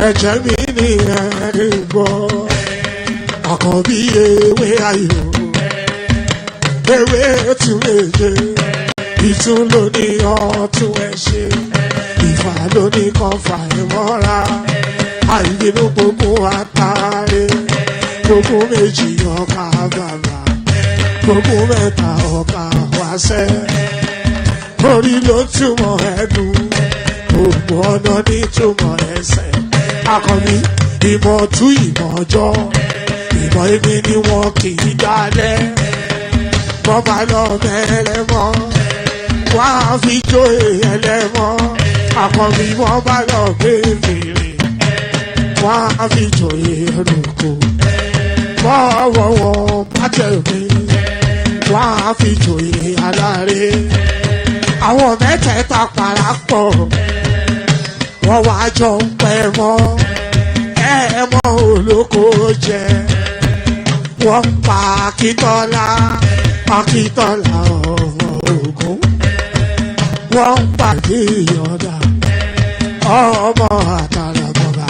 ẹ̀jẹ̀ mi ní ẹ̀rí gbọ́ àkànbí ewé ayò ewé tún èyẹ ìtún ló ní ọ̀tún ẹ̀ ṣe ìfà ló ní kan fà ẹ̀ mọ́ra àìbínú gbogbo àtàrẹ gbogbo méjì ọkà bàbà gbogbo mẹ́ta ọkà wáṣẹ́ orí ló túmọ̀ ẹ̀dùn gbogbo ọ̀nà ní túmọ̀ ẹsẹ̀ akọni ìmọ̀ tú ìmọ̀ ọjọ́ ìmọ̀ èmi ni wọn kì í dálẹ̀ wọ́n bá lọ mẹ́lẹ́mọ́ wọ́n á fi jó ẹlẹ́mọ́ akọni wọ́n bá lọ bèbèrè wọ́n á fi jó ẹlòkó wọ́n wọ́wọ́ bátẹ̀mí wọ́n á fi jó aláre àwọn mẹ́tẹ̀ẹ̀ta parapọ̀ wọ́n wá jọ ń pẹ́ mọ́ ẹ̀ẹ́mọ́ olóko jẹ wọ́n pa Akíntọ́lá ọmọ Ògún wọ́n pàdé ìyọ̀dà ọmọ àtàlàbọ̀bà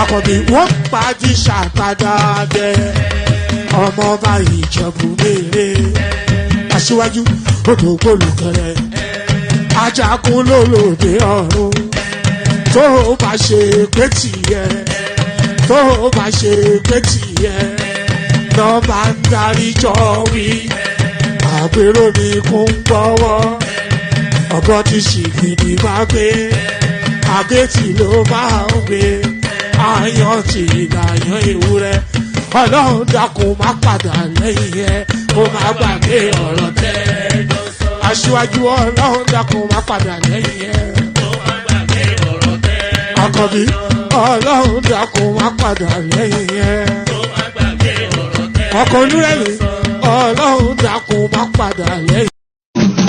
àkọ́bí wọ́n pàdé ṣàtàdàdẹ ọmọ ọba Ìjẹ̀bú Mèrè aṣíwájú odò gbólùkẹrẹ ajagun lólòdì ọ̀run tó bá ṣe pé tìyẹ tó bá ṣe pé tìyẹ lọ bá ń darí jọ wí àgbèrò mi kún gbọ́wọ́ ọ̀bọ ti ṣìgìdì bá gbé àgétì ló máa ń gbé àyàn ti ìlàyàn ewúrẹ́ ọlọ́run dákun má padà lẹ́yìn ẹ kó má gbàgbé ọ̀rọ̀ tẹ́ aṣíwájú ọlọ́run dákun má padà lẹ́yìn ẹ àkọ́bí ọlọ́run dákun má padà lẹ́yìn ẹ ọkọ̀ olúrẹ̀mí ọlọ́run dákun má padà lẹ́yìn.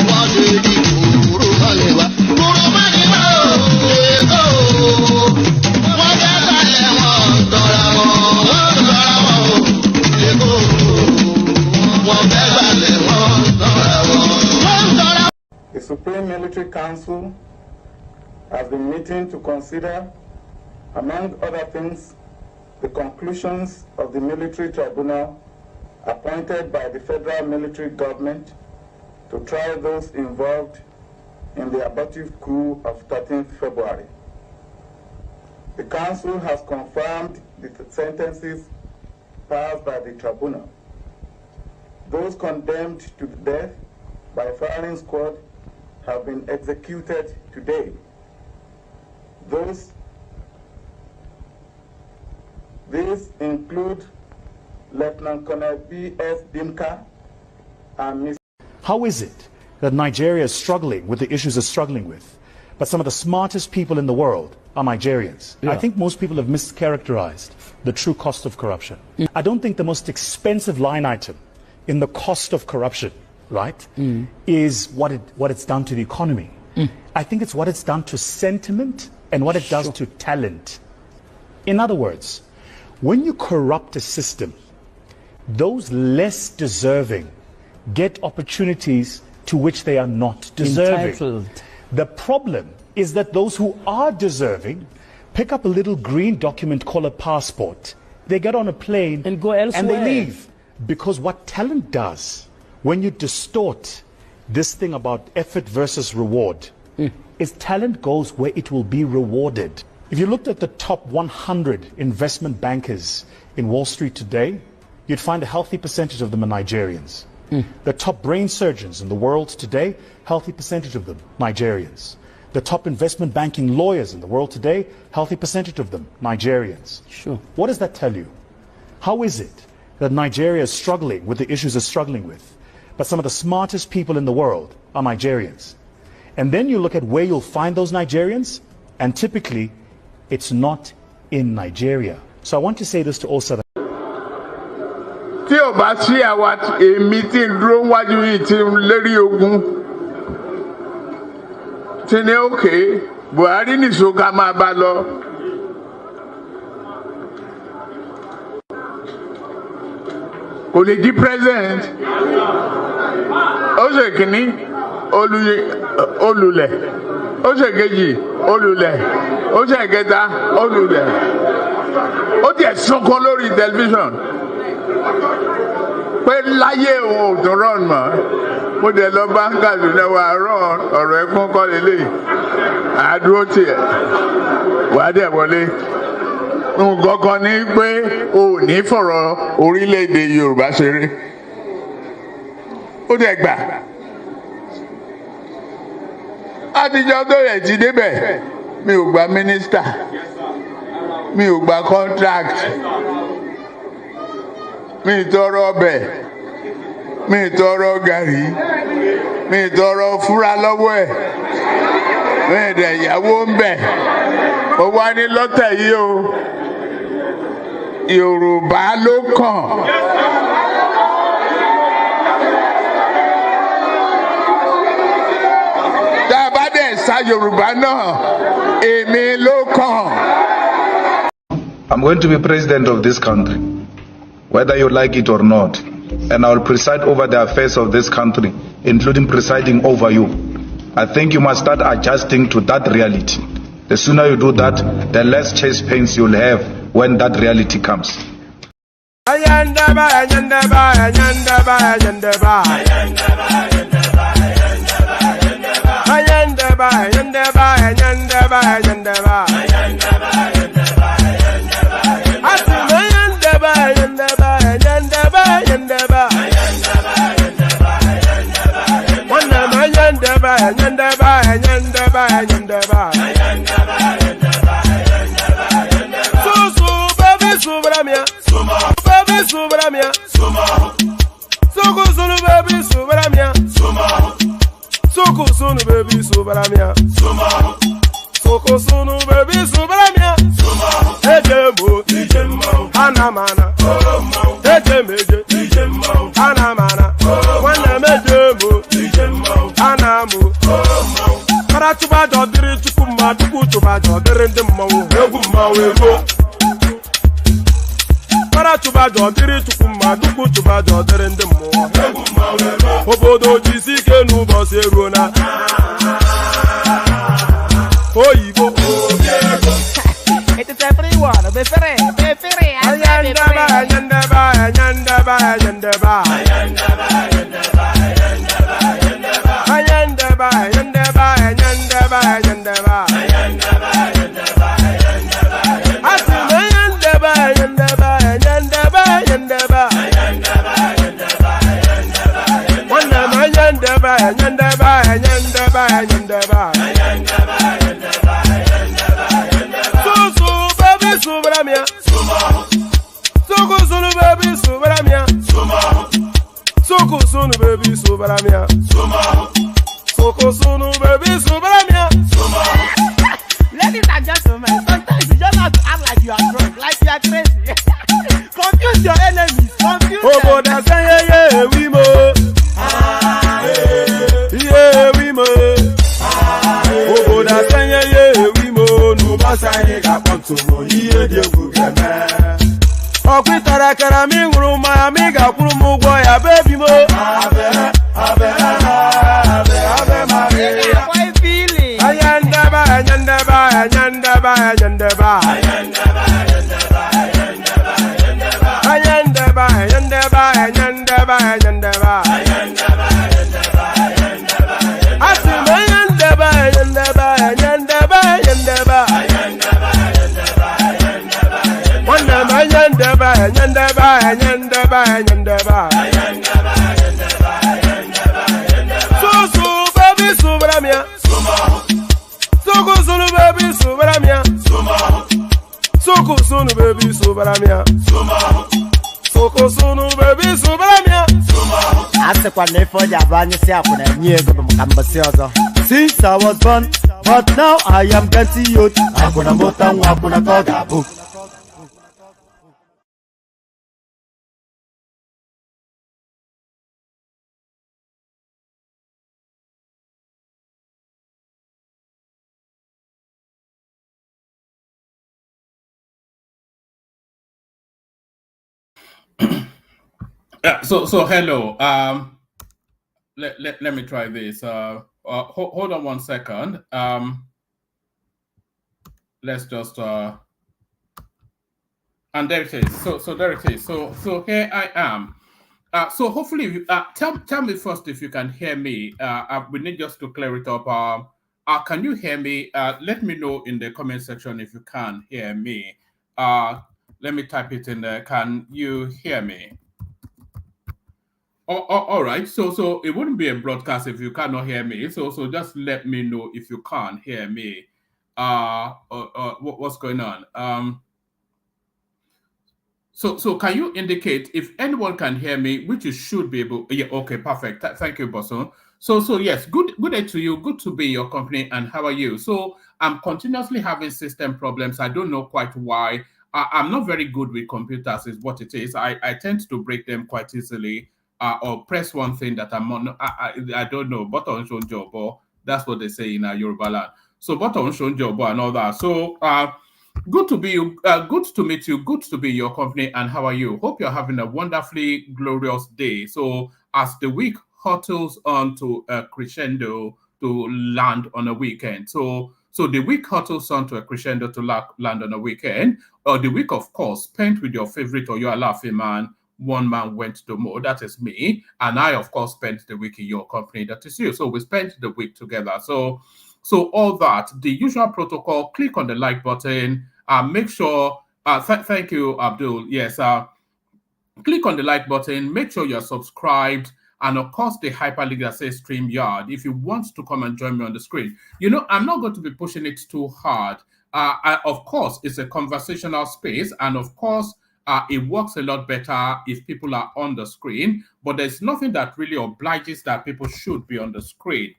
wọ́n lè ní kúrò balẹ̀ wá kúrò balẹ̀ wá èkó wọ́n fẹ́ balẹ̀ wọn tọ́ra wọn èkó wọ́n fẹ́ balẹ̀ wọn tọ́ra wọn. The Supreme Military Council has been meeting to consider, among other things, the conclusions of the military tribunal appointed by the federal military government to try those involved in the abortive coup of 13th February. The council has confirmed the sentences passed by the tribunal. Those condemned to death by firing squad have been executed today. Those These include Lieutenant Colonel B.S. Dimka and Ms. How is it that Nigeria is struggling with the issues it's struggling with, but some of the smartest people in the world are Nigerians? I think most people have mischaracterized the true cost of corruption. I don't think the most expensive line item in the cost of corruption, right, is what it's done to the economy. I think it's what it's done to sentiment and what it does to talent. In other words, when you corrupt a system, those less deserving get opportunities to which they are not deserving. Entitled. The problem is that those who are deserving pick up a little green document called a passport. They get on a plane and go elsewhere. And they leave. Because what talent does, when you distort this thing about effort versus reward, is talent goes where it will be rewarded. If you looked at the top 100 investment bankers in Wall Street today, you'd find a healthy percentage of them are Nigerians. The top brain surgeons in the world today, healthy percentage of them, Nigerians. The top investment banking lawyers in the world today, healthy percentage of them, Nigerians. Sure. What does that tell you? How is it that Nigeria is struggling with the issues it's struggling with, but some of the smartest people in the world are Nigerians? And then you look at where you'll find those Nigerians, and typically, it's not in Nigeria. So I want to say this to all South tí ò bá sí àwa èmi tí ń dúró wájú yìí tí ń lérí ogun tí ní òkè Buhari nìṣó ká máa bá lọ. Kò lè di president. Ó ṣe kìíní olùlẹ̀, ó ṣe kejì olùlẹ̀, ó ṣe kẹta olùlẹ̀. Ó tiẹ̀ sunkún lórí tẹlifíṣàn pé láyé òun ò tún rán mọ́. Mo dẹ̀ lọ bá Kaduna wà rán ọ̀rọ̀ ẹ̀kún kọ́ lélẹ̀ àdúró tiẹ̀ wà á dẹ̀ wọlé. Nǹkan kan ní pé o ò ní fọ̀rọ̀ orílẹ̀-èdè Yorùbá ṣeré. Ó dẹ̀ gbà. Àtijọ́ tó rẹ̀ ti débẹ̀ mi ò gba mínísítà, mi ò gba contract, mi tọrọ ọbẹ̀, mi tọrọ gàrí, mi tọrọ fúra lọ́wọ́ ẹ̀, mi dẹ̀ yàwó ń bẹ̀. Ó wá ní lọ́tẹ̀ yìí o, Yorùbá ló kàn. Tá a bá dẹ̀ sá Yorùbá náà, èmi ló kàn. I'm going to be president of this country, whether you like it or not, and I will preside over the affairs of this country, including presiding over you. I think you must start adjusting to that reality. The sooner you do that, the less chest pains you'll have when that reality comes. Subaramia. Soko Sunu, baby, Subaramia. Ladies and gentlemen, sometimes you just have to act like you are drunk, like you are crazy. Confuse your enemies, confuse them. Oh, that's yeah, we mo. Yeah, we mo. Oh, that's yeah, we mo. No, but I got one to go. Yeah, you get me. Oh, quit that, I mean, room, my amiga, Purumo, boy, a baby mo. Soko sunu baby Subaramia. Soko sunu baby Subaramia. Ase kwa nefo jabani si akuna nyego bamukambasi ozo. Since I was born, but now I am getting youth. Akuna mota nwa akuna koga book. So hello. Let me try this. Hold on 1 second. Let's just and there it is. So there it is. So here I am. So hopefully, tell me first if you can hear me. We need just to clear it up. Can you hear me? Let me know in the comment section if you can hear me. Let me type it in there. Can you hear me? All right. So it wouldn't be a broadcast if you cannot hear me. So just let me know if you can't hear me. What's going on? So can you indicate if anyone can hear me, which you should be able? Yeah. Okay. Perfect. Thank you, Boson. So yes. Good day to you. Good to be in your company. And how are you? So I'm continuously having system problems. I don't know quite why. I'm not very good with computers. Is what it is. I tend to break them quite easily. Or press one thing that I'm on. I don't know. Button shown job, that's what they say in Yoruba land. So button shown job and all that. So good to be you. Good to meet you. Good to be in your company. And how are you? Hope you're having a wonderfully glorious day. So as the week hurtles on to a crescendo to land on a weekend. So the week hurtles on to a crescendo to land on a weekend. Or the week, of course, spent with your favorite or your laughing man. One man went to more, that is me. And I, of course, spent the week in your company, that is you. So we spent the week together. So all that, the usual protocol, click on the like button. Make sure, thank you, Abdul. Yes, click on the like button. Make sure you're subscribed. And of course, the hyperlink that says StreamYard. If you want to come and join me on the screen. I'm not going to be pushing it too hard. Of course, it's a conversational space. And of course, it works a lot better if people are on the screen, but there's nothing that really obliges that people should be on the screen.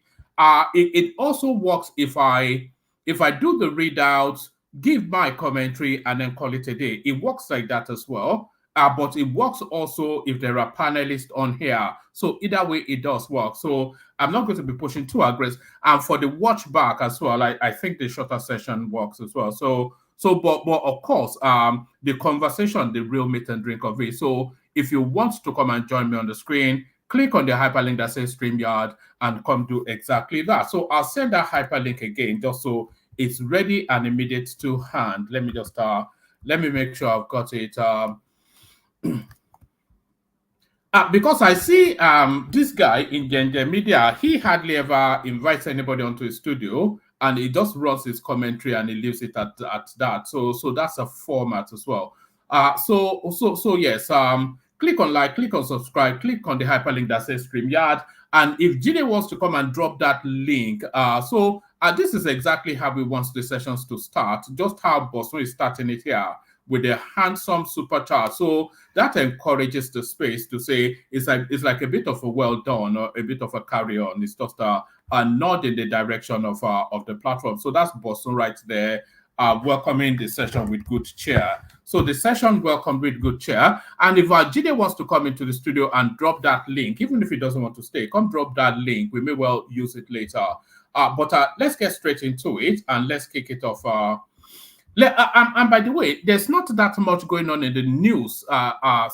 It also works if I do the readouts, give my commentary, and then call it a day. It works like that as well. But it works also if there are panelists on here. So either way, it does work. So I'm not going to be pushing too aggressive. And for the watch back as well, I think the shorter session works as well. But of course, the conversation, the real meat and drink of it. So if you want to come and join me on the screen, click on the hyperlink that says StreamYard and come do exactly that. So I'll send that hyperlink again, just so it's ready and immediate to hand. Let me just, let me make sure I've got it. Because I see this guy in Genge Media, he hardly ever invites anybody onto his studio, and he just runs his commentary and he leaves it at that. So that's a format as well. So yes, click on like, click on subscribe, click on the hyperlink that says StreamYard. And if Jide wants to come and drop that link, this is exactly how we want the sessions to start, just how Boson is starting it here. with a handsome supercharge. So that encourages the space to say it's like a bit of a well done or a bit of a carry on. It's just a nod in the direction of the platform. So that's Boston right there. Welcoming the session with good cheer. So the session welcomed with good cheer. And if Jide wants to come into the studio and drop that link, even if he doesn't want to stay, come drop that link. We may well use it later. But let's get straight into it and let's kick it off. And by the way, there's not that much going on in the news.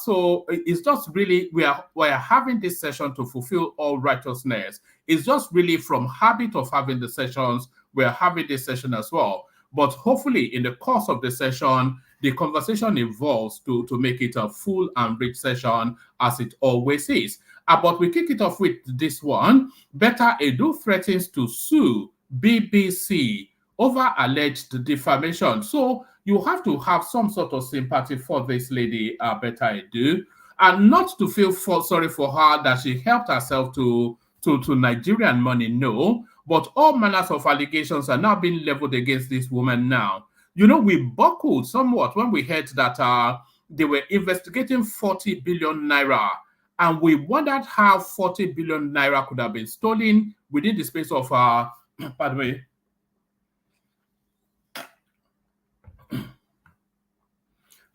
So it's just really, we are having this session to fulfill all righteousness. It's just really from habit of having the sessions, we're having this session as well. But hopefully in the course of the session, the conversation evolves to make it a full and rich session as it always is. But we kick it off with this one. Betta Edu threatens to sue BBC over alleged defamation. So you have to have some sort of sympathy for this lady, Betta Edu, and not to feel sorry for her that she helped herself to Nigerian money, no. But all manners of allegations are now being leveled against this woman now. You know, we buckled somewhat when we heard that they were investigating 40 billion naira. And we wondered how 40 billion naira could have been stolen within the space of, pardon me.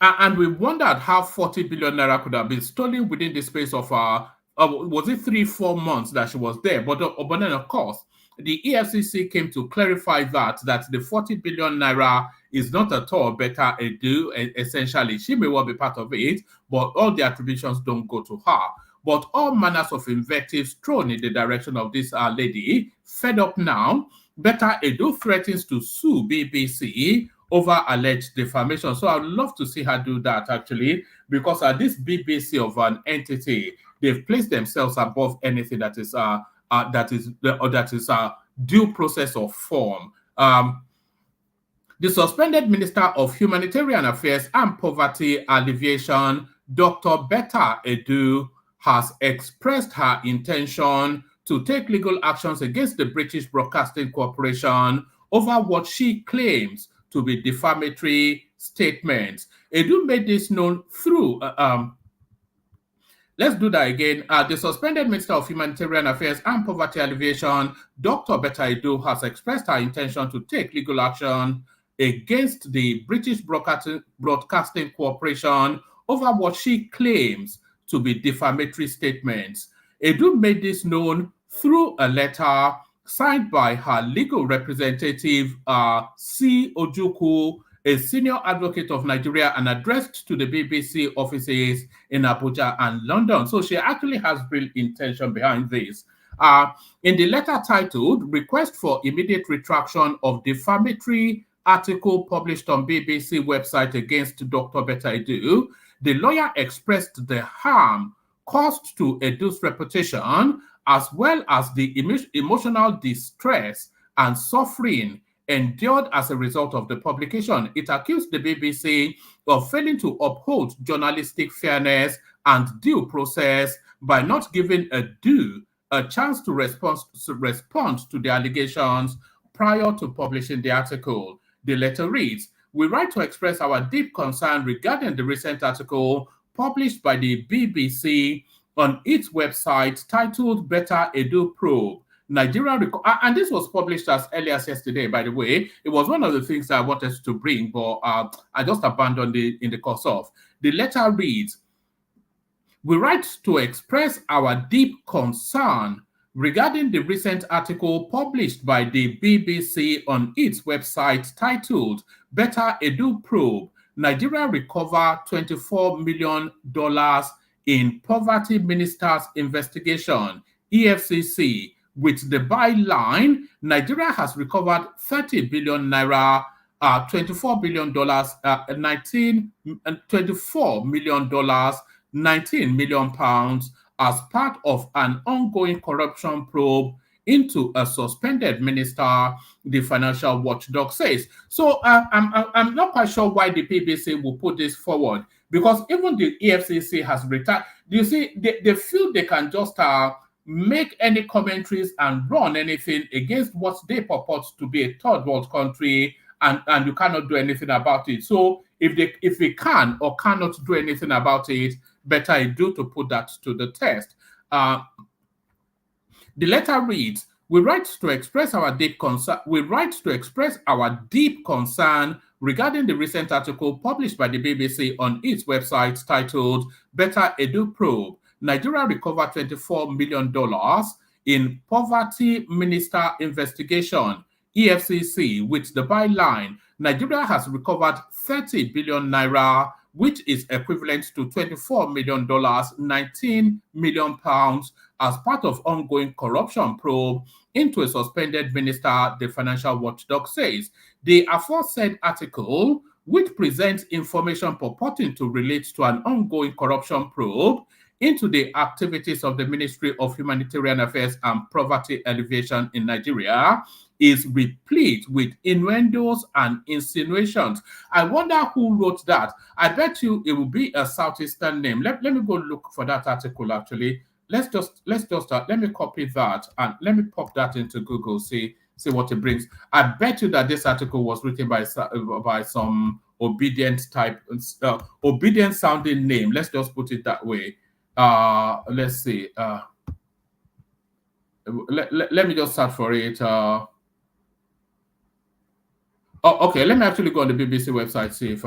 And we wondered how 40 billion naira could have been stolen within the space of, was it 3-4 months that she was there? But then, of course, the EFCC came to clarify that the 40 billion naira is not at all Betta Edu. Essentially, she may well be part of it, but all the attributions don't go to her. But all manners of invectives thrown in the direction of this lady, fed up now, Betta Edu threatens to sue BBC over alleged defamation. So I'd love to see her do that, actually, because this BBC of an entity, they've placed themselves above anything that is due process of form. The suspended Minister of Humanitarian Affairs and Poverty Alleviation, Dr. Betta Edu, has expressed her intention to take legal actions against the British Broadcasting Corporation over what she claims to be defamatory statements. Edu made this known through let's do that again. The suspended Minister of Humanitarian Affairs and Poverty Alleviation, Dr. Betta Edu, has expressed her intention to take legal action against the British Broadcasting Corporation over what she claims to be defamatory statements. Edu made this known through a letter signed by her legal representative, C. Ojukwu, a senior advocate of Nigeria, and addressed to the BBC offices in Abuja and London. So she actually has real intention behind this. In the letter titled, Request for Immediate Retraction of Defamatory Article Published on BBC website against Dr. Betta Edu, the lawyer expressed the harm caused to Edu's reputation, as well as the emotional distress and suffering endured as a result of the publication. It accused the BBC of failing to uphold journalistic fairness and due process by not giving Edu a chance to respond to the allegations prior to publishing the article. The letter reads, "We write to express our deep concern regarding the recent article published by the BBC on its website titled Betta Edu Probe. Nigeria, and this was published as early as yesterday, by the way. It was one of the things I wanted to bring, but I just abandoned it in the course of. The letter reads, "We write to express our deep concern regarding the recent article published by the BBC on its website titled Betta Edu Probe. Nigeria recover $24 million in poverty minister's investigation, EFCC, with the byline, Nigeria has recovered 30 billion naira, $24 billion, $24 million, 19 million pounds as part of an ongoing corruption probe into a suspended minister," the financial watchdog says. So I'm not quite sure why the BBC will put this forward, because even the EFCC has retired. You see, they feel they can just make any commentaries and run anything against what they purport to be a third world country, and you cannot do anything about it. So if we can or cannot do anything about it, Betta Edu to put that to the test. The letter reads, we write to express our deep concern. Regarding the recent article published by the BBC on its website titled Betta Edu Probe. Nigeria recovered $24 million in poverty minister investigation, EFCC, with the byline, Nigeria has recovered 30 billion naira, which is equivalent to $24 million, 19 million pounds, as part of ongoing corruption probe into a suspended minister, the financial watchdog says. The aforesaid article, which presents information purporting to relate to an ongoing corruption probe into the activities of the Ministry of Humanitarian Affairs and Poverty Alleviation in Nigeria, is replete with innuendos and insinuations. I wonder who wrote that. I bet you it will be a Southeastern name. Let me go look for that article actually. Let me copy that and let me pop that into Google, see what it brings. I bet you that this article was written by some obedient sounding name. Let's just put it that way. Let's see. Let me just search for it. Okay. Let me actually go on the BBC website, see if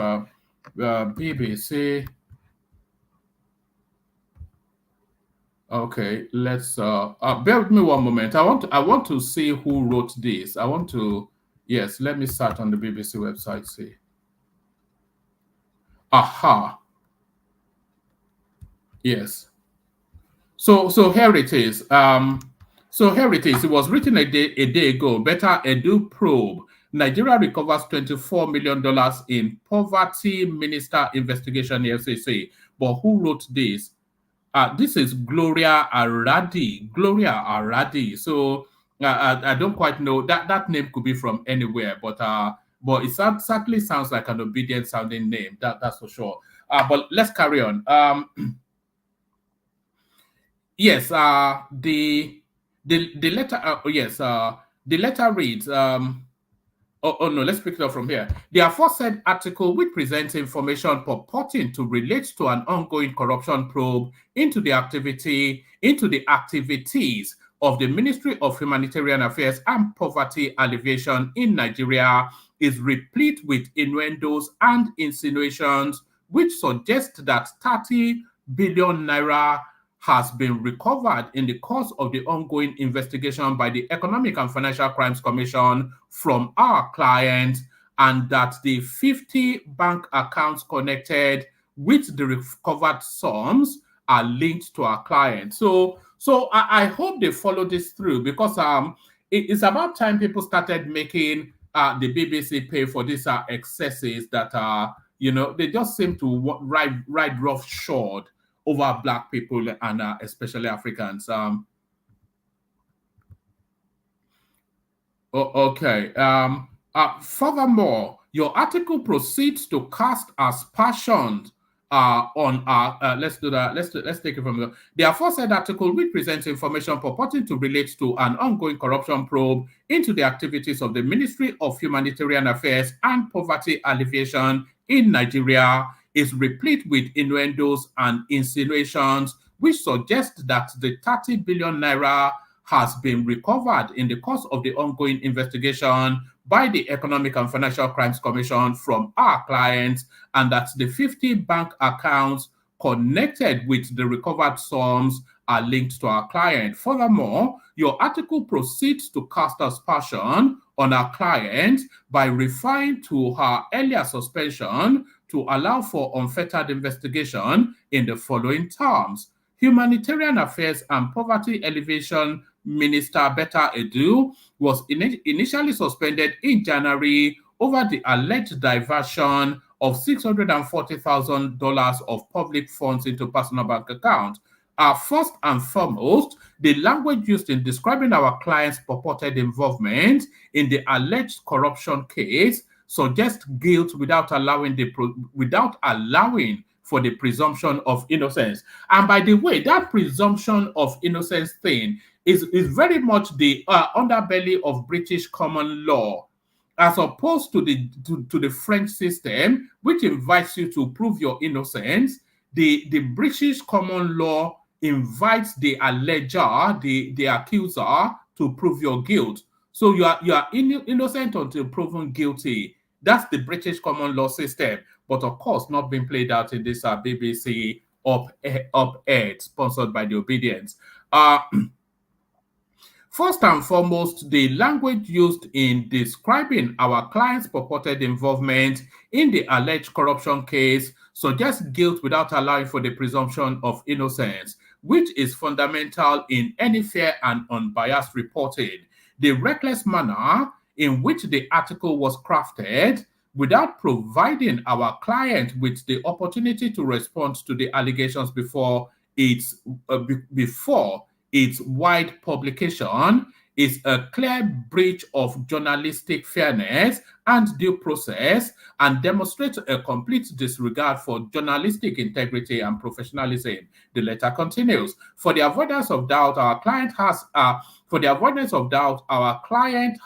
BBC. Okay, let's bear with me one moment. I want to see who wrote this. Yes, let me start on the BBC website, see. Aha. Yes. So here it is. It was written a day ago. Betta Edu Probe. Nigeria recovers $24 million in poverty minister investigation, FCC. But who wrote this? This is Gloria Aradi. So I don't quite know. That name could be from anywhere, but it certainly sounds like an obedient sounding name. That's for sure. But let's carry on. Yes. The letter. The letter reads. Oh no, let's pick it up from here. The aforesaid article, which presents information purporting to relate to an ongoing corruption probe into the activities of the Ministry of Humanitarian Affairs and Poverty Alleviation in Nigeria, is replete with innuendos and insinuations which suggest that 30 billion naira has been recovered in the course of the ongoing investigation by the Economic and Financial Crimes Commission from our client, and that the 50 bank accounts connected with the recovered sums are linked to our client. So I hope they follow this through, because it's about time people started making the BBC pay for these excesses that they just seem to ride roughshod over Black people and especially Africans. Okay. Furthermore, your article proceeds to cast aspersions on our. Let's do that. Let's take it from the aforesaid article, which presents information purporting to relate to an ongoing corruption probe into the activities of the Ministry of Humanitarian Affairs and Poverty Alleviation in Nigeria, is replete with innuendos and insinuations which suggest that the 30 billion naira has been recovered in the course of the ongoing investigation by the Economic and Financial Crimes Commission from our clients, and that the 50 bank accounts connected with the recovered sums are linked to our client. Furthermore, your article proceeds to cast aspersion on our client by referring to her earlier suspension to allow for unfettered investigation in the following terms. Humanitarian Affairs and Poverty Alleviation Minister Betta Edu was initially suspended in January over the alleged diversion of $640,000 of public funds into personal bank accounts. First and foremost, the language used in describing our client's purported involvement in the alleged corruption case suggests guilt without allowing for the presumption of innocence. And by the way, that presumption of innocence thing is very much the underbelly of British common law. as opposed to the French system, which invites you to prove your innocence. The British common law invites the alleger, the accuser, to prove your guilt. So you are innocent until proven guilty. That's the British common law system, but of course not being played out in this BBC op-ed sponsored by the Obedience. First and foremost, the language used in describing our client's purported involvement in the alleged corruption case suggests guilt without allowing for the presumption of innocence, which is fundamental in any fair and unbiased reporting. The reckless manner in which the article was crafted, without providing our client with the opportunity to respond to the allegations before its wide publication, is a clear breach of journalistic fairness and due process, and demonstrates a complete disregard for journalistic integrity and professionalism. The letter continues: For the avoidance of doubt, our client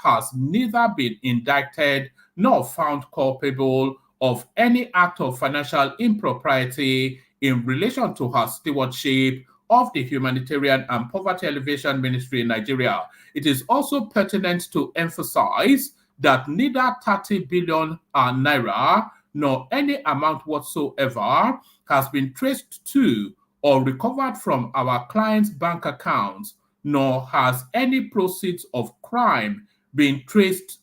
has neither been indicted nor found culpable of any act of financial impropriety in relation to her stewardship of the Humanitarian and Poverty Alleviation Ministry in Nigeria. It is also pertinent to emphasize that neither 30 billion naira nor any amount whatsoever has been traced to or recovered from our client's bank accounts, nor has any proceeds of crime been traced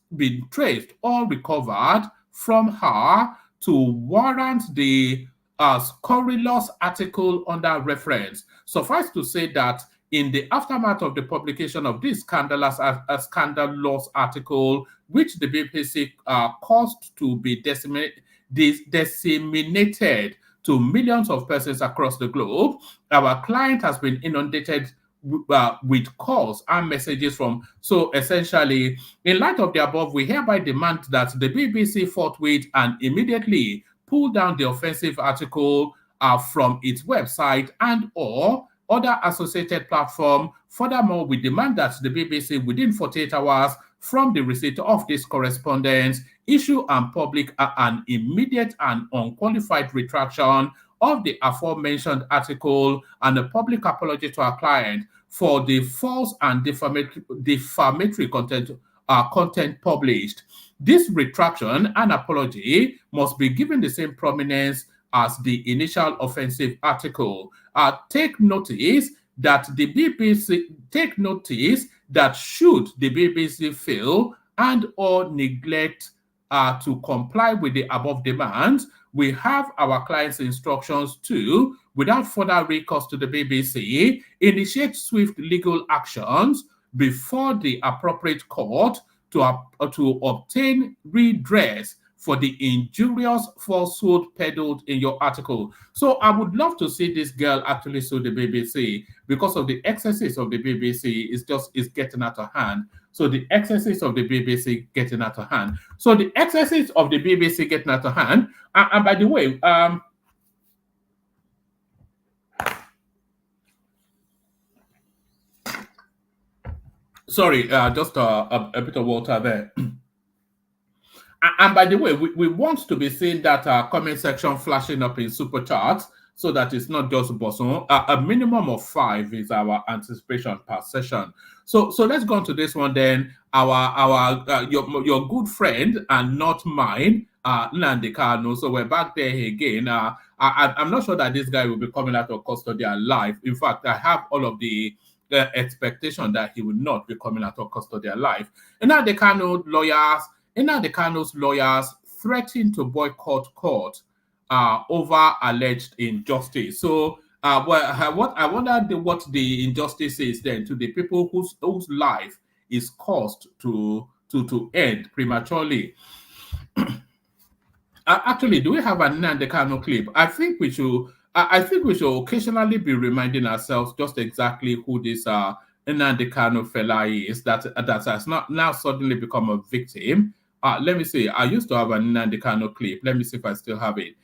or recovered from her to warrant the scurrilous article under reference. Suffice to say that in the aftermath of the publication of this scandalous article, which the BBC caused to be disseminated to millions of persons across the globe, our client has been inundated with calls and messages from. So essentially, in light of the above, we hereby demand that the BBC forthwith and immediately pull down the offensive article from its website and or other associated platform. Furthermore, we demand that the BBC, within 48 hours from the receipt of this correspondence, issue and public an immediate and unqualified retraction of the aforementioned article and a public apology to our client for the false and defamatory content published. This retraction and apology must be given the same prominence as the initial offensive article. Take notice that should the BBC fail and or neglect to comply with the above demands, we have our client's instructions to, without further recourse to the BBC, initiate swift legal actions before the appropriate court to obtain redress for the injurious falsehood peddled in your article. So I would love to see this girl actually sue the BBC, because of the excesses of the BBC is getting out of hand. So the excesses of the BBC getting out of hand. So the excesses of the BBC getting out of hand. And by the way, sorry, just a bit of water there. And by the way, we want to be seeing that comment section flashing up in super chats, so that it's not just Boson. A minimum of 5 is our anticipation per session. So let's go on to this one then. Your good friend and not mine, Nnamdi Kanu. So we're back there again. I'm not sure that this guy will be coming out of custody alive. In fact, I have all of the expectation that he will not be coming out of custody alive. Nnamdi Kanu's lawyers threatened to boycott court over alleged injustice. So, I wonder what the injustice is then to the people whose life is caused to end prematurely. Actually, do we have an Nnamdi Kanu clip? I think we should occasionally be reminding ourselves just exactly who this Nnamdi Kanu fella is that has now suddenly become a victim. Let me see. I used to have an Nnamdi Kanu clip. Let me see if I still have it.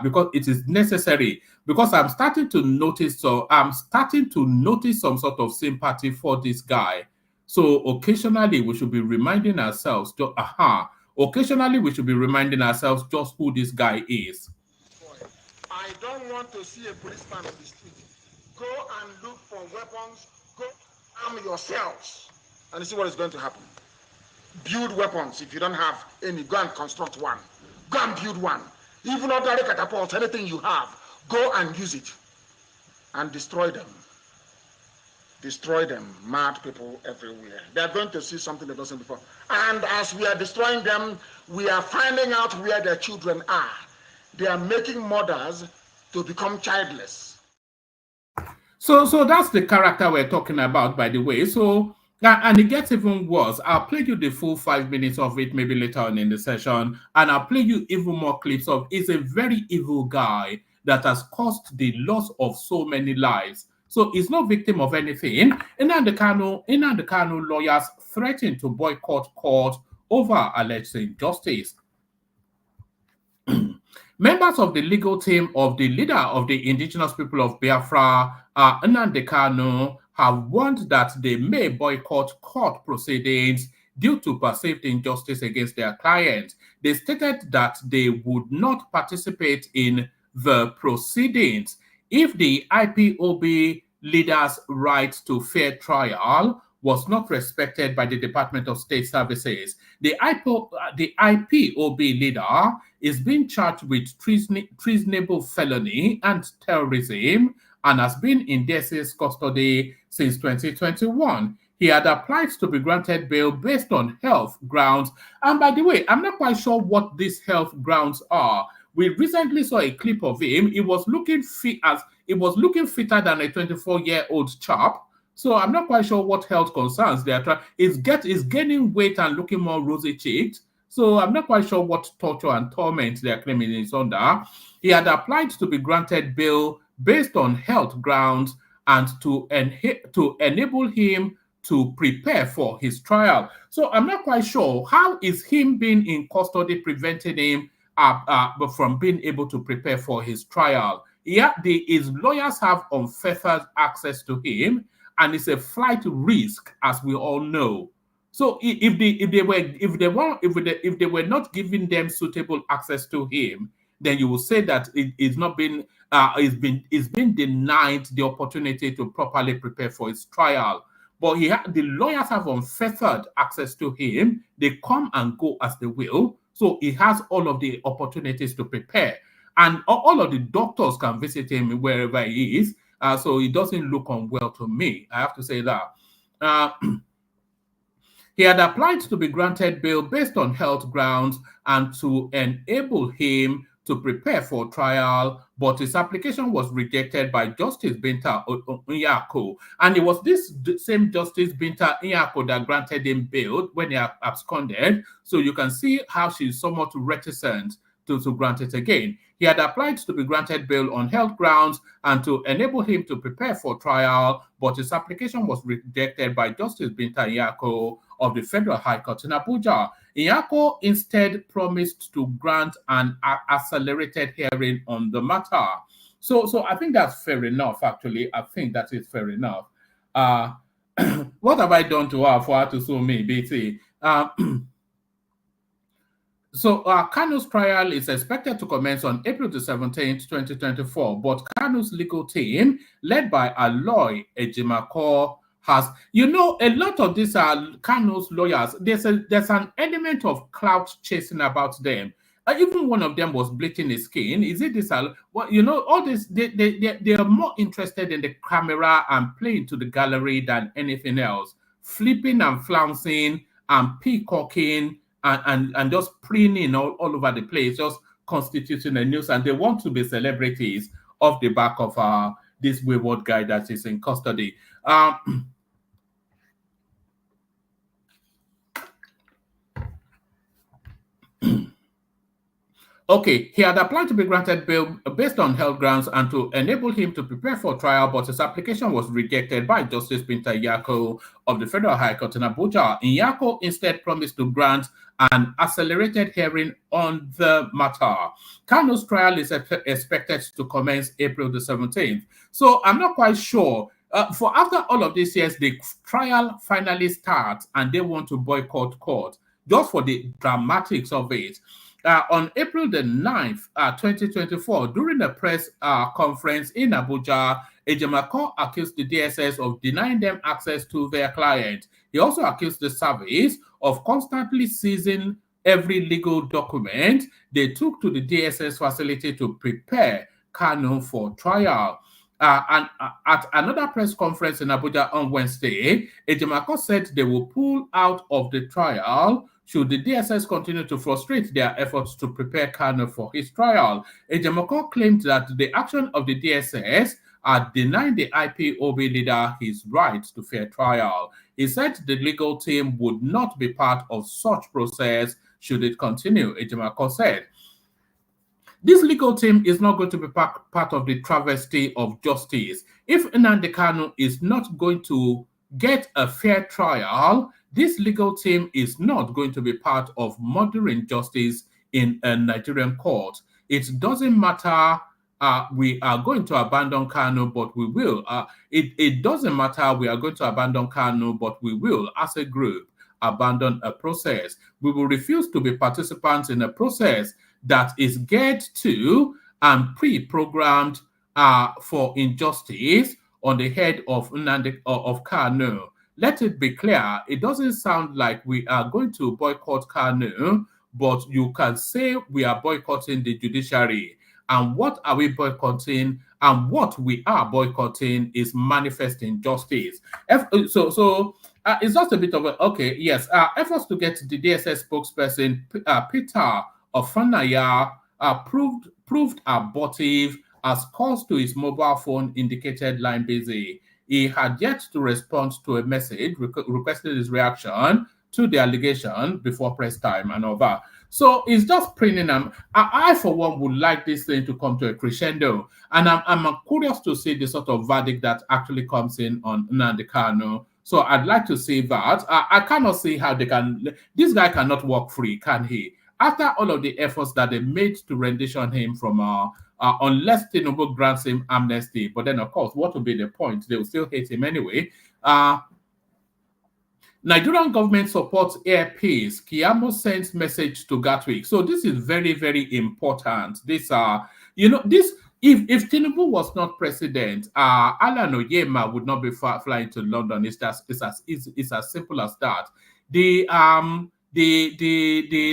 Because it is necessary. Because I'm starting to notice some sort of sympathy for this guy. So occasionally we should be reminding ourselves, occasionally we should be reminding ourselves just who this guy is. I don't want to see a policeman on the street. Go and look for weapons. Go arm yourselves. And see what is going to happen. Build weapons. If you don't have any, go and construct one. Go and build one. Even ordinary catapults, anything you have, go and use it. And destroy them. Destroy them. Mad people everywhere. They are going to see something they've not seen before. And as we are destroying them, we are finding out where their children are. They are making mothers to become childless. So that's the character we're talking about, by the way. So, and it gets even worse. I'll play you the full 5 minutes of it maybe later on in the session, and I'll play you even more clips of. He's a very evil guy that has caused the loss of so many lives. So he's not victim of anything. Nnamdi Kanu lawyers threatened to boycott court over alleged injustice. Members of the legal team of the leader of the indigenous people of Biafra, Nnamdi Kanu, have warned that they may boycott court proceedings due to perceived injustice against their client. They stated that they would not participate in the proceedings if the IPOB leader's right to fair trial was not respected by the Department of State Services. The IPOB leader is being charged with treasonable felony and terrorism and has been in DSS custody since 2021. He had applied to be granted bail based on health grounds. And by the way, I'm not quite sure what these health grounds are. We recently saw a clip of him. He was looking fitter than a 24-year-old chap. So I'm not quite sure what health concerns they are trying. He's gaining weight and looking more rosy-cheeked. So I'm not quite sure what torture and torment they are claiming is under. He had applied to be granted bail based on health grounds and to enable him to prepare for his trial. So I'm not quite sure how is him being in custody preventing him from being able to prepare for his trial. Yeah, his lawyers have unfettered access to him, and it's a flight risk, as we all know. So if they were not giving them suitable access to him, then you will say that it's been denied the opportunity to properly prepare for his trial. But the lawyers have unfettered access to him. They come and go as they will. So he has all of the opportunities to prepare. And all of the doctors can visit him wherever he is. So it doesn't look unwell to me. I have to say that. He had applied to be granted bail based on health grounds and to enable him to prepare for trial, but his application was rejected by Justice Binta Nyako. And it was this same Justice Binta Nyako that granted him bail when he absconded. So you can see how she's somewhat reticent to grant it again. He had applied to be granted bail on health grounds and to enable him to prepare for trial, but his application was rejected by Justice Binta Nyako of the Federal High Court in Abuja. Nyako instead promised to grant an accelerated hearing on the matter. So I think that's fair enough, actually. I think that is fair enough. What have I done to her for her to sue me, BT? So Kanu's trial is expected to commence on April the 17th, 2024, but Kanu's legal team, led by Aloy Ejimako, has, a lot of these are Kanu's lawyers. There's an element of clout chasing about them. Even one of them was bleaching his skin. Is it this? All this, they are more interested in the camera and playing to the gallery than anything else. Flipping and flouncing and peacocking and just preening all over the place, just constituting a nuisance. And they want to be celebrities off the back of this wayward guy that is in custody. Okay, he had applied to be granted bail based on health grounds and to enable him to prepare for trial, but his application was rejected by Justice Binta Nyako of the Federal High Court in Abuja. Nyako instead promised to grant an accelerated hearing on the matter. Kanu's trial is expected to commence April the 17th. So I'm not quite sure. For after all of these years, the trial finally starts and they want to boycott court. just for the dramatics of it. On April the 9th, 2024, during a press conference in Abuja, Ejimako accused the DSS of denying them access to their client. He also accused the service of constantly seizing every legal document they took to the DSS facility to prepare Kanu for trial. And at another press conference in Abuja on Wednesday, Ejimako said they will pull out of the trial should the DSS continue to frustrate their efforts to prepare Kanu for his trial. Ejimako claimed that the action of the DSS are denying the IPOB leader his right to fair trial. He said the legal team would not be part of such process should it continue, Ejimako said. This legal team is not going to be part of the travesty of justice. If Nnamdi Kanu is not going to get a fair trial, this legal team is not going to be part of murdering justice in a Nigerian court. It doesn't matter we are going to abandon Kanu, but we will. It doesn't matter we are going to abandon Kanu, but we will, as a group, abandon a process. We will refuse to be participants in a process that is geared to and pre-programmed for injustice on the head of Kanu. Let it be clear, it doesn't sound like we are going to boycott Kanu, but you can say we are boycotting the judiciary. And what are we boycotting? And what we are boycotting is manifest injustice. It's just a bit of a, okay, yes, efforts to get the DSS spokesperson, Peter Ofanaya, proved abortive as calls to his mobile phone indicated line busy. He had yet to respond to a message requesting his reaction to the allegation before press time and all that. So it's just printing them. I, for one, would like this thing to come to a crescendo. And I'm curious to see the sort of verdict that actually comes in on Nnamdi Kanu. So I'd like to see that. I cannot see how they can... This guy cannot walk free, can he? After all of the efforts that they made to rendition him from... unless Tinubu grants him amnesty. But then, of course, what will be the point? They will still hate him anyway. Nigerian government supports air peace. Kiyamo sends message to Gatwick. So this is very, very important. This, this. If Tinubu was not president, Alan Oyema would not be flying to London. It's as simple as that. The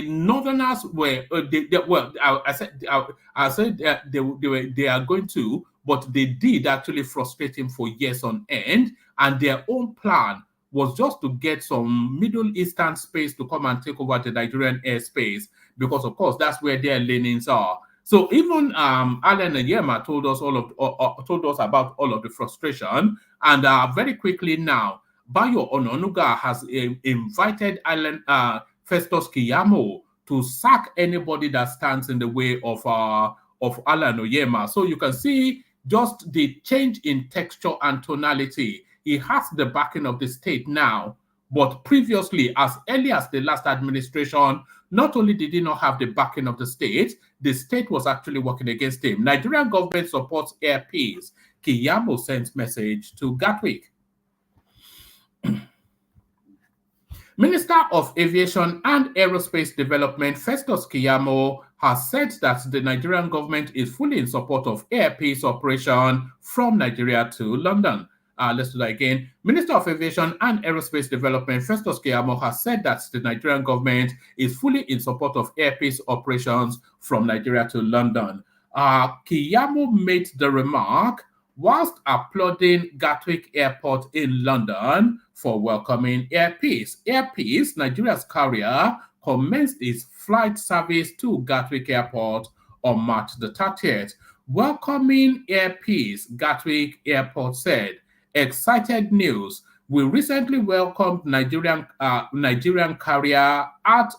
Northerners were I said they are going to, but they did actually frustrate him for years on end, and their own plan was just to get some Middle Eastern space to come and take over the Nigerian airspace, because of course that's where their leanings are. So even Alan Oyema told us about all of the frustration, and very quickly now, Bayo Ononuga has invited Festus Keyamo to sack anybody that stands in the way of Alan Oyema. So you can see just the change in texture and tonality. He has the backing of the state now, but previously, as early as the last administration, not only did he not have the backing of the state was actually working against him. Nigerian government supports air peace. Keyamo sends message to Gatwick. Minister of Aviation and Aerospace Development, Festus Keyamo, has said that the Nigerian government is fully in support of air peace operation from Nigeria to London. Let's do that again. Minister of Aviation and Aerospace Development, Festus Keyamo, has said that the Nigerian government is fully in support of air peace operations from Nigeria to London. Keyamo made the remark whilst applauding Gatwick Airport in London for welcoming Air Peace. Air Peace, Nigeria's carrier, commenced its flight service to Gatwick Airport on March the 30th. Welcoming Air Peace, Gatwick Airport said, "Excited news. We recently welcomed Nigerian carrier at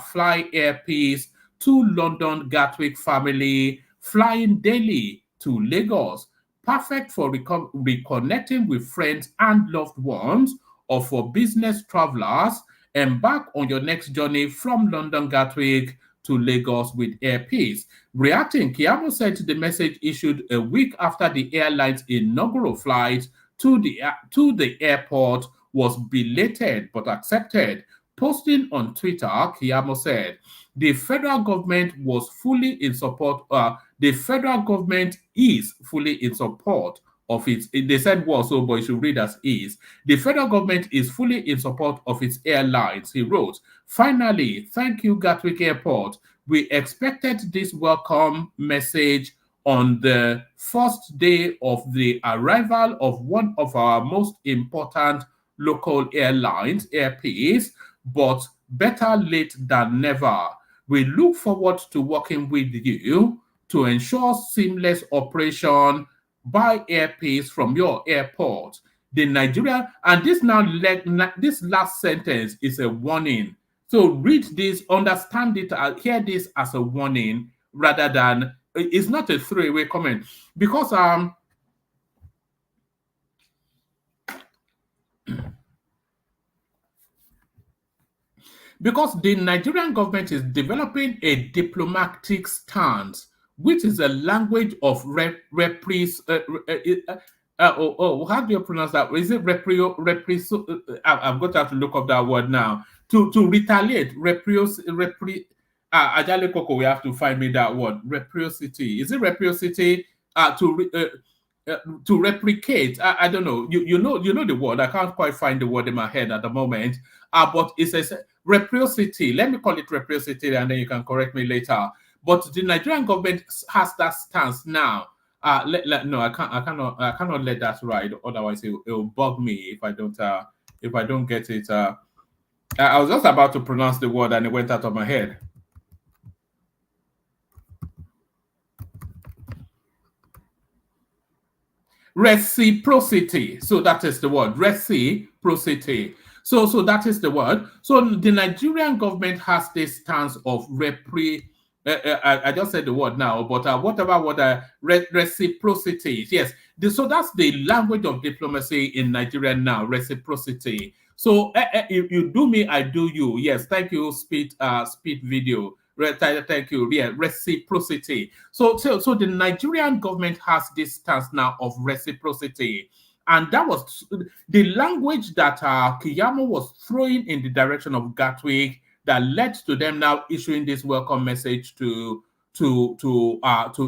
Fly Air Peace to London Gatwick family, flying daily to Lagos. Perfect for reconnecting with friends and loved ones, or for business travelers. Embark on your next journey from London Gatwick to Lagos with Air Peace." Reacting, Keyamo said the message issued a week after the airline's inaugural flight to the airport was belated but accepted. Posting on Twitter, Keyamo said, the federal government was fully in support. The federal government is fully in support of its. They said was, so, but you should read as is. The federal government is fully in support of its airlines. He wrote, finally, thank you, Gatwick Airport. We expected this welcome message on the first day of the arrival of one of our most important local airlines, Air Peace, but better late than never. We look forward to working with you to ensure seamless operation by Air Peace from your airport. The Nigeria, and this last sentence is a warning. So read this, understand it, hear this as a warning rather than it's not a throwaway comment because because the Nigerian government is developing a diplomatic stance, which is a language of how do you pronounce that? Is it I'm going to have to look up that word now. To retaliate, Ajale Koko, we have to find me that word. Reciprocity. Is it reciprocity? To replicate. I don't know. You know the word. I can't quite find the word in my head at the moment. But it says reciprocity. Let me call it reciprocity, and then you can correct me later. But the Nigerian government has that stance now. No, I cannot let that ride. Otherwise, it will bug me if I don't get it. I was just about to pronounce the word, and it went out of my head. Reciprocity. So that is the word. Reciprocity. So that is the word. So the Nigerian government has this stance of I just said the word now, but whatever word reciprocity. Yes. So that's the language of diplomacy in Nigeria now. Reciprocity. So if you do me, I do you. Yes. Thank you. Speed video. Thank you. Yeah, reciprocity. So the Nigerian government has this stance now of reciprocity, and that was the language that Keyamo was throwing in the direction of Gatwick that led to them now issuing this welcome message to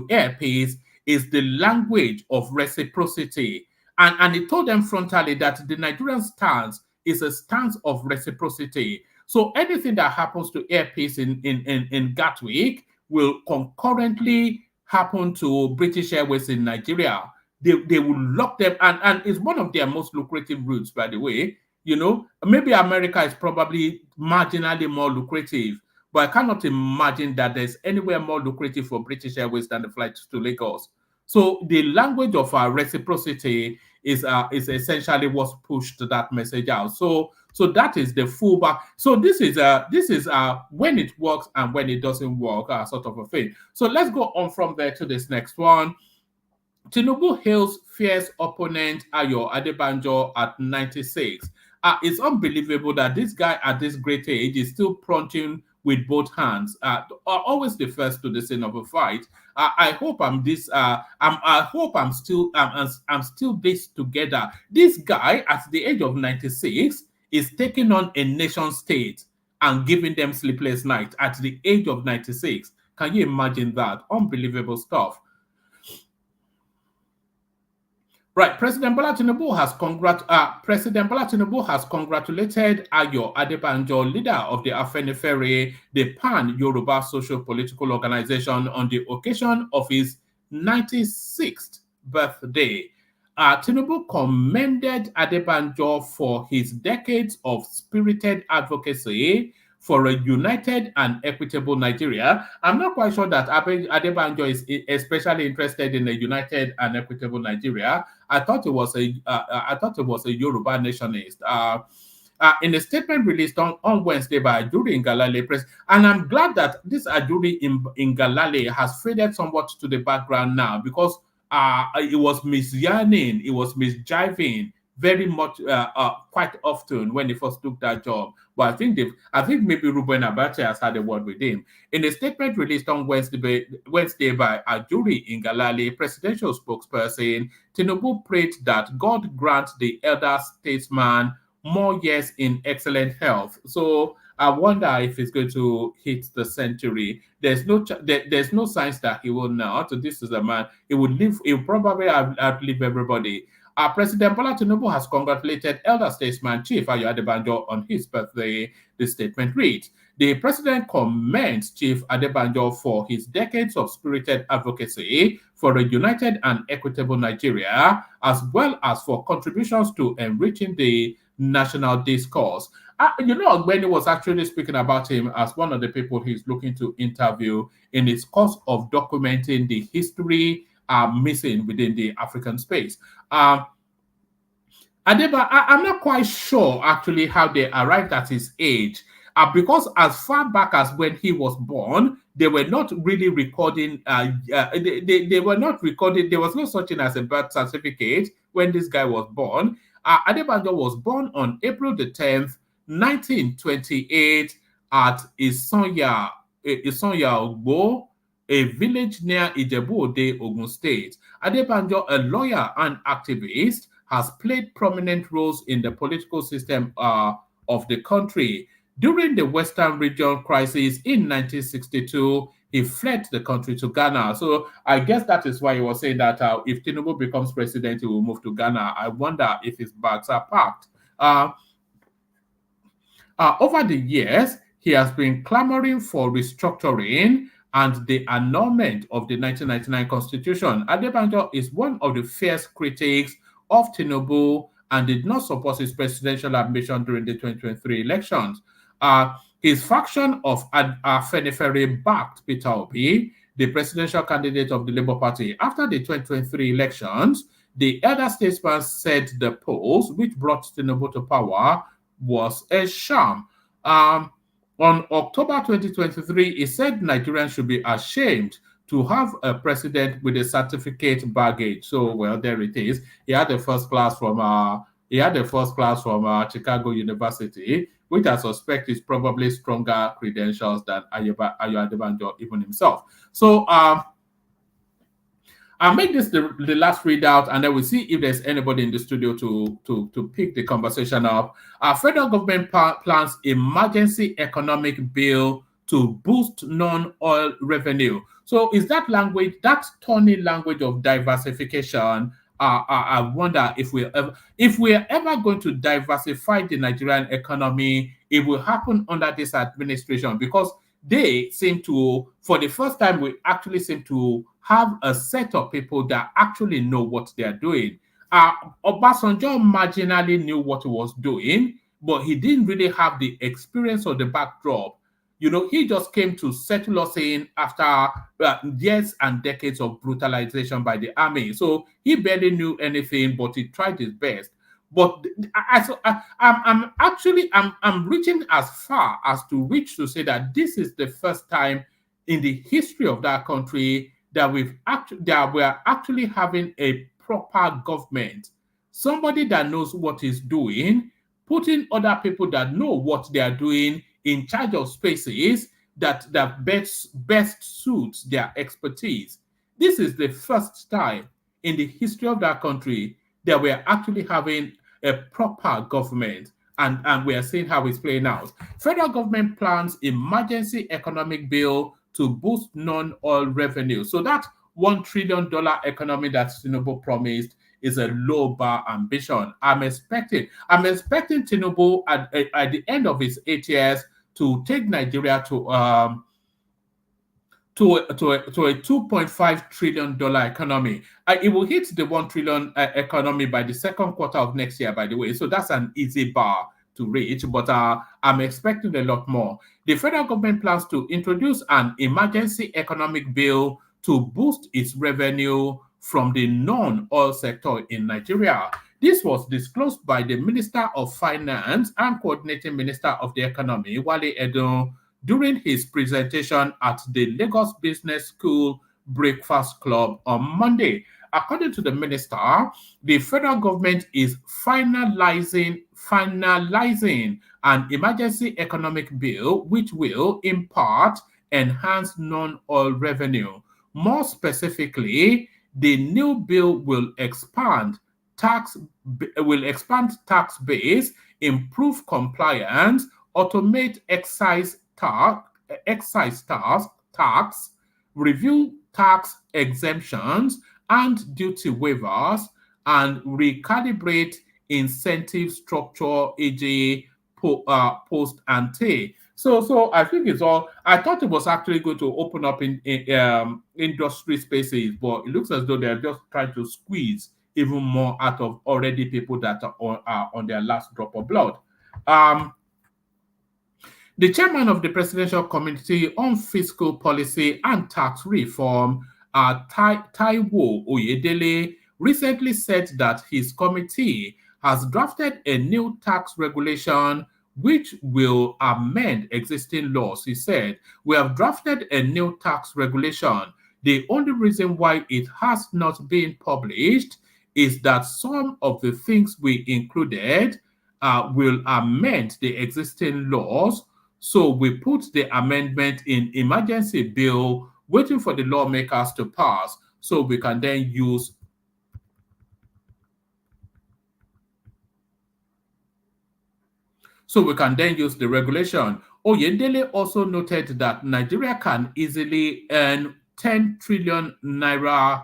Air Peace is the language of reciprocity, and it told them frontally that the Nigerian stance is a stance of reciprocity. So anything that happens to Air Peace in Gatwick will concurrently happen to British Airways in Nigeria. They will lock them, and it's one of their most lucrative routes, by the way. You know, maybe America is probably marginally more lucrative, but I cannot imagine that there's anywhere more lucrative for British Airways than the flights to Lagos. So the language of reciprocity is essentially what's pushed that message out. So that is the fullback. So this is when it works and when it doesn't work, sort of a thing. So let's go on from there to this next one. Tinubu hails fierce opponent Ayo Adebanjo at 96. It's unbelievable that this guy at this great age is still punching with both hands. Always the first to the scene of a fight. I hope I'm this. I hope I'm still this together. This guy at the age of 96 is taking on a nation state and giving them sleepless nights at the age of 96. Can you imagine that? Unbelievable stuff. Right, President Bola Tinubu has congratulated Ayo Adebanjo, leader of the Afenifere, the Pan-Yoruba Socio-Political Organization, on the occasion of his 96th birthday. Tinubu commended Adebanjo for his decades of spirited advocacy for a united and equitable Nigeria. I'm not quite sure that Adebanjo is especially interested in a united and equitable Nigeria. I thought it was a Yoruba nationalist. In a statement released on Wednesday by Ajuri Ngalale Press, and I'm glad that this Ajuri Ngalale has faded somewhat to the background now, because it was misyanning, it was misjiving very much, quite often when he first took that job. But I think maybe Ruben Abacha has had a word with him. In a statement released on Wednesday by Ajuri Ngalale, presidential spokesperson, Tinubu prayed that God grant the elder statesman more years in excellent health. So I wonder if he's going to hit the century. There's no signs that he will not. This is a man. He will live. He will probably outlive everybody. President Bola Tinubu has congratulated elder statesman Chief Ayo Adebanjo on his birthday. The statement reads, the president commends Chief Adebanjo for his decades of spirited advocacy for a united and equitable Nigeria, as well as for contributions to enriching the national discourse. When he was actually speaking about him as one of the people he's looking to interview in his course of documenting the history missing within the African space. Adeba, I'm not quite sure actually how they arrived at his age, because as far back as when he was born, they were not really recording. They were not recording. There was no such thing as a birth certificate when this guy was born. Adebanjo was born on April the 10th, 1928, at Isonya Ogbo, a village near Ijebu-Ode, Ogun State. Adebanjo, a lawyer and activist, has played prominent roles in the political system of the country. During the Western Region crisis in 1962, he fled the country to Ghana. So I guess that is why he was saying that if Tinubu becomes president, he will move to Ghana. I wonder if his bags are packed. Over the years, he has been clamoring for restructuring and the annulment of the 1999 Constitution. Adebanjo is one of the fierce critics of Tinubu and did not support his presidential ambition during the 2023 elections. His faction of Afenifere backed Peter Obi, the presidential candidate of the Labour Party. After the 2023 elections, the elder statesman said the polls, which brought Tinubu to power, was a sham. On October 2023, he said Nigerians should be ashamed to have a president with a certificate baggage. So, well, there it is. He had the first class from Chicago University, which I suspect is probably stronger credentials than Ayo Adebanjo even himself. So I'll make this the last readout, and then we'll see if there's anybody in the studio to pick the conversation up. Our federal government plans emergency economic bill to boost non-oil revenue. So is that language, that thorny language of diversification? I wonder if we're ever going to diversify the Nigerian economy. It will happen under this administration, because they seem to, for the first time, we actually seem to have a set of people that actually know what they are doing. Obasanjo marginally knew what he was doing, but he didn't really have the experience or the backdrop. He just came to settle us in after years and decades of brutalization by the army. So he barely knew anything, but he tried his best. But I'm reaching as far as to reach to say that this is the first time in the history of that country that we're actually having a proper government, somebody that knows what he's doing, putting other people that know what they are doing in charge of spaces that best suits their expertise. This is the first time in the history of that country that we're actually having a proper government, and we are seeing how it's playing out. Federal government plans emergency economic bill to boost non-oil revenue. So that $1 trillion economy that Tinubu promised is a low bar ambition. I'm expecting Tinubu at the end of his 8 years to take Nigeria to a $2.5 trillion economy. It will hit the $1 trillion economy by the second quarter of next year, by the way. So that's an easy bar to reach, but I'm expecting a lot more. The federal government plans to introduce an emergency economic bill to boost its revenue from the non-oil sector in Nigeria. This was disclosed by the Minister of Finance and Coordinating Minister of the Economy, Betta Edu, during his presentation at the Lagos Business School Breakfast Club on Monday. According to the minister, the federal government is finalizing an emergency economic bill which will, in part, enhance non-oil revenue. More specifically, the new bill will expand tax base improve compliance, automate excise tax, review tax exemptions and duty waivers, and recalibrate incentive structure, e.g., post ante. So I think it's all. I thought it was actually going to open up in industry spaces, but it looks as though they're just trying to squeeze even more out of already people that are on their last drop of blood. The chairman of the Presidential Committee on Fiscal Policy and Tax Reform, Taiwo Oyedele, recently said that his committee has drafted a new tax regulation which will amend existing laws. He said, "We have drafted a new tax regulation. The only reason why it has not been published is that some of the things we included will amend the existing laws. So we put the amendment in emergency bill, waiting for the lawmakers to pass, so we can then use the regulation." Oyedele also noted that Nigeria can easily earn 10 trillion naira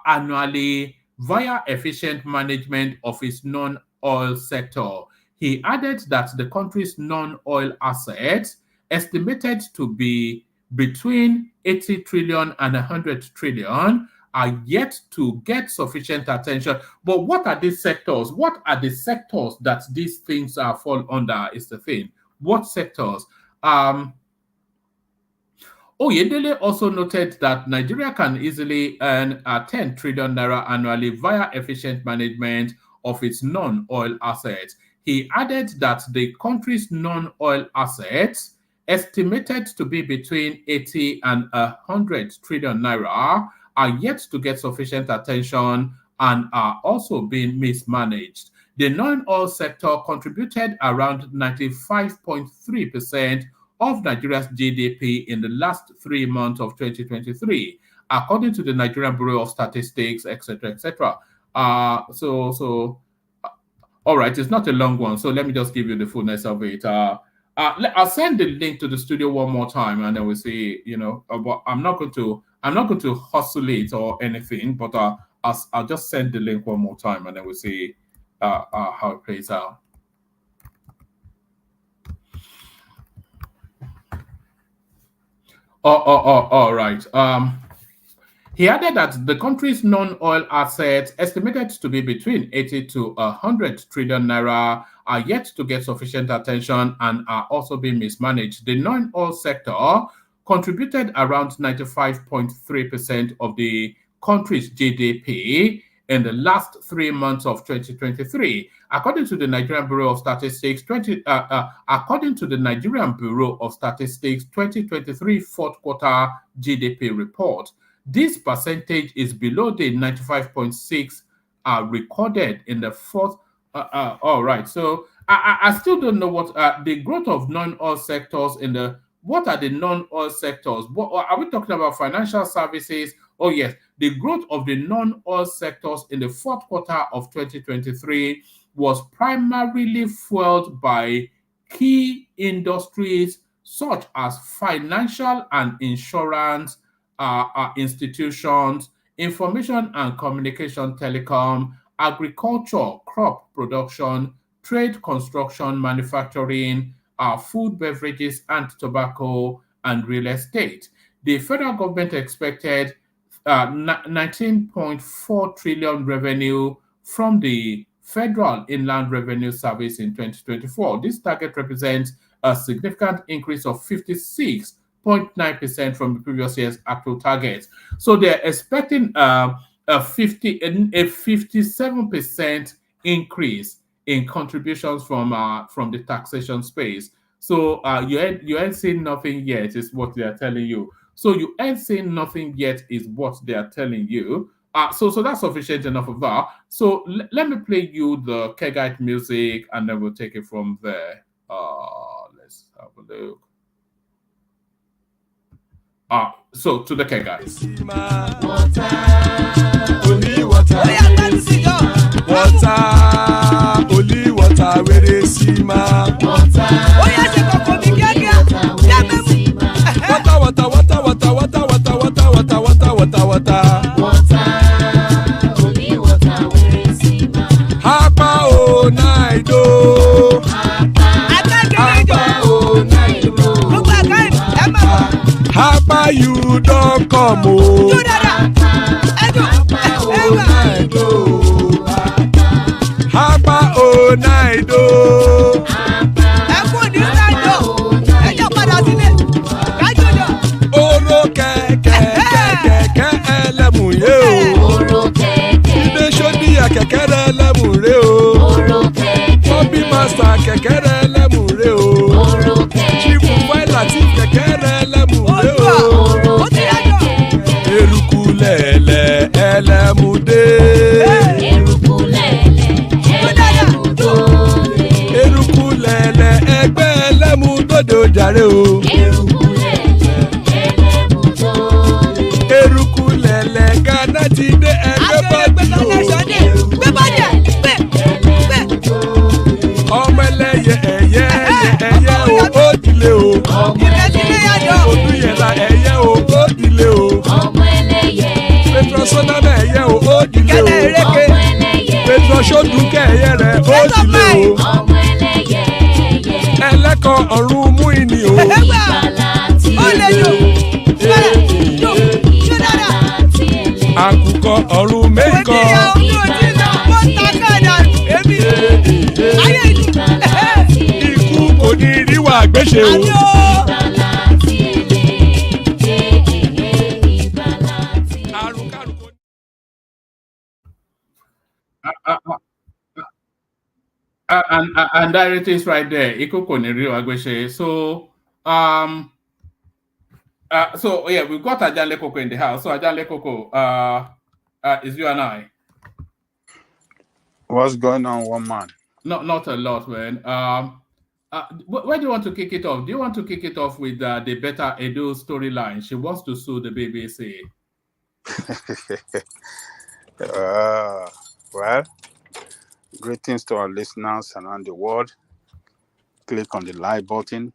annually via efficient management of its non-oil sector. He added that the country's non-oil assets, estimated to be between 80 trillion and 100 trillion, are yet to get sufficient attention. But what are these sectors? What are the sectors that these things fall under is the thing. What sectors? Oyedele also noted that Nigeria can easily earn 10 trillion naira annually via efficient management of its non-oil assets. He added that the country's non-oil assets, estimated to be between 80 and 100 trillion naira, are yet to get sufficient attention and are also being mismanaged. The non-oil sector contributed around 95.3% of Nigeria's GDP in the last 3 months of 2023, according to the Nigerian Bureau of Statistics, etc., etc. All right, it's not a long one, so let me just give you the fullness of it. I'll send the link to the studio one more time, and then we'll see. But I'm not going to hustle it or anything, but I'll just send the link one more time, and then we'll see how it plays out. All right. He added that the country's non-oil assets, estimated to be between 80 to 100 trillion naira, are yet to get sufficient attention and are also being mismanaged. The non-oil sector contributed around 95.3% of the country's GDP in the last 3 months of 2023, according to the Nigerian Bureau of Statistics. According to the Nigerian Bureau of Statistics 2023 fourth quarter GDP report. This percentage is below the 95.6 recorded in the fourth. All right. So I still don't know what the growth of non-oil sectors in the. What are the non-oil sectors? What, are we talking about financial services? Oh, yes. The growth of the non-oil sectors in the fourth quarter of 2023 was primarily fueled by key industries such as financial and insurance institutions, information and communication, telecom, agriculture, crop production, trade, construction, manufacturing, food, beverages, and tobacco, and real estate. The federal government expected 19.4 trillion revenue from the Federal Inland Revenue Service in 2024. This target represents a significant increase of 56.9% from the previous year's actual targets. So they're expecting a 57% increase in contributions from the taxation space. So you ain't seen nothing yet, is what they are telling you. So you ain't seen nothing yet is what they are telling you. So that's sufficient enough of that. So let me play you the Kegite music, and then we'll take it from there. Let's have a look. So to the Kegites. Water, only water, where they see. sima. Water. Oh yeah, ṣe kọ̀kọ̀ mi kíákíá. Yá mẹ́mu. Water, water, water, water, water, water, water, water, water, water, water. Water. Only water where sima. Hapa o naido. Hapa o naido. Gbogbo àká ẹ̀ máa. Hapa you don come o. Jó dada. Ẹ̀dùn. Ẹ̀wà. Hapa o naido. Ẹ kú ní sáńdọ̀. Ẹ jọ padà sílé. Kájọjọ. Oro kẹ̀kẹ́ ẹlẹ́mùrè o. Oro kẹ̀kẹ́. Ilé sọ́díyà kẹ̀kẹ́ rẹ̀ ẹlẹ́mùrè o. Oro kẹ̀kẹ́. Bobby Master kẹ̀kẹ́ rẹ̀ ẹlẹ́mùrè o. Oro kẹ̀kẹ́. Chief Pilot kẹ̀kẹ́ rẹ̀ ẹlẹ́mùrè o. Ó ti yájọ. Eruku lẹ̀lẹ̀ ẹlẹ́mùdé. Eruku lẹ̀lẹ̀ ẹlẹ́mùdó. Eruku lẹ̀lẹ̀ ẹgbẹ́ ẹlẹ́mùdódò jàre o. Eruku lẹ̀lẹ̀ ẹlẹ́mùdó. Eruku lẹ̀lẹ̀ Ghana ti dé ẹgbẹ́ bọ́dì o. Gbé bọ́dì ẹ̀ gbé. Ọmọ ẹlẹ́yẹ ẹyẹ o ó dìlé o. Ìrẹsìlẹ̀ yájọ. Olúyẹ̀lá ẹyẹ o ó dìlé o. Ọmọ ẹlẹ́yẹ. Petrosonama ẹyẹ o ó dìlé Kẹ́lẹ́ o. ereke. Petrosodunke ẹyẹ rẹ̀ ó dìlé o. Ọmọ ẹlẹ́yẹ. Ẹlẹ́kọ̀ ọ̀run mú ìní o. Ó lè yò. Jó dada. Àkùkọ ọ̀run méjìkọ. Ikú kò ní ríwà gbéṣe o. And there it is right there. Ikoko Niri Agweshe. So, so yeah, we've got Ajanle Koko in the house. So Ajanle Koko, is you and I. What's going on, one man? Not a lot, man. Where do you want to kick it off? Do you want to kick it off with the Betta Edu storyline? She wants to sue the BBC. Well, greetings to our listeners around the world. Click on the like button,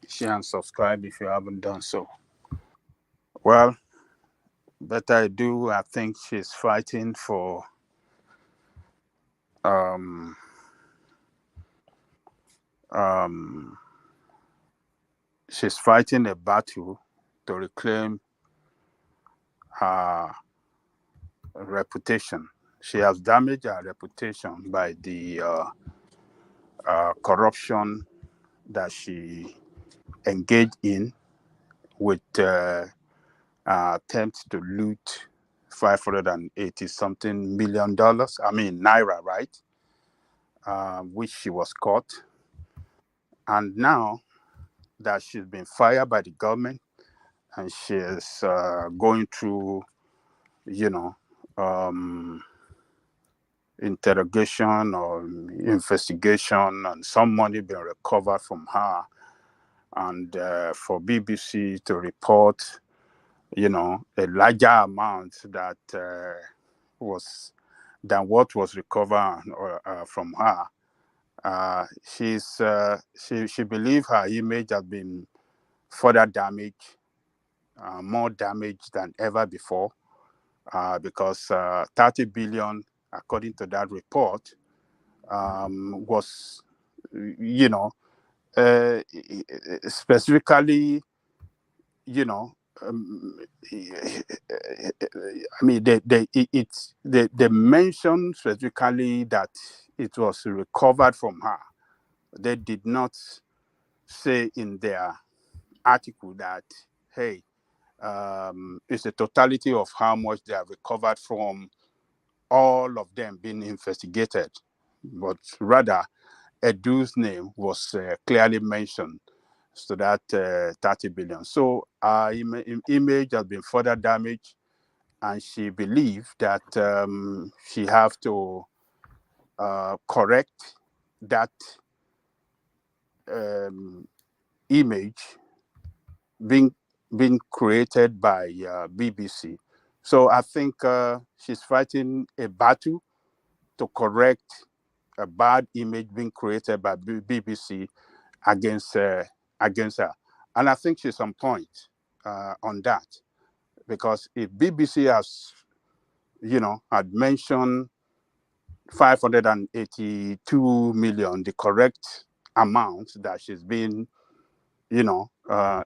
share and subscribe if you haven't done so. Well, Betta Edu, I think she's fighting for she's fighting a battle to reclaim her reputation. She has damaged her reputation by the corruption that she engaged in with attempts to loot $580-something million. I mean, naira, right? Which she was caught. And now that she's been fired by the government and she is going through, interrogation or investigation, and some money being recovered from her, and for BBC to report, a larger amount that was than what was recovered from her. She believes her image has been further damaged, more damaged than ever before, because 30 billion, according to that report, was, specifically, I mean, they mentioned specifically that it was recovered from her. They did not say in their article that, hey, it's the totality of how much they have recovered from all of them being investigated, but rather Edu's name was clearly mentioned, so that 30 billion. So our image has been further damaged, and she believed that she have to correct that image being created by BBC. So I think she's fighting a battle to correct a bad image being created by BBC against her. And I think she's on point on that, because if BBC has, had mentioned 582 million, the correct amount that she's been,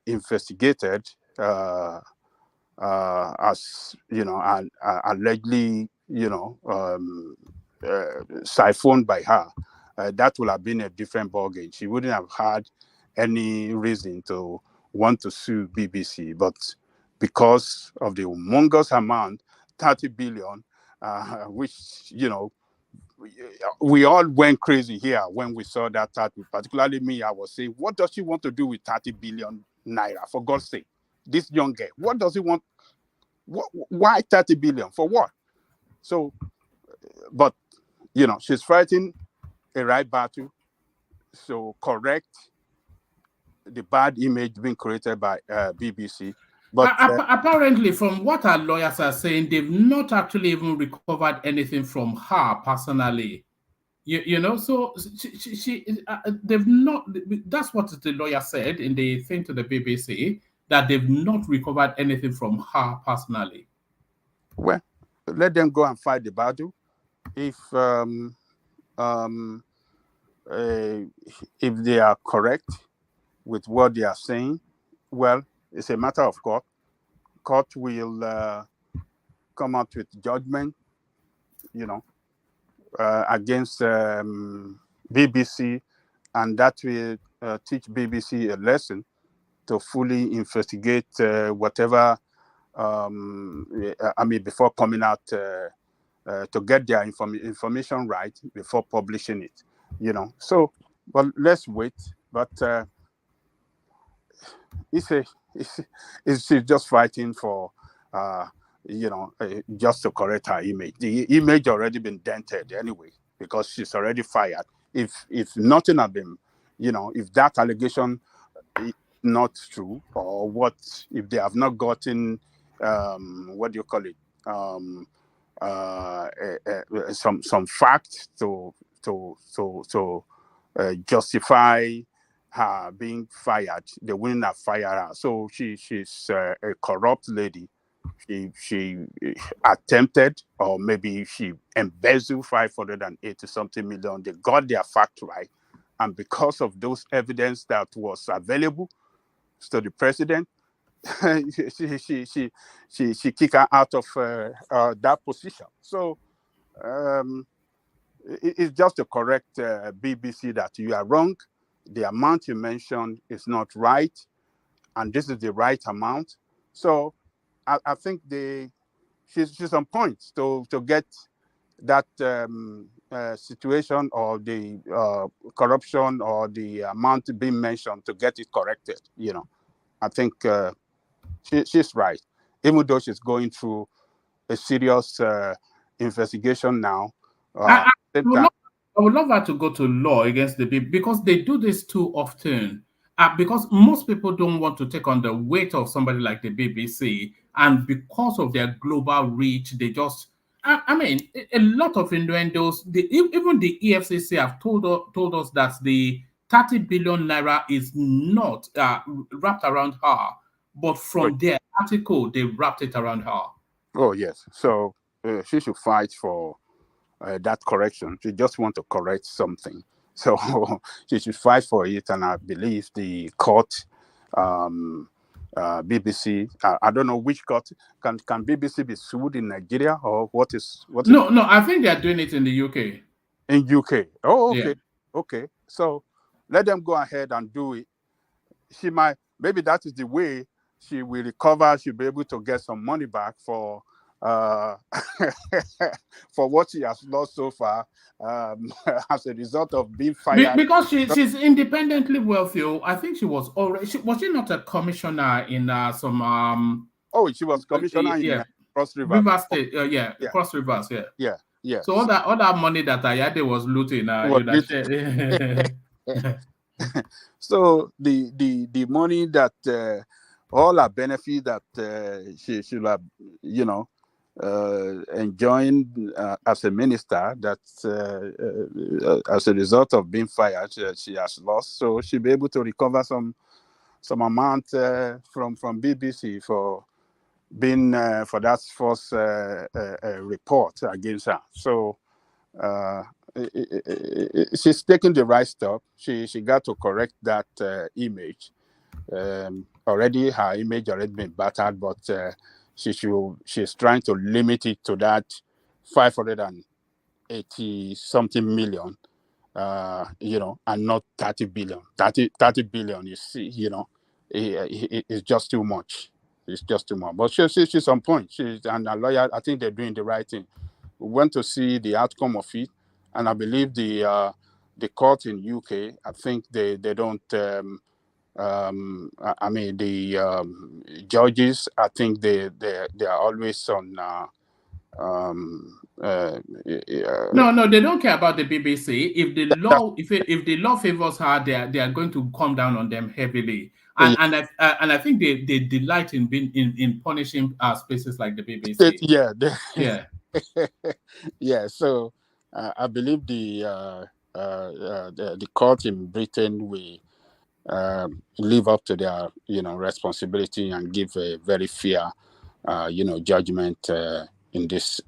investigated as, and allegedly, siphoned by her, that would have been a different ballgame. She wouldn't have had any reason to want to sue BBC, but because of the humongous amount, 30 billion, which, we all went crazy here when we saw that 30, particularly me. I was saying, what does she want to do with 30 billion naira, for God's sake? This young girl, what does he want? Why 30 billion? For what? So, but, she's fighting a right battle. So correct the bad image being created by BBC. But apparently, from what our lawyers are saying, they've not actually even recovered anything from her personally. So they've not. That's what the lawyer said in the thing to the BBC, that they've not recovered anything from her personally. Well, let them go and fight the battle. If they are correct with what they are saying, well, it's a matter of court. Court will come out with judgment, against BBC, and that will teach BBC a lesson to fully investigate whatever. Before coming out to get their information right before publishing it, So, well, let's wait. But she's just fighting for, just to correct her image. The image already been dented anyway, because she's already fired. If nothing had been, if that allegation is not true, or what, if they have not gotten, what do you call it? Some facts to justify her being fired, they wouldn't have fired her. So she's a corrupt lady. She attempted, or maybe she embezzled 580 something million. They got their fact right, and because of those evidence that was available to the president, she kicked her out of that position. So it's just to correct BBC that you are wrong. The amount you mentioned is not right, and this is the right amount. So I think she's on point to get that situation, or the corruption, or the amount being mentioned, to get it corrected. I think she's right, even though she's going through a serious investigation now. I would love her to go to law against the people, because they do this too often. Because most people don't want to take on the weight of somebody like the BBC, and because of their global reach, they just. A lot of innuendos. Even the EFCC have told us that the 30 billion naira is not wrapped around her, but from their article, they wrapped it around her. Oh yes, so she should fight for that correction. She just want to correct something, so she should fight for it. And I believe the court, BBC, I don't know which court, can BBC be sued in Nigeria, or what is? No, I think they are doing it in the UK. In UK. Oh, okay. Yeah. Okay. So let them go ahead and do it. She might, maybe that is the way she will recover. She'll be able to get some money back for for what she has lost so far, as a result of being fired. Because she's independently wealthy. I think she was already. Was she not a commissioner in some? Oh, she was commissioner in Cross River. Rivers State. Cross Rivers. Yeah. Yeah. So all that money that Ayade was looting. So the money that all our benefit that she should have, enjoying as a minister that as a result of being fired, she has lost. So she'll be able to recover some amount from BBC for being for that false report against her. So she's taking the right step. She got to correct that image. Already her image already been battered, but she's trying to limit it to that 580 something million, and not 30 billion. 30 billion, you see, it's just too much. It's just too much. But she's on point. And a lawyer, I think they're doing the right thing. We went to see the outcome of it, and I believe the court in UK, I think they don't. I mean, the judges, I think they are always on. No, they don't care about the BBC. If the law, if the law favors her, they are going to come down on them heavily. And I think they delight in being in punishing spaces like the BBC. Yeah. Yeah. So I believe the court in Britain will live up to their responsibility and give a very fair judgment in this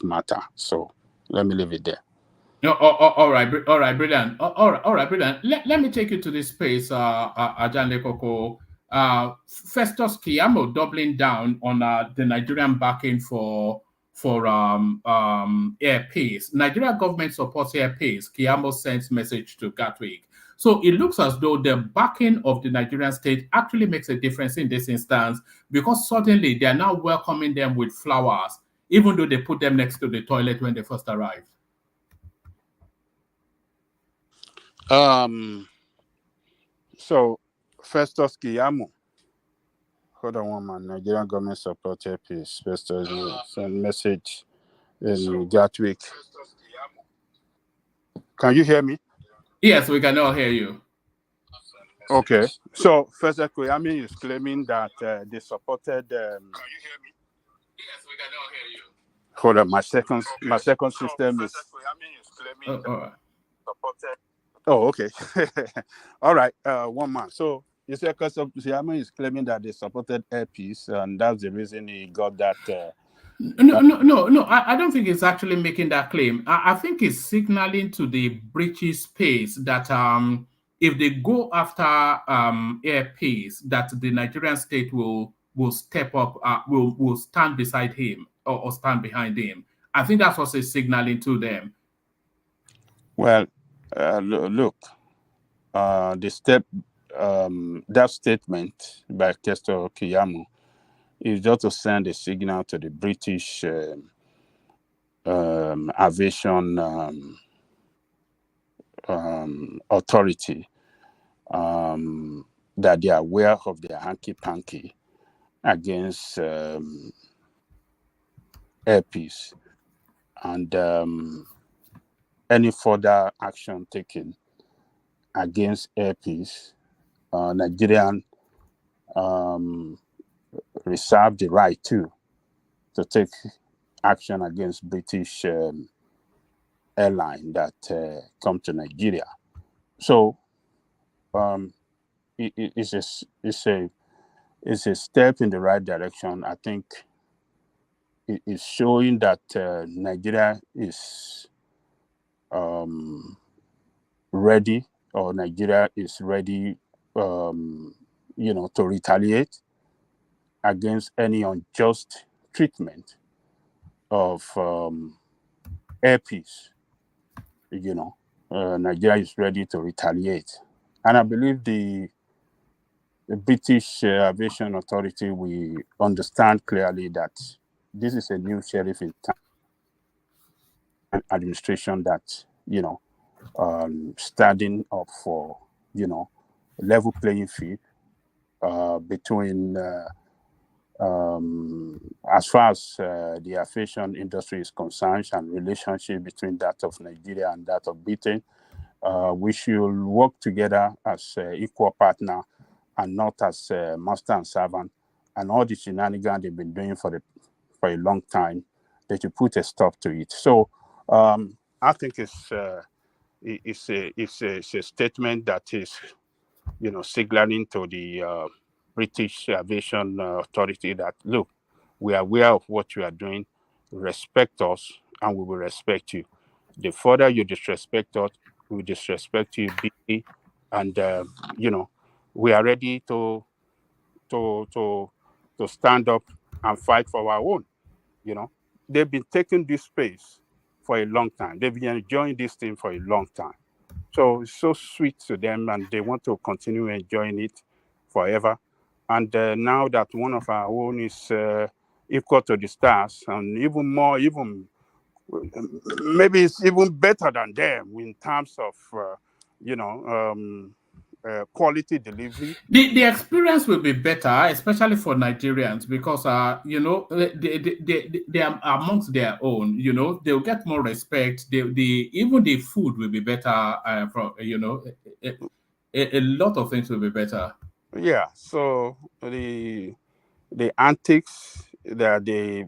matter. So let me leave it there. All right, brilliant. All right, brilliant. Let me take you to this space, Ajanle Koko. Festus Keyamo doubling down on the Nigerian backing for air peace. Nigeria government supports air peace. Keyamo sends message to Gatwick. So it looks as though the backing of the Nigerian state actually makes a difference in this instance, because suddenly they are now welcoming them with flowers, even though they put them next to the toilet when they first arrived. So Festus Keyamo. Hold on one man. Nigerian government supported peace. Festus send message in Gatwick. Can you hear me? Yes, we can all hear you. Okay. So Festus Keyamo is claiming that they supported. Can you hear me? Yes, we can all hear you. Hold on, my second system is. Supported. Oh, okay. All right. One man. So you said Keyamo is claiming that they supported air peace, and that's the reason he got that. No. I don't think it's actually making that claim. I think it's signaling to the British space that if they go after air peace, that the Nigerian state will step up, will stand beside him or stand behind him. I think that's what it's signaling to them. Well, look, the step, that statement by Festus Keyamo is just to send a signal to the British aviation authority that they are aware of their hanky-panky against air peace, and any further action taken against air peace, Nigerian reserve the right to take action against British airline that come to Nigeria. So it's a step in the right direction. I think it's showing that Nigeria is ready, or Nigeria is ready, to retaliate against any unjust treatment of air peace. Nigeria is ready to retaliate, and I believe the British Aviation Authority will understand clearly that this is a new sheriff in town administration that standing up for level playing field between as far as the aviation industry is concerned, and relationship between that of Nigeria and that of Britain. We should work together as equal partner and not as master and servant. And all the shenanigans they've been doing for a long time they should put a stop to it. So I think it's a statement that is, signaling to the British Aviation Authority that, look, we are aware of what you are doing. Respect us, and we will respect you. The further you disrespect us, we will disrespect you bigly, and we are ready to stand up and fight for our own. They've been taking this space for a long time. They've been enjoying this thing for a long time. So it's so sweet to them, and they want to continue enjoying it forever. And now that one of our own is equal to the stars, and even more, maybe it's even better than them in terms of, quality delivery. The experience will be better, especially for Nigerians, because they are amongst their own. They'll get more respect. Even the food will be better. From a lot of things will be better. Yeah. So the antics that they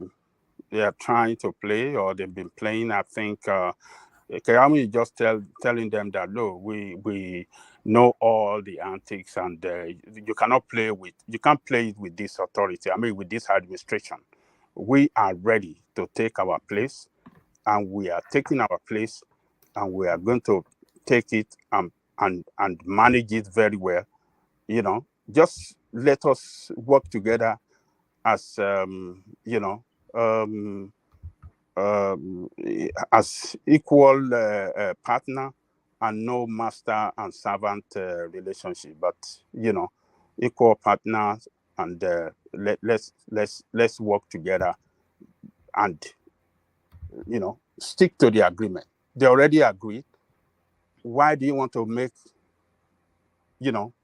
are trying to play, or they've been playing, I think Kayami is just telling them that, look, we know all the antics, and you can't play it with this authority. I mean, with this administration. We are ready to take our place, and we are taking our place, and we are going to take it and manage it very well. Just let us work together as as equal partner, and no master and servant relationship, but equal partners, and let's work together, and stick to the agreement. They already agreed. Why do you want to make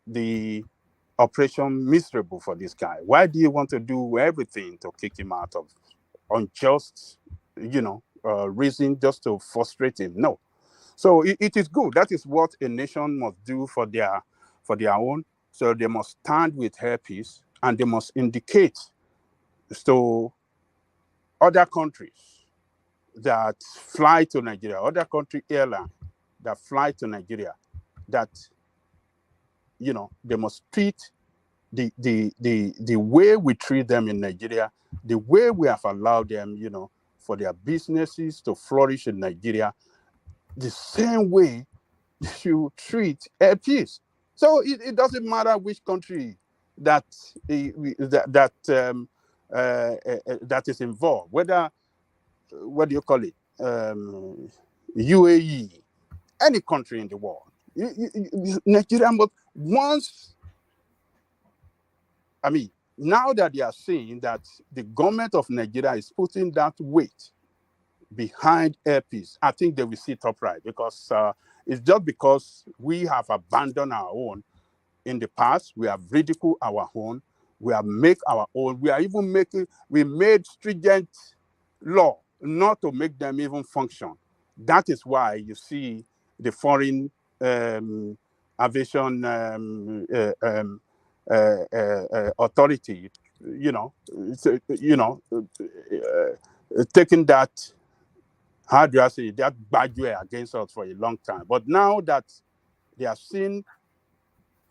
the operation miserable for this guy? Why do you want to do everything to kick him out of unjust reason, just to frustrate him? No. So it is good. That is what a nation must do for their own. So they must stand with her peace, and they must indicate to other countries that fly to Nigeria, other country airlines that fly to Nigeria, that they must treat the way we treat them in Nigeria, the way we have allowed them, for their businesses to flourish in Nigeria, the same way you treat air peace. So it doesn't matter which country that is involved, whether, what do you call it, UAE, any country in the world. Nigeria, but once, now that they are seeing that the government of Nigeria is putting that weight behind air peace, I think they will sit upright, because it's just because we have abandoned our own in the past. We have ridiculed our own. We have made our own. We made stringent law not to make them even function. That is why you see the foreign aviation authority, taking that, how do I say, that bad way against us for a long time. But now that they have seen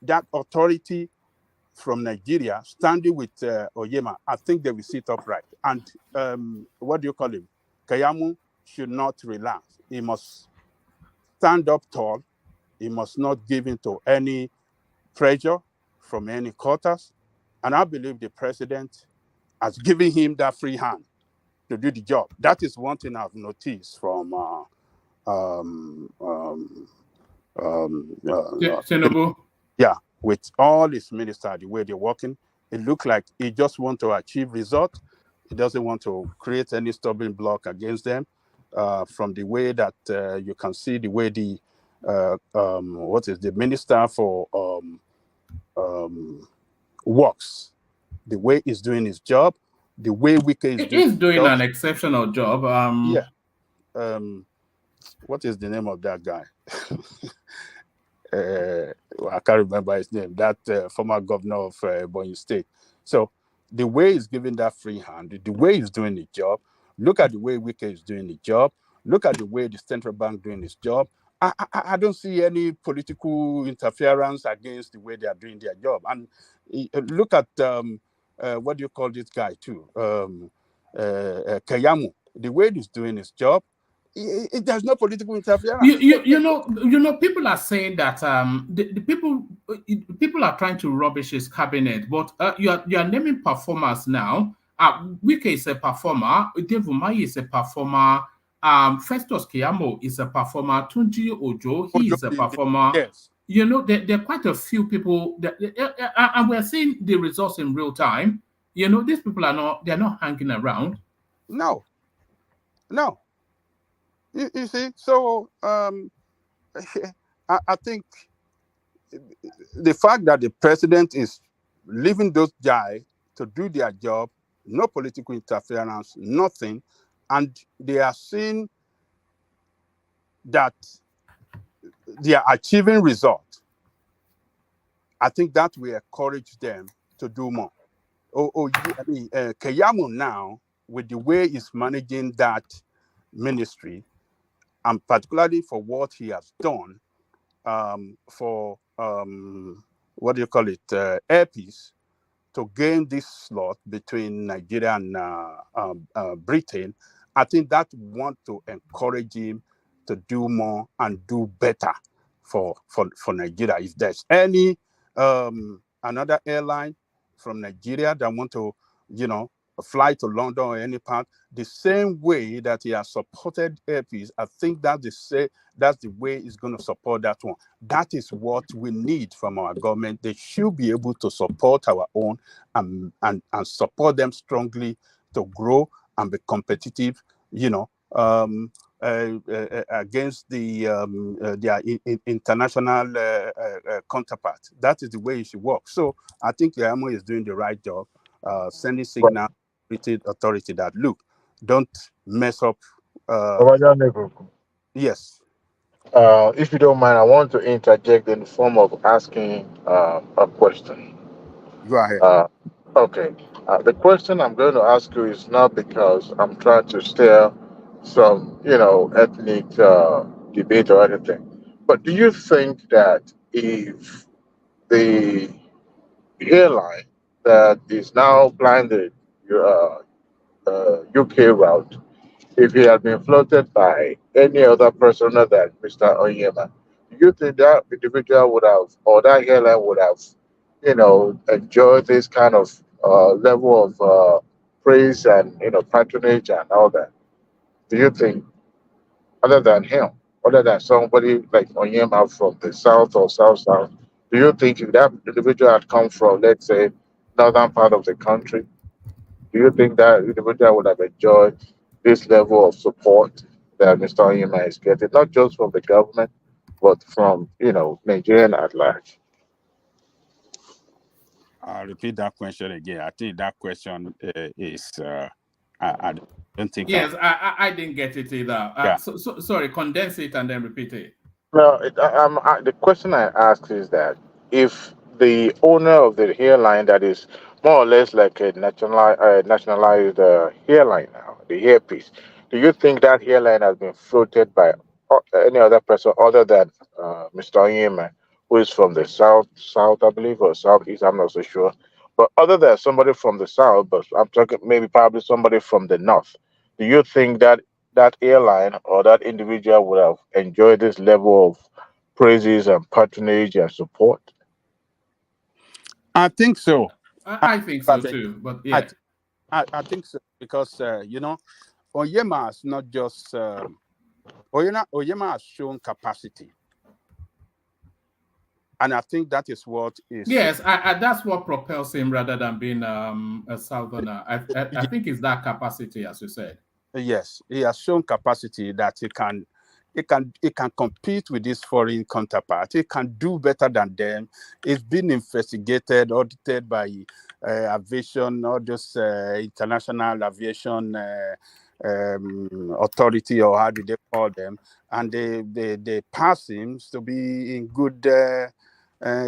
that authority from Nigeria standing with Oyema, I think they will sit upright. And what do you call him? Kayamu should not relax. He must stand up tall. He must not give in to any pressure from any quarters. And I believe the president has given him that free hand to do the job. That is one thing I've noticed from Tinubu. Yeah, with all his ministers, the way they're working, it looks like he just wants to achieve results. He doesn't want to create any stumbling block against them. From the way that you can see, the way the minister for works, the way he's doing his job, the way Wike is doing an exceptional job. What is the name of that guy? I can't remember his name. That former governor of Ebonyi State. So the way he's giving that free hand, the way he's doing his job, Look at the way Wike is doing the job. Look at the way the central bank doing its job. I don't see any political interference against the way they are doing their job. And look at what do you call this guy too? Kayamu. The way he's doing his job, there's no political interference. You know, people are saying that the people are trying to rubbish his cabinet, but you are naming performers now. Wike is a performer. Dave Umahi is a performer. Festus Keyamo is a performer. Tunji Ojo, he is a performer. Yes. You know, there are quite a few people that, and we're seeing the results in real time. You know, these people they're not hanging around. No. You see, so I think the fact that the president is leaving those guys to do their job, no political interference, nothing, and they are seeing that they are achieving results, I think that will encourage them to do more. Keyamo now, with the way he's managing that ministry, and particularly for what he has done for what do you call it, airpeace, to gain this slot between Nigeria and Britain, I think that want to encourage him to do more and do better for Nigeria. If there's any another airline from Nigeria that want to, fly to London or any part, the same way that he has supported airpeace, I think that's the way he's going to support that one. That is what we need from our government. They should be able to support our own and support them strongly to grow and be competitive, against their international counterparts. That is the way it should work. So I think Yamo is doing the right job, sending signal authority that, look, don't mess up. Yes. If you don't mind, I want to interject in the form of asking a question. Go ahead. Okay. The question I'm going to ask you is not because I'm trying to stir some, ethnic debate or anything. But do you think that if the airline that is now blinded UK route, if he had been floated by any other person other than Mr. Onyema, do you think that individual would have, or that airline would have, enjoyed this kind of level of praise and, patronage and all that? Do you think, other than him, other than somebody like Onyema from the south or south, do you think if that individual had come from, let's say, northern part of the country, do you think that individual would have enjoyed this level of support that Mr. Onyema is getting, not just from the government, but from, Nigerian at large? I'll repeat that question again. I think that question is, I don't think. Yes, I didn't get it either. Yeah. So, sorry, condense it and then repeat it. No, the question I ask is that if the owner of the airline that is more or less like a nationalized airline now, the airpiece, do you think that airline has been floated by any other person other than Mr. Onyema, who is from the south, I believe, or southeast? I'm not so sure. But other than somebody from the south, but I'm talking probably somebody from the north, do you think that that airline or that individual would have enjoyed this level of praises and patronage and support? I think so. I think so too, but yeah. I think so because, Onyema has not just, Onyema has shown capacity. And I think that is what is... Yes, that's what propels him rather than being a southerner. I think it's that capacity, as you said. Yes, he has shown capacity that he can compete with his foreign counterpart. He can do better than them. It's been investigated, audited by aviation, or just international aviation authority, or how do they call them? And they pass him to be in good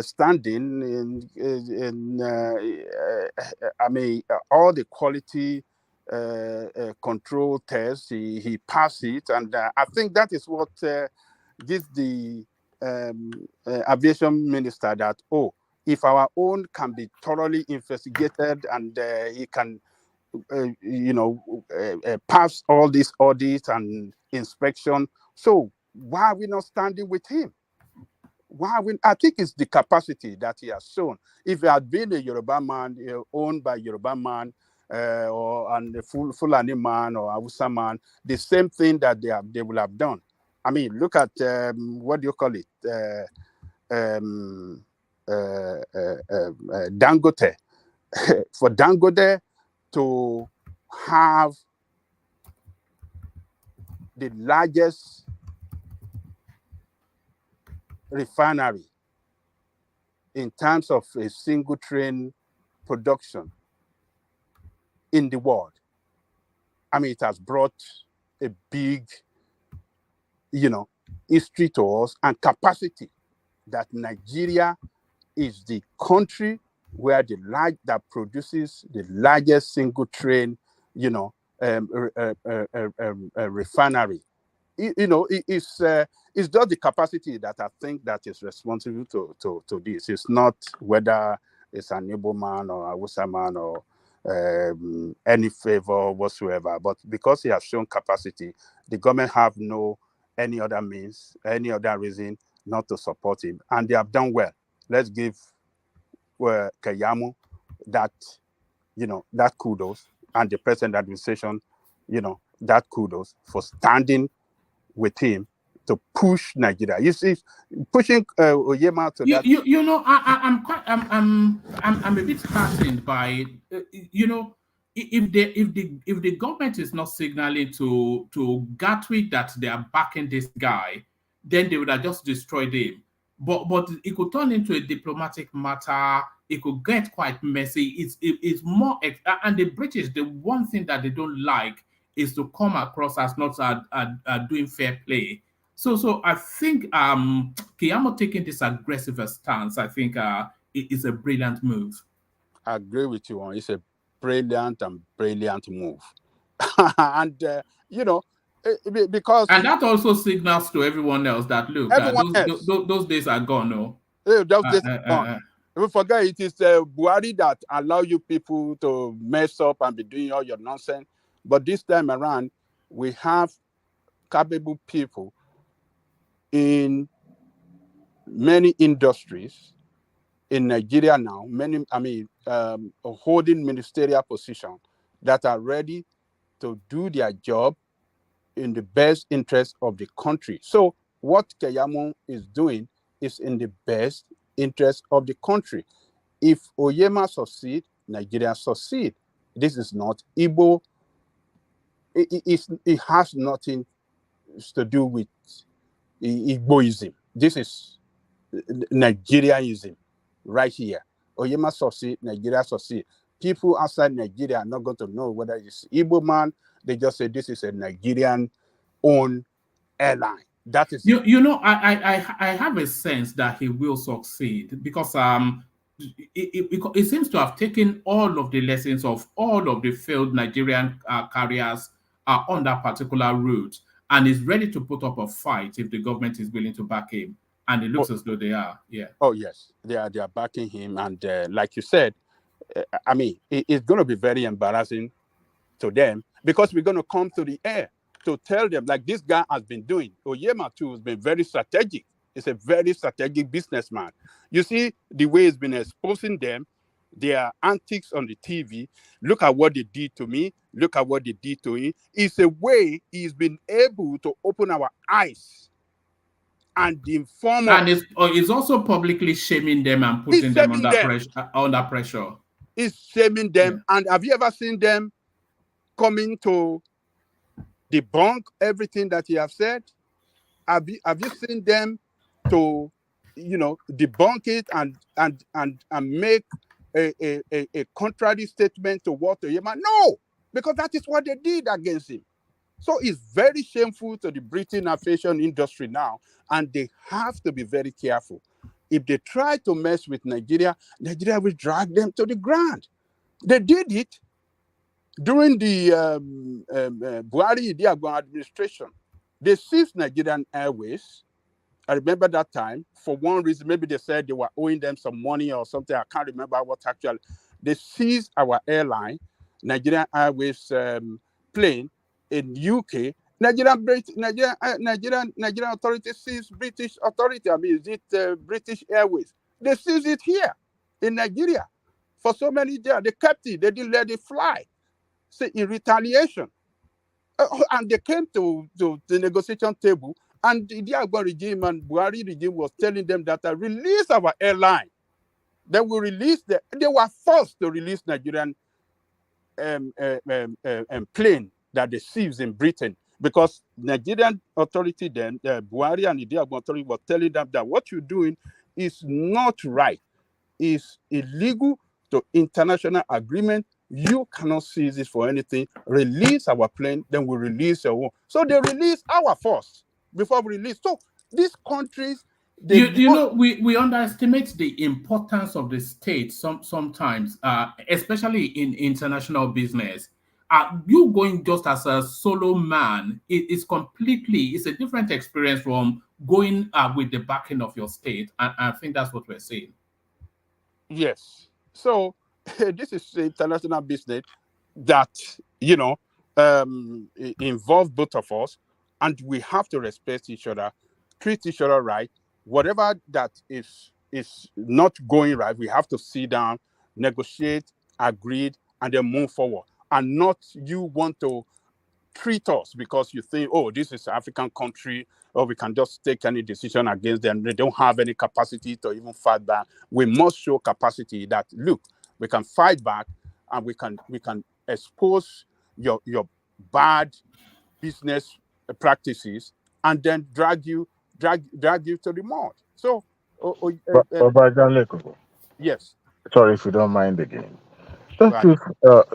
standing. I mean, all the quality control test. He passed it, and I think that is what gives the aviation minister that, oh, if our own can be thoroughly investigated and he can, pass all these audits and inspection, so why are we not standing with him? I think it's the capacity that he has shown. If he had been a Yoruba man, owned by Yoruba man, or a Fulani man or Hausa man, the same thing that they will have done. I mean, look at what do you call it? Dangote. For Dangote to have the largest refinery in terms of a single train production in the world. I mean, it has brought a big, history to us and capacity that Nigeria is the country where that produces the largest single train, refinery. It's just the capacity that I think that is responsible to this. It's not whether it's an Igbo man or a Hausa man or any favor whatsoever, but because he has shown capacity, the government have any other means, any other reason not to support him, and they have done well. Let's give Keyamo that kudos, and the present administration, that kudos for standing with him to push Nigeria. You see, pushing Oyema to that. I'm a bit heartened by if the government is not signaling to Gatwick that they are backing this guy, then they would have just destroyed him. But it could turn into a diplomatic matter. It could get quite messy. It's more, and the British, the one thing that they don't like is to come across as not doing fair play. So I think Keyamo taking this aggressive stance, I think it is a brilliant move. I agree with you. It's a brilliant move. And because that also signals to everyone else that look, those days are gone. No, those days are gone. Don't forget, it is Buhari that allow you people to mess up and be doing all your nonsense. But this time around, we have capable people in many industries in Nigeria now, holding ministerial position that are ready to do their job in the best interest of the country. So what Keyamo is doing is in the best interest of the country. If Oyema succeed, Nigeria succeed. This is not Igbo. It has nothing to do with Igboism. This is Nigerianism right here. Oyema succeed, Nigeria succeed. People outside Nigeria are not going to know whether it's Igbo man. They just say this is a Nigerian-owned airline. That is I have a sense that he will succeed because it seems to have taken all of the lessons of all of the failed Nigerian carriers on that particular route and is ready to put up a fight if the government is willing to back him. And it looks as though they are. Yeah. Oh yes, they are backing him, and like you said, I mean, it's going to be very embarrassing to them because we're going to come to the air to tell them, like this guy has been doing. Oyema too has been very strategic. He's a very strategic businessman. You see the way he's been exposing them, their antics on the TV. Look at what they did to me. Look at what they did to him. It's a way he's been able to open our eyes and inform us. And it's also publicly shaming them and putting them under pressure. He's shaming them. Yeah. And have you ever seen them coming to debunk everything that he has said? Have you seen them to debunk it and make a contrary statement to what Oyema? No, because that is what they did against him. So it's very shameful to the British aviation industry now, and they have to be very careful. If they try to mess with Nigeria, Nigeria will drag them to the ground. They did it. During the Buhari Idiagbon administration, they seized Nigerian Airways. I remember that time for one reason. Maybe they said they were owing them some money or something. I can't remember what actually. They seized our airline, Nigerian Airways plane in UK. Nigerian authorities seized British authority. I mean, is it British Airways? They seized it here in Nigeria for so many days. They kept it. They didn't let it fly. Say in retaliation. And they came to the negotiation table, and the Diagba regime and Buhari regime was telling them that release our airline. They will release they were forced to release Nigerian plane that they seized in Britain, because Nigerian authority then, Buhari and the Diagba authority was telling them that what you're doing is not right, is illegal to international agreement. You cannot seize it for anything. Release our plane, then we release your own. So they release our force before we release. So these countries, you know, we underestimate the importance of the state sometimes, especially in international business. You going just as a solo man, it's a different experience from going with the backing of your state. And I think that's what we're saying. Yes. So this is international business that, involve both of us, and we have to respect each other, treat each other right. Whatever that is not going right, we have to sit down, negotiate, agree, and then move forward. And not you want to treat us because you think, oh, this is an African country, or we can just take any decision against them. They don't have any capacity to even fight back. We must show capacity that, look, we can fight back, and we can expose your bad business practices, and then drag you to the mud. So, yes. Sorry if you don't mind again. Right.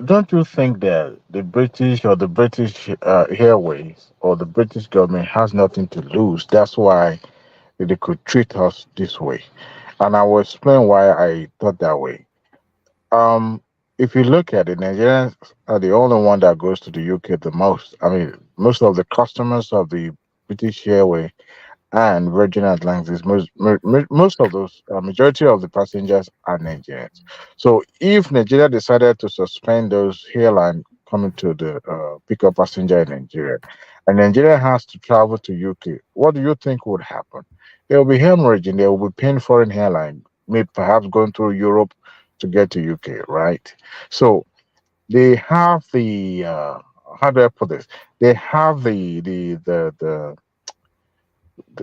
Don't you think that the British or the British Airways or the British government has nothing to lose? That's why they could treat us this way. And I will explain why I thought that way. Um, if you look at it, Nigerians are the only one that goes to the UK the most. I mean, most of the customers of the British Airways and Virgin Atlantic, most of those, majority of the passengers are Nigerians. So if Nigeria decided to suspend those airline coming to the pick up passenger in Nigeria, and Nigeria has to travel to UK, what do you think would happen? There will be hemorrhaging. There will be paying foreign airline, maybe perhaps going through Europe to get to UK, right? So they have the how do I put this? They have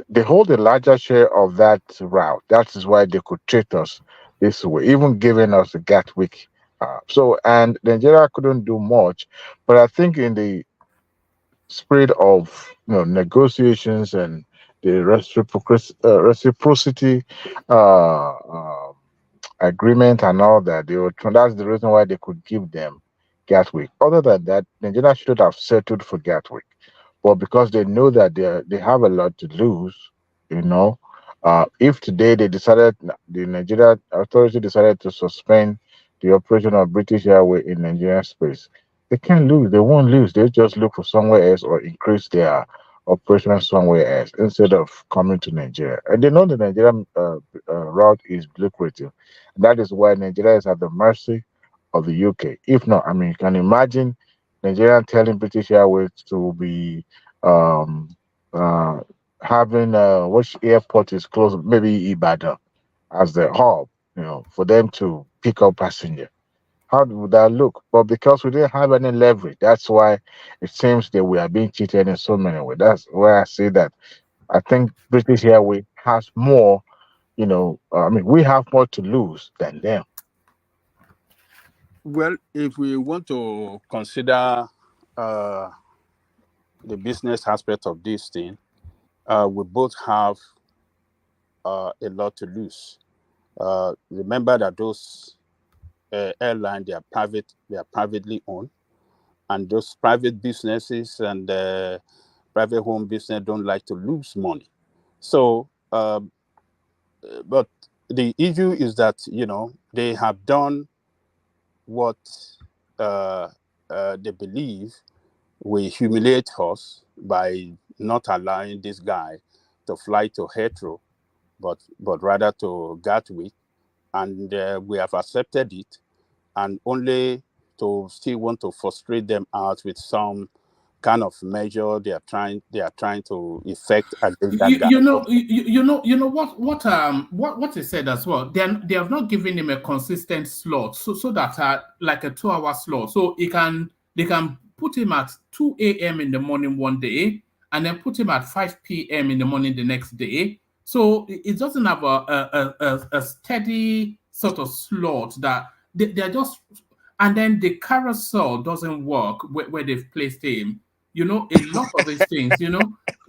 they hold a larger share of that route. That is why they could treat us this way, even giving us the Gatwick. And Nigeria couldn't do much, but I think in the spirit of negotiations and the reciprocity uh, uh, agreement and all that, that's the reason why they could give them Gatwick. Other than that, Nigeria should have settled for Gatwick, but because they know that they have a lot to lose, you know, if today the Nigeria authority decided to suspend the operation of British Airways in Nigerian space, they can't lose. They won't lose. They just look for somewhere else or increase their operation somewhere else instead of coming to Nigeria. And they know the Nigerian route is lucrative. That is why Nigeria is at the mercy of the UK. If not, I mean, you can imagine Nigeria telling British Airways to be um, uh, having which airport is close, maybe Ibadan as the hub, for them to pick up passenger. How would that look? But because we didn't have any leverage, that's why it seems that we are being cheated in so many ways. That's why I say that I think British Airways has more, I mean, we have more to lose than them. Well, if we want to consider the business aspect of this thing, we both have a lot to lose. Remember that those airlines, they are privately owned, and those private businesses and private home business don't like to lose money. So, but the issue is that they have done what they believe will humiliate us by not allowing this guy to fly to Heathrow, but rather to Gatwick, and we have accepted it, and only to still want to frustrate them out with some kind of measure they are trying to effect against that guy. You know what he said as well. They have not given him a consistent slot, so that like a 2-hour slot, so they can put him at 2 a.m. in the morning one day, and then put him at 5 p.m. in the morning the next day. So it doesn't have a steady sort of slot that they're just, and then the carousel doesn't work where they've placed him. You know, a lot of these things, you know.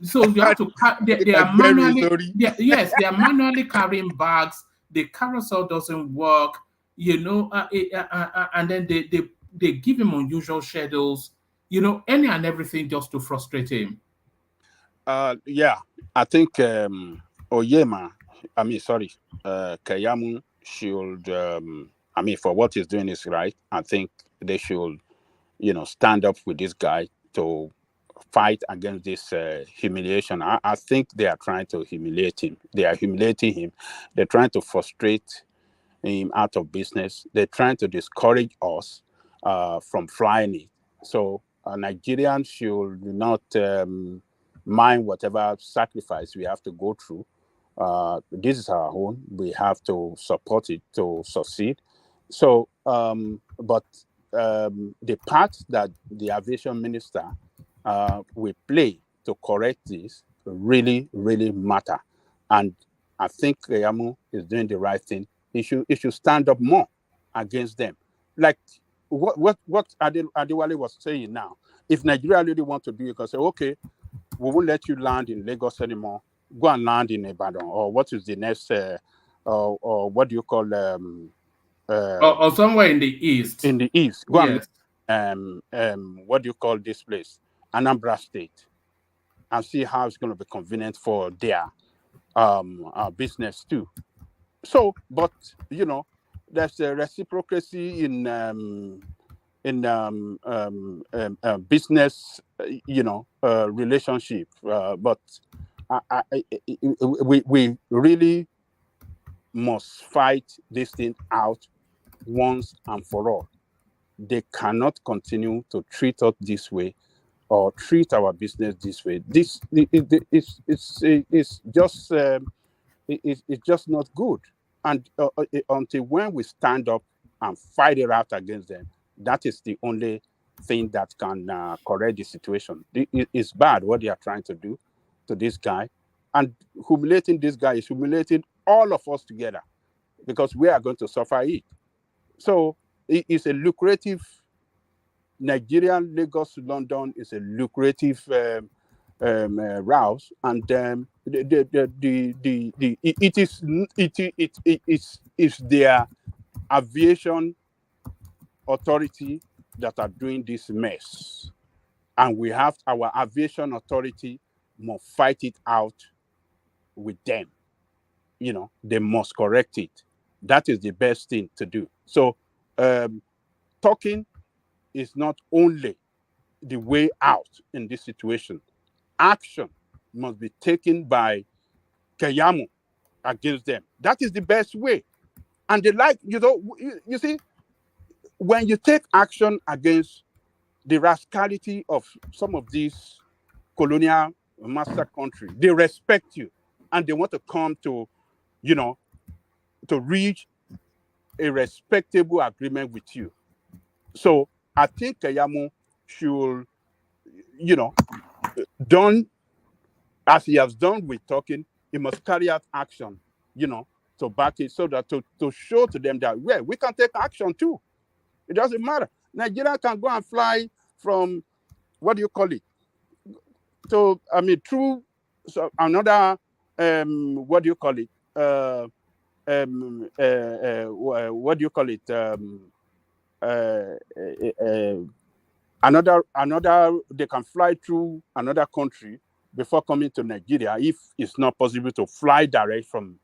So you have to, they are manually, yes, they are manually carrying bags. The carousel doesn't work, you know, and then they give him unusual schedules, you know, any and everything just to frustrate him. Yeah, I think Oyema, Kayamu should, for what he's doing is right. I think they should, stand up with this guy to fight against this humiliation. I think they are trying to humiliate him. They are humiliating him. They're trying to frustrate him out of business. They're trying to discourage us from flying it. So Nigerians should not mind whatever sacrifice we have to go through. This is our own. We have to support it to succeed. So, but the part that the aviation minister will play to correct this really, really matter. And I think Yamu is doing the right thing. He should stand up more against them. Like what Adewale was saying now. If Nigeria really want to do it, can say, okay, we won't let you land in Lagos anymore. Go and land in Ibadan, or what is the next, or what do you call, or somewhere in the east. In the east, go yes. And what do you call this place? Anambra State, and see how it's going to be convenient for their business too. So, but there's a reciprocity in business, relationship. But we really must fight this thing out once and for all. They cannot continue to treat us this way or treat our business this way. This is just it's just not good. And until when we stand up and fight it out against them, that is the only thing that can correct the situation. It's bad what they are trying to do to this guy, and humiliating this guy is humiliating all of us together, because we are going to suffer it. So it's a lucrative, Nigerian Lagos to London is a lucrative route, and it's their aviation authority that are doing this mess, and we have our aviation authority must fight it out with them. They must correct it. That is the best thing to do. So talking is not only the way out in this situation. Action must be taken by Kayamu against them. That is the best way. And you see, when you take action against the rascality of some of these colonial master countries, they respect you and they want to come to, to reach a respectable agreement with you. So I think Kayamu should, done as he has done with talking, he must carry out action, to back it, so that to show to them that, well, we can take action too. It doesn't matter. Nigeria can go and fly from, what do you call it? So, through another, what do you call it? What do you call it? Another, they can fly through another country before coming to Nigeria, if it's not possible to fly direct from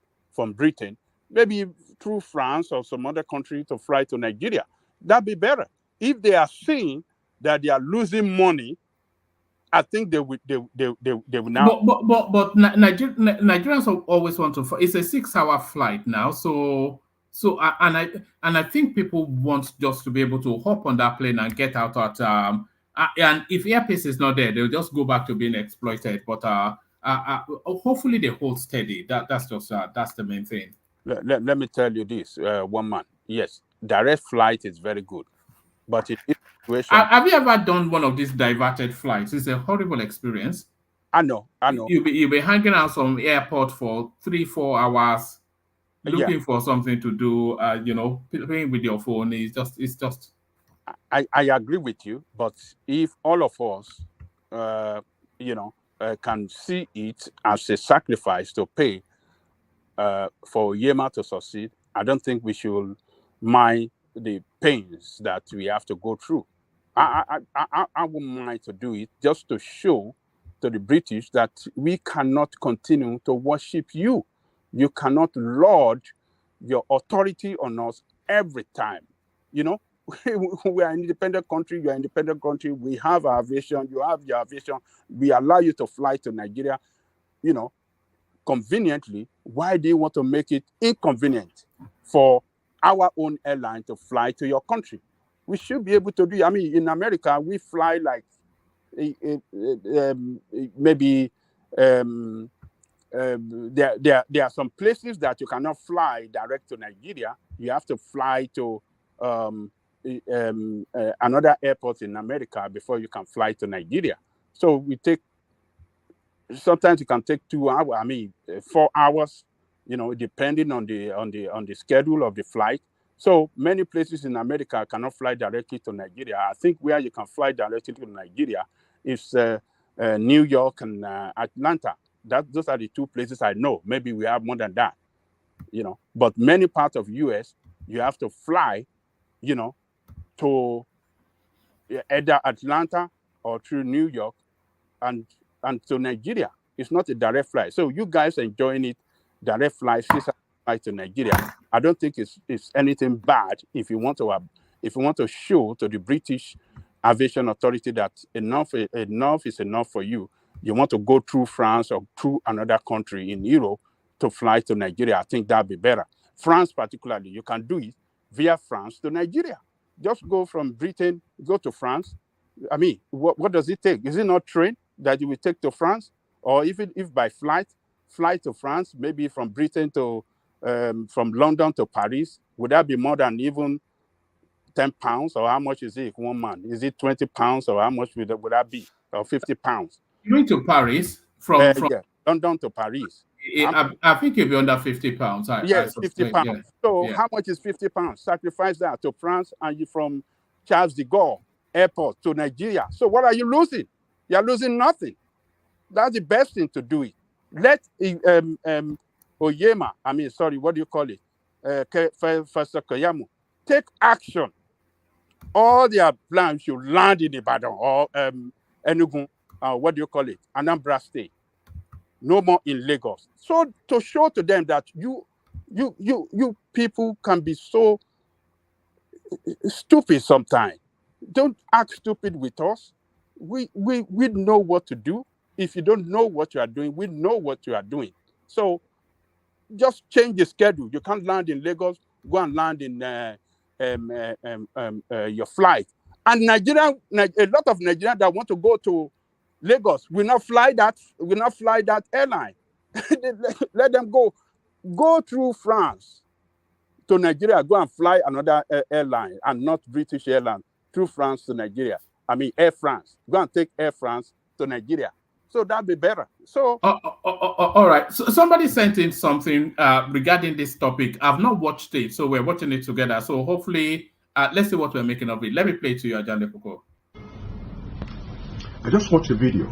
Britain, maybe through France or some other country to fly to Nigeria. That'd be better. If they are seeing that they are losing money, I think they will now. But Nigerians always want to. It's a 6-hour flight now, so I think people want just to be able to hop on that plane and get out at and if airpace is not there, they'll just go back to being exploited. But hopefully they hold steady. That's the main thing. Let me tell you this, one man. Yes, direct flight is very good, but in this situation, have you ever done one of these diverted flights? It's a horrible experience. I know. You'll be hanging out some airport for 3-4 hours, looking for something to do. Playing with your phone is just. I agree with you, but if all of us, can see it as a sacrifice to pay for Yema to succeed, I don't think we should mind the pains that we have to go through. I wouldn't mind to do it just to show to the British that we cannot continue to worship you. You cannot lord your authority on us every time. We are an independent country. You are an independent country. We have our aviation. You have your aviation. We allow you to fly to Nigeria, conveniently. Why do you want to make it inconvenient for our own airline to fly to your country? We should be able to do. I mean, in America, we fly like maybe there are some places that you cannot fly direct to Nigeria. You have to fly to another airport in America before you can fly to Nigeria. So sometimes you can take 2 hours. I mean, 4 hours. Depending on the schedule of the flight. So many places in America cannot fly directly to Nigeria. I think where you can fly directly to Nigeria is New York and Atlanta. Those are the 2 places I know. Maybe we have more than that, But many parts of US, you have to fly, to either Atlanta or through New York and to Nigeria. It's not a direct flight. So you guys enjoying it, direct flight to Nigeria. I don't think it's anything bad if you want to show to the British Aviation Authority that enough is enough for you. You want to go through France or through another country in Europe to fly to Nigeria. I think that'd be better. France particularly, you can do it via France to Nigeria. Just go from Britain, go to France. I mean, what does it take? Is it not train that you will take to France? Or even if by fly to France, maybe from Britain to from London to Paris, would that be more than even £10? Or how much is it, one man? Is it £20? Or how much would that be? Or £50? Going to Paris from London to Paris. I think you'll be under £50. Yes, £50. Yeah. So how much is £50? Sacrifice that to France, and you from Charles de Gaulle Airport to Nigeria. So what are you losing? You're losing nothing. That's the best thing to do it. Let Oyema, what do you call it? Koyamu, take action. All their plans should land in Ibadan or Enugu, what do you call it? Anambra State. No more in Lagos. So to show to them that you people can be so stupid sometimes. Don't act stupid with us. We know what to do. If you don't know what you are doing, we know what you are doing. So just change the schedule. You can't land in Lagos, go and land in your flight. And a lot of Nigerians that want to go to Lagos will not fly that airline. Let them go through France to Nigeria, go and fly another airline and not British Airlines through France to Nigeria. I mean, Air France. Go and take Air France to Nigeria. So that'd be better. So all right. So somebody sent in something regarding this topic. I've not watched it, so we're watching it together. So hopefully, let's see what we're making of it. Let me play it to you, Ajande Koko. I just watched a video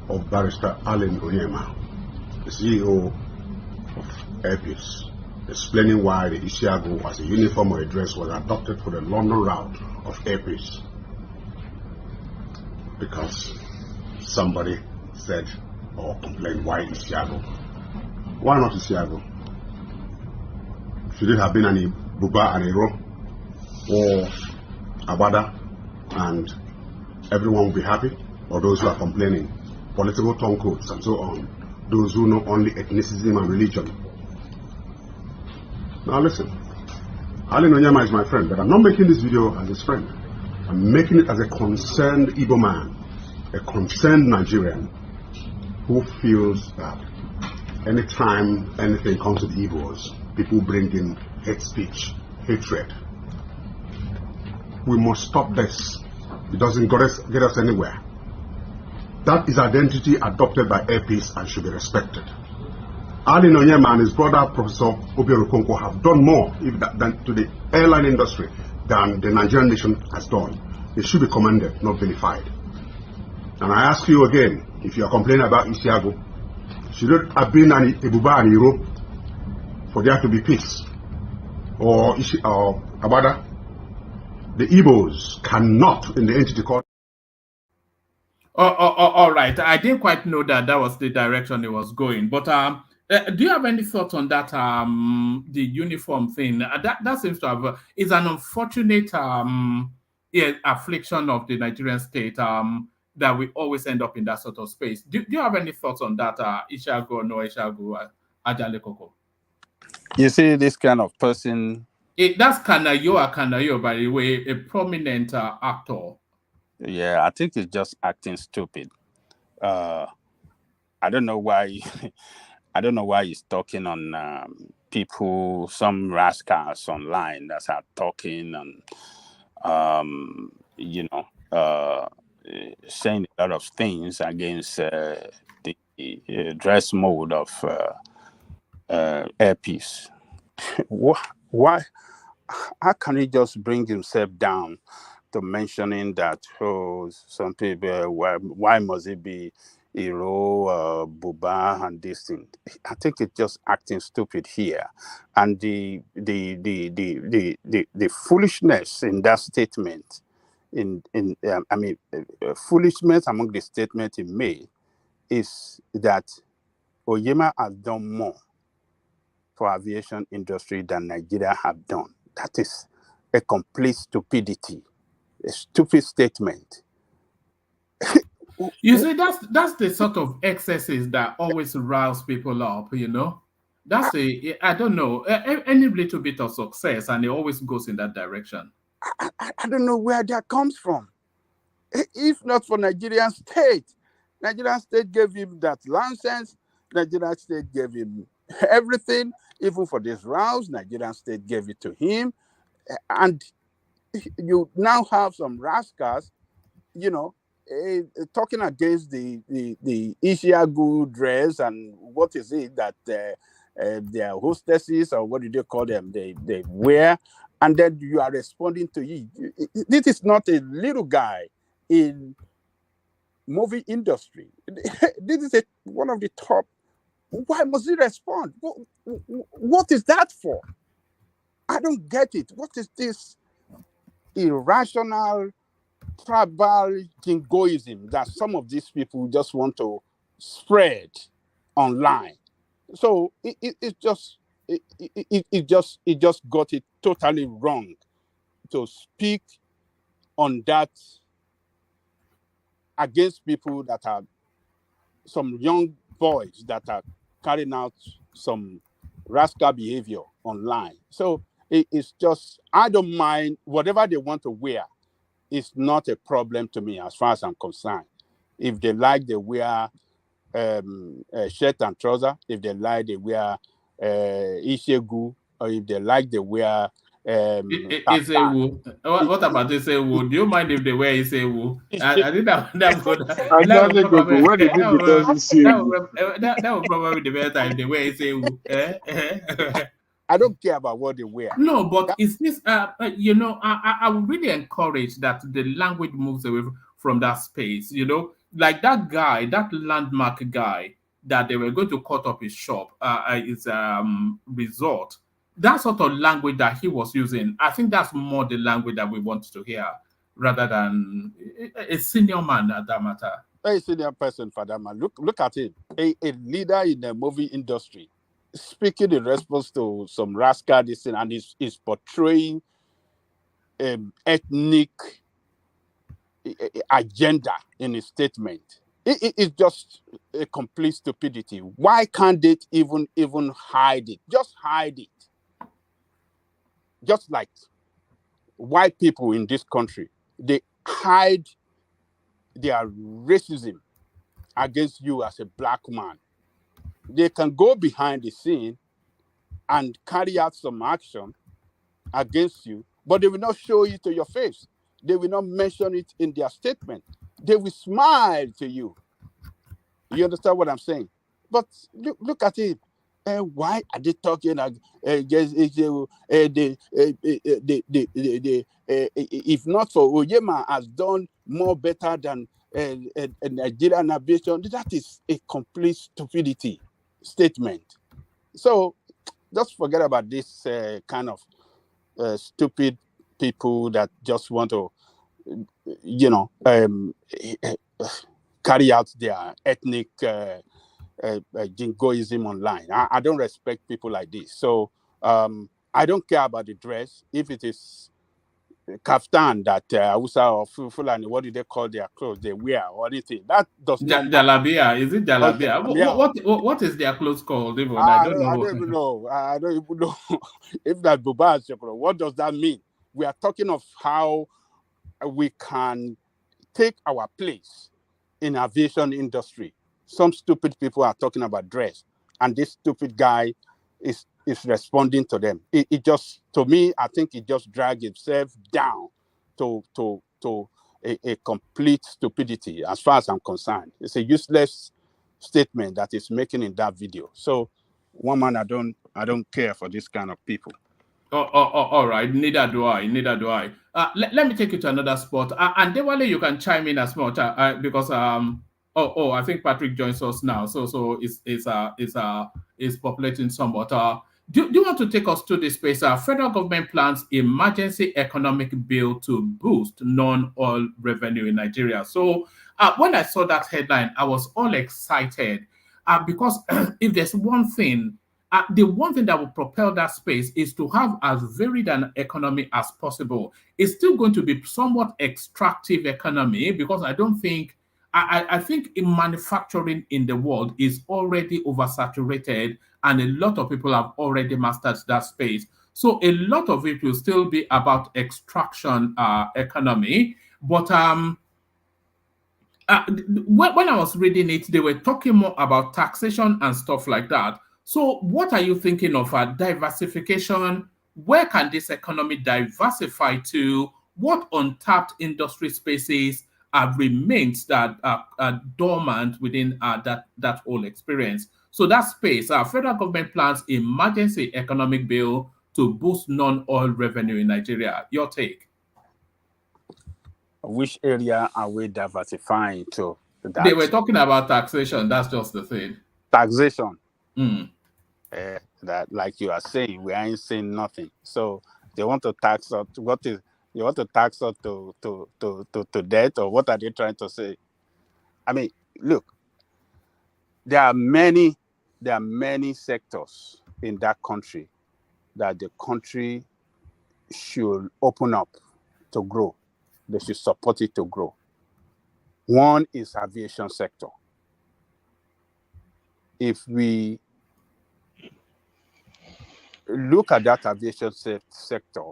of Barrister L00TING, the CEO of Accuses, explaining why the Isiago as a uniform or a dress was adopted for the London route of Accuses. Because somebody said or complained, why Isiago? Why not Isiago? Should it have been an Buba and Ero or Abada and everyone will be happy, or those who are complaining, political turncoats and so on, those who know only ethnicity and religion. Now listen, Allen Onyema is my friend, but I'm not making this video as his friend. I'm making it as a concerned Igbo man, a concerned Nigerian who feels that anytime anything comes to the Igbos, people bring in hate speech, hatred. We must stop this. It doesn't get us anywhere. That is identity adopted by APs and should be respected. Allen Onyema and his brother, Professor Obiora Okonkwo, have done more than to the airline industry than the Nigerian nation has done. They should be commended, not vilified. And I ask you again, if you are complaining about Isiago, should it have been an Ebuba and Europe for there to be peace? Or Abada? The Igbos cannot, in the entity called. All right. I didn't quite know that was the direction it was going. But do you have any thoughts on that? The uniform thing that seems to have is an unfortunate affliction of the Nigerian state. That we always end up in that sort of space. Do you have any thoughts on that? Ishago or no Ishago, Ajale Koko? You see, this kind of person. That's Kanayo, by the way, a prominent actor. Yeah, I think he's just acting stupid. I don't know why. I don't know why he's talking on people, some rascals online that are talking and saying a lot of things against the dress mode of airpiece. Why? How can he just bring himself down to mentioning that, some people, why must it be Hero, Buba, and this thing? I think it's just acting stupid here, and the foolishness in that statement, foolishness among the statement he made is that Onyema has done more for aviation industry than Nigeria have done. That is a complete stupidity, a stupid statement. You see, that's the sort of excesses that always rouse people up, That's I don't know, any little bit of success, and it always goes in that direction. I don't know where that comes from. If not for Nigerian state gave him that license, Nigerian state gave him everything, even for this rounds, Nigerian state gave it to him. And you now have some rascals, talking against the Ishiagu dress and what is it that their hostesses, or what do they call them, they wear, and then you are responding to it. This is not a little guy in movie industry. This is one of the top. Why must he respond? What is that for? I don't get it. What is this irrational tribal jingoism that some of these people just want to spread online? So it just got it totally wrong to speak on that against people that are some young boys that are carrying out some rascal behavior online. So it's just, I don't mind whatever they want to wear. It's not a problem to me as far as I'm concerned. If they like, they wear shirt and trouser. If they like, they wear ishegu. Or if they like, they wear Isewu. What about Isewu? Do you mind if they wear Isewu? I think that would probably be the better if they wear Isewu. I don't care about what they wear. No, but is this, I would really encourage that the language moves away from that space, like that guy, that landmark guy that they were going to cut up his shop, his resort. That sort of language that he was using, I think that's more the language that we want to hear rather than a senior man at that matter. A senior person for that man. Look at him. A leader in the movie industry speaking in response to some rascal this thing, and is portraying ethnic agenda in his statement. It's just a complete stupidity. Why can't they even hide it? Just hide it. Just like white people in this country, they hide their racism against you as a black man. They can go behind the scene and carry out some action against you, but they will not show it to your face. They will not mention it in their statement. They will smile to you. You understand what I'm saying? But look at it. Why are they talking if not for Oyema has done more better than Nigerian aviation? That is a complete stupidity statement. So just forget about this kind of stupid people that just want to, carry out their ethnic jingoism online. I don't respect people like this. So I don't care about the dress. If it is kaftan that Hausa or Fulani, what do they call their clothes they wear or anything, that does not matter. Jalabia, is it jalabia? Yeah. What is their clothes called? Even I don't even know. I don't even know if that Buba is chocolate. What does that mean? We are talking of how we can take our place in aviation industry. Some stupid people are talking about dress, and this stupid guy is responding to them. It just, to me, I think it just dragged himself down to a complete stupidity as far as I'm concerned. It's a useless statement that is making in that video. So one man, I don't care for this kind of people. All right. Neither do I. Let me take you to another spot. And Dewale, you can chime in as much because I think Patrick joins us now. So it's populating somewhat. Do you want to take us to this space? Federal government plans emergency economic bill to boost non-oil revenue in Nigeria. So when I saw that headline, I was all excited because if there's one thing. The one thing that will propel that space is to have as varied an economy as possible. It's still going to be somewhat extractive economy because I don't think, I think in manufacturing in the world is already oversaturated and a lot of people have already mastered that space. So a lot of it will still be about extraction economy. But when I was reading it, they were talking more about taxation and stuff like that. So what are you thinking of diversification? Where can this economy diversify to? What untapped industry spaces remains that are dormant within that whole experience? So that space, federal government plans emergency economic bill to boost non-oil revenue in Nigeria. Your take? Which area are we diversifying to? They were talking about taxation. That's just the thing. Taxation. Mm. That, like you are saying, we ain't saying nothing. So they want to tax us. You want to tax us to debt, or what are they trying to say? I mean, look, there are many sectors in that country that the country should open up to grow. They should support it to grow. One is aviation sector. If we look at that aviation sector,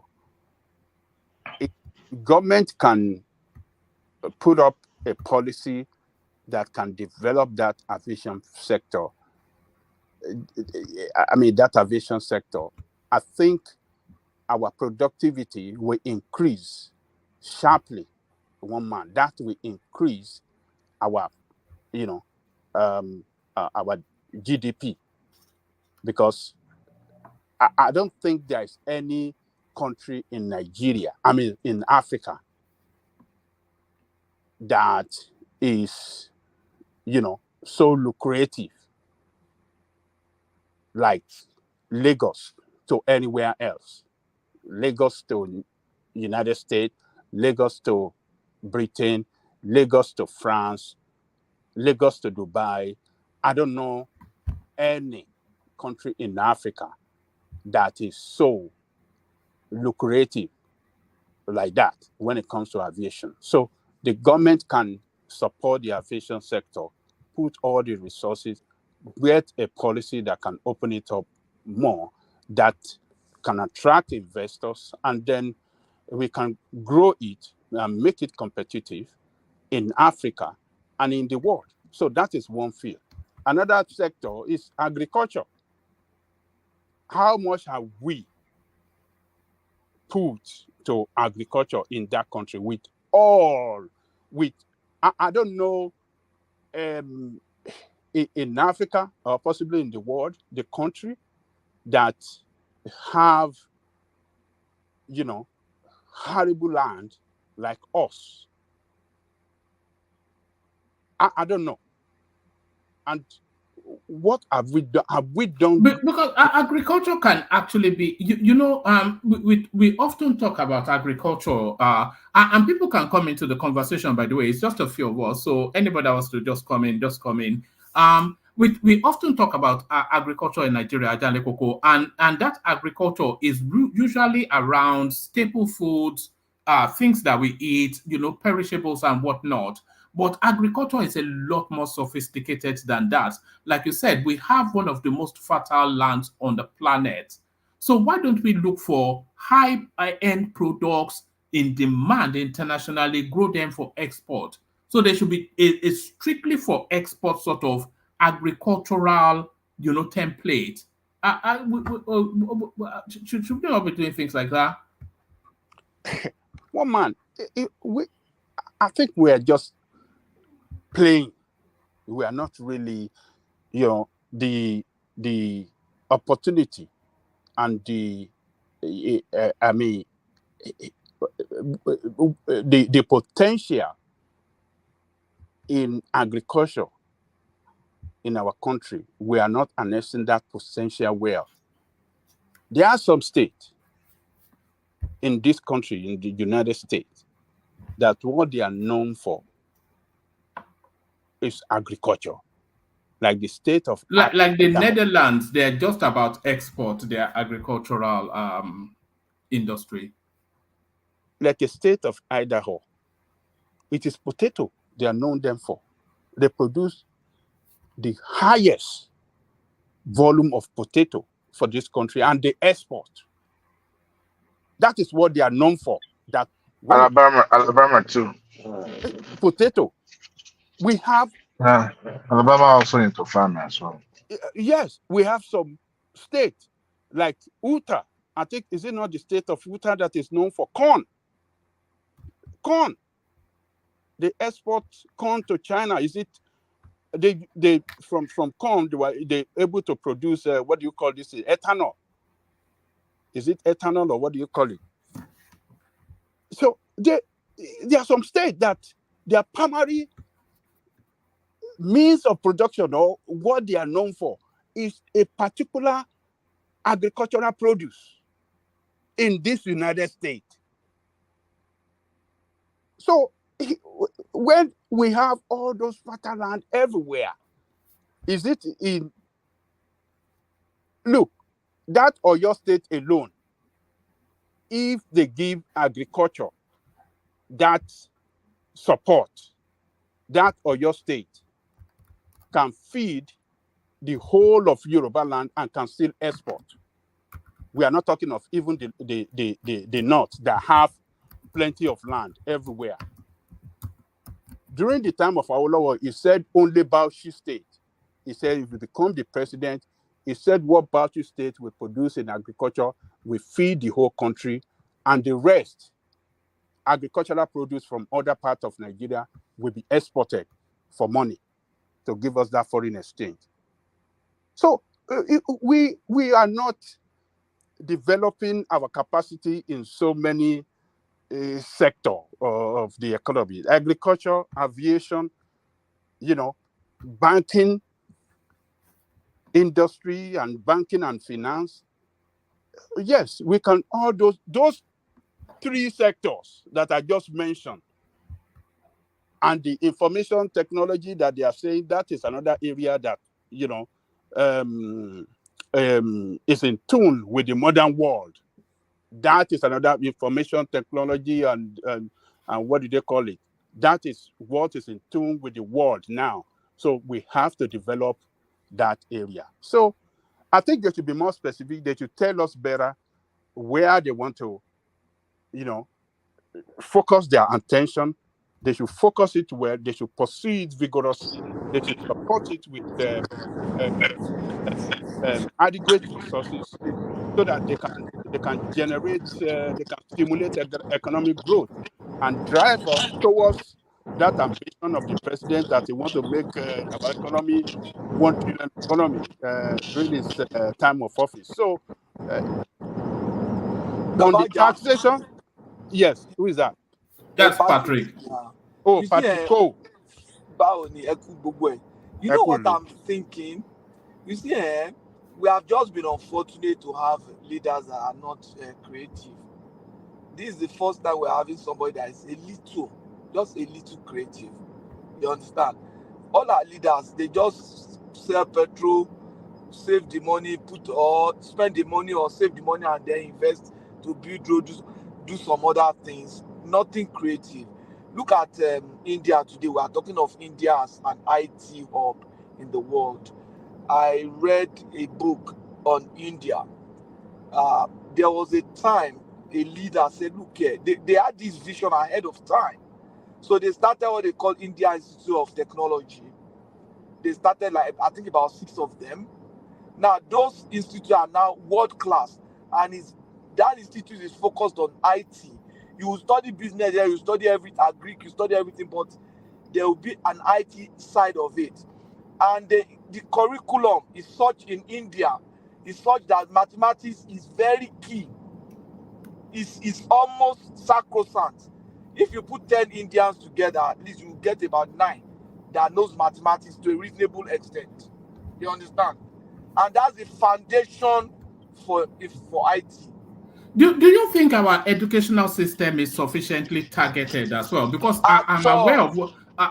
government can put up a policy that can develop that aviation sector. I mean, that aviation sector, I think our productivity will increase sharply. One man, that will increase our, our GDP, because I don't think there is any country in in Africa, that is, so lucrative like Lagos to anywhere else. Lagos to United States, Lagos to Britain, Lagos to France, Lagos to Dubai. I don't know any country in Africa that is so lucrative like that when it comes to aviation. So The government can support the aviation sector, put all the resources, create a policy that can open it up more, that can attract investors, and then we can grow it and make it competitive in Africa and in the world. So that is one field. Another sector is agriculture. How much have we put to agriculture in that country I don't know, in Africa or possibly in the world, the country that have, horrible land like us. I don't know. And what have we done? Have we done? Because agriculture can actually be, we often talk about agriculture, and people can come into the conversation, by the way. It's just a few of us. So anybody that wants to just come in, just come in. We often talk about agriculture in Nigeria, Ajale Koko, and that agriculture is usually around staple foods, things that we eat, perishables and whatnot. But agriculture is a lot more sophisticated than that. Like you said, we have one of the most fertile lands on the planet. So why don't we look for high-end products in demand internationally, grow them for export? So there should be a strictly for export sort of agricultural, template. Should we not be doing things like that? Well, man, I think we are just playing. We are not really, the opportunity and the potential in agriculture in our country, we are not harnessing that potential well. There are some states in this country, in the United States, that what they are known for is agriculture. Like the state of... Like the Netherlands, they're just about export, their agricultural industry. Like the state of Idaho, it is potato they are known them for. They produce the highest volume of potato for this country, and they export. That is what they are known for. That Alabama too. Potato. We have Alabama also into farming as well. Yes, we have some states like Utah. I think, is it not the state of Utah that is known for corn? Corn. They export corn to China. Is it they from corn they able to produce what do you call this? Ethanol. Is it ethanol or what do you call it? So there are some states that their primary means of production or what they are known for is a particular agricultural produce in this United States. So when we have all those fertile land everywhere, is it in... Look, that Oyo State alone, if they give agriculture that support, that Oyo State can feed the whole of Yoruba land and can still export. We are not talking of even the north that have plenty of land everywhere. During the time of Awolowo, he said only Bauchi State. He said if he become the president, he said what Bauchi State will produce in agriculture will feed the whole country, and the rest, agricultural produce from other parts of Nigeria, will be exported for money to give us that foreign exchange. So we are not developing our capacity in so many sectors of the economy: agriculture, aviation, banking industry, and banking and finance. Yes, we can. All those three sectors that I just mentioned, and the information technology that they are saying, that is another area that is in tune with the modern world. That is another information technology and what do they call it? That is what is in tune with the world now. So we have to develop that area. So I think they should be more specific. They should tell us better where they want to, focus their attention. They should focus it well. They should pursue it vigorously. They should support it with uh, adequate resources so that they can generate, they can stimulate economic growth and drive us towards that ambition of the president that he wants to make our economy 1 trillion economy during his time of office. So on the taxation, yes, who is that? That's Patrick. Oh, Patrick Cole. You know what I'm thinking? You see, we have just been unfortunate to have leaders that are not creative. This is the first time we're having somebody that is just a little creative. You understand? All our leaders, they just sell petrol, save the money, spend the money or save the money and then invest to build roads, do some other things. Nothing creative. Look at India today. We are talking of India as an IT hub in the world. I read a book on India. There was a time a leader said, look here, they had this vision ahead of time. So they started what they call India Institute of Technology. They started I think about 6 of them. Now those institutes are now world class, and that institute is focused on IT. You will study business there, you study everything, Greek, you study everything, but there will be an IT side of it. And the curriculum is such in India, is such that mathematics is very key. It's almost sacrosanct. If you put 10 Indians together, at least you get about 9 that knows mathematics to a reasonable extent. You understand? And that's the foundation for IT. Do you think our educational system is sufficiently targeted as well? Because I'm aware of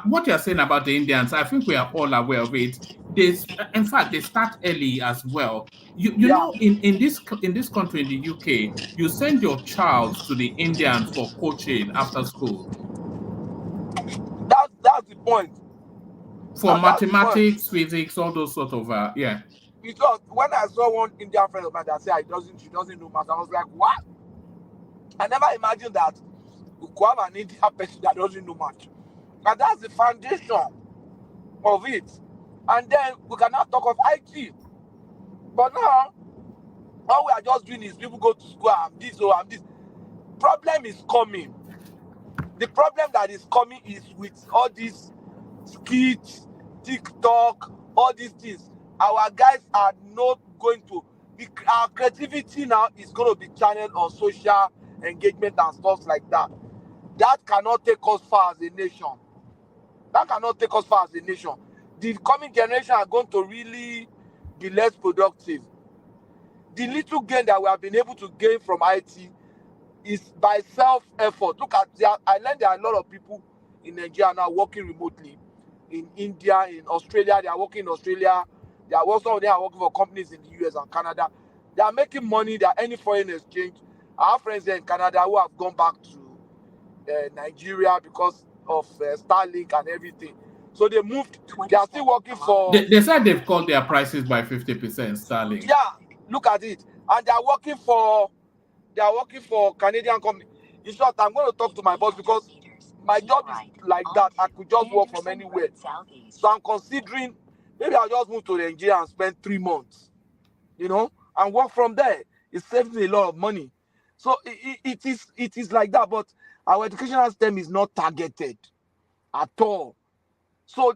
what you're saying about the Indians. I think we are all aware of it. In fact, they start early as well. You know, in this country, in the UK, you send your child to the Indian for coaching after school. That's the point. For mathematics, physics, all those sort of yeah. Because when I saw one Indian friend of mine that said she doesn't know math, I was like, what? I never imagined that we could have an Indian person that doesn't know math. And that's the foundation of it. And then we can now talk of IT. But now, all we are just doing is people go to school, I'm this. Problem is coming. The problem that is coming is with all these skits, TikTok, all these things. Our guys are not going to our creativity now is going to be channeled on social engagement and stuff like that. That cannot take us far as a nation. The coming generation are going to really be less productive. The little gain that we have been able to gain from IT is by self-effort. Look at I learned there are a lot of people in Nigeria now working remotely. In India, in Australia, they are working in Australia. Some of them are working for companies in the US and Canada. They are making money. They are earning foreign exchange. I have friends there in Canada who have gone back to Nigeria because of Starlink and everything. So they moved. They are still working for. They said they've cut their prices by 50%. Starlink. Yeah, look at it, and they are working for Canadian company. In short, I'm going to talk to my boss because my job is like that. I could just work from anywhere. So I'm considering maybe I'll just move to Nigeria and spend 3 months, and work from there. It saves me a lot of money. So it is like that. But our educational system is not targeted at all. So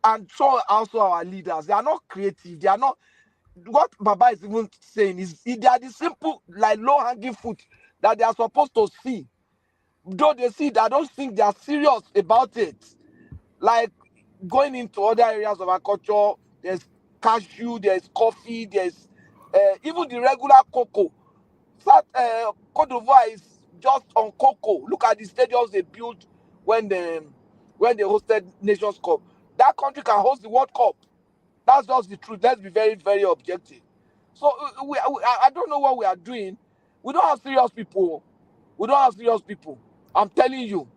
also our leaders, they are not creative. They are not. What Baba is even saying is they are the simple, low-hanging fruit that they are supposed to see. Though they see it, I don't think they are serious about it. Like going into other areas of our culture, there's cashew, there's coffee, there's even the regular cocoa. Cote d'Ivoire is just on cocoa. Look at the stadiums they built when they hosted Nations Cup. That country can host the World Cup. That's just the truth. Let's be very, very objective. So I don't know what we are doing. We don't have serious people. I'm telling you.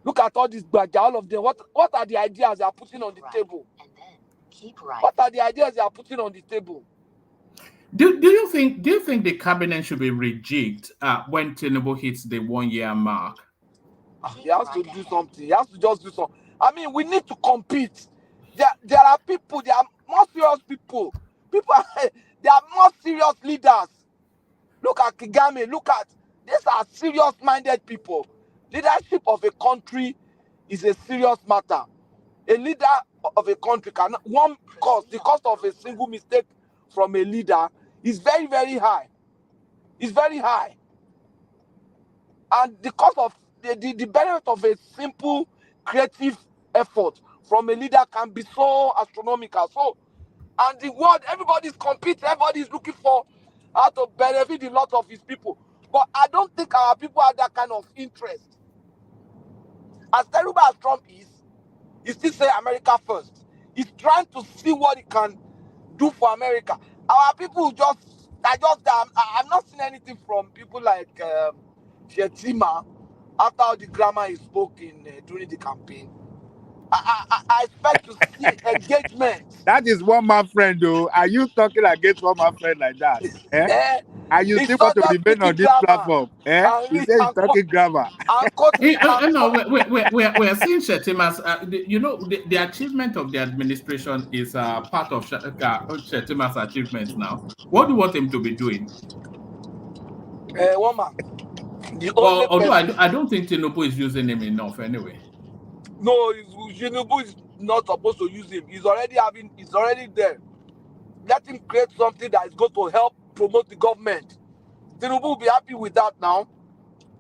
Look at all these badges, all of them. What are the ideas they are putting on the table? What are the ideas they are putting on the table? Do you think the cabinet should be rejigged when Tinubu hits the 1 year mark? He has to do something. He has to just do something. I mean, we need to compete. There are people. There are more serious people. There are more serious leaders. Look at Kagame. Look at these are serious-minded people. Leadership of a country is a serious matter. A leader of a country cannot the cost of a single mistake from a leader is very, very high. It's very high. And the cost of the benefit of a simple creative effort from a leader can be so astronomical. So, and the world, everybody's competing, everybody's looking for how to benefit a lot of his people. But I don't think our people have that kind of interest. As terrible as Trump is, he still say America first. He's trying to see what he can do for America. Our people I'm not seeing anything from people like Shetima after all the grammar he spoke in during the campaign. I expect to see engagement. That is one man friend, though. Are you talking against one man friend like that? Eh? And you still want to remain on this platform? You say he's talking grammar. No, we are seeing Shetima's. The achievement of the administration is part of Shetima's achievements now. What do you want him to be doing? One man. Although I don't think Tinubu is using him enough anyway. No, Tinubu is not supposed to use him. He's already there. Let him create something that is going to help promote the government. Tinubu will be happy with that now.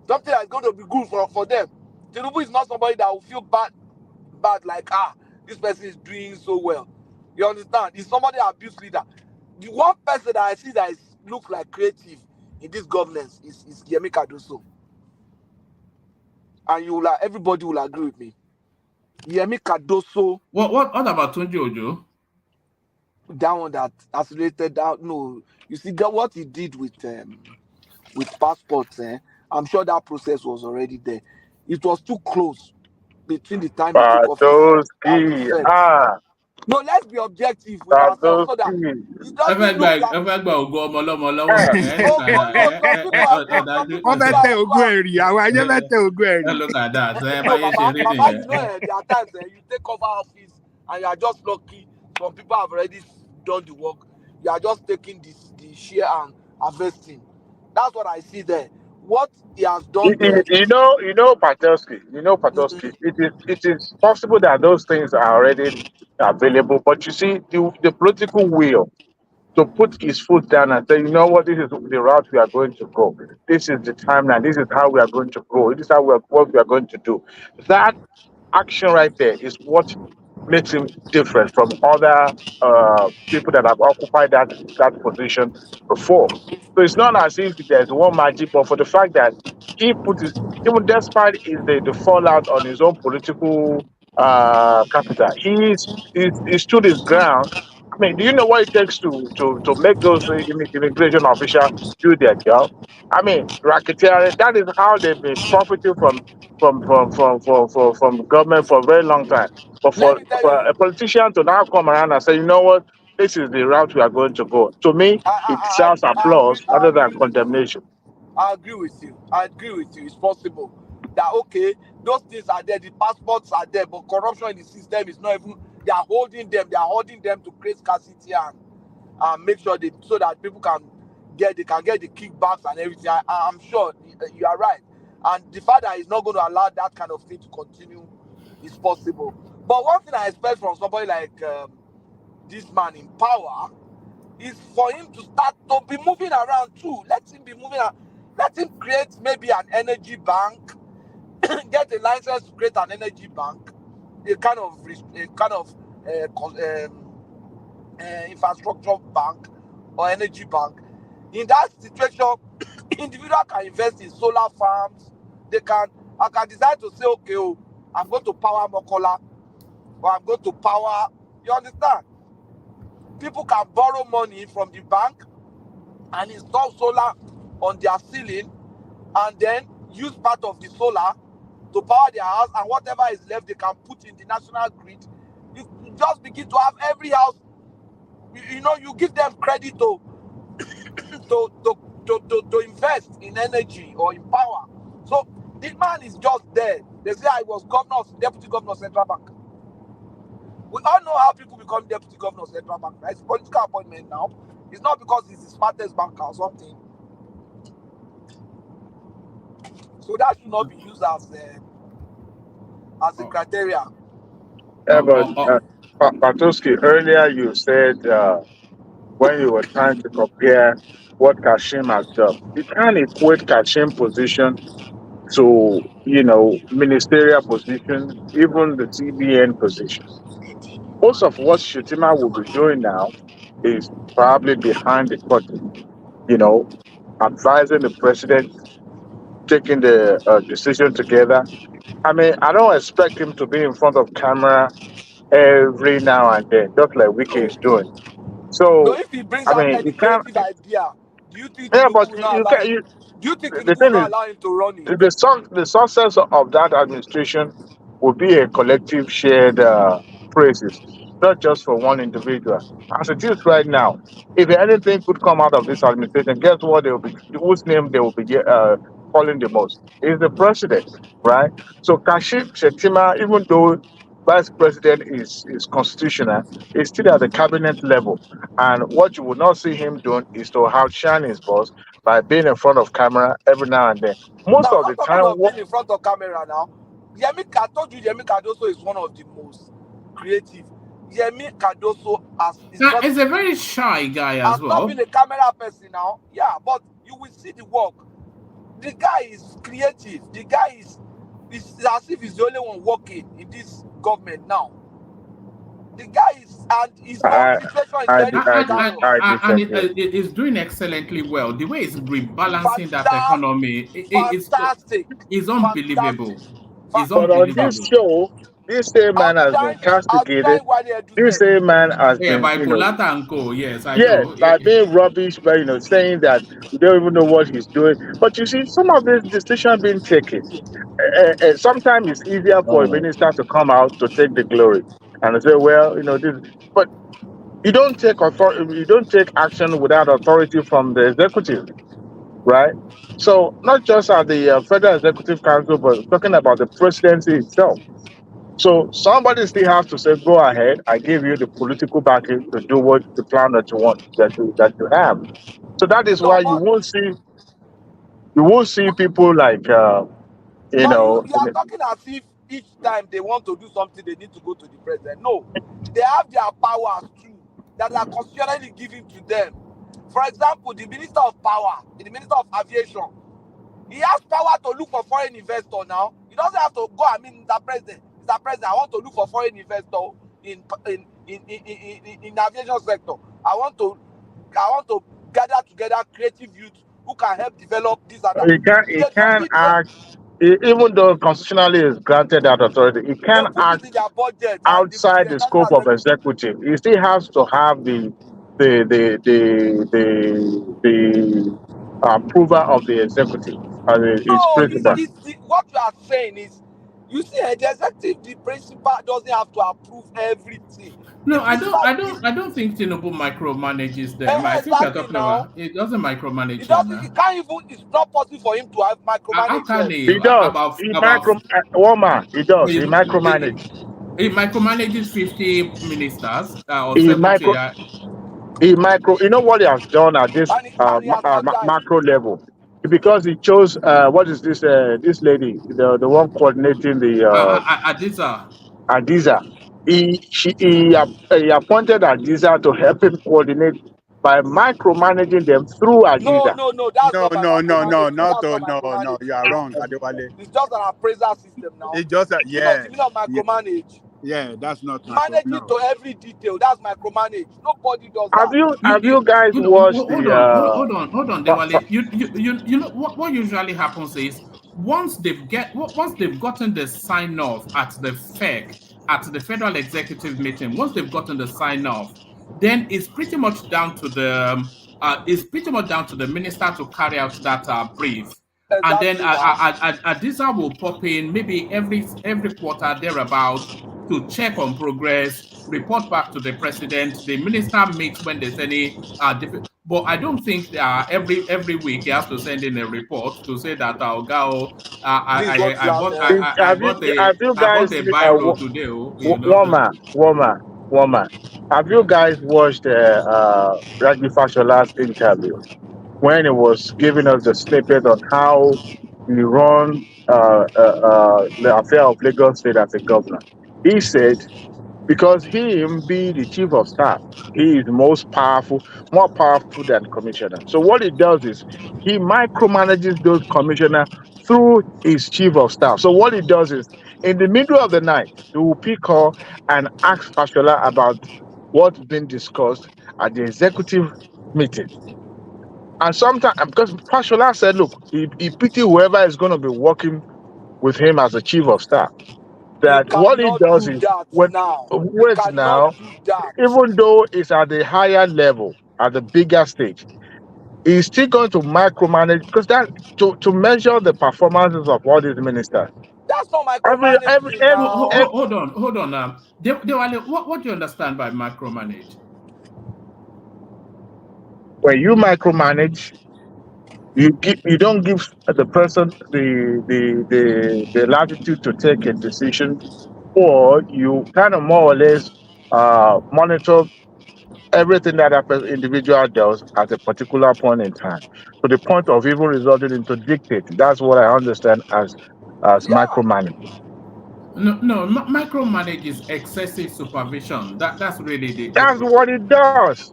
Something that is going to be good for them. Tinubu is not somebody that will feel bad like, this person is doing so well. You understand? He's somebody abuse leader. The one person that I see that looks like creative in this governance is Yemi Cardoso. And everybody will agree with me. Yemi Cardoso. What about Tunji Ojo? That one that accelerated that. No, you see what he did with passports. I'm sure that process was already there. It was too close between the time he took office and the effect. No, let's be objective with ourselves so that it doesn't look like. Look at that. Baba, there are times you take over office and you are just lucky. Some people have already done the work. You are just taking the share and harvesting. That's what I see there. What he has done there. You know, Patowski. It is possible that those things are already available, but you see, the political will to put his foot down and say, you know what, this is the route we are going to go. This is the timeline. This is how we are going to go. This is what we are going to do. That action right there is what makes him different from other people that have occupied that position before. So it's not as if there's one magic, but for the fact that he put his, even despite the fallout on his own political capital, he stood his ground. I mean, do you know what it takes to make those immigration officials do their job? I mean, racketeering. That is how they've been profiting from government for a very long time. But for a politician to now come around and say, you know what, this is the route we are going to go. To me, it deserves applause rather than condemnation. I agree with you. It's possible that, okay, those things are there, the passports are there, but corruption in the system is not even, they are holding them to create scarcity and make sure so that people can get the kickbacks and everything. I'm sure you are right. And the fact that he's not going to allow that kind of thing to continue is possible. But one thing I expect from somebody like this man in power is for him to start to be moving around too. Let him be moving around. Let him create maybe an energy bank, get a license to create an energy bank, a kind of infrastructure bank or energy bank. In that situation, individual can invest in solar farms. I can decide to say, okay, I'm going to power Mokola, or I'm going to power. You understand? People can borrow money from the bank and install solar on their ceiling, and then use part of the solar to power their house, and whatever is left they can put in the national grid. You just begin to have every house. You give them credit to to invest in energy or in power. So the man is just there. They say I was deputy governor of Central Bank. We all know how people become deputy governor of Central Bank. Right? It's a political appointment now. It's not because he's the smartest banker or something. So that should not be used as a criteria. Yeah, but Patoski, earlier you said when you were trying to compare what Kashim has done, you can't equate Kashim position to, ministerial position, even the CBN position. Most of what Shutima will be doing now is probably behind the curtain, advising the president, taking the decision together. I mean, I don't expect him to be in front of camera every now and then, just like Wiki is doing. So So, if he brings I out mean, any you can't. creative idea, do you think Yeah, Tinubu but will not you allow can. him? Do you think The Tinubu will thing is, not allow him to run it? the success of that administration will be a collective shared praises, not just for one individual. As it is right now, if anything could come out of this administration, guess what? They will be whose name they will be calling the most is the president, right? So Kashif Shetima, even though vice president is constitutional, is still at the cabinet level. And what you will not see him doing is to outshine his boss by being in front of camera every now and then. Most Now, of not the talking time, of being in front of camera now. I told you Yemi Cardoso is one of the most creative. Yemi Cardoso Is a very shy guy as has not well. been a camera person now. Yeah, but you will see the work. The guy is creative. The guy is as if he's the only one working in this government now. The guy is, and his own situation is very precarious. And it is doing excellently well. The way it's rebalancing that economy is unbelievable. It's but on this unbelievable. show, this same man has been castigated. This same man has Yeah, been, by Bulata and Co. Yes, I yes, know. by being rubbish, by saying that you don't even know what he's doing. But you see, some of these decisions being taken. Sometimes it's easier for a minister to come out to take the glory and say, well, this. But you don't take you don't take action without authority from the executive, right? So not just at the Federal Executive Council, but talking about the presidency itself. So somebody still has to say, go ahead, I give you the political backing to do what the plan that you want, that you have. So that is why you won't see people like You are talking as if each time they want to do something, they need to go to the president. No, they have their powers too that are constitutionally given to them. For example, the Minister of Power, the Minister of Aviation, he has power to look for foreign investor now. He doesn't have to go. Mr. President, I want to look for foreign investor in aviation sector. I want to gather together creative youth who can help develop this and that. He can't act, even though constitutionally is granted that authority, he can act outside the scope of executive. He still has to have the approval of the executive as its principal. What you are saying is, you see, the executive, the principal doesn't have to approve everything. No, I don't think Tinubu micromanages them. I think you're talking about it doesn't micromanage them. He can't even. It's not possible for him to have micromanage. How can he? He does. He does. He micromanages. He micromanages 50 ministers or 70. You know what he has done at this macro level? Because he chose what is this this lady, the one coordinating the Adiza. He appointed Adiza to help him coordinate by micromanaging them through Adiza. No, that's no, you are wrong, Adewale. It's just an appraisal system now. It's just that, yeah. You know, micromanage. Yeah, that's not managing to every detail. That's micromanage. Nobody does that. Have you guys watched hold on, Dewale. You know what usually happens is once they've gotten the sign off at the FEC, at the Federal Executive Meeting, once they've gotten the sign off, then it's pretty much down to the minister to carry out that brief. and then Exactly now. Adisa will pop in maybe every quarter thereabout to check on progress, report back to the president. The minister meets when there's any but I don't think every week he has to send in a report to say that I'll go. This is what you I have bought said. Have you I guys bought a biro today. You know. Woman, have you guys watched Raji Fashola's interview when he was giving us the snippet on how he run the affair of Lagos State as a governor? He said because him be the chief of staff, he is most powerful, more powerful than commissioner. So what he does is he micromanages those commissioner through his chief of staff. So what he does is in the middle of the night, he will pick her and ask Fashola about what's been discussed at the executive meeting. And sometimes because Fashola said, look, he pity whoever is going to be working with him as a chief of staff. He That what he cannot does do is that when now. He wait now, cannot do that. even though it's at the higher level, at the bigger stage, he's still going to micromanage because that to measure the performances of all these ministers. That's not Every micromanaging now. Hold on now. What do you understand by micromanage? when you micromanage, you don't give the person the latitude to take a decision, or you kind of more or less monitor everything that individual does at a particular point in time, to the point of even resulting into dictating. That's what I understand as Yeah. micromanaging. No, micromanage is excessive supervision. That's really That's what it does.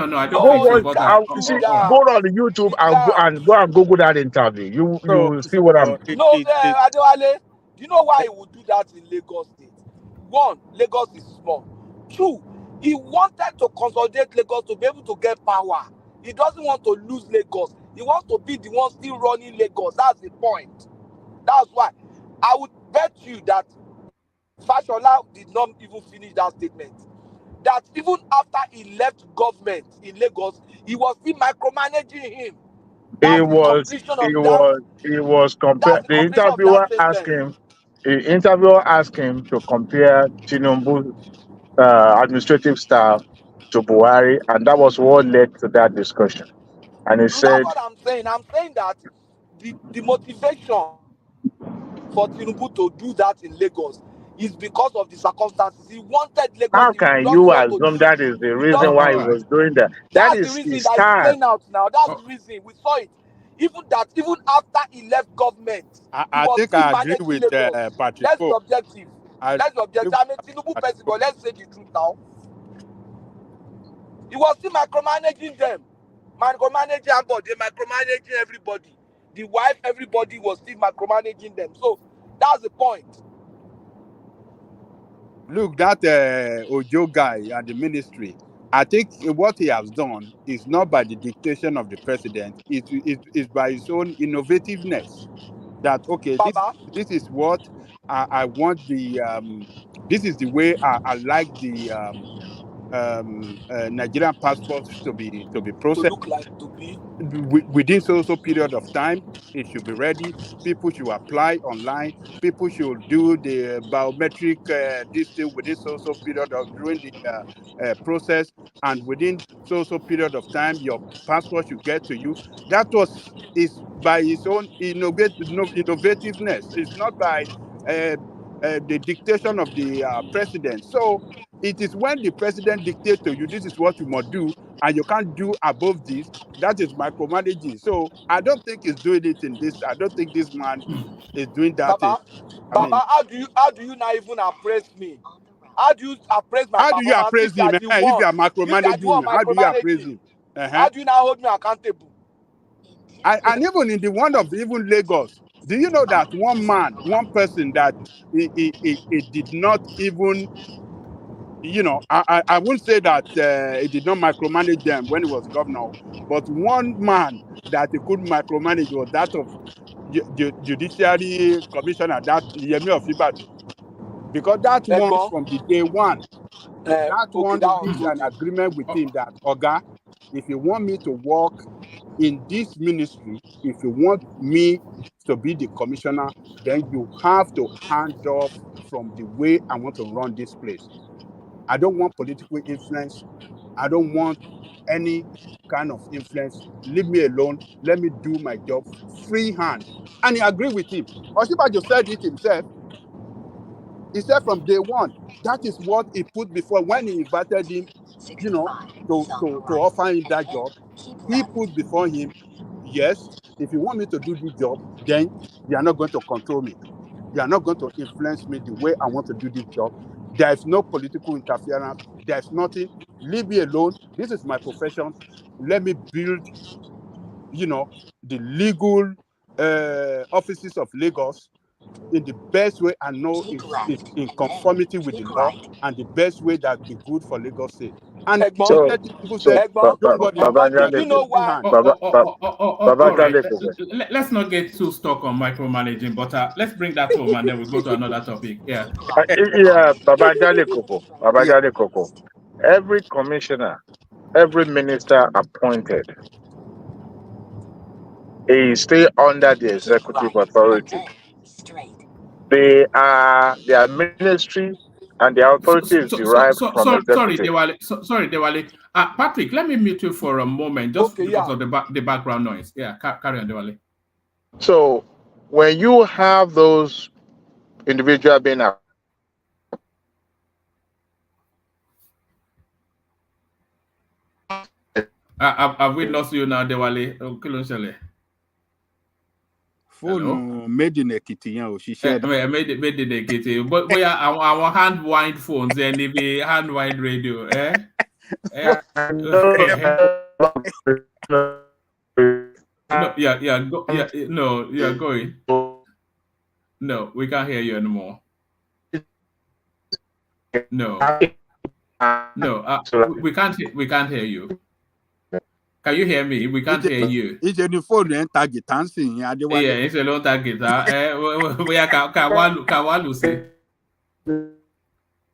no, I don't Go think No, so. he watch. But can't You do see, go that. on the YouTube He and can't. go and Google that interview. You So will see what I'm. No, Adewale, do you know why he would do that in Lagos State? One, Lagos is small. Two, he wanted to consolidate Lagos to be able to get power. He doesn't want to lose Lagos. He wants to be the one still running Lagos. That's the point. That's why. I would bet you that Fashola did not even finish that statement. That even after he left government in Lagos, he was still micromanaging him. He That's the was. completion He of that. was. He was That's compared. the The completion of that interviewer asked sentence. him. The interviewer asked him to compare Tinubu's administrative staff to Buhari, and that was what led to that discussion. And he That's said, what I'm saying. I'm saying that the motivation for Tinubu to do that in Lagos is because of the circumstances. He wanted Lagos. "How He can doesn't you want to assume lose. that is the He reason doesn't. why all he right. was doing that? That That's the is reason his that is style." playing out now. That's the reason. We saw it. Even after he left government, he I was think still I agree managing with Lagos. Patrick Let's be Pope. objective. I Let's be agree objective. with I'm a Tinubu Patrick person, Pope. but let's say the truth now. He was still micromanaging them. Micromanaging everybody, micromanaging everybody. The wife, everybody was still micromanaging them. So that's the point. Look, that Ojo guy and the ministry, I think what he has done is not by the dictation of the president, it's by his own innovativeness. That, okay, Baba, this is what I want this is the way I like the Nigerian passports to be to processed look like to be. within so period of time. It should be ready. People should apply online. People should do the biometric this thing within so period of during the process, and within so period of time your passport should get to you. That was is by his own innovativeness. It's not by uh, the dictation of the president. So it is when the president dictates to you, this is what you must do, and you can't do above this. That is micromanaging. So I don't think he's doing it in this. I don't think this man is doing that in. Baba, I mean, how do you not even appraise me? How do you appraise my how do you performance appraise if you are him? the If you one? are If you are the one micromanaging, how do you appraise micromanaging, him? Uh-huh. how do you now hold me accountable? And even in the one of even Lagos, do you know that one person that he did not even, I wouldn't say that he did not micromanage them when he was governor, but one man that he could micromanage was that of judiciary commissioner, that Yemi of Ibadan, because that one Egbon, from the day one. That one reached an agreement with him that, Oga, if you want me to work in this ministry, if you want me to be the commissioner, then you have to hand off from the way I want to run this place. I don't want political influence. I don't want any kind of influence. Leave me alone. Let me do my job free hand. And he agreed with him. Oshibajo said it himself. He said from day one, that is what he put before when he invited him, you know, to offer him that job. He put before him, yes, if you want me to do this job, then you are not going to control me. You are not going to influence me the way I want to do this job. There is no political interference. There's nothing. Leave me alone. This is my profession. Let me build, you know, the legal offices of Lagos in the best way I know is in conformity with the law and the best way that be good for Lagos State. And people say, don't worry, you know why? All right. Let's not get too stuck on micromanaging, but let's bring that home and then we'll go to another topic. Yeah. Babajale Koko. Every commissioner, every minister appointed is still under the executive authority. Their ministry and their authority is derived from executive. Sorry, Dewale. Patrick, let me mute you for a moment, just because of the background noise. Yeah, carry on, Dewale. So when you have those individuals being have we lost you now, Dewale? Phone made in Ekiti, she said. Made in Ekiti. But we are our hand wind phones and the hand wind radio. You're going. No, we can't hear you anymore. No, we can't hear you. Can you hear me? We can't hear you. It's a new phone and tag it dancing. Yeah, it's a long tag guitar. We are Kawalu say.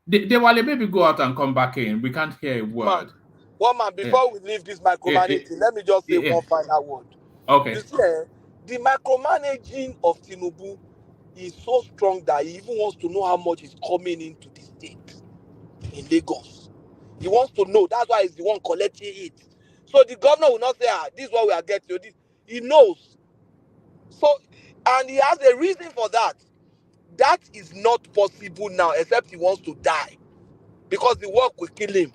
They will maybe go out and come back in. We can't hear a word. One man, before we leave this micromanaging, let me just say one final word. Okay. You see, the micromanaging of Tinubu is so strong that he even wants to know how much is coming into the state in Lagos. He wants to know. That's why he's the one collecting it. So the governor will not say, this is what we are getting. He knows. So, and he has a reason for that. That is not possible now, except he wants to die. Because the work will kill him.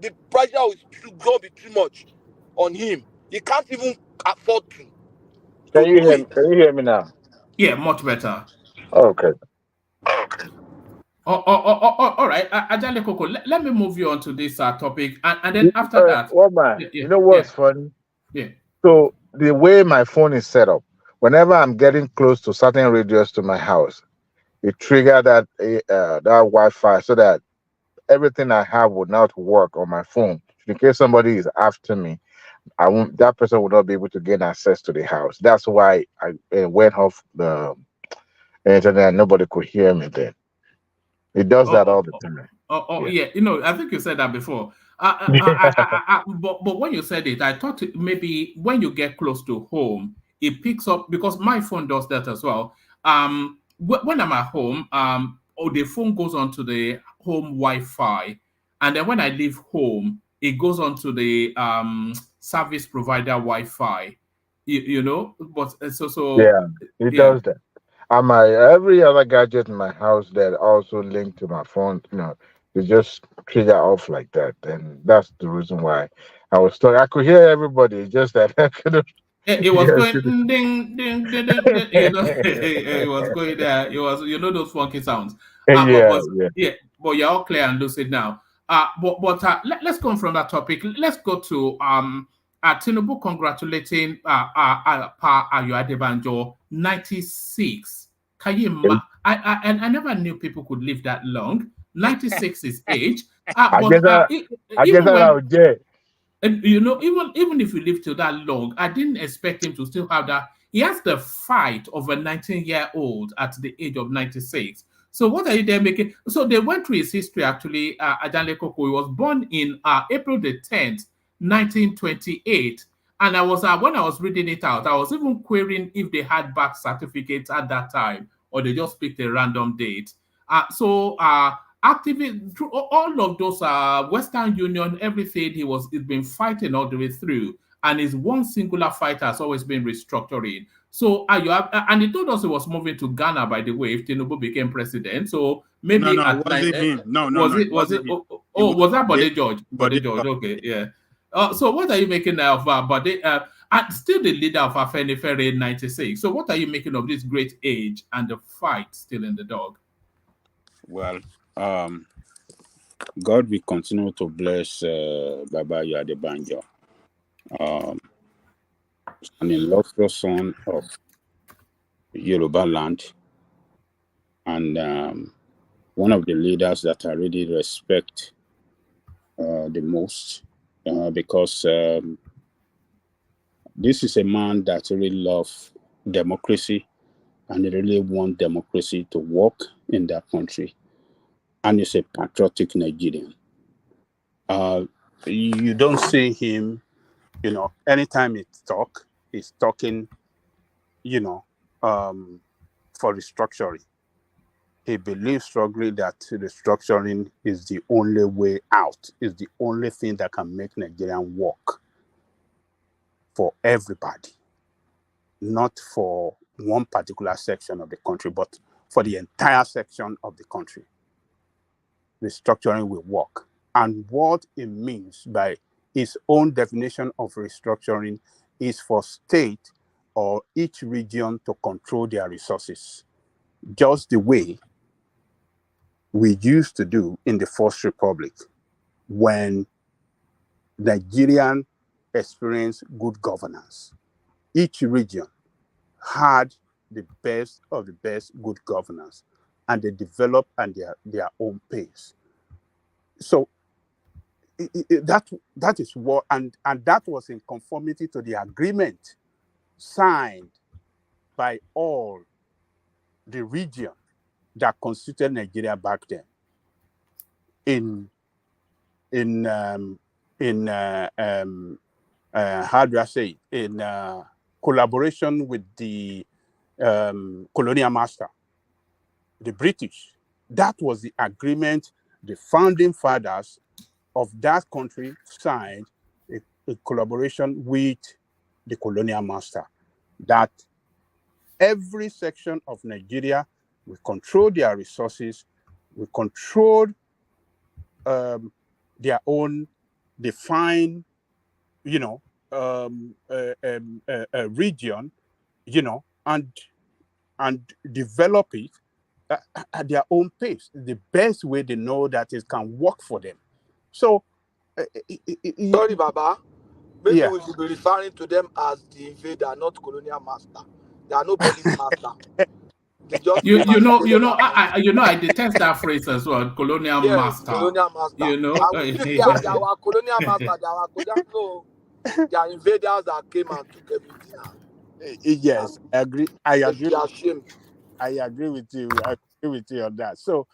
The pressure is going to be too much on him. He can't even afford to. Can you hear me now? Yeah, much better. Okay. All right, Ajale Koko, let me move you on to this topic, and then after that, you know what's funny? Yeah. So the way my phone is set up, whenever I'm getting close to certain radios to my house, it triggers that Wi-Fi so that everything I have would not work on my phone. In case somebody is after me, that person would not be able to gain access to the house. That's why I went off the internet and nobody could hear me then. It does that all the time. Yeah. You know, I think you said that before. But when you said it, I thought maybe when you get close to home, it picks up, because my phone does that as well. When I'm at home, the phone goes onto the home Wi-Fi, and then when I leave home, it goes onto the service provider Wi-Fi. You know, but yeah, it does that. Every other gadget in my house that also linked to my phone, they just trigger off like that, and that's the reason why I was stuck. I could hear everybody, it's just that I couldn't. It was going ding, ding, ding, ding, ding. It was going there. It was, those funky sounds. But you're all clear and lucid now. Let's go from that topic. Let's go to Tinubu congratulating Pa Ayo Adebanjo, 96. Can you imagine? I never knew people could live that long. 96 is age. Even if you live till that long, I didn't expect him to still have that. He has the fight of a 19-year-old at the age of 96. So what are you there making? So they went through his history actually. Ajanle Koko, he was born in April the 10th, 1928. And I was when I was reading it out, I was even querying if they had birth certificates at that time or they just picked a random date. Actively through all of those Western Union, everything he's been fighting all the way through, and his one singular fight has always been restructuring. So and he told us he was moving to Ghana, by the way, if Tinubu became president. So maybe No, at it wasn't him. No, was it? him. Was that Bode George? Bode Bode George. Okay, yeah. So what are you making of Bode? And still the leader of Afenifere in '96. So what are you making of this great age and the fight still in the dog? Well, God will continue to bless Baba Yadebanjo, an illustrious son of Yoruba land, and one of the leaders that I really respect the most, because this is a man that really loves democracy and really wants democracy to work in that country. And he's a patriotic Nigerian. You don't see him, anytime he's talking, for restructuring. He believes strongly that restructuring is the only way out, is the only thing that can make Nigeria work for everybody, not for one particular section of the country, but for the entire section of the country. Restructuring will work. And what it means by his own definition of restructuring is for state or each region to control their resources, just the way we used to do in the First Republic when Nigerian experienced good governance. Each region had the best of the best good governance, and they developed at their own pace. So that is what, and that was in conformity to the agreement signed by all the region that constituted Nigeria back then. How do I say it? In collaboration with the colonial master, the British. That was the agreement the founding fathers of that country signed, a collaboration with the colonial master, that every section of Nigeria will control their resources, will control their own defined, region, and develop it at their own pace, the best way they know that it can work for them. So, sorry, Baba. Maybe yeah. we should be referring to them as the invader, not colonial master. They are nobody's master. They just I detest that phrase as well. Colonial master. Colonial master. And we think they are our colonial master. They are our colonial. No, they are invaders that came and took everything. Yes, I agree. I agree. They are ashamed. I agree with you. I agree with you on that. So,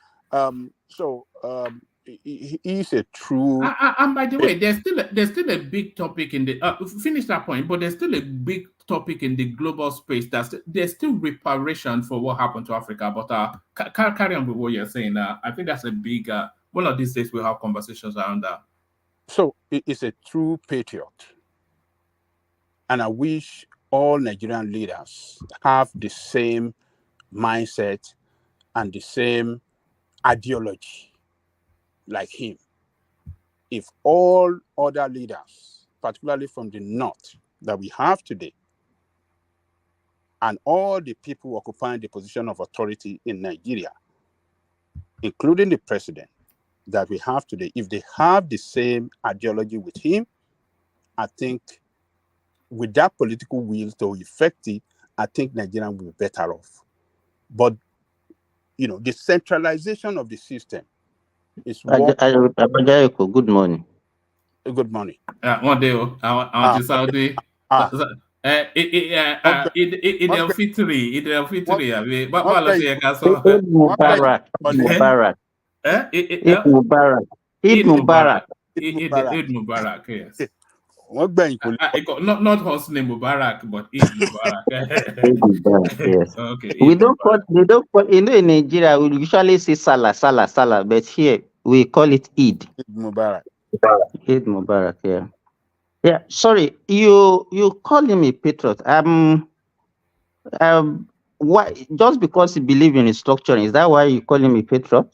he's a true. And by the way, there's still a big topic in the finish that point, but there's still a big topic in the global space. There's still reparation for what happened to Africa. But carry on with what you're saying. I think that's a big. One of these days we'll have conversations around that. So it's a true patriot, and I wish all Nigerian leaders have the same mindset and the same ideology like him. If all other leaders, particularly from the north that we have today, and all the people occupying the position of authority in Nigeria, including the president that we have today, if they have the same ideology with him, I think with that political will to effect it, I think Nigeria will be better off. But, the centralization of the system is what... Good morning. Good morning. One day, I want to Saudi. Idel Fitri, báwo ṣe yẹ ká sọ? Eid Mubarak. Eid Mubarak. Eid Mubarak. Eid Mubarak, yes. What bank? Not Hosni Mubarak, but Eid Mubarak. Eid Mubarak, yes. Okay. We don't call, in Nigeria, we usually say Salah, but here we call it Eid. Eid Mubarak. Eid Mubarak, yeah. Yeah, sorry, you calling me patriot. Why, just because you believe in restructuring, is that why you calling me patriot?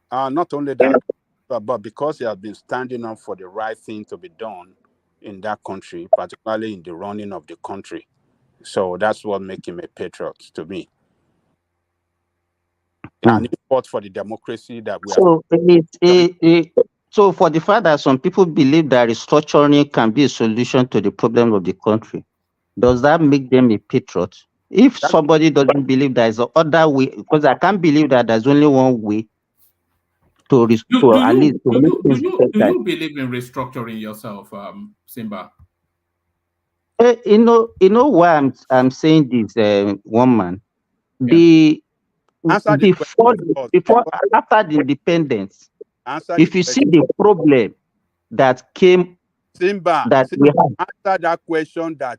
Not only that, but because he has been standing up for the right thing to be done in that country, particularly in the running of the country. So that's what makes him a patriot to me. And he fought for the democracy that we have. So for the fact that some people believe that restructuring can be a solution to the problem of the country, does that make them a patriot? If somebody doesn't believe there is other way, because I can't believe that there's only one way to restore, at least to make things better. Do you believe in restructuring yourself, Simba? You know why I'm saying this, one man. After the independence, if you see the problem that came, Simba, we have. Answer that question that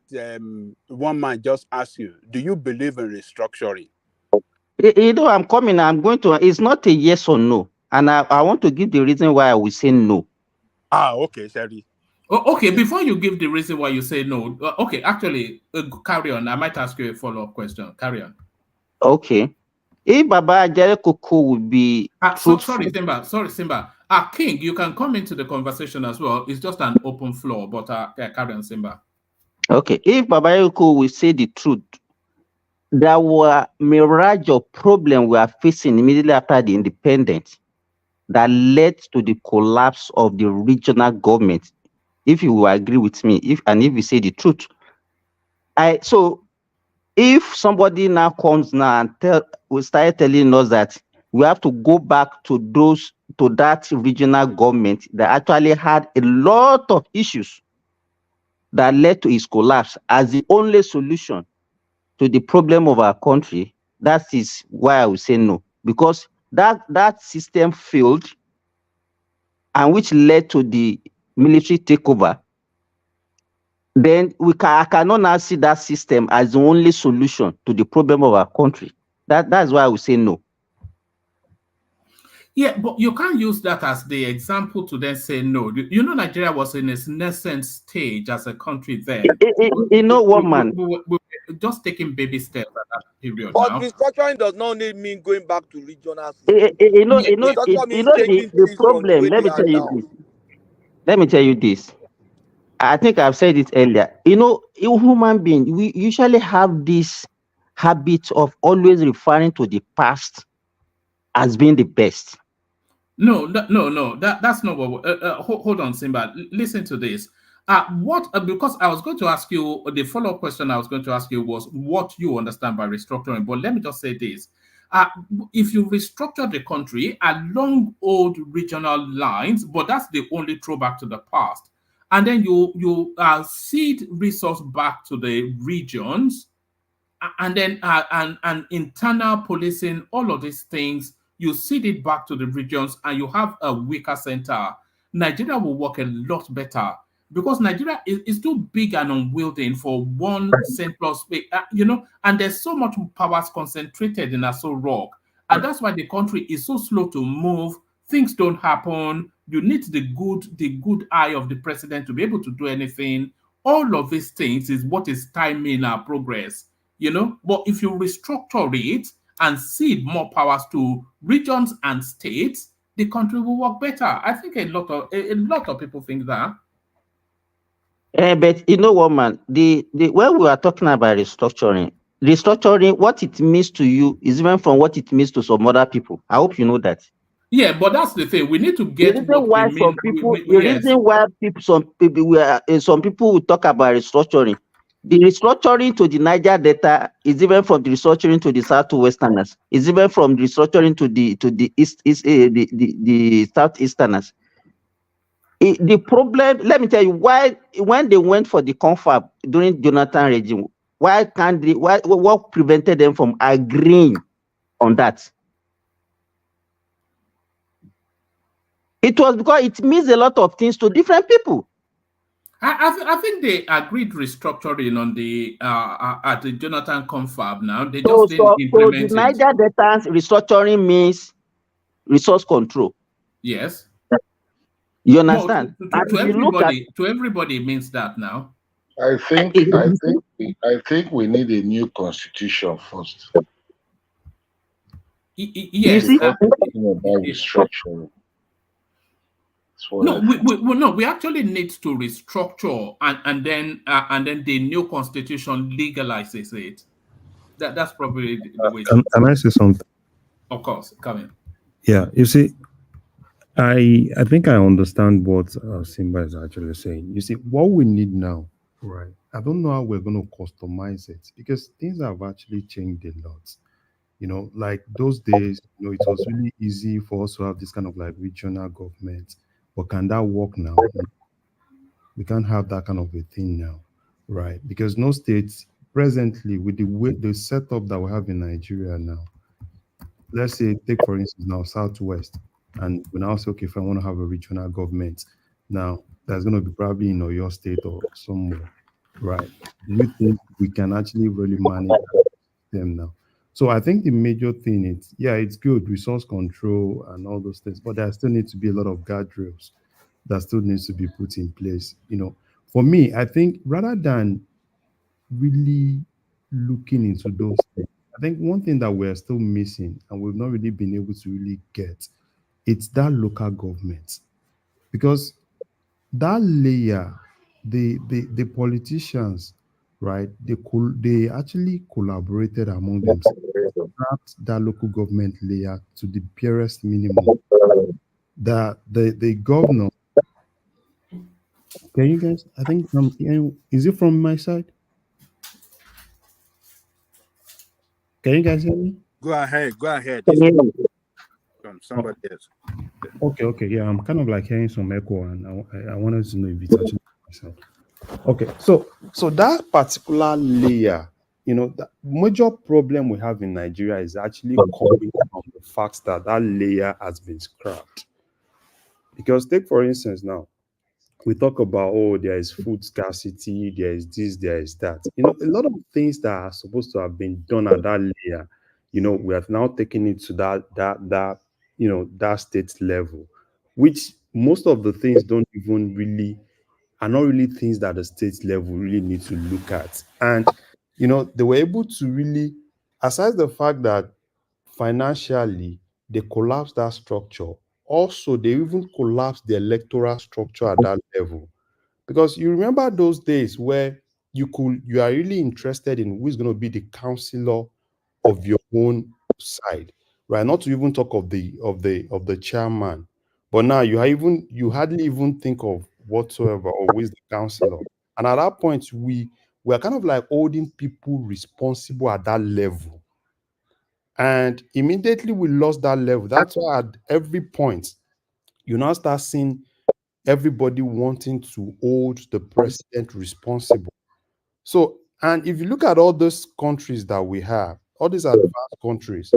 one man just asked you. Do you believe in restructuring? You know, I'm going to, it's not a yes or no. And I want to give the reason why I will say no. Okay, sorry. Okay, before you give the reason why you say no, okay, actually, carry on. I might ask you a follow-up question. Carry on. Okay. If Baba Ajare Koko would be sorry, Simba. King, you can come into the conversation as well. It's just an open floor, but carry on, Simba. Okay. If Baba Ajare Koko will say the truth, there were mirage of problems we are facing immediately after the independence that led to the collapse of the regional government. If you will agree with me, if you say the truth, so if somebody now comes now and will start telling us that we have to go back to that regional government that actually had a lot of issues that led to its collapse as the only solution to the problem of our country, that is why I would say no, because that system failed, and which led to the military takeover. Then I cannot now see that system as the only solution to the problem of our country. That's why I would say no. Yeah, but you can't use that as the example to then say no. You know, Nigeria was in its nascent stage as a country then. You know what, man? We were just taking baby steps at that period. But restructuring does not mean going back to regional systems. The problem. Let me tell you this. I think I've said it earlier. You know, a human being, we usually have this habit of always referring to the past as being the best. No. That's not what. Hold on, Simba. Listen to this. Because I was going to ask you, the follow-up question I was going to ask you was what you understand by restructuring. But let me just say this. If you restructure the country along old regional lines, but that's the only throwback to the past, and then you seed resource back to the regions, and then and internal policing, all of these things, you seed it back to the regions, and you have a weaker center. Nigeria will work a lot better because Nigeria is too big and unwieldy for one central space, and there's so much powers concentrated in Aso Rock, and that's why the country is so slow to move. Things don't happen. You need the good eye of the president to be able to do anything. All of these things is what is timing our progress, But if you restructure it and cede more powers to regions and states, the country will work better. I think a lot of people think that. But you know what, man? When we are talking about restructuring, what it means to you is different from what it means to some other people. I hope you know that. Yeah, but that's the thing. We need to get the reason why some people will talk about restructuring. The restructuring to the Niger Delta is different from the restructuring to the Southwesterners. It's different from the restructuring to the Southeasterners. The problem, let me tell you, why when they went for the confab during Jonathan regime, why can't they? What prevented them from agreeing on that? It was because it means a lot of things to different people. I think they agreed restructuring on the at the Jonathan confab. Now they So just didn't implement the it. Niger Delta restructuring means resource control. Yes. You understand? No, And if you look at to everybody it means that now. I think we need a new constitution first. Yes. Before talking about restructuring. No, we actually need to restructure and then the new constitution legalizes it. That's probably the way. Can I say something? Of course, come in. Yeah, you see, I think I understand what Simba is actually saying. You see, what we need now, right? I don't know how we're going to customize it because things have actually changed a lot. You know, like those days, you know, it was really easy for us to have this kind of like regional government. But can that work now? We can't have that kind of a thing now, right? Because no states presently, with the setup that we have in Nigeria now, let's say take for instance now Southwest, and we now say, okay, if I want to have a regional government, now that's going to be probably in your state or somewhere, right? Do you think we can actually really manage them now? So I think the major thing is, yeah, it's good resource control and all those things, but there still needs to be a lot of guardrails that still needs to be put in place. You know, for me, I think rather than really looking into those things, I think one thing that we're still missing and we've not really been able to really get, it's that local government. Because that layer, the politicians, right, they actually collaborated among themselves, brought that local government layer to the barest minimum. The governor, can you guys, I think is it from my side? Can you guys hear me? Go ahead. From somebody else. Okay. Yeah, I'm kind of like hearing some echo, and I wanted to know if it's actually myself. Okay, so that particular layer, you know, the major problem we have in Nigeria is actually coming from the fact that that layer has been scrapped. Because take for instance now, we talk about, oh, there is food scarcity, there is this, there is that. You know, a lot of things that are supposed to have been done at that layer, you know, we have now taken it to that you know, that state level, which most of the things don't even really are not really things that the state level really need to look at. And you know, they were able to really, aside the fact that financially they collapsed that structure, also they even collapsed the electoral structure at that level. Because you remember those days where you are really interested in who is going to be the counselor of your own side, right? Not to even talk of the chairman, but now you hardly even think of whatsoever or who is the counselor. And at that point, we are kind of like holding people responsible at that level. And immediately we lost that level. That's why at every point, you now start seeing everybody wanting to hold the president responsible. So, and if you look at all those countries that we have, all these advanced countries,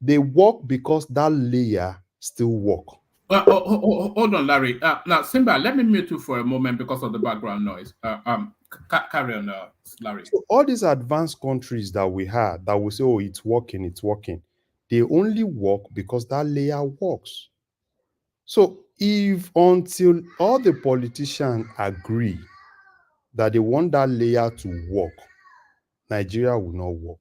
they work because that layer still work. Hold on, Larry. Now, Simba, let me mute you for a moment because of the background noise. Carry on, Larry. So all these advanced countries that we have, that we say, oh, it's working, they only work because that layer works. So if until all the politicians agree that they want that layer to work, Nigeria will not work.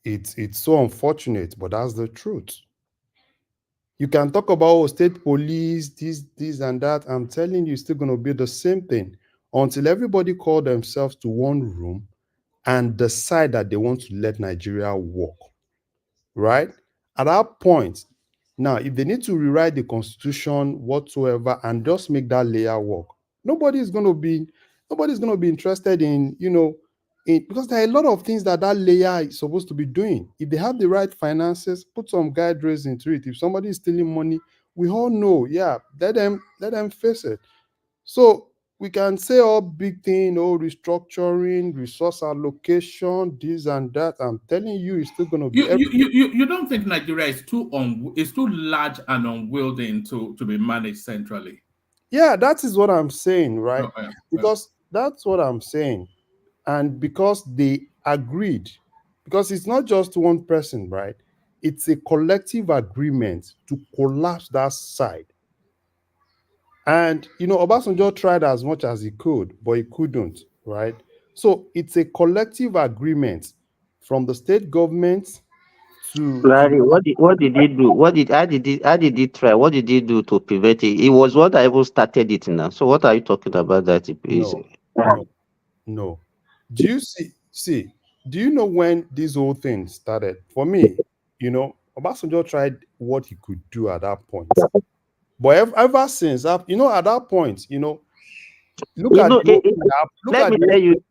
It's so unfortunate, but that's the truth. You can talk about state police, this and that. I'm telling you, it's still going to be the same thing until everybody call themselves to one room and decide that they want to let Nigeria work, right? At that point, now, if they need to rewrite the constitution whatsoever and just make that layer work, nobody's going to be interested in, you know, because there are a lot of things that layer is supposed to be doing. If they have the right finances, put some guardrails into it. If somebody is stealing money, we all know, yeah, let them face it. So we can say all big thing, restructuring, resource allocation, this and that. I'm telling you, it's still gonna be You don't think Nigeria is is too large and unwieldy to be managed centrally? Yeah, that is what I'm saying, right? Oh, yeah. Because that's what I'm saying. And because they agreed, because it's not just one person, right? It's a collective agreement to collapse that side. And Obasanjo tried as much as he could, but he couldn't, right? So it's a collective agreement from the state government to Larry, what did he do? How did he try? What did he do to prevent it? It was what I even started it now. So what are you talking about that is no. Do you see? Do you know when this whole thing started? For me, Obasanjo tried what he could do at that point. But ever since, at that point, look at the whole thing. Let me tell you,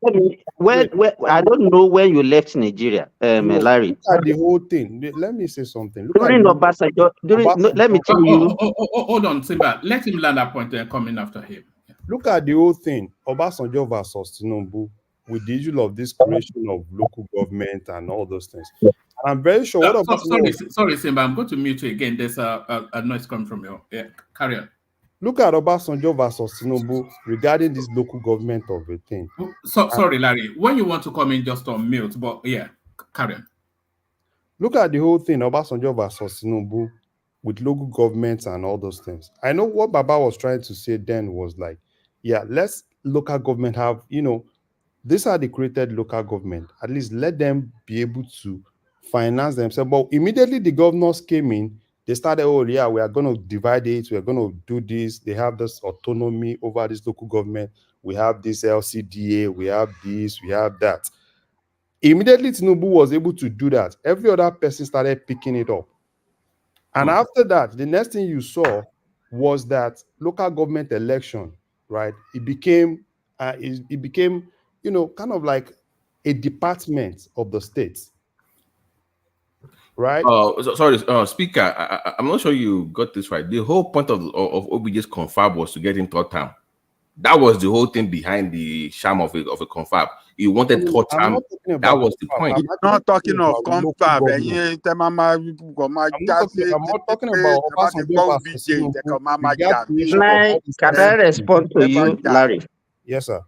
when I don't know when you left Nigeria, Larry. Look at the whole thing. Let me say something. During Obasanjo, let me tell you. Hold on, Simba. Let him land that point and come in after him. Look at the whole thing. Obasanjo versus Tinubu with the issue of this creation of local government and all those things. And I'm very sure what sorry, Simba, I'm going to mute you again. There's a noise coming from you. Yeah, carry on. Look at Obasanjo versus Tinubu regarding this local government of a thing. Sorry, Larry. When you want to come in, just on mute. But yeah, carry on. Look at the whole thing, Obasanjo versus Tinubu with local governments and all those things. I know what Baba was trying to say then was like, yeah, let's local government have, these are the created local government. At least let them be able to finance themselves. But immediately the governors came in, they started, oh yeah, we are going to divide it. We are going to do this. They have this autonomy over this local government. We have this LCDA. We have this. We have that. Immediately Tinubu was able to do that. Every other person started picking it up. And after that, the next thing you saw was that local government election, right? It became, kind of like a department of the state, right? Sorry, Speaker, I'm not sure you got this right. The whole point of OBJ's confab was to get him third term. That was the whole thing behind the sham of a confab. He wanted third term. That was the point. I'm not talking of confab. I'm not talking about Obasanjo versus Tinubu. Can I respond to you, Larry? Yes, sir.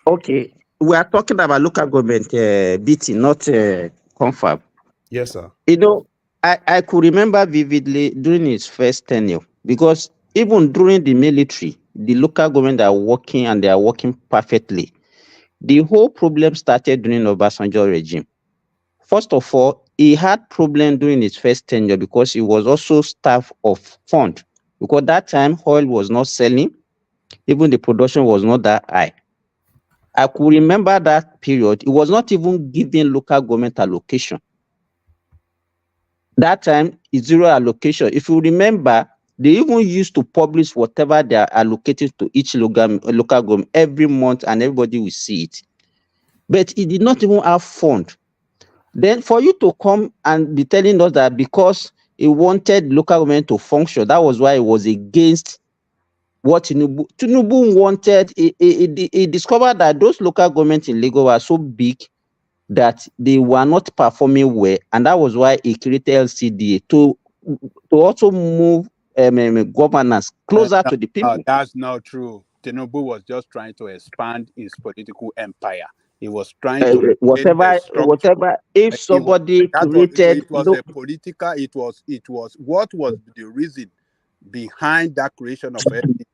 Okay, we are talking about local government beating, not confab. Yes, sir. I could remember vividly during his first tenure, because even during the military, the local government are working and they are working perfectly. The whole problem started during Obasanjo regime. First of all, he had problem during his first tenure because he was also staff of fund. Because that time oil was not selling, even the production was not that high. I could remember that period. It was not even giving local government allocation. That time is zero allocation. If you remember, they even used to publish whatever they are allocated to each local government every month, and everybody will see it. But it did not even have fund. Then for you to come and be telling us that because he wanted local government to function, that was why he was against what Tinubu wanted. He discovered that those local governments in Lagos were so big that they were not performing well, and that was why he created LCDA to also move governance closer to the people. That's not true. Tinubu was just trying to expand his political empire. He was trying to whatever. If somebody created, it was a political. It was what was the reason behind that creation of LCDA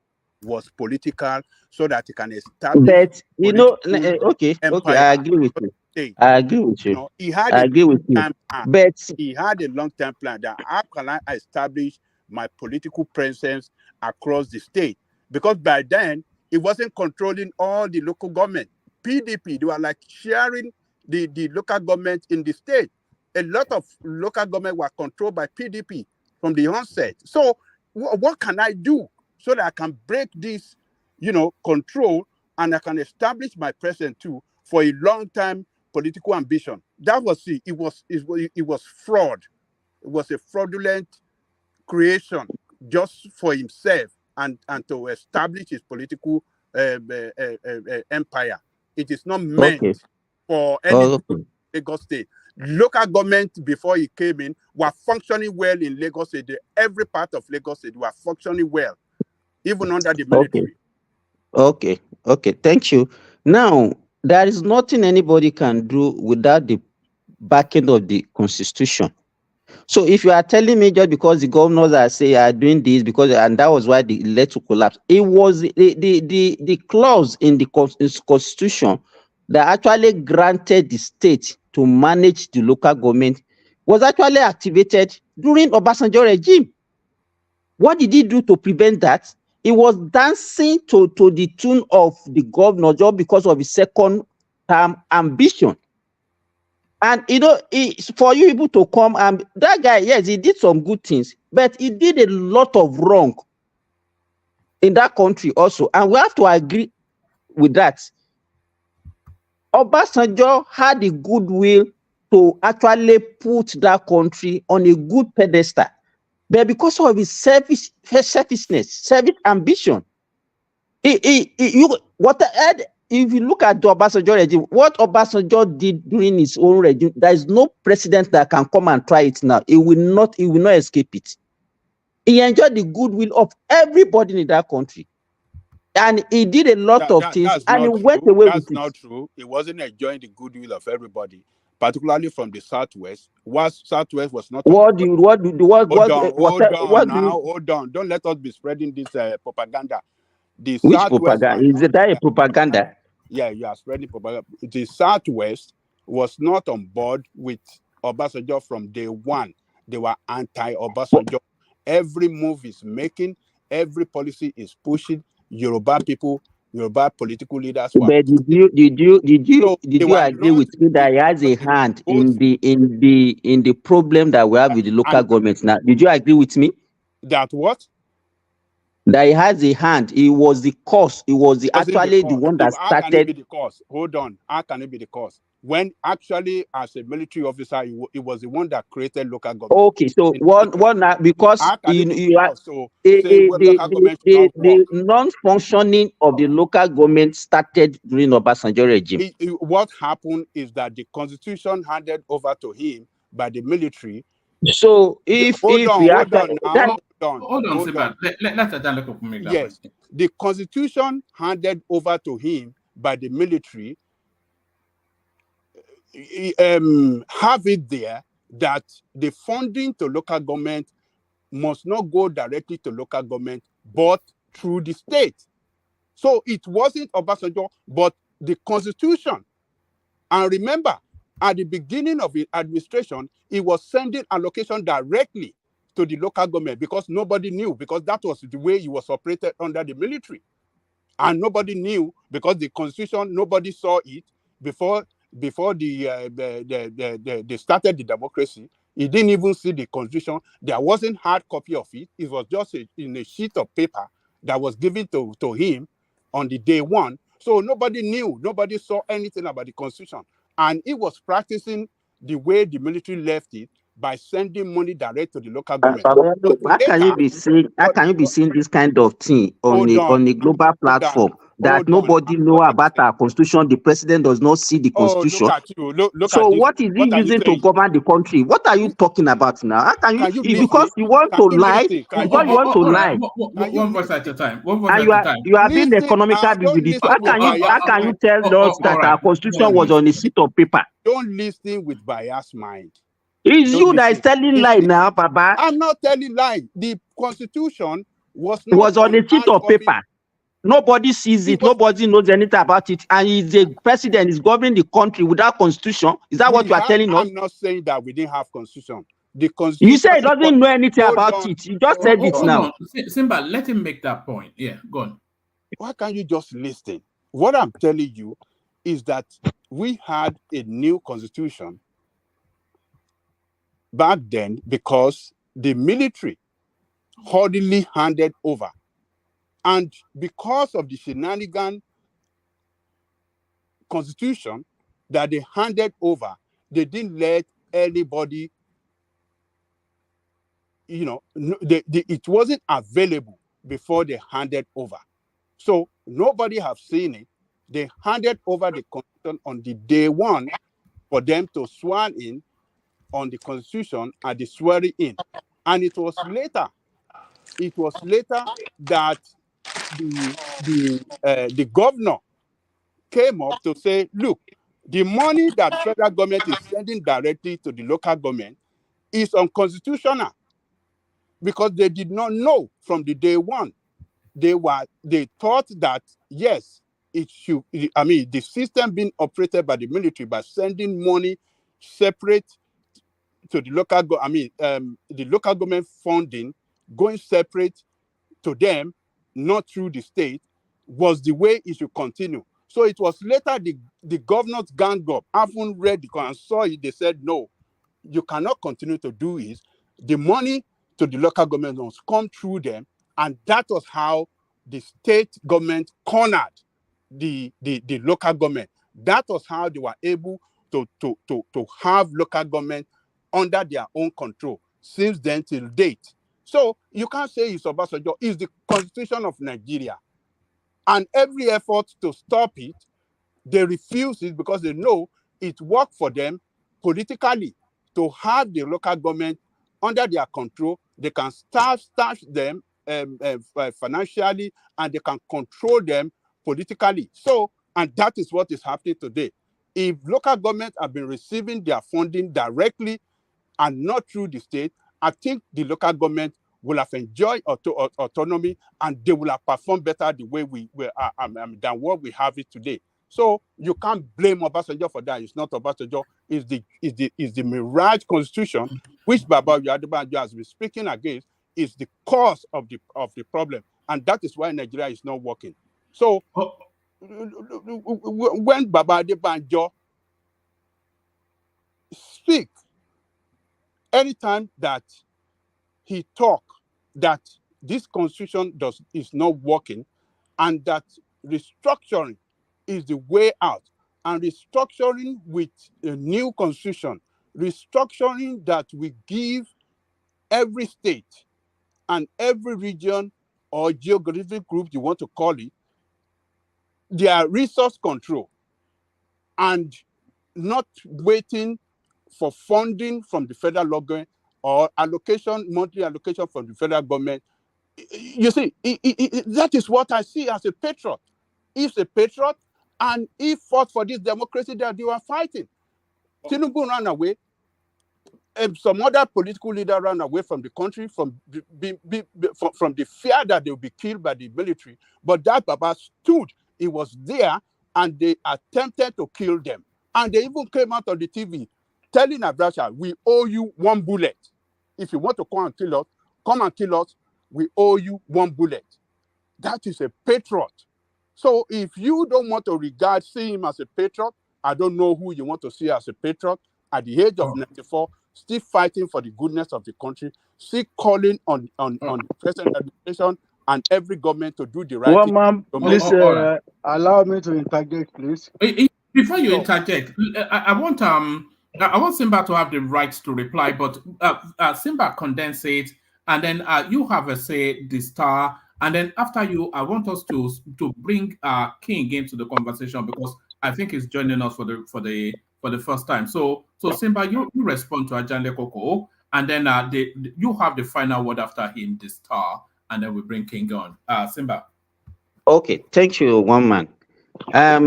was political, so that he can establish. But okay, I agree with you. I agree with you. He had I agree with you. But he had a long-term plan that how can I establish my political presence across the state? Because by then he wasn't controlling all the local government. PDP, they were like sharing the local government in the state. A lot of local government were controlled by PDP from the onset. So what can I do so that I can break this, control, and I can establish my presence too for a long-term political ambition? That was it. It was fraud. It was a fraudulent creation just for himself and to establish his political empire. It is not meant Okay. for any Okay. Lagos State. Local government before he came in were functioning well in Lagos State. Every part of Lagos State were functioning well, even under the military. Okay. Okay. Thank you. Now, there is nothing anybody can do without the backing of the constitution. So if you are telling me just because the governors are doing this because and that was why they led to collapse, it was the clause in the constitution that actually granted the state to manage the local government was actually activated during Obasanjo regime. What did he do to prevent that? He was dancing to the tune of the governor just because of his second term ambition. And for you people to come and that guy, yes, he did some good things, but he did a lot of wrong in that country also. And we have to agree with that. Obasanjo had the goodwill to actually put that country on a good pedestal. But because of his selfishness, selfish ambition, if you look at the Obasanjo regime, what Obasanjo did during his own regime, there is no president that can come and try it now. He will not escape it. He enjoyed the goodwill of everybody in that country. And he did a lot of things and he went away with it. That's not true. He wasn't enjoying the goodwill of everybody, particularly from the Southwest. Southwest was not. Hold on. Don't let us be spreading this propaganda. The Which Southwest propaganda? Is that a propaganda? Yeah, you are spreading propaganda. The Southwest was not on board with Obasanjo from day one. They were anti-Obasanjo. Every move he's making, every policy is pushing. Yoruba people, Yoruba political leaders. But did you agree with me that he has a hand in the problem that we have with the local government now? Did you agree with me? That what? That he has a hand. He was the cause. He was actually the one that started. How can it be the cause? Hold on. How can it be the cause? When actually, as a military officer, he was the one that created local government. Okay, so because the non-functioning of the local government started during Obasanjo regime. What happened is that the constitution handed over to him by the military. So hold on, Yes, the constitution handed over to him by the military have it there that the funding to local government must not go directly to local government, but through the state. So it wasn't Obasanjo, but the constitution. And remember, at the beginning of the administration, he was sending allocation directly to the local government because nobody knew, because that was the way he was operated under the military. And nobody knew because the constitution, nobody saw it before they started the democracy. He didn't even see the constitution. There wasn't hard copy of it. It was just in a sheet of paper that was given to him on the day one. So nobody knew, nobody saw anything about the constitution. And he was practicing the way the military left it by sending money direct to the local government. How can you be seeing this kind of thing on a global platform that nobody know about our constitution? The president does not see the constitution. Look at you. Look so at what is he using to govern the country? What are you talking about now? How can you because you want to lie? Because you want to lie. One voice at a time. You are being economical with it. How can you tell us that our constitution was on a sheet of paper? Don't listen with biased mind. It's you that is telling lie now, Baba. I'm not telling lie. The constitution was on a sheet of paper. Nobody sees it. Nobody knows anything about it. And he's the president. He's governing the country without constitution. Is that what you are telling us? I'm not saying that we didn't have constitution. The constitution. You say he doesn't know anything about it. You just said it now. Simba, let him make that point. Yeah, go on. Why can't you just listen? What I'm telling you is that we had a new constitution back then because the military hurriedly handed over. And because of the shenanigan constitution that they handed over, they didn't let anybody it wasn't available before they handed over. So nobody have seen it. They handed over the constitution on the day one for them to swear in on the constitution and the swearing in. And it was later that the governor came up to say, look, the money that federal government is sending directly to the local government is unconstitutional, because they did not know from the day one. They thought that, yes, it should, the system being operated by the military by sending money separate to the local the local government funding going separate to them, not through the state, was the way it should continue. So it was later the governors gang up, having read the and saw it, they said, no, you cannot continue to do it. The money to the local government must come through them. And that was how the state government cornered the local government. That was how they were able to have local government under their own control since then till date. So you can't say it's Obasanjo. It's the constitution of Nigeria. And every effort to stop it, they refuse it because they know it worked for them politically to have the local government under their control. They can starve them financially, and they can control them politically. So, and that is what is happening today. If local governments have been receiving their funding directly and not through the state, I think the local government will have enjoyed autonomy, and they will have performed better the way than what we have it today. So you can't blame Obasanjo for that. It's not Obasanjo. It's the Mirage Constitution, which Baba Yadebanjo has been speaking against, is the cause of the problem, and that is why Nigeria is not working. So when Baba Yadebanjo speak, anytime that he talk that this constitution is not working, and that restructuring is the way out, and restructuring with a new constitution, restructuring that will give every state and every region or geographic group you want to call it, their resource control, and not waiting for funding from the federal government or monthly allocation from the federal government. You see, that is what I see as a patriot. He's a patriot, and he fought for this democracy that they were fighting. Tinubu ran away. Some other political leader ran away from the country from the fear that they would be killed by the military. But that Baba stood. He was there, and they attempted to kill them. And they even came out on the TV telling Abraha, we owe you 1 bullet. If you want to come and kill us, we owe you 1 bullet. That is a patriot. So if you don't want to see him as a patriot, I don't know who you want to see as a patriot at the age of 94, still fighting for the goodness of the country, still calling on the present administration and every government to do the right thing. Ma'am, please allow me to interject, please. Before you interject, I want Simba to have the right to reply, but Simba condense it, and then you have a say the star, and then after you, I want us to bring King into the conversation, because I think he's joining us for the first time. So Simba, you respond to Ajande Koko, and then you have the final word after him, the star, and then we bring King on. Simba. Okay, thank you, one man. I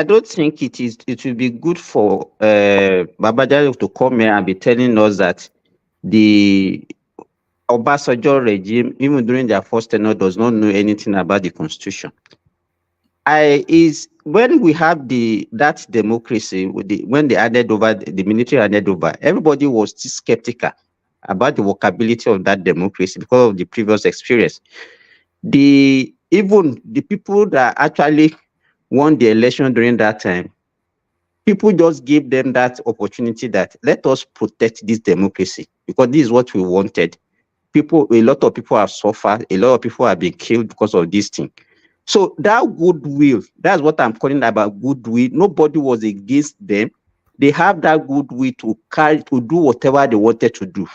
don't think it will be good for Babajide to come here and be telling us that the Obasanjo regime, even during their first tenure, does not know anything about the constitution. When we have that democracy, when they added over, the military added over, everybody was still skeptical about the workability of that democracy because of the previous experience. Even the people that actually won the election during that time, people just gave them that opportunity that let us protect this democracy because this is what we wanted. A lot of people have suffered, a lot of people have been killed because of this thing. So that goodwill, that's what I'm calling about goodwill. Nobody was against them. They have that goodwill to do whatever they wanted to do.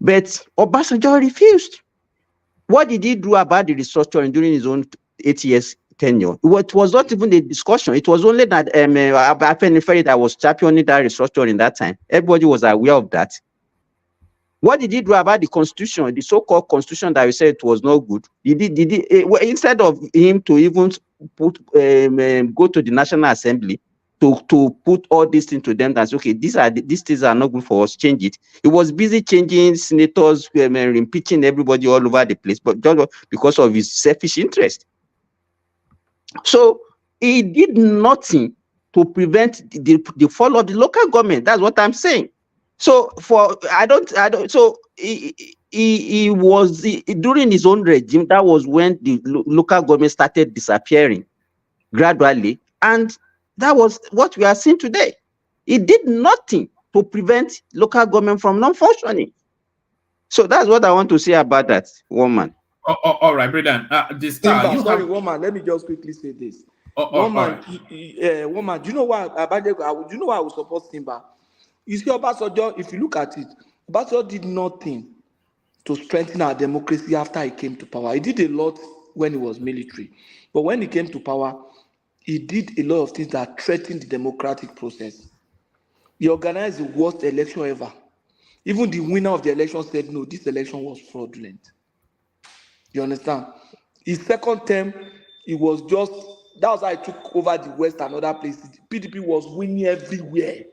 But Obasanjo refused. What did he do about the restructuring during his own 8 years tenure? It was not even a discussion. It was only that Afenifere that was championing that restructuring that time. Everybody was aware of that. What did he do about the constitution, the so-called constitution that we said it was not good? Instead of him to even go to the National Assembly to put all these things to them, that's okay, these things are not good for us, change it. He was busy changing senators, impeaching everybody all over the place, but just because of his selfish interest. So he did nothing to prevent the fall of the local government. That's what I'm saying. So he was during his own regime. That was when the local government started disappearing gradually, and that was what we are seeing today. He did nothing to prevent local government from not functioning. So that's what I want to say about that woman. All right, Bredan. Sorry, woman. Let me just quickly say this. Woman, woman. Do you know why? Do you know why I would support Simba? You see, Obasanjo, if you look at it, Obasanjo did nothing to strengthen our democracy after he came to power. He did a lot when he was military. But when he came to power, he did a lot of things that threatened the democratic process. He organized the worst election ever. Even the winner of the election said, no, this election was fraudulent. You understand? His second term, it was just, that was how he took over the West and other places. PDP was winning everywhere.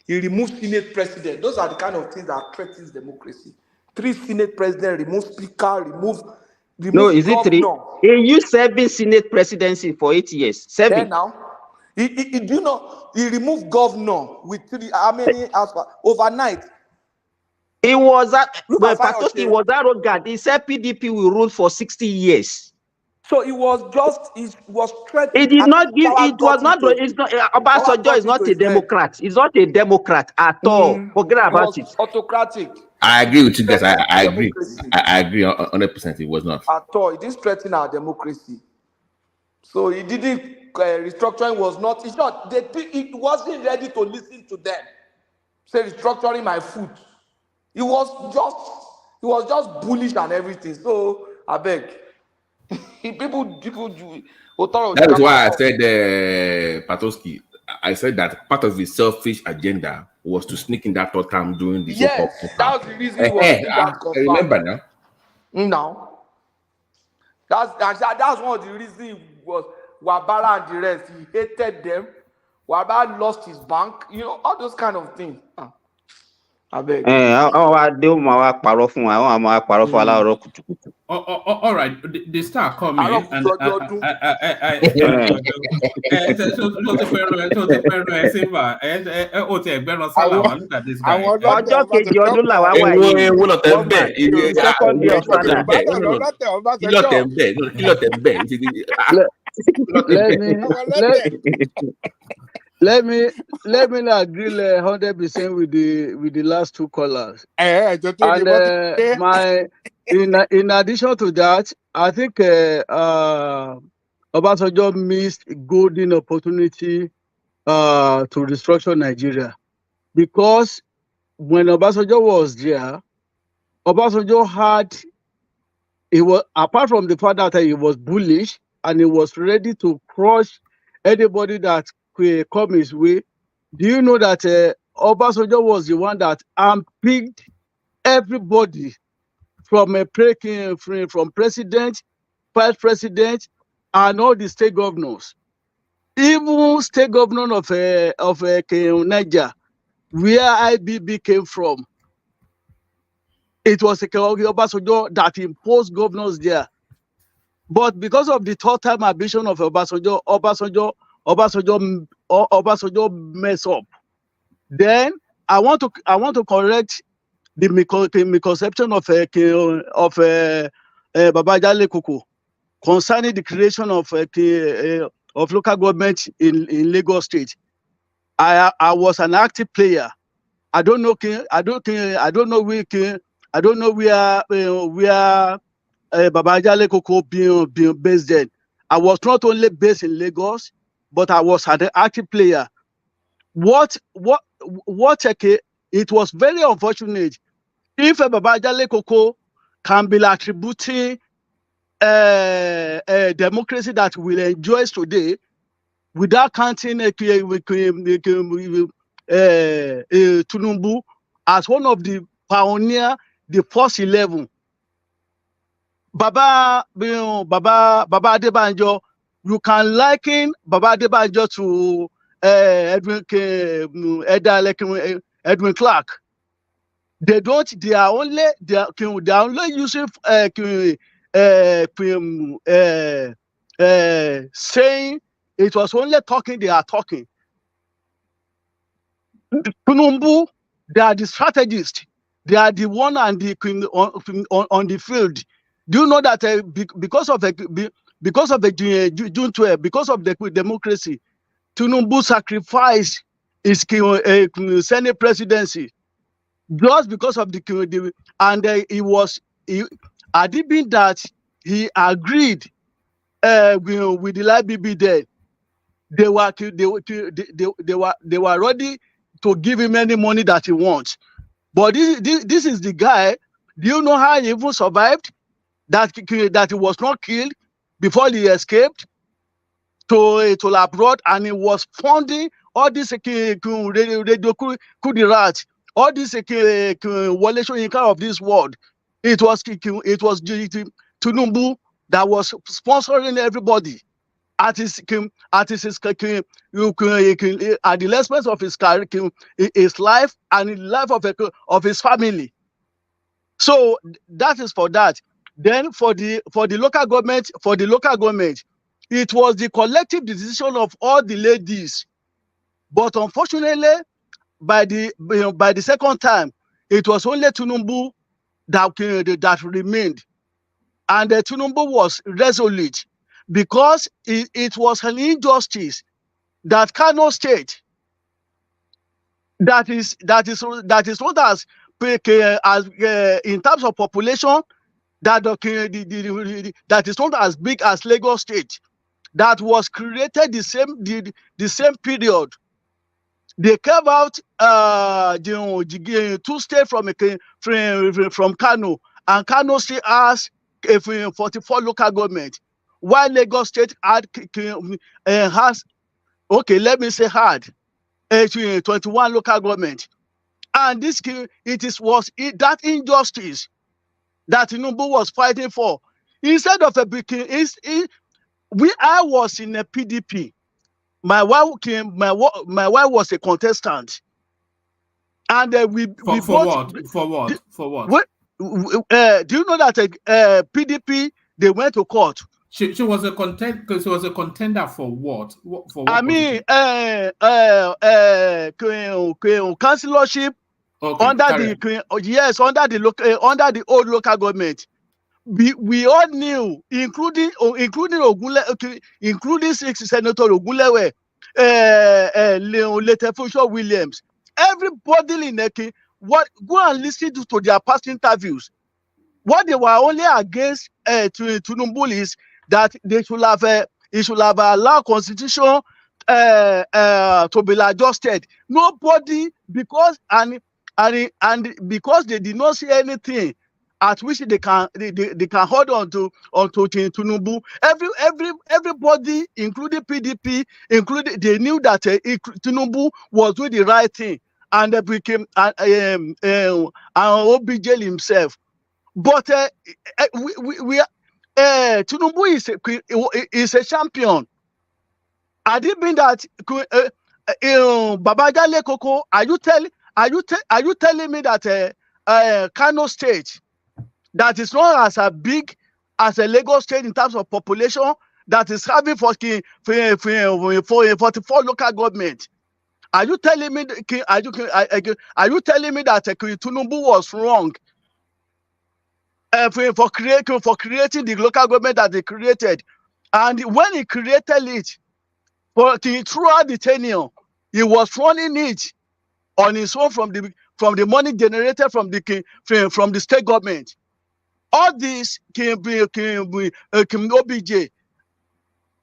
He removed Senate president. Those are the kind of things that threatens democracy. 3 Senate presidents, remove speaker, remove no, is it 3? He used 7 Senate presidency for 8 years. 7. Yeah, now. Do you know, he removed governor with 3, how many overnight? He was Patoski was arrogant. He said PDP will rule for 60 years. So it was threatened. He did not give. It was not. It's not. Obasanjo is not a Democrat. He's not a Democrat at all. Forget about it. Autocratic. I agree with you guys. I agree. I agree 100%. It was not at all. It didn't threaten our democracy. So he didn't. Restructuring was not. It's not. It wasn't ready to listen to them. Say restructuring my food. It was just bullish and everything. So I beg. people do. That is why I said, Patoski. I said that part of his selfish agenda was to sneak in that third term during the so-called. That was the reason he was I remember now. No. That's one of the reasons was Wabara and the rest. He hated them. Wabara lost his bank. You know, all those kind of things. I beg. All right, the star come in and look at this guy. Let me not agree 100% with the last 2 callers. And in addition to that, I think Obasanjo missed golden opportunity to restructure Nigeria, because when Obasanjo was there, Obasanjo apart from the fact that he was bullish and he was ready to crush anybody that come his way. Do you know that Obasanjo was the one that unpicked everybody from president, vice president, and all the state governors, even state governor of Niger, where IBB came from? It was Obasanjo that imposed governors there. But because of the third time ambition of Obasanjo mess up. Then I want to correct the misconception of Babajale Koko concerning the creation of local government in Lagos State. I was an active player. I don't know where Babajale Koko being based then. I was not only based in Lagos, but I was an active player. It was very unfortunate if a Babajale Koko can be attributing a democracy that we enjoy today without counting Tunumbu as one of the pioneer, the first 11. Baba Adebanjo, you can liken Baba Adebanjo to Edwin Clark. They are only using saying it was only talking, they are talking. Tunumbu, they are the strategists. They are the one on the field. Do you know that because of the June 12, because of the democracy, Tunumbu sacrificed his Senate presidency just because of the and had it been that he agreed with the LBB then, they were ready to give him any money that he wants. But this is the guy. Do you know how he even survived? That he was not killed before he escaped to abroad, and he was funding all this radio coup de rat, all this violation of this world. It was Tunumbu that was sponsoring everybody at the expense of his life and the life of his family. So that is for that. Then for the local government, it was the collective decision of all the ladies. But unfortunately, by the second time, it was only Tunumbu that remained. And Tunumbu was resolute because it was an injustice that Kano State that is not as in terms of population that is not as big as Lagos State, that was created the same period. They carved out 2 states from Kano, and Kano State has 44 local government, while Lagos State had 21 local government. And this was that injustice that Tinubu was fighting for. Instead of I was in a PDP. My wife was a contestant, and we for both. For what? Do you know that PDP they went to court? She was a contender. She was a contender for what? For what? I mean, councillorship under the old local government. We all knew, including Ogunle, including Senator Ogunlewe, Letefusho Williams. Everybody in Neki, go and listen to their past interviews. What they were only against Tunumbu is that they should have allowed constitution to be adjusted. Nobody, because because they did not see anything at which they can hold on to Tunumbu. Everybody, including PDP, they knew that Tunumbu was doing the right thing, and they became OBJ himself. But Tunumbu is a champion. Had it been that Babajale Koko, are you telling me that Kano State, that is not as big as a Lagos State in terms of population, that is having 44 local government, are you telling me that Tunumbu was wrong for creating the local government that they created? And when he created it, throughout the tenure, he was running it on his own from the money generated from the state government. All this can be OBJ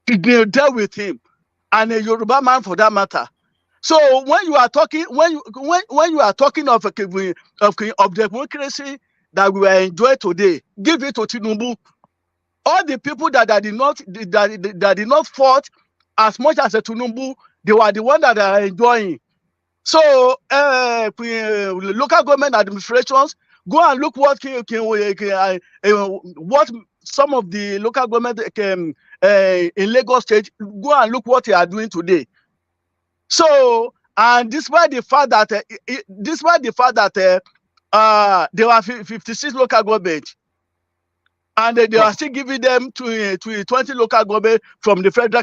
to deal with him, and a Yoruba man for that matter. So when you are talking, when you are talking of democracy that we are enjoying today, give it to Tinubu. All the people that did not fought as much as a Tinubu, they were the ones that are enjoying. So local government administrations, go and look what some of the local government in Lagos State, go and look what they are doing today. So, and despite the fact that there were 56 local government, and they are still giving them to 20 local government from the federal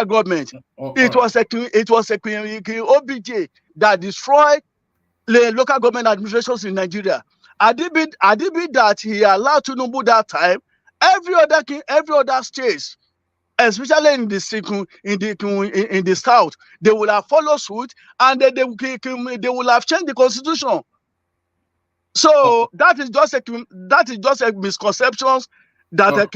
government. It was a OBJ that destroyed the local government administrations in Nigeria. Adibid that he allowed Tinubu that time. Every other state, especially in the south, they will have followed suit, and they will have changed the constitution. So that is just a misconceptions that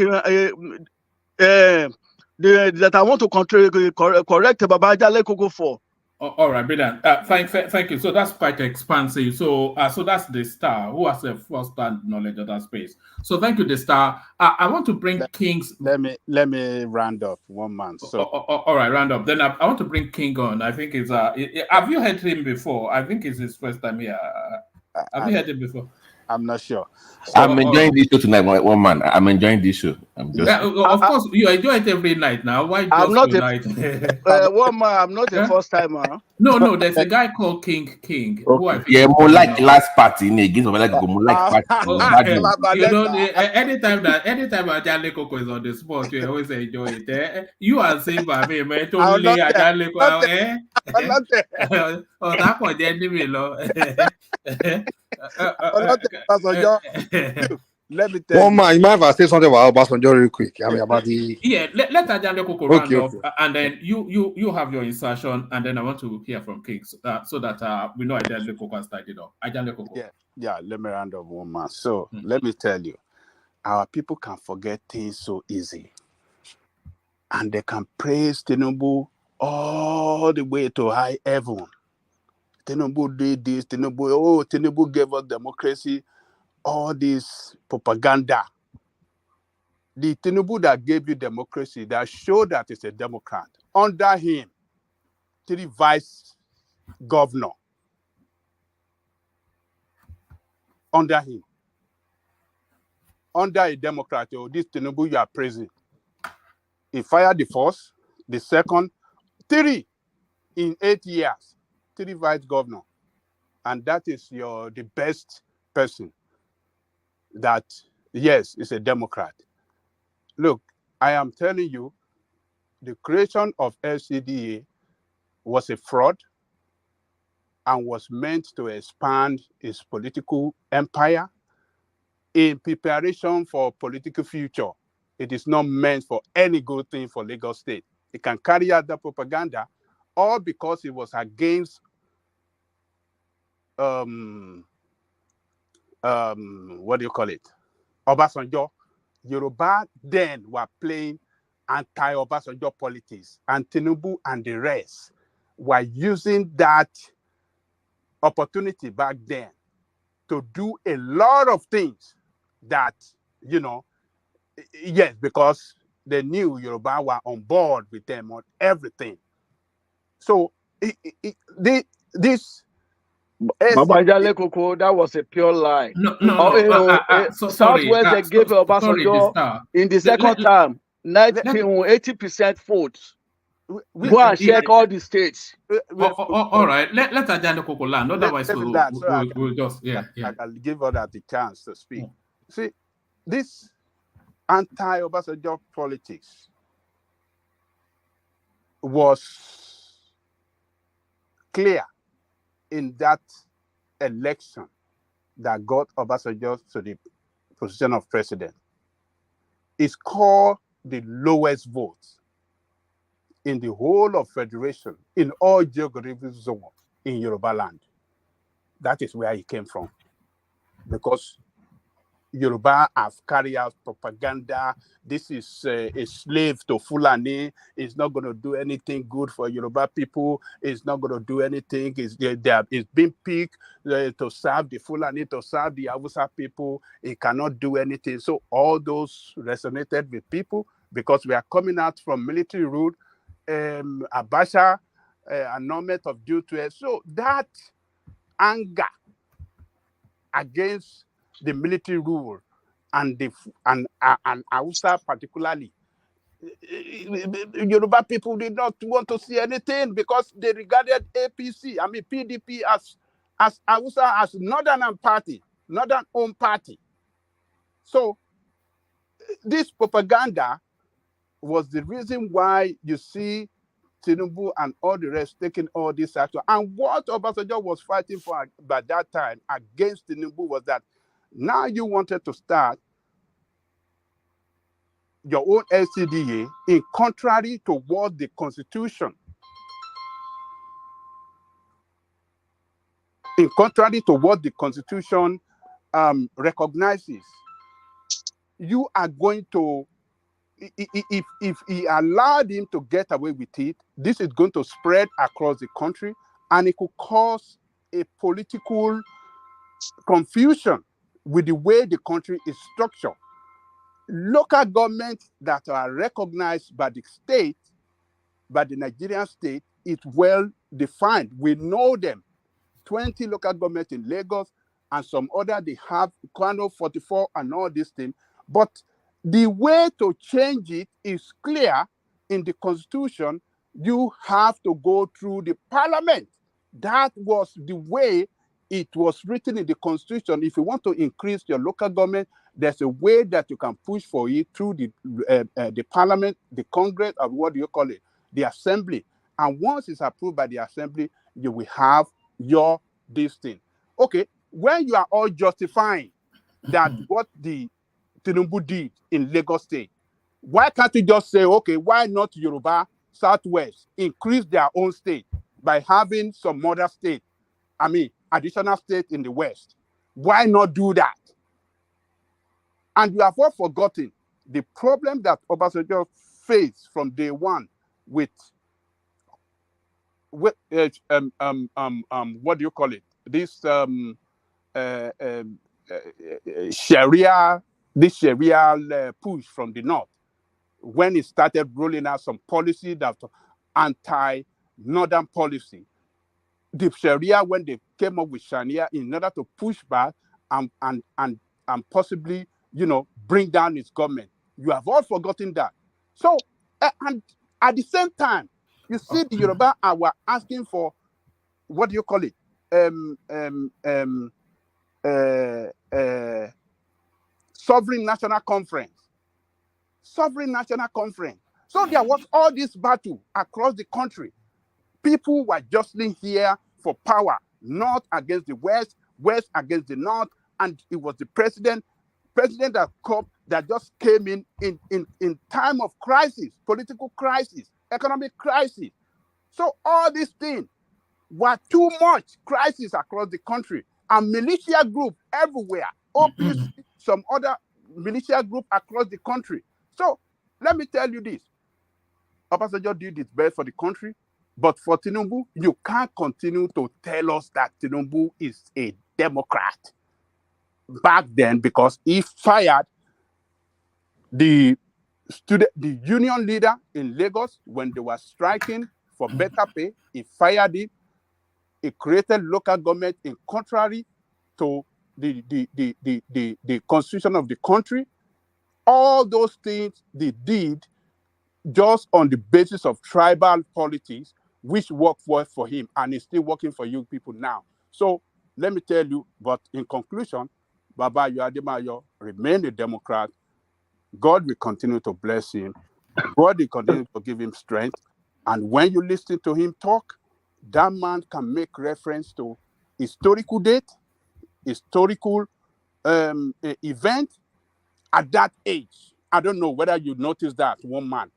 that I want to correct Babajale Koko for. All right, brilliant. Thank you. So that's quite expansive. So so that's the star who has a first-hand knowledge of that space. So thank you, the star. I want to bring King's. Let me round up one man. So all right, round up. Then I want to bring King on. I think it's have you heard him before? I think it's his first time here. Have you heard him before? I'm not sure. So, I'm enjoying this show tonight, one man. I'm enjoying this show. Of course, you enjoy it every night now. Why just I'm not tonight? One man, I'm not a first timer. No, there's a guy called King. Who I think more like last party in against more like party. You know, anytime Ajale Koko is on the spot, you always enjoy it. You are saying by me, man. Totally Ajale Koko. Oh, that one, the enemy, let me tell you. One man, you might have say something about Obasanjo real quick. I mean, about the let Ajale Koko round off, and then you have your insertion, and then I want to hear from King so that we know Ajale Koko has started off. Ajale Koko. Yeah. Let me round up one man. So let me tell you, our people can forget things so easy, and they can praise Tinubu all the way to high heaven. Tinubu did this. Tinubu gave us democracy. All this propaganda. The Tinubu that gave you democracy, that showed that it's a Democrat. Under him, 3 vice governor. Under him. Under a Democrat, this Tinubu you are praising. He fired the first, the second, 3 in 8 years. 3 vice governor. And that is the best person that, yes, is a Democrat. Look, I am telling you, the creation of LCDA was a fraud and was meant to expand its political empire in preparation for political future. It is not meant for any good thing for Lagos State. It can carry out the propaganda, all because it was against what do you call it? Obasanjo. Yoruba then were playing anti-Obasanjo politics, and Tinubu and the rest were using that opportunity back then to do a lot of things that, yes, because they knew Yoruba were on board with them on everything. So this Babajale Koko, that was a pure lie. Sorry. Southwest they gave Obasanjo in the second term 80% votes. Go and check all the states. All right, let Ajale Koko land. Otherwise, we'll just I'll give her that the chance to speak. See, this anti-Obasanjo politics was clear in that election that got Obasanjo to the position of president. It's called the lowest vote in the whole of Federation, in all geographic zones in Yoruba land. That is where he came from. Because Yoruba have carried out propaganda. This is a slave to Fulani. It's not going to do anything good for Yoruba people. It's not going to do anything. It's been picked to serve the Fulani, to serve the Hausa people. It cannot do anything. So all those resonated with people because we are coming out from military rule, Abacha, annulment of due to it. So that anger against the military rule and Hausa particularly, Yoruba people did not want to see anything because they regarded PDP as Hausa as northern party, northern own party. So this propaganda was the reason why you see Tinubu and all the rest taking all this action. And what Obasanjo was fighting for by that time against Tinubu was that now you wanted to start your own LCDA in contrary to what the Constitution, recognizes. You are going to, if he allowed him to get away with it, this is going to spread across the country and it could cause a political confusion with the way the country is structured. Local governments that are recognized by the state, by the Nigerian state, is well defined. We know them. 20 local governments in Lagos and some other, they have Kano 44 and all these things. But the way to change it is clear in the Constitution. You have to go through the Parliament. That was the way it was written in the Constitution. If you want to increase your local government, there's a way that you can push for it through the Parliament, the Congress, or what do you call it, the Assembly. And once it's approved by the Assembly, you will have your this thing. Okay, when you are all justifying that what the Tinubu did in Lagos State, why can't you just say, okay, why not Yoruba Southwest increase their own state by having some other state, additional state in the West? Why not do that? And you have all forgotten the problem that Obasanjo faced from day one with what do you call it? This Sharia push from the north, when it started rolling out some policy that anti-northern policy. The Sharia, when they came up with Sharia in order to push back and possibly, bring down its government. You have all forgotten that. So, and at the same time, you see the Yoruba were asking for, what do you call it? Sovereign National Conference. Sovereign National Conference. So there was all this battle across the country. People were jostling here for power, north against the west, west against the north, and it was the president that just came in time of crisis, political crisis, economic crisis. So all these things were too much crisis across the country, and militia group everywhere, OPC, some other militia group across the country. So let me tell you this. Obasanjo did his best for the country, but for Tinubu, you can't continue to tell us that Tinubu is a Democrat back then, because he fired the union leader in Lagos when they were striking for better pay. He fired him. He created local government in contrary to the constitution of the country. All those things they did just on the basis of tribal politics, which worked for him, and is still working for you people now. So let me tell you, but in conclusion, Baba Adebayo remain a Democrat. God will continue to bless him. God will continue to give him strength. And when you listen to him talk, that man can make reference to historical date, historical event at that age. I don't know whether you noticed that, one man.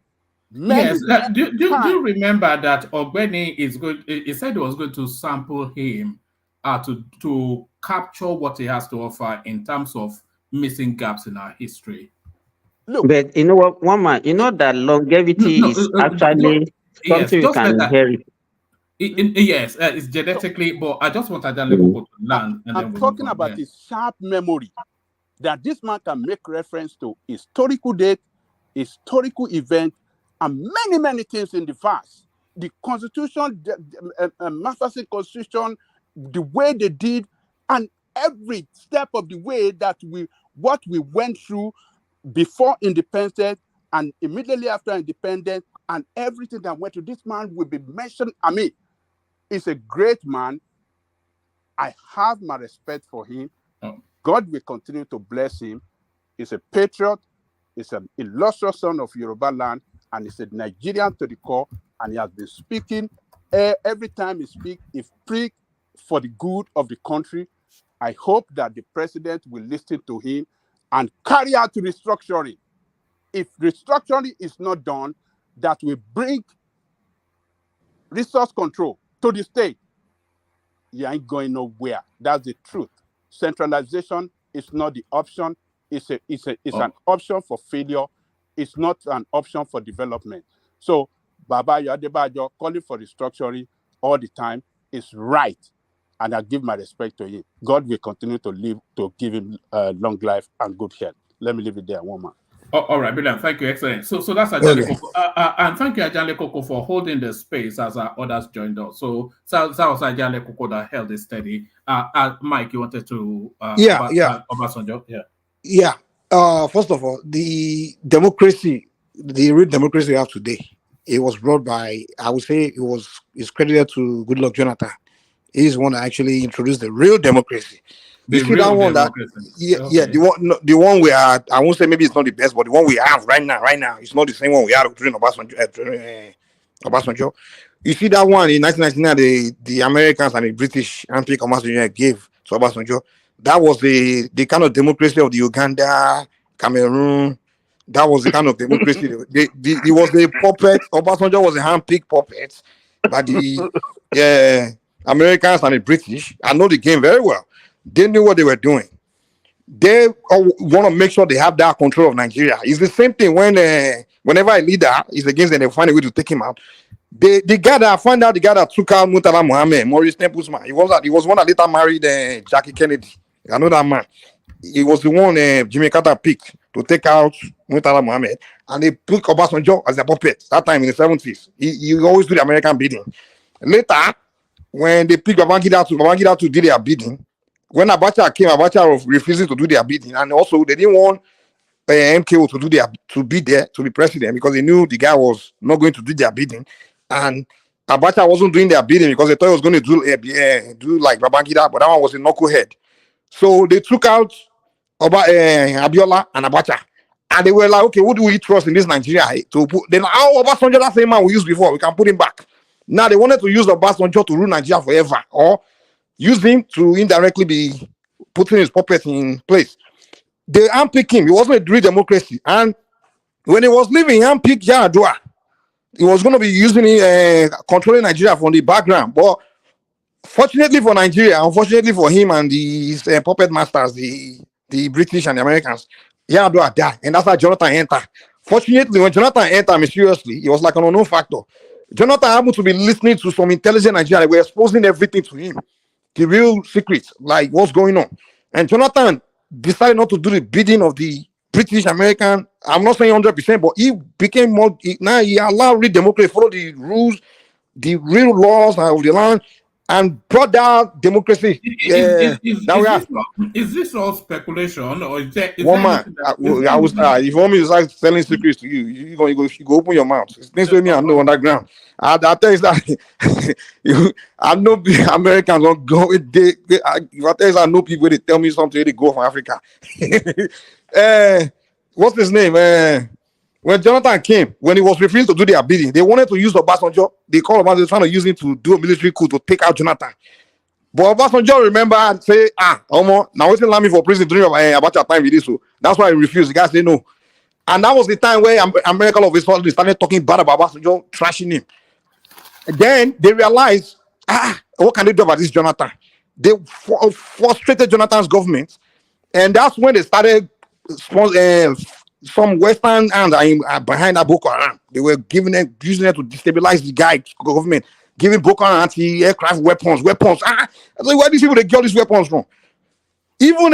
Yes, do you remember that Ogbeni is going? He said he was going to sample him to capture what he has to offer in terms of missing gaps in our history. But you know what, one man, you know that longevity is actually something we just can let that. inherit. Yes, it's genetically, but I just want Ajanle Koko to land, and then I'm we'll talking move on. about his sharp memory, that this man can make reference to historical date, historical event, and many, many things in the past. The Constitution, Masterson Constitution, the way they did, and every step of the way that what we went through before independence and immediately after independence, and everything that went through. This man will be mentioned. I mean, he's a great man. I have my respect for him. God will continue to bless him. He's a patriot. He's an illustrious son of Yoruba land, and he's a Nigerian to the core. And he has been speaking. Every time he speaks, he speaks for the good of the country. I hope that the president will listen to him and carry out restructuring. If restructuring is not done, that will bring resource control to the state. You ain't going nowhere. That's the truth. Centralization is not the option. It's an option for failure. It's not an option for development. So Baba Adebayo calling for restructuring all the time is right. And I give my respect to him. God will continue to give him long life and good health. Let me leave it there, woman. All right, brilliant. Thank you. Excellent. So that's Ajanle Koko. And thank you, Ajanle Koko, for holding the space as our others joined us. So that was Ajanle Koko that held it steady. Mike, you wanted to... Obasanjo? Yeah. First of all, the real democracy we have today, it was brought by, I would say it's credited to Goodluck Jonathan. He's the one that actually introduced the real democracy. The one we are, I won't say maybe it's not the best, but the one we have right now, it's not the same one we had during Obasanjo. You see that one in 1999, the Americans and the British handpicked Obasanjo gave to Obasanjo. That was the kind of democracy of the Uganda, Cameroon. That was the kind of democracy. It was a puppet. Obasanjo was a handpicked puppet by the Americans and the British. I know the game very well. They knew what they were doing. They want to make sure they have that control of Nigeria. It's the same thing whenever a leader is against them, they find a way to take him out. The guy that took out Murtala Muhammad, Maurice Templesman, he was one that later married Jackie Kennedy. I know that man. He was the one Jimmy Carter picked to take out Murtala Muhammad, and they took Obasanjo as a puppet that time in the 70s. He always do the American bidding. Later, when they picked Babangida to do their bidding, when Abacha came, Abacha was refusing to do their bidding, and also they didn't want MKO to be there to be president because they knew the guy was not going to do their bidding, and Abacha wasn't doing their bidding because they thought he was going to do like Babangida, but that one was a knucklehead. So they took out Abiola and Abacha, and they were like, okay, who do we trust in this Nigeria to put? Then Obasanjo, that same man we used before, we can put him back. Now they wanted to use Obasanjo to rule Nigeria forever, or use him to indirectly be putting his puppet in place. They handpicked him. It wasn't a real democracy. And when he was leaving, he handpicked Yar'Adua. He was going to be using controlling Nigeria from the background. But fortunately for Nigeria, unfortunately for him and his puppet masters, the British and the Americans, Yar'Adua died. And that's why Jonathan entered. Fortunately, when Jonathan entered mysteriously, it was like an unknown factor. Jonathan happened to be listening to some intelligent Nigerians. We're exposing everything to him. The real secrets, like what's going on. And Jonathan decided not to do the bidding of the British American. I'm not saying 100%, but he became more. Now he allowed real democracy, follow the rules, the real laws of the land, and brought down democracy. Is this all speculation, or is there? One man, I was. If you want me to start telling secrets to you, you go open your mouth. Things with me, I know underground. I tell you that I know Americans don't go. If I tell you I know people, they tell me something, they go from Africa. What's his name? When Jonathan came, when he was refused to do their bidding, they wanted to use Obasanjo. They called Obasanjo, trying to use him to do a military coup to take out Jonathan. But Obasanjo remember and say, now what's the me for prison during Abacha time with this? So that's why he refused. The guy said no. And that was the time where America of his they started talking bad about Obasanjo, trashing him. And then they realized, what can they do about this Jonathan? They frustrated Jonathan's government. And that's when they started some Western hands are behind that Boko Haram. They were using it to destabilize the government, giving Boko Haram anti-aircraft weapons. I was like, where these people they get all these weapons from? Even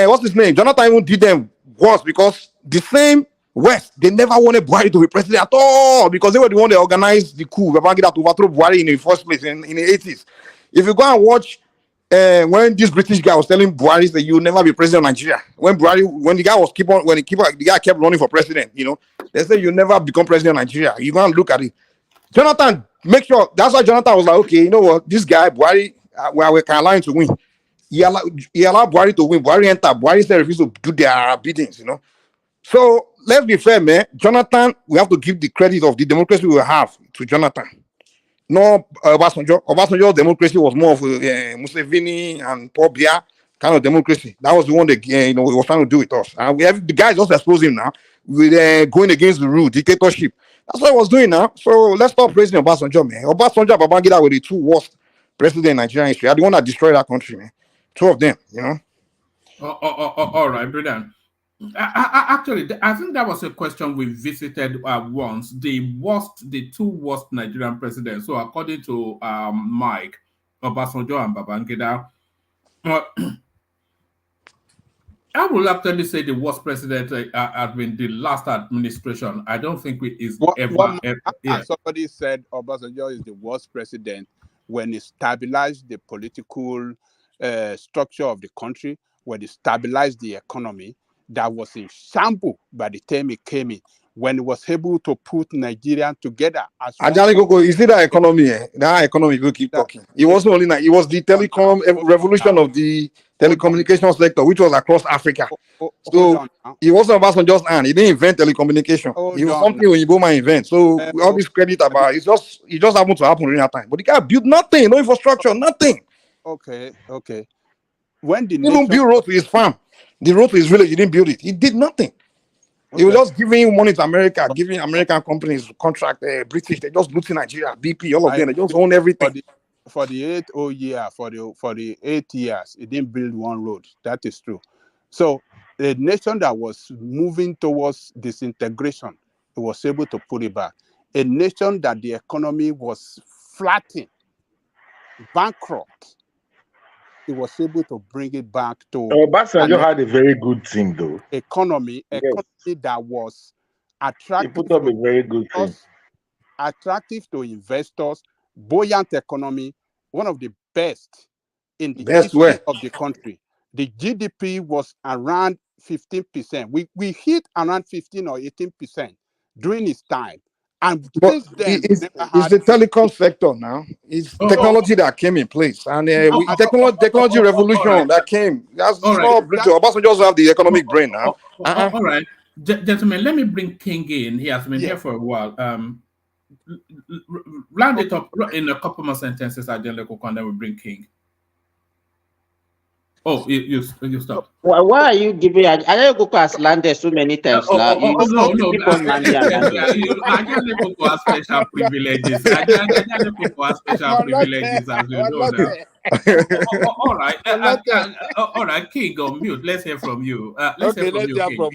what's his name? Jonathan even did them worse because the same West, they never wanted Buhari to be president at all because they were the one that organized the coup. Babangida to overthrow Buhari in the first place in the 80s. If you go and watch when this British guy was telling Buhari that you will never be president of Nigeria, when the guy kept running for president, you know, they said you'll never become president of Nigeria. You go and look at it. Jonathan, make sure that's why Jonathan was like, okay, you know what, this guy Buhari, we can allow him to win. He allowed Buhari to win. Buhari entered. Buhari said refused to do their biddings, you know. So let's be fair, man. Jonathan, we have to give the credit of the democracy we have to Jonathan. No, Obasanjo's democracy was more of Museveni and Paul Biya kind of democracy. That was the one that he was trying to do with us. And we have the guys just exposed him now with going against the rule, dictatorship. That's what he was doing now. So let's stop praising Obasanjo, man. Obasanjo and Babangida were the two worst presidents in Nigerian history. Are the one that destroyed that country, man. Two of them, you know. All right, brilliant. Actually, I think that was a question we visited once. The two worst Nigerian presidents. So according to Mike, Obasanjo and Babangida, I will actually say the worst president has been the last administration. I don't think it is ever. Somebody said Obasanjo is the worst president when he stabilized the political structure of the country, when he stabilized the economy that was in shambles by the time he came in, when he was able to put Nigeria together. You see that economy? That economy will keep talking. It wasn't only it was the telecom revolution of the telecommunications sector, which was across Africa. So it wasn't Obasanjo's hand. He didn't invent telecommunication. It was something Oyinbo man invent. So all this credit about it just happened to happen during that time. But the guy built nothing, no infrastructure, nothing. Okay. When the nation even build road to his farm, the road to his village, he didn't build it. He did nothing. Okay. He was just giving money to America, giving American companies contract, British. They just looting Nigeria, BP, all of them. They just own everything. For the 8 years, it didn't build one road. That is true. So a nation that was moving towards disintegration, it was able to put it back. A nation that the economy was flattening, bankrupt, it was able to bring it back to. Obasanjo had a very good thing, though. Economy that was attractive. He put up a very good thing. Attractive to investors, buoyant economy, one of the best in the history of the country. The GDP was around 15%. We hit around 15 or 18% during his time. And since then, it's the telecom sector now. It's technology that came in place, and technology revolution that came. That's not Bluetooth. Obasanjo also have the economic brain now. All right, gentlemen, let me bring King in. He has been here for a while. Round it up in a couple more sentences. And then we bring King. Oh, you stopped. Why are you giving? Ajay has landed so many times now. No. Ajay Koko has special privileges. Ajay has special privileges, as you know that. All right, King, on mute. Let's hear from you. Let's hear from you, King.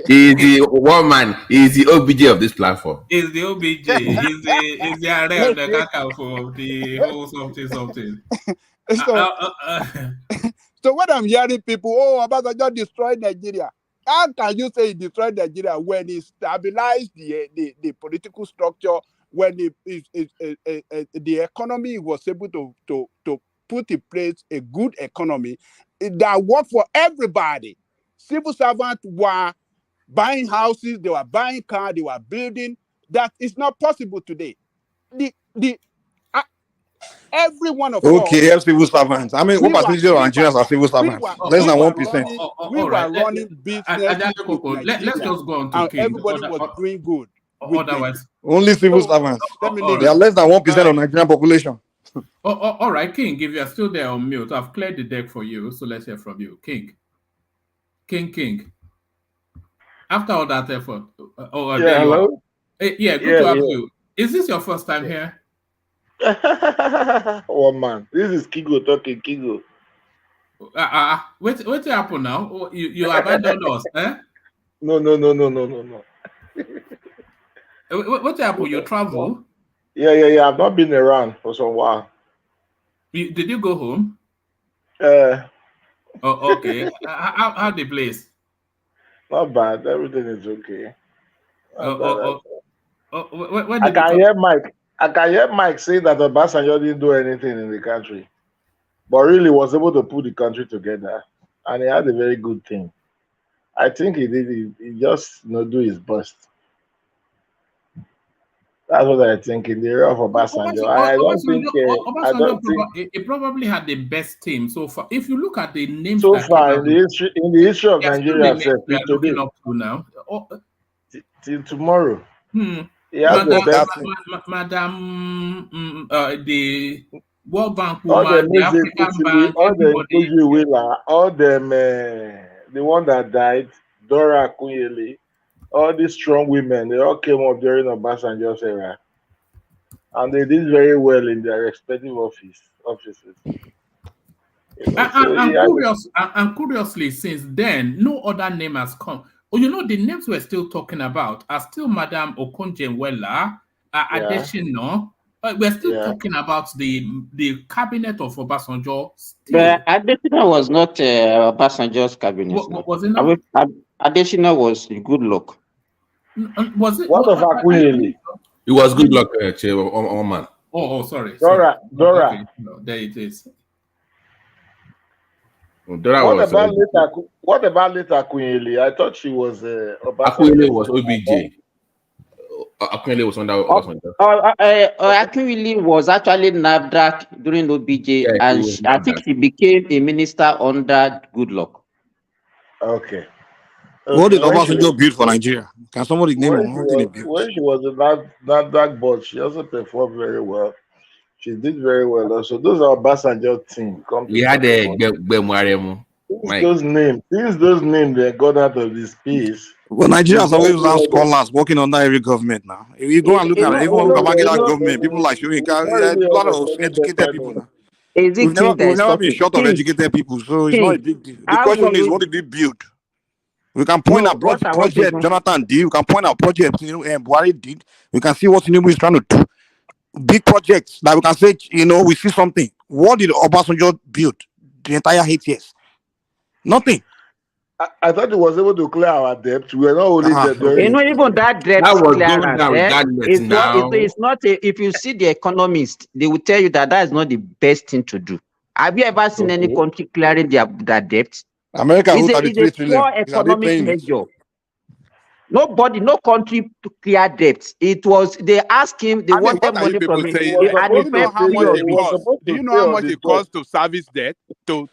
He's the one man. He's the OBJ of this platform. He's the OBJ. He's the array of the Kakao of the whole something. So when I'm hearing people, Obasanjo destroyed Nigeria, how can you say he destroyed Nigeria when he stabilized the political structure, when the economy was able to put in place a good economy that worked for everybody? Civil servants were buying houses, they were buying cars, they were building. That is not possible today. Every one of us. Okay, civil servants. I mean, what percentage of Nigerians are civil servants? Less than 1%. We were running business. Let's just go on to King. Everybody was doing good. Otherwise, only civil servants. They are less than 1% of Nigerian population. All right, King. If you are still there on mute, I've cleared the deck for you. So let's hear from you, King. King. After all that effort, hello. Good to have you. Is this your first time here? Oh man, this is Kigo talking. Kigo. What happened now? Oh, you abandoned us, eh? No. What happened? You travel? Yeah. I've not been around for some while. Did you go home? Oh, okay. How the place? Not bad. Everything is okay. Not bad at all. When I did you can come? hear Mike say that Obasanjo didn't do anything in the country, but really was able to put the country together, and he had a very good thing. I think he did. He just do his best. That's what I think in the area of Obasanjo. I don't think. I don't think He probably had the best team so far. If you look at the names so that came far out, in the history of they are still the Nigeria, names we are today looking up to now. till tomorrow, Hmm. he has the best. Madam, the World Bank All the woman, the African Bank, all the everybody. Willa, all them, the one that died, Dora Akunyele, all these strong women, they all came up during Obasanjo's era, and they did very well in their respective offices. And curiously, since then, no other name has come. Oh, the names we're still talking about are still Madam Okonjo-Iweala, Adesina. We're still talking about the cabinet of Obasanjo. But Adesina was not Obasanjo's cabinet. Was it not? Adesina was good luck. Was it? What of Akunyele? It was good luck, man. Oh, sorry. Dora. Okay. No, there it is. What about later Akunyele? I thought she was Akunyele was OBJ. Akunyele was under Obasanjo. Akunyele was actually NAFDAC during OBJ, and I think she became a minister under Goodluck. Okay. What did Obasanjo build for Nigeria? Can somebody name one thing he built? When she was a NAFDAC board, she also performed very well. She did very well also. Those are Obasanjo team. We had a those names they got out of this piece. Well, Nigerians always have scholars working under every government now. If you go and look at it, even Babangida government, people like Shoyinka, a lot of educated people now. We've never been short of educated people, so it's not a big deal. The question is, what did we build? We can point out project Jonathan did. We can point out project Buhari did. We can see what Tinubu is trying to do. Big projects that we can say, we see something. What did Obasanjo build the entire 8 years? Nothing. I thought he was able to clear our debt. We are not only debt. Even that debt clearance. It's not. If you see the economists, they will tell you that is not the best thing to do. Have you ever seen any country clearing their debt? America is a poor economic measure. Nobody, no country to clear debts. It was they asked him, they wanted money from him. Do you know how much it costs to service debt? To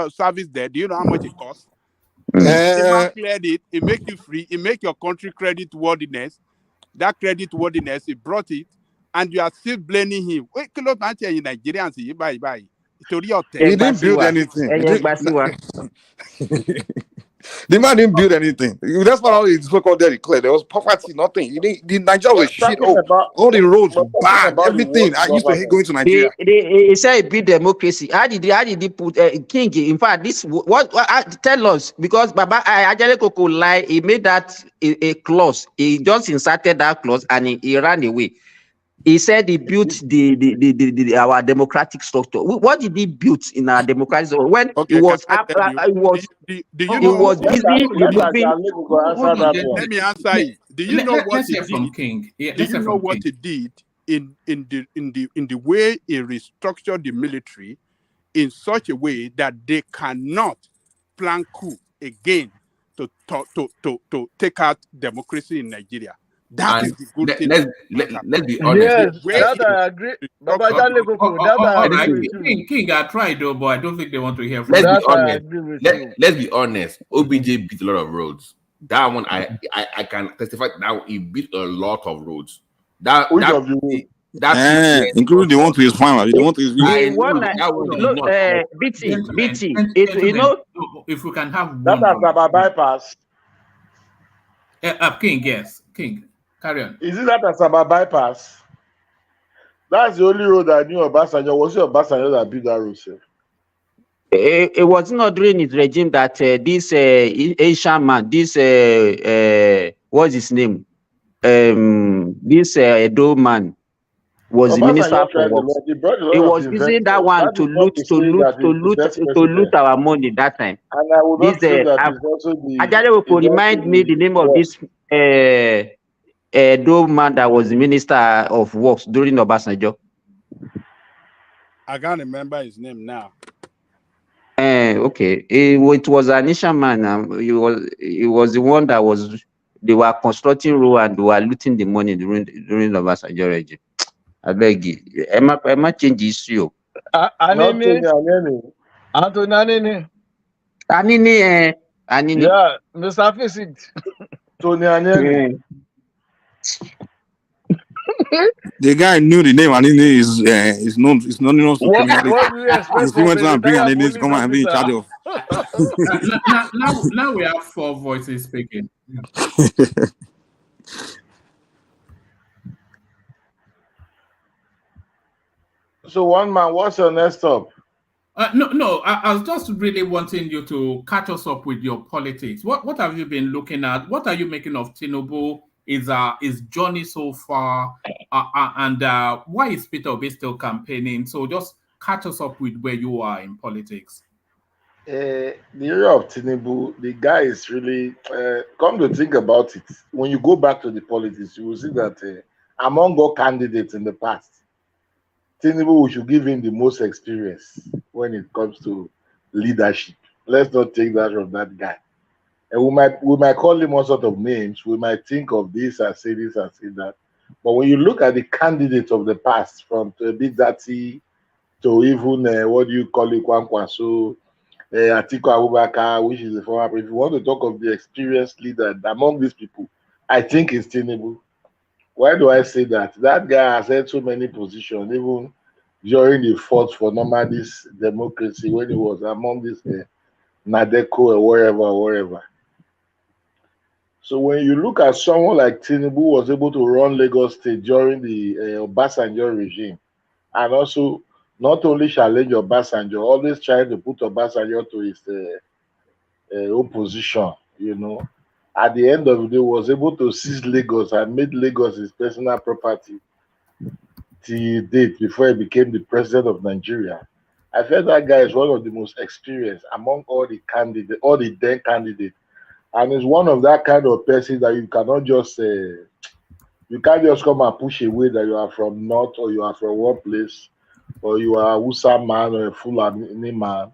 service debt? Do you know how much it costs? If you cleared it, it make you free. It make your country credit worthiness. That credit worthiness, it brought it, and you are still blaming him. Wait, Nigerians, you buy. He didn't build anything. The man didn't build anything. That's not how it's so-called declared. There was poverty, nothing. The Nigeria was shit. All the roads were bad. Everything. I used to hate going to Nigeria. He said he built democracy. How did he put King? In fact, this what tell us, because Baba Ajale Koko lie. He made that a clause. He just inserted that clause and he ran away. He said he built our democratic structure. What did he build in our democratic structure? When he was busy removing. Let me answer you. Do you know what he did? From King? Do you know what he did in the way he restructured the military in such a way that they cannot plan coup again to take out democracy in Nigeria? That is the good thing. Let's be honest. Yes, that I agree. King, I tried though, but I don't think they want to hear from Let's be honest. Let's be honest. OBJ beat a lot of roads. That one, I can testify now. He beat a lot of roads. Including the one to his farmer. The one to his BT. If we can have that Asaba bypass. King, yes, King. Carry on. Is it that Asaba bypass? That's the only road I knew Obasanjo. Was it Obasanjo that built that road, sir? It was not during his regime that this Asian man, this what's his name? This Edo man was the minister Obasanjo for tried a works. lot. He brought a He lot of was using that investors. one That is not to say that he's the best to loot president. our money that time. And I will This not say that he's also Ajale he's will also remind me the name of worst. this Edo man that was the minister of works during Obasanjo. I can't remember his name now. Okay. It was an Asian man. He was the one that they were constructing road and they were looting the money during the Obasanjo regime. I beg you. Emma change the issue. Anini, Anthony Anthony, Anini. yeah, Mr. Visit. Tony Aneni. The guy knew the name and is known to criminality. What do you expect He still from went a to and bring an retired enemy to police come and be in charge officer? of. Now we have 4 voices speaking. So one man, what's your next stop? No. I was just really wanting you to catch us up with your politics. What have you been looking at? What are you making of Tinubu? Is journey so far? And why is Peter Obi still campaigning? So just catch us up with where you are in politics. The area of Tinubu, the guy is really, come to think about it, when you go back to the politics, you will see that among all candidates in the past, Tinubu, we should give him the most experience when it comes to leadership. Let's not take that from that guy. And we might call him all sort of names. We might think of this and say this and say that. But when you look at the candidates of the past, from Bidati to even what do you call it, Kwankwaso, Atiku Abubakar, which is the former. If you want to talk of the experienced leader among these people, I think it's Tinubu. Why do I say that? That guy has held so many positions, even during the fight for this democracy when he was among this Nadeco or wherever. So when you look at someone like Tinubu was able to run Lagos State during the Obasanjo regime, and also not only challenge Obasanjo, always trying to put Obasanjo to his opposition, at the end of the day was able to seize Lagos and made Lagos his personal property till date before he became the president of Nigeria. I felt that guy is one of the most experienced among all the then candidates, and is one of that kind of person that you cannot just you can't just come and push away that you are from North or you are from one place or you are a Wusa man or a Fulani man.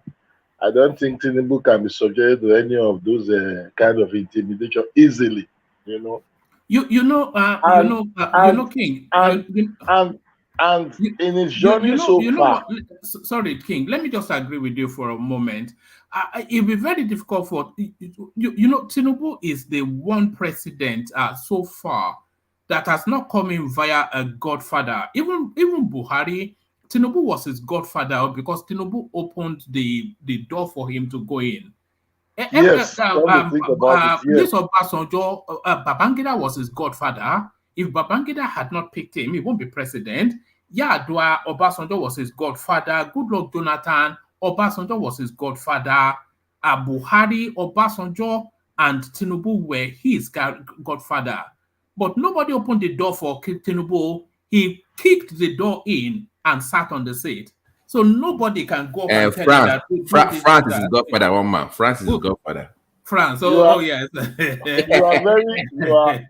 I don't think Tinubu can be subjected to any of those kind of intimidation easily, King. And in his journey so far. Sorry, King. Let me just agree with you for a moment. It'll be very difficult for Tinubu is the one president so far that has not come in via a godfather. Even Buhari, Tinubu was his godfather because Tinubu opened the door for him to go in. Yes, think about it. Yes. This Obasanjo, Babangida was his godfather. If Babangida had not picked him, he won't be president. Yar'Adua, Obasanjo was his godfather. Goodluck Jonathan, Obasanjo was his godfather. Buhari, Obasanjo, and Tinubu were his godfather. But nobody opened the door for Tinubu. He kicked the door in and sat on the seat. So nobody can go and tell you that France is his godfather, one man. France is his godfather. France. Yes.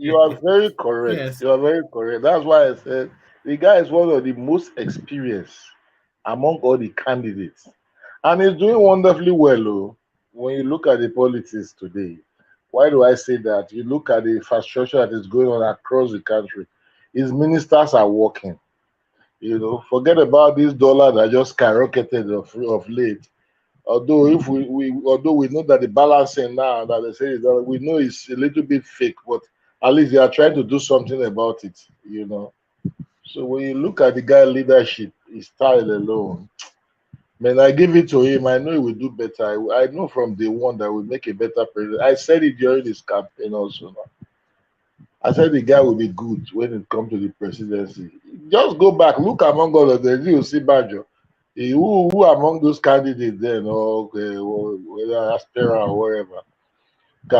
you are very correct. Yes. You are very correct. That's why I said the guy is one of the most experienced among all the candidates. And he's doing wonderfully well, though, when you look at the politics today. Why do I say that? You look at the infrastructure that is going on across the country. His ministers are working. Forget about this dollar that just skyrocketed of late. Although we know that the balancing now that they say that we know it's a little bit fake, but at least they are trying to do something about it. So when you look at the guy leadership, his style alone, man, I give it to him. I know he will do better. I know from day one that will make a better president. I said it during this campaign also. I said the guy will be good when it comes to the presidency. Just go back, look among all of them. You see Banjo. Who among those candidates then, or whether aspirant or whatever,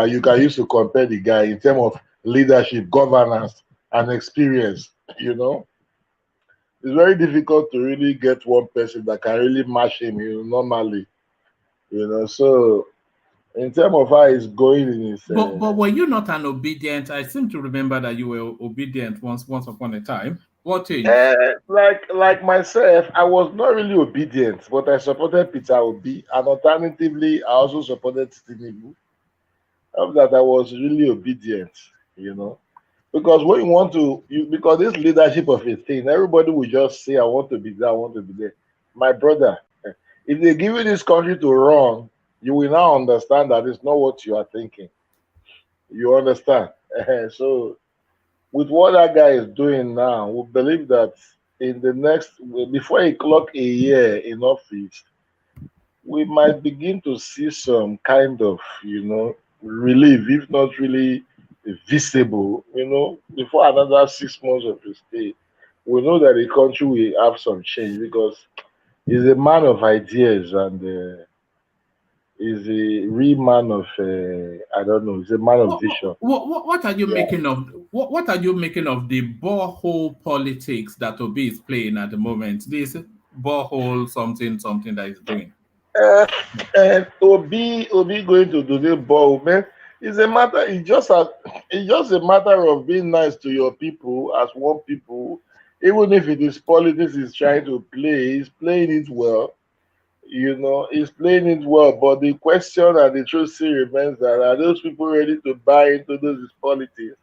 you can use to compare the guy in terms of leadership, governance, and experience? You know, it's very difficult to really get one person that can really match him. Normally, So in terms of how it's going in his, But were you not an obedient? I seem to remember that you were obedient once upon a time. What changed? like myself, I was not really obedient, but I supported Peter Obi, and alternatively, I also supported Tinubu. Of that, I was really obedient, because when you want to, because this leadership of a thing, everybody will just say, "I want to be there, I want to be there." My brother, if they give you this country to run, you will now understand that it's not what you are thinking. You understand? So, with what that guy is doing now, we believe that in the next, before he clock a year in office, we might begin to see some kind of, relief, if not really visible, before another 6 months of his stay. We know that the country will have some change because he's a man of ideas and he's a real man of, I don't know, he's a man of vision. What are you making of what are you making of the borehole politics that Obi is playing at the moment? This borehole something that he's doing. Obi going to do the ball, man. It's a matter. It's just a matter of being nice to your people as one people. Even if it is politics, he's trying to play. He's playing it well. He's playing it well. But the question and the truth still remains that are those people ready to buy into those politics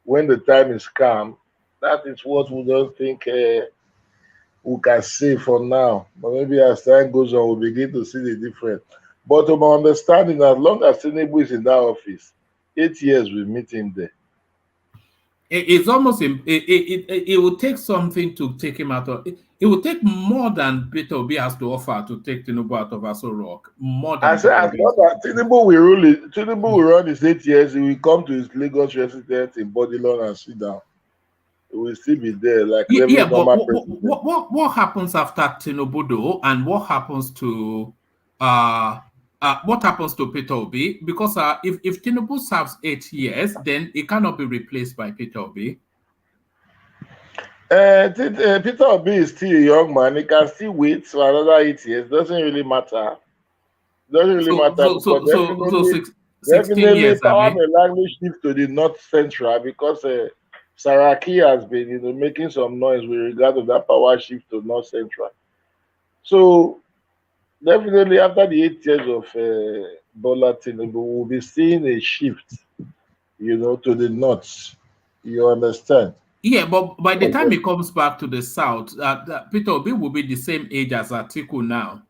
when the time is calm? That is what we don't think we can say for now. But maybe as time goes on, we'll begin to see the difference. But to my understanding, as long as Tinubu is in that office, 8 years we meet him there. It's almost it will take something to take him out of it. Will take more than Betta Obi has to offer to take Tinubu out of Aso Rock. More than I say, as long as Tinubu will run his 8 years, he will come to his Lagos residence in Bodilon and sit down. He will still be there like every normal president. What happens after Tinubu though, and what happens to Peter Obi? Because if Tinubu serves 8 years, then it cannot be replaced by Peter Obi. Peter Obi is still a young man. He can still wait for another 8 years. Doesn't really matter. Definitely, years, power may likely shift to the North Central because Saraki has been making some noise with regard to that power shift to North Central. So definitely after the 8 years of Bola Tinubu, we'll be seeing a shift, to the North. You understand? Yeah, but by the time he comes back to the South, Peter Obi will be the same age as Atiku now.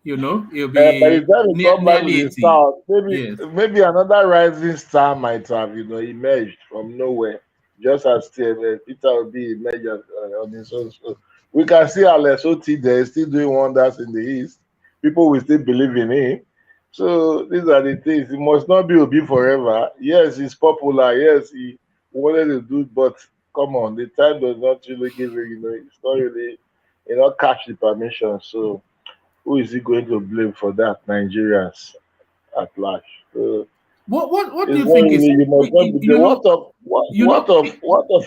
He'll be by the time he comes back to the 80. South, maybe another rising star might have, emerged from nowhere, just as Peter Obi emerged on his own. So we can see L00TING there still doing wonders in the East. People will still believe in him. So these are the things. He must not be Obi forever. Yes, he's popular. Yes, he wanted to do, but come on, the time does not really give him, it's not really, catch the permission. So who is he going to blame for that? Nigerians at large. What do you think is what of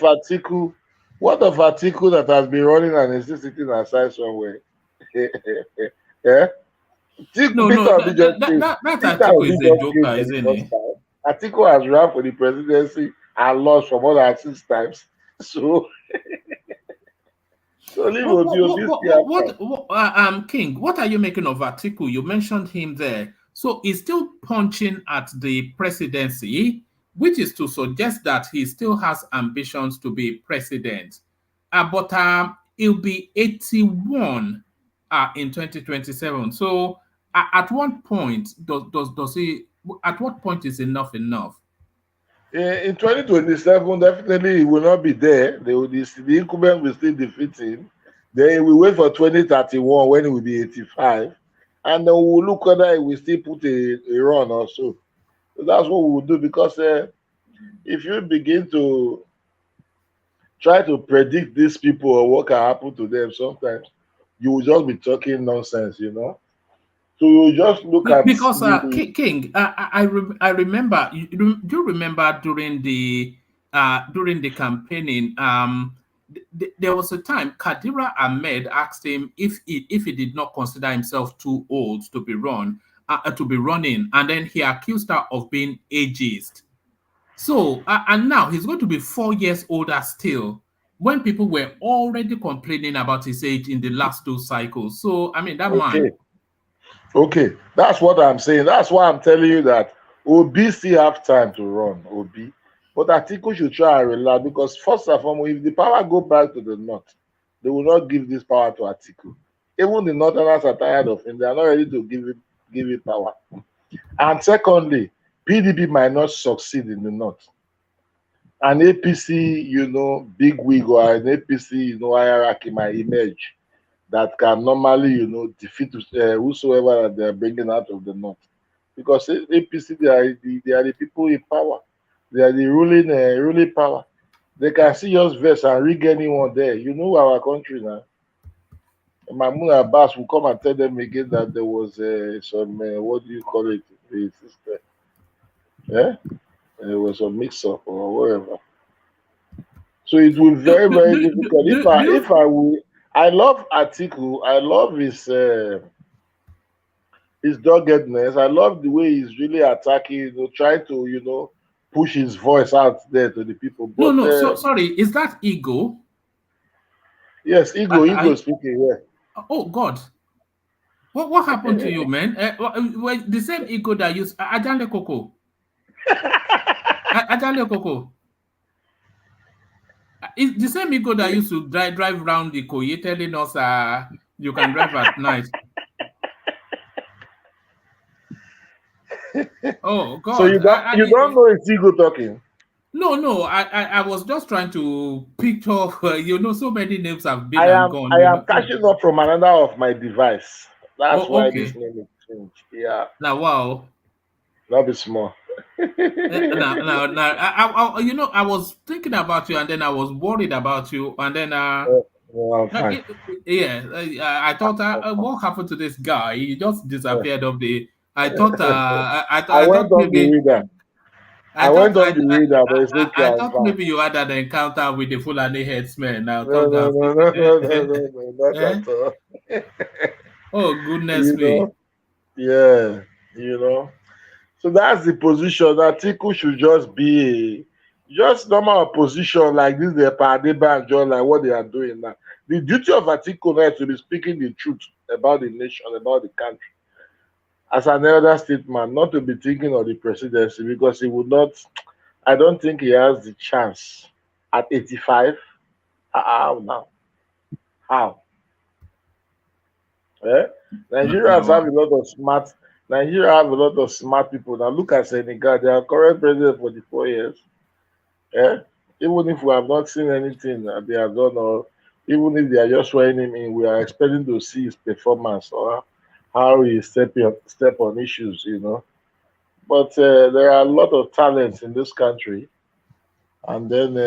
Atiku? What of Atiku that has been running and is still sitting aside somewhere? Yeah. Atiku is a joker, isn't he? Atiku has run for the presidency and lost for more than 6 times. So King, what are you making of Atiku? You mentioned him there. So he's still punching at the presidency, which is to suggest that he still has ambitions to be president. But he'll be 81 in 2027. So at what point does he? At what point is enough enough? In 2027, definitely he will not be there. The incumbent will still defeat him. Then we wait for 2031 when he will be 85. And then we'll look whether he will still put a run or so. That's what we will do because if you begin to try to predict these people or what can happen to them sometimes, you will just be talking nonsense, you know. So you just look at because the King, I remember. Do you remember during the campaigning? There was a time Kadira Ahmed asked him if he did not consider himself too old to be running, and then he accused her of being ageist. So and now he's going to be 4 years older still, when people were already complaining about his age in the last 2 cycles. So I mean, that man. Okay, that's what I'm saying. That's why I'm telling you that Obi still have time to run, Obi. But Atiku should try and relax, because first and foremost, if the power go back to the north, they will not give this power to Atiku. Even the northerners are tired of him. They are not ready to give it power. And secondly, PDP might not succeed in the north. An APC, you know, big wig, or an APC, you know, hierarchy might emerge that can normally, you know, defeat whosoever that they are bringing out of the north. Because APC, they are the people in power. They are the ruling power. They can see us verse and rig anyone there. You know our country now. Mahmoud Abbas will come and tell them again that there was some, what do you call it, the system. Yeah? There was a mix-up or whatever. So it will be very, very difficult. If I will, I love Atiku. I love his doggedness. I love the way he's really attacking, you know, trying to, you know, push his voice out there to the people. But, Sorry, is that ego? Yes, ego speaking. Yeah. Oh God, what happened to you, man? The same ego that used Ajale Koko. Ajale Koko. It's the same ego that used to drive around the Koye telling us you can drive at night. Oh God! So you don't know it's ego talking? No. I was just trying to picture. You know, so many names have been gone. I am catching up from another of my device. That's why this name is changed. Yeah. Now, wow. That'll be small. Now, you know, I was thinking about you, and then I was worried about you, and then well, fine. I thought, what happened to this guy? He just disappeared off the. I thought I went on the reader. I went on the reader, but it's okay. I thought maybe you had an encounter with the Fulani headsman. No, not at all. Oh, goodness me. Yeah, you know. So that's the position. Atiku should just be just normal opposition like this, the Padeba and John, like what they are doing now. The duty of Atiku now is to be speaking the truth about the nation, about the country. As an elder statesman, not to be thinking of the presidency, because he would not, I don't think he has the chance at 85. How now? How? Nigerians have a lot of smart. Nigeria have a lot of smart people. Now look at Senegal; they are current president for the 4 years. Even if we have not seen anything that they have done, or even if they are just swearing him in, we are expecting to see his performance or how he step on issues, you know. But there are a lot of talents in this country, and then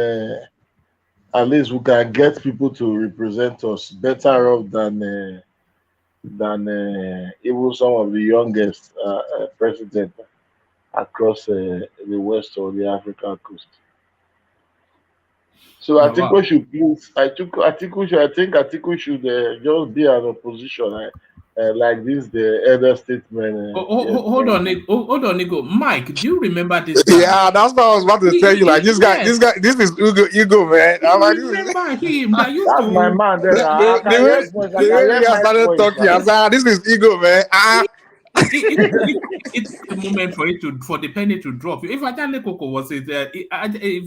at least we can get people to represent us better off than even some of the youngest presidents across the west or the African coast. So I think we should please. I think Atiku should just be an opposition like this. The elder statesman. Hold on, Nico. Mike, do you remember this guy? Yeah, that's what I was about to tell you. Like this guy, this is ego, man. I'm like, remember him? That used that's to. My man. Then the way you started talking, I said, this is ego, man. It's a moment for the penny to drop. If Ajale Koko was it, if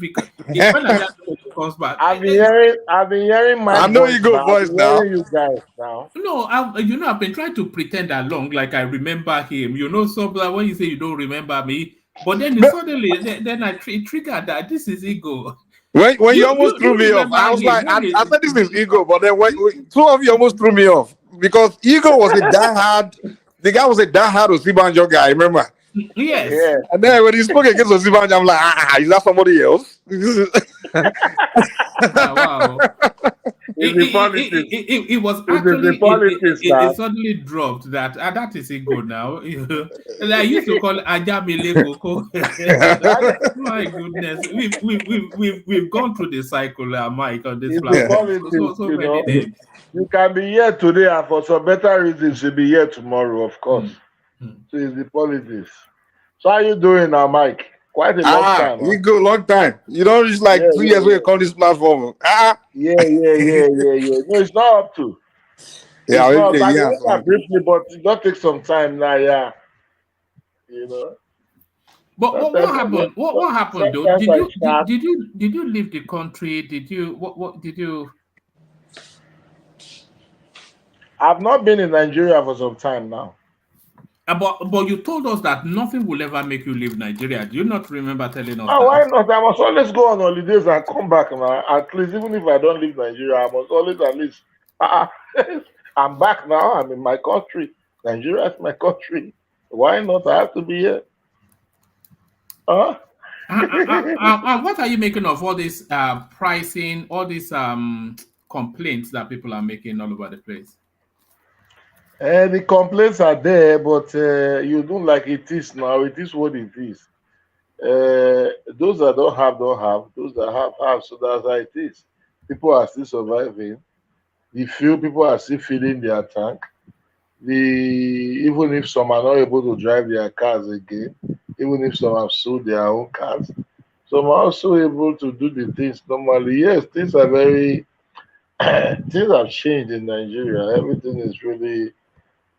when Ajale Koko comes back, I've been hearing my. I know ego voice now. You guys now. No, I've been trying to pretend along like I remember him. You know, so when you say you don't remember me, but then suddenly it triggered that this is ego. When you almost threw me off, I was like, I said this is ego, but then when two of you almost threw me off because ego was a diehard. The guy was a diehard Osibanjo guy, remember? Yes. Yeah. And then when he spoke against Osibanjo, I'm like, is that somebody else? Wow. the politics. It was It is the actually politics now. it suddenly dropped that that is ego now. And I used to call Ajamile Koko. My goodness, we've gone through the cycle, Mike, on this It's the platform. politics, So you many know. names. You can be here today, and for some better reasons, you'll be here tomorrow, of course. So it's the politics. So how you doing now, Mike? Quite a long time. You Huh? go long time. You don't reach like 2 years when you call this platform. Yeah. No, it's not up to. Yeah, It's not. I yeah. remember briefly, but it does take some time now. Yeah, you know. But what happened? What happened though? Sometimes Did you leave the country? Did you what did you? I've not been in Nigeria for some time now. But you told us that nothing will ever make you leave Nigeria. Do you not remember telling us Oh, that? why not? I must always go on holidays and come back now. At least, even if I don't leave Nigeria, I must always at least. I'm back now. I'm in my country. Nigeria is my country. Why not? I have to be here. What are you making of all this pricing, all these complaints that people are making all over the place? The complaints are there, but you don't like it is now. It is what it is. Those that don't have. Those that have. So that's how it is. People are still surviving. The few people are still filling their tank. Even if some are not able to drive their cars again, even if some have sold their own cars, some are also able to do the things normally. Yes, things are very things have changed in Nigeria. Everything is really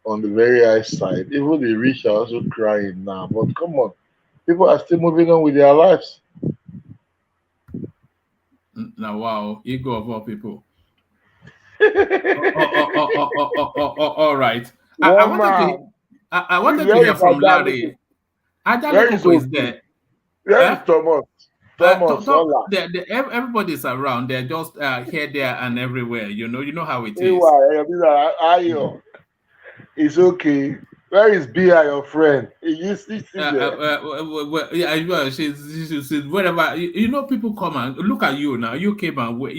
on the very high side. Even the rich are also crying now. But come on, people are still moving on with their lives. Now, wow, ego of all people. All right. I wanted to hear from Larry. Where is Ajalekoko is there. Where is Thomas? Everybody's around. They're just here, there, and everywhere. You know how it is. It's okay. Where is Bia, your friend? She's wherever. You know, people come and look at you now. You came and went.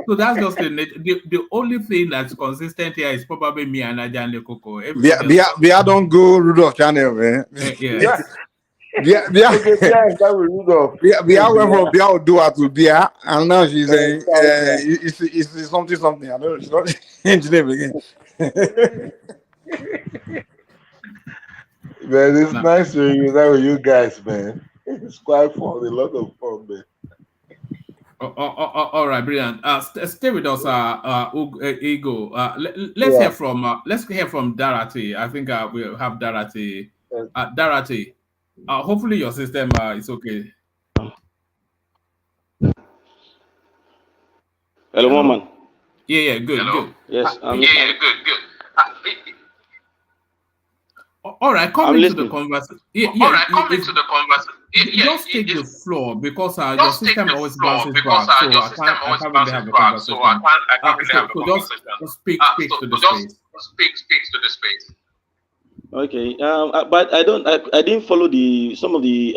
So that's just the only thing that's consistent here is probably me and Ajalekoko. Bia don't go Rudolph channel, man. Yeah. Bia went from Bia Odua to Bia, and now she's it's something. I don't know. She's not changing name again. Man, it's nice to reunite with you guys, man. It's quite fun, a lot of fun, man. All right, brilliant. Stay with us, Ego. Let's hear from Darati. I think we'll have Darati. Darati. Hopefully your system is okay. Hello, woman. Yeah, good, good. Yes, good. All right, come into the conversation. Just take the floor because your system always bounces back, so I can't really have a conversation. So just speak to the space. Okay. But I didn't follow some of the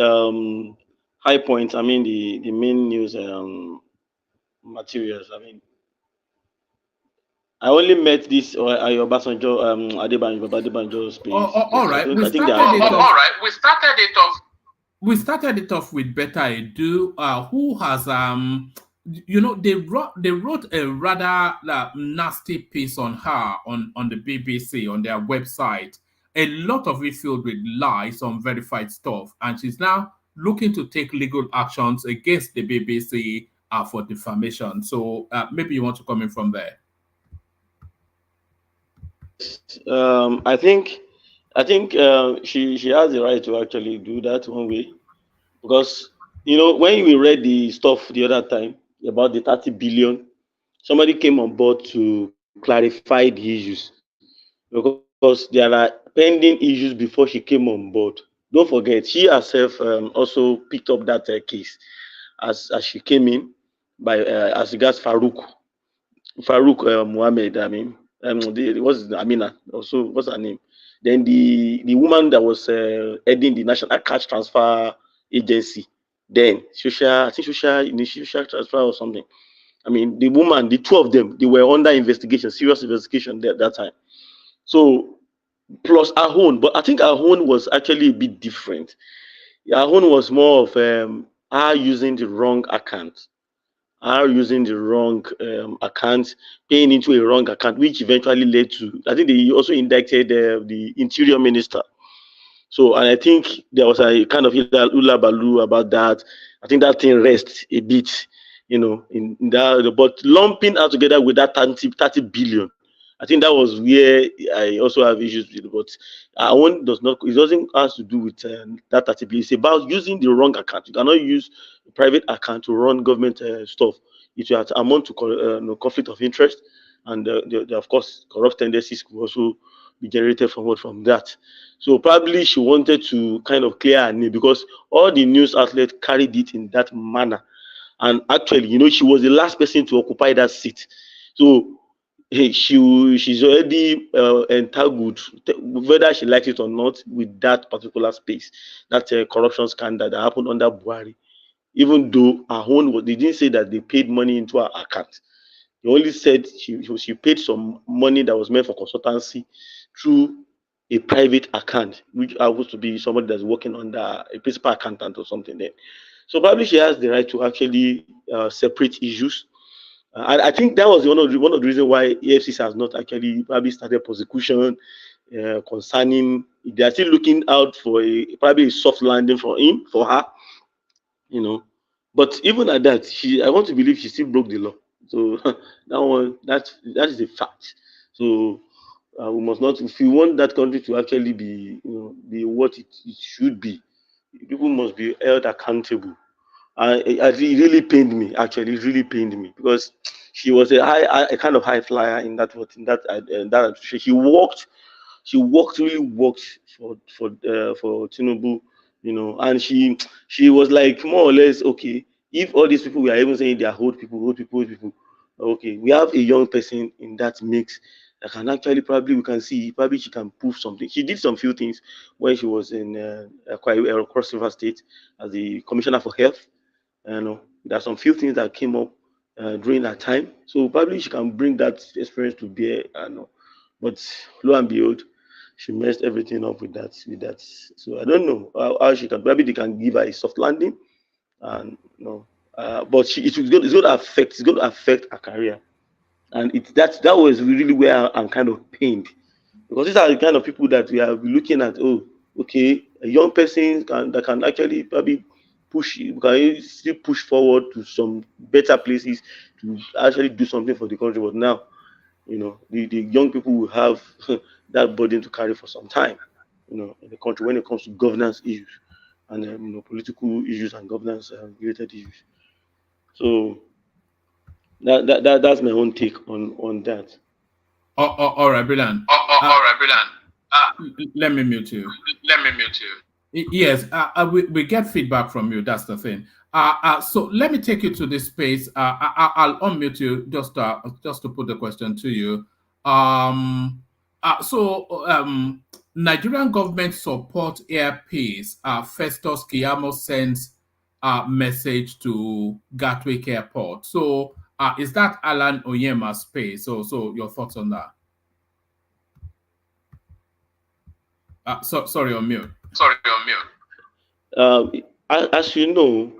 high points. I mean the main news materials. I mean, I only met this Obasanjo Adebanjo's page. All right. We started it off with Betta Edu, who has they wrote a rather nasty piece on her on the BBC on their website. A lot of it filled with lies, unverified stuff, and she's now looking to take legal actions against the BBC for defamation. So maybe you want to come in from there. I think she has the right to actually do that one way, because when we read the stuff the other time about the 30 billion, somebody came on board to clarify the issues, because there are pending issues before she came on board. Don't forget, she herself also picked up that case as she came in by as regards Farouk Mohammed. I mean, Amina also, what's her name? Then the woman that was heading the National Cash Transfer Agency, then social transfer or something. I mean, the woman, the two of them, they were under investigation, serious investigation at that time. So plus our own, but I think our own was actually a bit different. Our own was more of her using the wrong account, her using the wrong account, paying into a wrong account, which eventually led to, I think they also indicted the interior minister. So, and I think there was a kind of hula baloo about that. I think that thing rests a bit, in that, but lumping out together with that 30 billion, I think that was where I also have issues with. But our own does not, it doesn't have to do with that 30 billion. It's about using the wrong account. You cannot use a private account to run government stuff. It will amount to conflict of interest, and of course, corrupt tendencies could also be generated from that. So probably she wanted to kind of clear her name because all the news outlets carried it in that manner. And actually, she was the last person to occupy that seat. So she's already entangled, whether she likes it or not, with that particular space, that corruption scandal that happened under Buhari. Even though her own, they didn't say that they paid money into her account. They only said she paid some money that was meant for consultancy through a private account, which happens to be somebody that's working under a principal accountant or something there. So probably she has the right to actually separate issues. I think that was one of the reasons why EFCC has not actually probably started prosecution concerning. They are still looking out for probably a soft landing for her. But even at that, I want to believe she still broke the law. So that is a fact. So we must not, if we want that country to actually be what it should be, people must be held accountable. It really pained me. Actually, it really pained me because she was a kind of high flyer in that administration. She really worked for Tinubu, and she was like more or less okay. If all these people we are even saying they are old people, okay, we have a young person in that mix that can actually we can see probably she can prove something. She did some few things when she was in Cross River State as the Commissioner for Health. There are some few things that came up during that time, so probably she can bring that experience to bear. But lo and behold, she messed everything up with that. So I don't know how she can. Maybe they can give her a soft landing, and but it's going to affect her career, and that was really where I'm kind of pained because these are the kind of people that we are looking at. Oh, okay, a young person that can actually probably can still push forward to some better places to actually do something for the country. But now, the young people will have that burden to carry for some time, in the country when it comes to governance issues and political issues and governance related issues. So that's my own take on that. All right, brilliant. All right, brilliant. Let me mute you. Yes, we get feedback from you. That's the thing. So let me take you to this space. I'll unmute you just to put the question to you. Nigerian government support air peace. Festus Keyamo sends a message to Gatwick Airport. So is that Alan Onyema's space? So your thoughts on that? Sorry, on mute. As you know,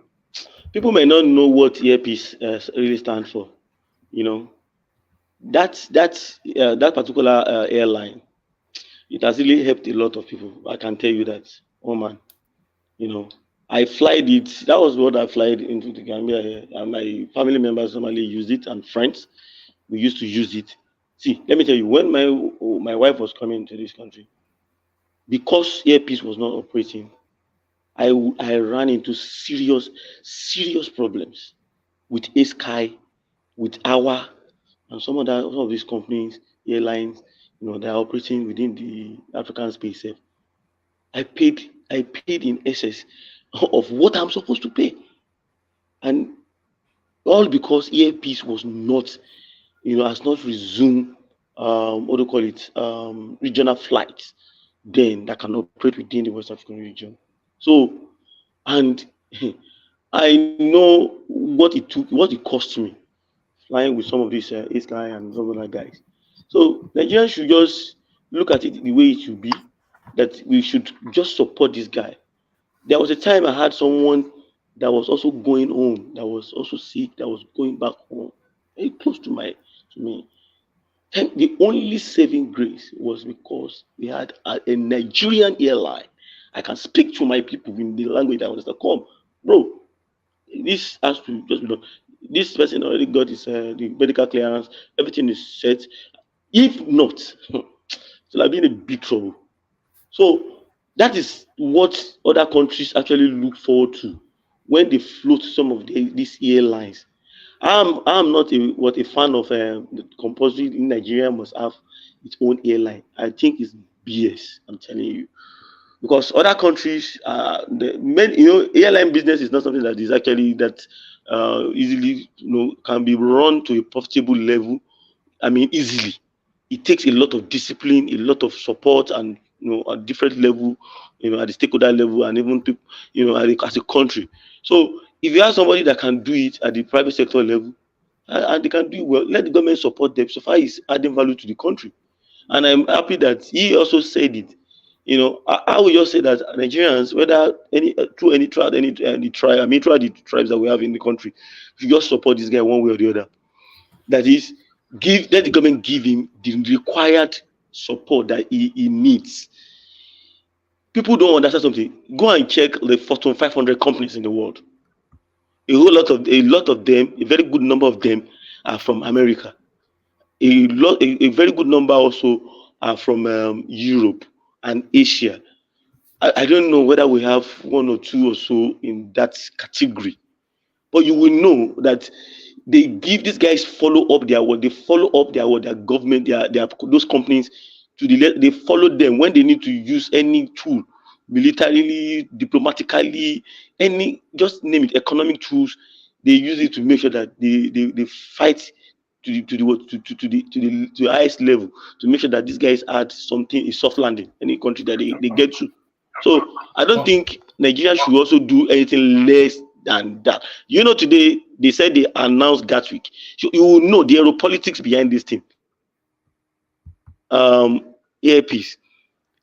people may not know what earpiece really stands for. That particular airline, it has really helped a lot of people. I can tell you that. Oh man, I flied it. That was what I flied into the Gambia here. And my family members normally use it, and friends, we used to use it. See, let me tell you, when my wife was coming to this country, because earpiece was not operating, I ran into serious problems with A-Sky, with AWA, and some of these companies, airlines, they're operating within the African space. I paid in excess of what I'm supposed to pay, and all because earpiece was not, has not resumed. What do you call it? Regional flights then that can operate within the West African region. So, and I know what it cost me flying with some of these Ace guy and some other guys. So Nigerians should just look at it the way it should be, that we should just support this guy. There was a time I had someone that was also going home, that was also sick, that was going back home, very close to me. And the only saving grace was because we had a Nigerian airline. I can speak to my people in the language I understand. Come, bro, this has to just be done. This person already got his the medical clearance. Everything is set. If not, so I've been in big trouble. So that is what other countries actually look forward to when they float some of these airlines. I'm not a fan of the compulsory in Nigeria must have its own airline. I think it's BS. I'm telling you, because other countries, the main, airline business is not something that is actually that easily can be run to a profitable level. I mean, easily. It takes a lot of discipline, a lot of support, and at different level, at the stakeholder level, and even people, as a country. So if you have somebody that can do it at the private sector level, and they can do it well, let the government support them so far as adding value to the country. And I'm happy that he also said it. I would just say that Nigerians, whether through any tribe, throughout the tribes that we have in the country, should just support this guy one way or the other. That is, let the government give him the required support that he needs. People don't understand something. Go and check the Fortune 500 companies in the world. A lot of them, a very good number of them, are from America. A very good number also are from Europe and Asia. I don't know whether we have one or two or so in that category, but you will know that they give these guys follow up their work. They follow up their work, their government, their those companies they follow them when they need to use any tool, militarily, diplomatically, just name it, economic tools. They use it to make sure that they fight to the highest level to make sure that these guys add something, a soft landing, any country that they get to. So I don't think Nigeria should also do anything less than that. Today they said they announced Gatwick. So you will know the aeropolitics behind this thing. Earpiece.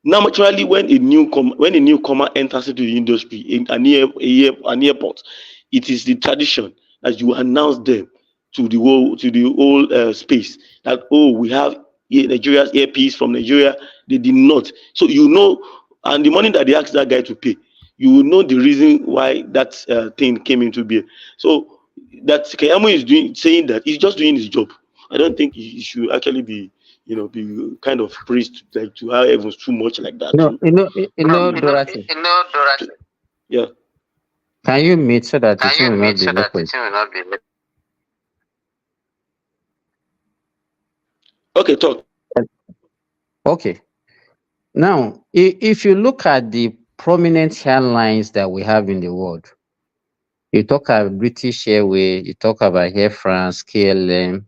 Naturally, when a newcomer enters into the industry in an airport, it is the tradition that you announce them to the whole space that we have Nigeria's earpiece from Nigeria. They did not. So and the money that they asked that guy to pay, you will know the reason why that thing came into being. So that Keyamo is saying that he's just doing his job. I don't think he should actually be kind of praised like to have everyone's too much like that. Dorothy. Yeah. Can you mute so that the thing will not be liquid? Okay, talk. Okay. Now, if you look at the prominent airlines that we have in the world, you talk about British Airways, you talk about Air France, KLM,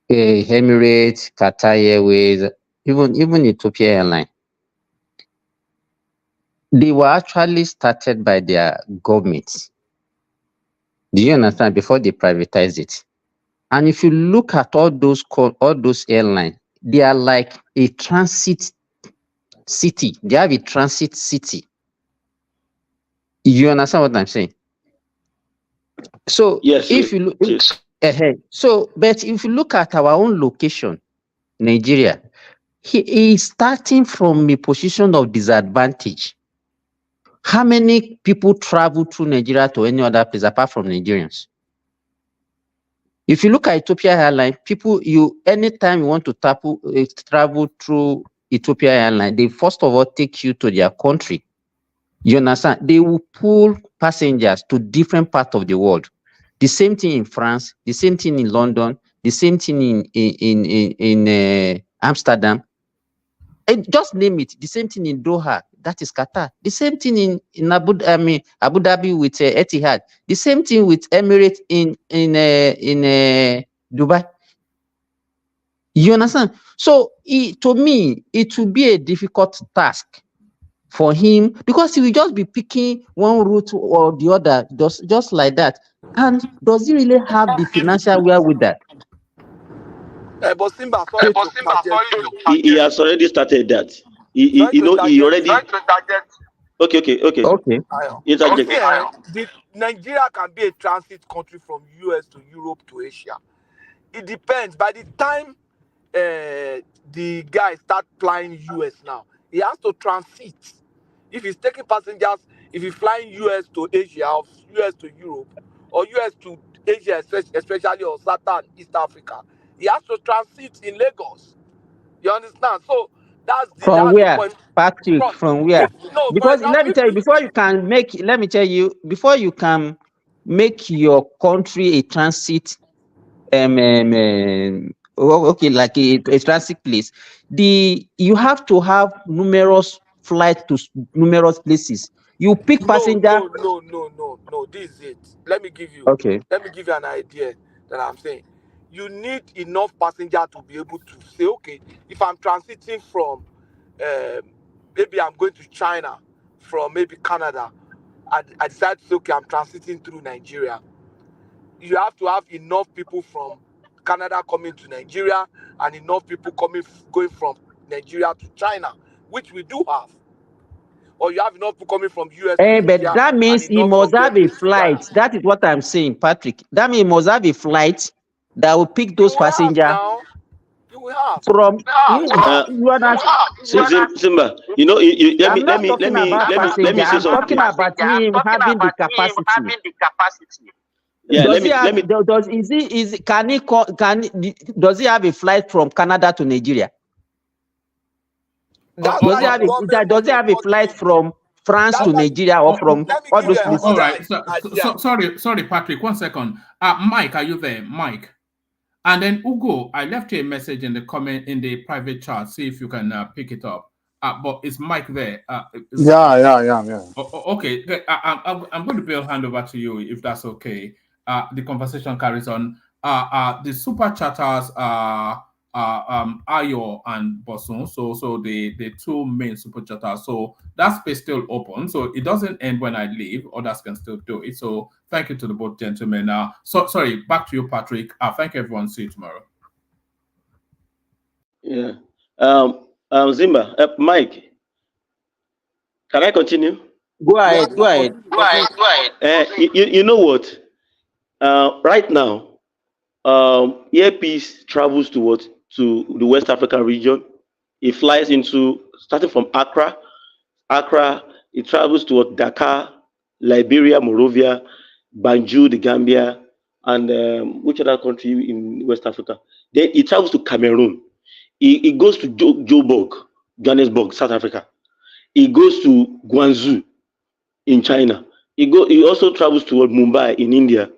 Emirates, Qatar Airways, even Ethiopia Airline. They were actually started by their governments. Do you understand? Before they privatized it. And if you look at all those airlines, they are like a transit city. They have a transit city. You understand what I'm saying? So yes, if you look ahead, but if you look at our own location, Nigeria, he is starting from a position of disadvantage. How many people travel through Nigeria to any other place apart from Nigerians? If you look at Ethiopia Airline, anytime you want to travel through Ethiopia Airline, they first of all take you to their country. You understand? They will pull passengers to different parts of the world. The same thing in France, the same thing in London, the same thing in Amsterdam. And just name it. The same thing in Doha, that is Qatar. The same thing in Abu Dhabi with Etihad. The same thing with Emirates in Dubai. You understand? So to me, it will be a difficult task for him because he will just be picking one route or the other, just like that. And does he really have the financial wherewithal? But Simba, sorry to interject you. He has already started that. Sorry to He interject already. Okay. Okay. Interject. Nigeria can be a transit country from US to Europe to Asia. It depends. By the time the guy start flying US now, he has to transit. If he's taking passengers, if he's flying US to Asia or US to Europe or US to Asia, especially or Southern East Africa, he has to transit in Lagos. You understand? So that's From the where, point. Patrick? From where? No, for Because let example, me tell you, before you can make your country a transit, like a transit place, you have to have numerous flights to numerous places. You pick passenger. No. This is it. Let me give you an idea that I'm saying. You need enough passenger to be able to say, okay, if I'm transiting from maybe I'm going to China from maybe Canada, I decide to say, okay, I'm transiting through Nigeria. You have to have enough people from Canada coming to Nigeria and enough people going from Nigeria to China, which we do have. Or you have enough people coming from US to But India. that means he must have a flight. That is what I'm saying, Patrick. That means he must have a flight that will pick those passengers from. Simba, let me say something. I'm talking about him having the capacity. Yeah, does he have a flight from Canada to Nigeria? Does he have a flight from France to Nigeria or from all those places? All right. Sorry, Patrick. 1 second. Mike, are you there? Mike. And then Ugo, I left you a message in the comment in the private chat. See if you can pick it up. But is Mike there? Yeah. Okay. I'm going to hand over to you if that's okay. The conversation carries on. The super chatters are Ayo and Bosun. So the two main super chatters. So that space still open. So it doesn't end when I leave. Others can still do it. So thank you to the both gentlemen. Sorry, back to you, Patrick. Thank you, everyone. See you tomorrow. Yeah. Zimba, Mike, can I continue? Go ahead. You know what? Right now, Earpiece travels to the West African region. It flies starting from Accra. It travels to Dakar, Liberia, Monrovia, Banjul, the Gambia, and which other country in West Africa? Then it travels to Cameroon. It goes to Johannesburg, South Africa. It goes to Guangzhou in China. It also travels to Mumbai in India.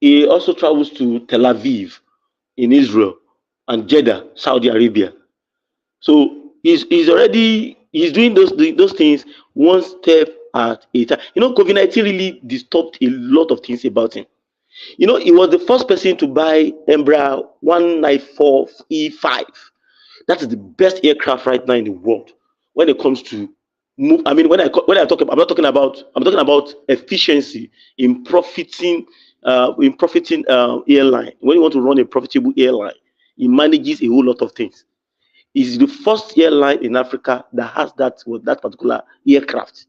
It also travels to Tel Aviv in Israel and Jeddah, Saudi Arabia. So he's doing those things one step at a time. COVID-19 really disturbed a lot of things about him. He was the first person to buy Embraer 194E5. That is the best aircraft right now in the world when it comes to move. I mean, when I talk about, I'm talking about efficiency in profiting airline. When you want to run a profitable airline, it manages a whole lot of things. It's the first airline in Africa that has that particular aircraft.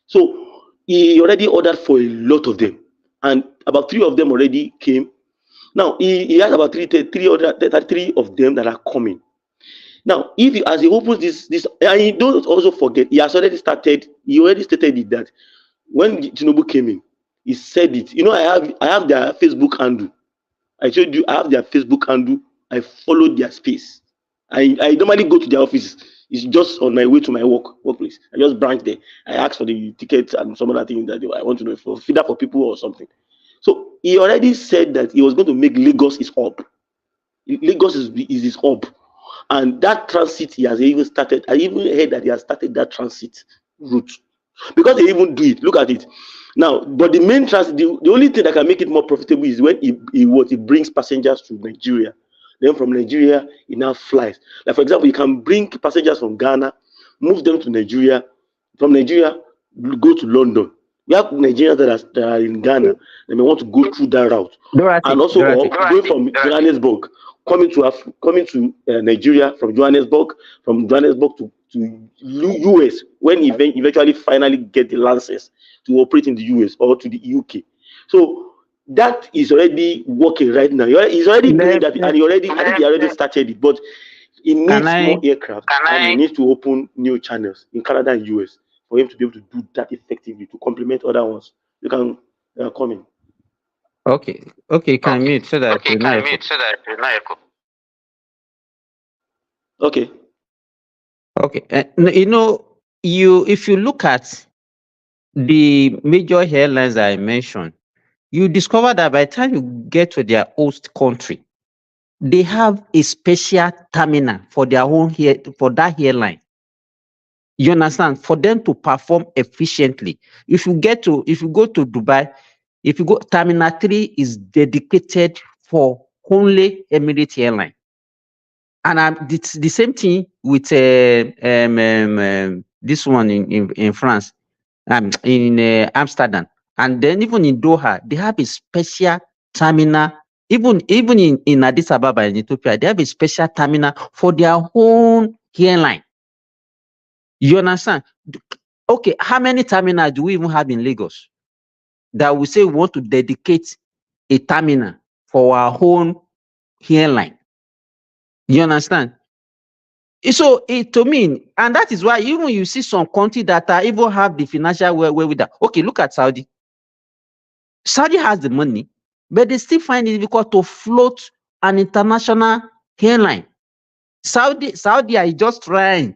So he already ordered for a lot of them, and about 3 of them already came. Now he has about 33 of them that are coming. Now, as he opens this, and you don't also forget, he already stated it that when Tinubu came in, he said it. I have their Facebook handle. I showed you I have their Facebook handle. I followed their space. I normally go to their office. It's just on my way to my workplace. I just branch there. I ask for the tickets and some other things that I want to know for feeder for people or something. So he already said that he was going to make Lagos his hub. Lagos is his hub. And that transit he has even started. I even heard that he has started that transit route. Because they even do it. Look at it. Now, but the main transit, the only thing that can make it more profitable is when he brings passengers to Nigeria. Then from Nigeria, he now flies. Like, for example, you can bring passengers from Ghana, move them to Nigeria. From Nigeria, go to London. We have Nigerians that are in Ghana and may want to go through that route, Dorothy, and also Dorothy. going from Johannesburg, coming to Nigeria from Johannesburg to US, when eventually finally get the license to operate in the US or to the UK. So that is already working right now. He's already doing that, and I think he already started it, but he needs more aircraft, and he needs to open new channels in Canada and US for him to be able to do that effectively to complement other ones. You can come in. Okay, can mute so that Okay. Okay, you know, if you look at the major airlines I mentioned, you discover that by the time you get to their host country, they have a special terminal for their own for that airline. You understand? For them to perform efficiently. If you go to Dubai, if you go, Terminal 3 is dedicated for only Emirates Airline. And it's the same thing with this one in France, in Amsterdam. And then even in Doha, they have a special terminal. Even in Addis Ababa in Ethiopia, they have a special terminal for their own airline. You understand? Okay, how many terminals do we even have in Lagos that we say we want to dedicate a terminal for our own airline? You understand? So to me, and that is why even you see some countries that are even have the financial way with that. Okay, look at Saudi. Saudi has the money, but they still find it difficult to float an international airline. Saudi is just trying,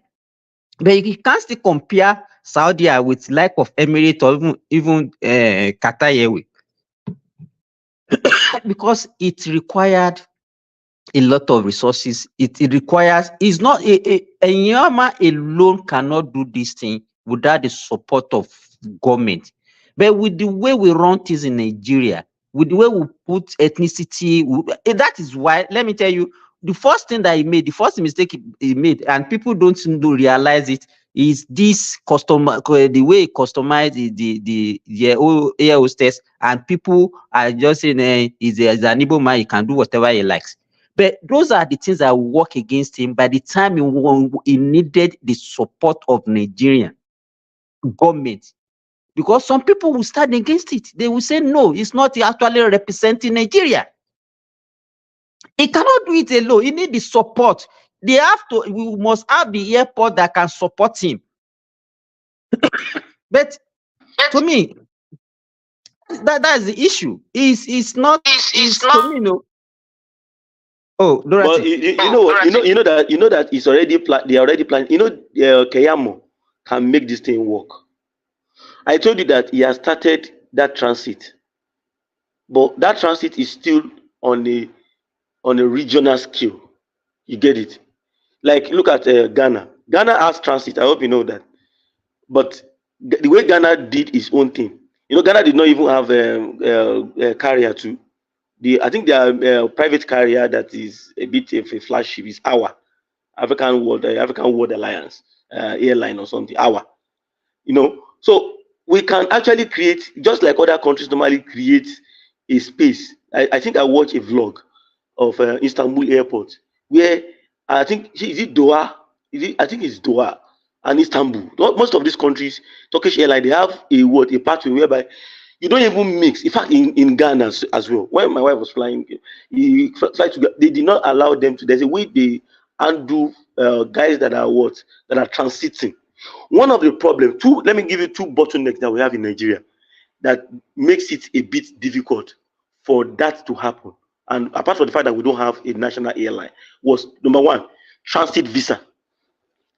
but you can't still compare Saudi with like of Emirates or even Qatar Airways because it required a lot of resources. It requires, it's not a Yama alone cannot do this thing without the support of government. But with the way we run things in Nigeria, with the way we put ethnicity, that is why, let me tell you, the first thing that he made, the first mistake he made, and people don't realize it, is this the way he customized the air hostess, and people are just saying he's an Igbo man, he can do whatever he likes. But those are the things that work against him by the time he needed the support of Nigerian government. Because some people will stand against it. They will say, no, it's not actually representing Nigeria. He cannot do it alone. He needs the support. We must have the airport that can support him. But to me, that is the issue. It's not to me, no. Oh, Dorothy. But you know that it's already they already planned. Keyamo can make this thing work. I told you that he has started that transit, but that transit is still on a regional scale. You get it? Like look at Ghana. Ghana has transit. I hope you know that. But the way Ghana did its own thing, Ghana did not even have a carrier too. I think their private carrier that is a bit of a flagship is our African World Alliance airline or something. So we can actually create, just like other countries normally create, a space. I think I watched a vlog of Istanbul airport where I think is it Doha? I think it's Doha and Istanbul. Most of these countries, Turkish airline, they have a pathway whereby you don't even mix. In fact, in Ghana as well, when my wife was flying, they did not allow them to. There's a way they undo guys that are transiting. One of the problems, let me give you two bottlenecks that we have in Nigeria that makes it a bit difficult for that to happen. And apart from the fact that we don't have a national airline, was number one, transit visa.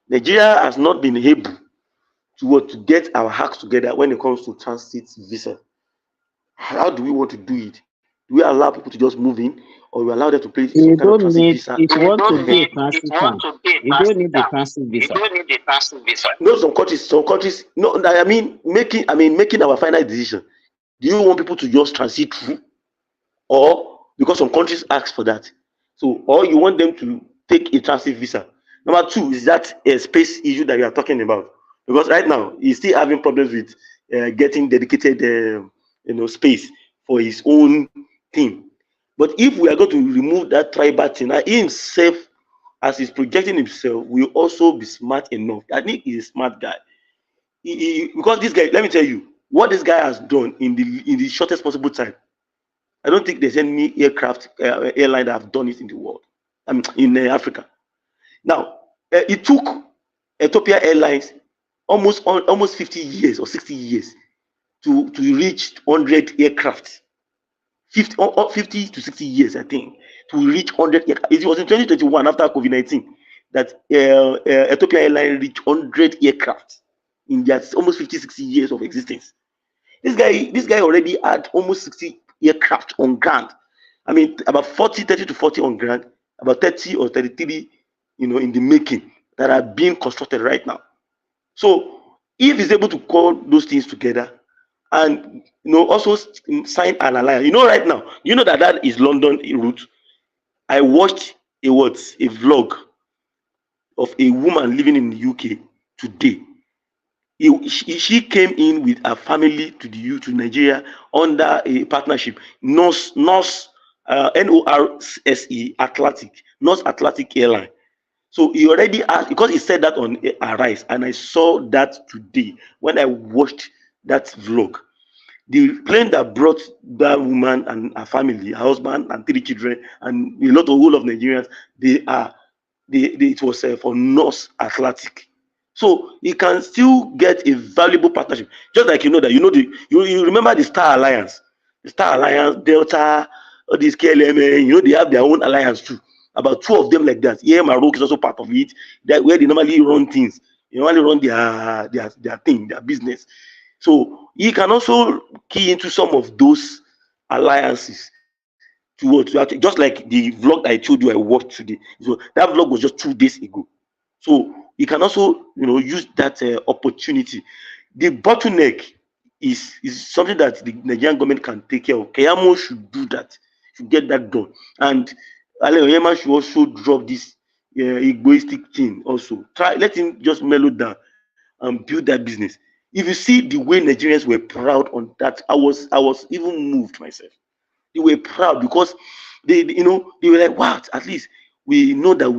Nigeria has not been able to get our acts together when it comes to transit visa. How do we want to do it? Do we allow people to just move in, or we allow them to play some kind of transit visa? If you want to be a transit you don't need the transit visa. No, some countries. No, I mean making our final decision. Do you want people to just transit through, or because some countries ask for that? So, or you want them to take a transit visa? Number two is that a space issue that we are talking about, because right now he's still having problems with getting dedicated, space for his own thing. But if we are going to remove that tribal thing, he himself, as he's projecting himself, will also be smart enough. I think he's a smart guy. Because this guy, let me tell you, what this guy has done in the shortest possible time. I don't think there's any airline that have done it in the world. I mean, in Africa. Now, it took Ethiopia Airlines almost 50 years or 60 years to reach 100 aircraft. 50 to 60 years, I think, to reach 100 aircraft. It was in 2021, after COVID-19, that Ethiopia Airlines reached 100 aircraft in their almost 50, 60 years of existence. This guy already had almost 60 aircraft on ground. I mean, about 30 to 40 on ground, about 30 or 33, in the making, that are being constructed right now. So if he's able to call those things together and also sign an alliance, right now, that is London route. I watched a vlog of a woman living in the UK today. She came in with her family to Nigeria under a partnership, Norse Atlantic Airline. So he already asked, because he said that on Arise, and I saw that today when I watched that vlog. The plane that brought that woman and her family, her husband and 3 children, and a lot of whole of Nigerians, it was for North Atlantic. So he can still get a valuable partnership. Just like you remember the Star Alliance, Delta, all these KLM, they have their own alliance too. About 2 of them like that. Yeah, Maroc is also part of it. That where they normally run things. They normally run their thing, their business. So he can also key into some of those alliances just like the vlog I told you I watched today. So that vlog was just 2 days ago. So you can also use that opportunity. The bottleneck is something that the Nigerian government can take care of. Keyamo should do that, should get that done, and Oyema should also drop this egoistic thing. Also, let him just mellow down and build that business. If you see the way Nigerians were proud on that, I was even moved myself. They were proud because they were like, wow, at least we know that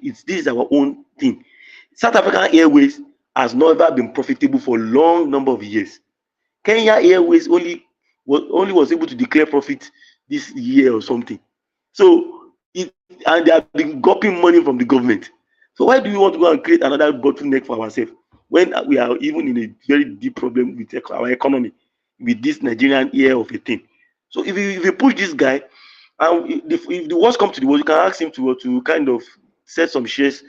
this is our own thing. South African Airways has never been profitable for a long number of years. Kenya Airways only was able to declare profit this year or something. So and they have been gulping money from the government. So why do we want to go and create another bottleneck for ourselves when we are even in a very deep problem with our economy, with this Nigerian ear of a thing? So if you push this guy, and if the worst comes to the worst, you can ask him to kind of set some shares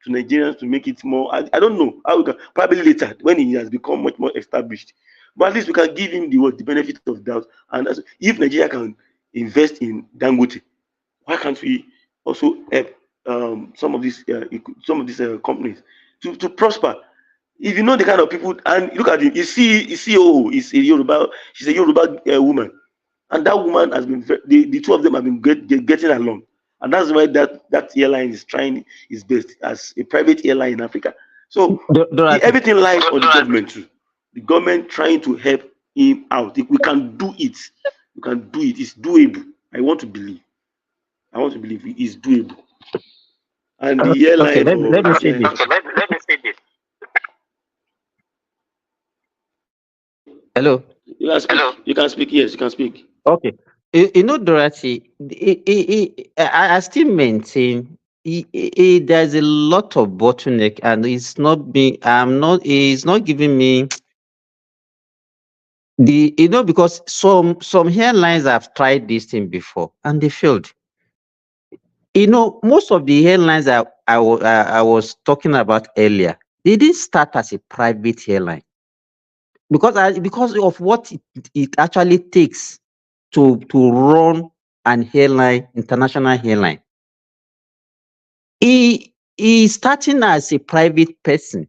to Nigerians to make it more. I don't know how we can, probably later when he has become much more established. But at least we can give him the benefit of doubt. And if Nigeria can invest in Dangote, why can't we also help some of these companies to prosper? If you know the kind of people, and look at it, she's a Yoruba woman, and that woman has been the 2 of them have been getting along, and that's why that airline is trying its best as a private airline in Africa. So everything lies on the government too. The government trying to help him out. If we can do it. We can do it. It's doable. I want to believe it is doable. And the airline. Okay, let me say this. Hello. You can speak. Yes, you can speak. Okay. Dorothy, I still maintain there's a lot of bottleneck, and it's not giving me because some airlines have tried this thing before and they failed. Most of the airlines I was talking about earlier, they didn't start as a private airline because of what it actually takes to run an airline, international airline. He is starting as a private person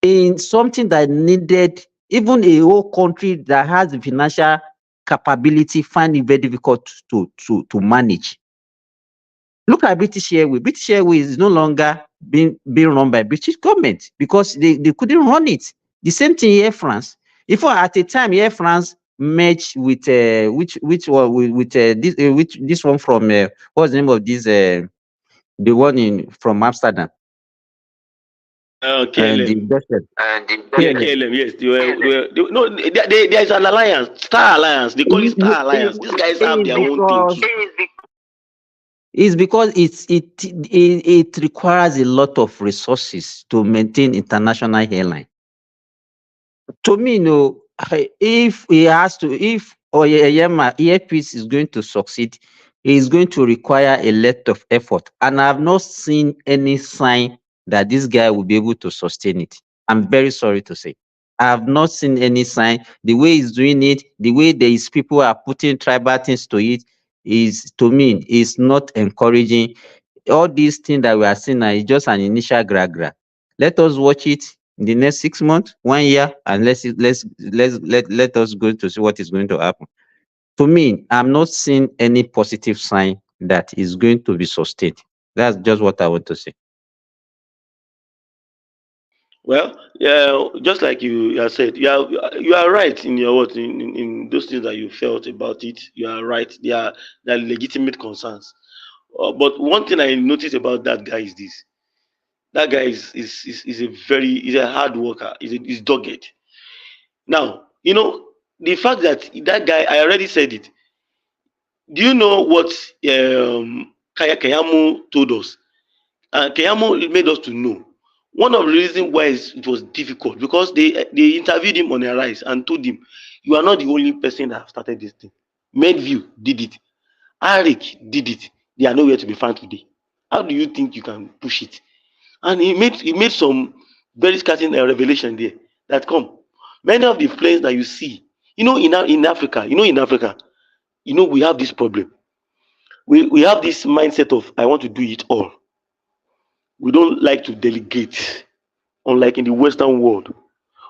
in something that needed even a whole country that has the financial capability find it very difficult to manage. Look at British Airways. British Airways is no longer being run by British government because they couldn't run it. The same thing Air France. If at a time Air France merged with which one with this one from what's the name of this the one from Amsterdam. KLM. KLM. KLM, yes. No, there is an alliance, Star Alliance. They call it Star Alliance. These guys have their own thing too. It's because it requires a lot of resources to maintain international airline. To me, if Oyema Earpiece is going to succeed, it is going to require a lot of effort. And I have not seen any sign that this guy will be able to sustain it. I'm very sorry to say. I have not seen any sign. The way he's doing it, the way these people are putting tribal things to it, is, to me, is not encouraging. All these things that we are seeing now is just an initial gra. Let us watch it in the next 6 months, 1 year, and let us go to see what is going to happen. To me, I'm not seeing any positive sign that is going to be sustained. That's just what I want to say. Well, yeah, just like you have said, you are right in your words in those things that you felt about it. You are right. They are legitimate concerns. But one thing I noticed about that guy is this: that guy is a hard worker. He's dogged. Now, the fact that guy, I already said it. Do you know what Kayamo told us? Kayamo made us to know. One of the reasons why it was difficult, because they interviewed him on Arise and told him, you are not the only person that have started this thing. Medview did it. Arik did it. They are nowhere to be found today. How do you think you can push it? And he made some very scathing revelation there that come. Many of the planes that you see, in Africa, we have this problem. We have this mindset of, I want to do it all. We don't like to delegate, unlike in the Western world.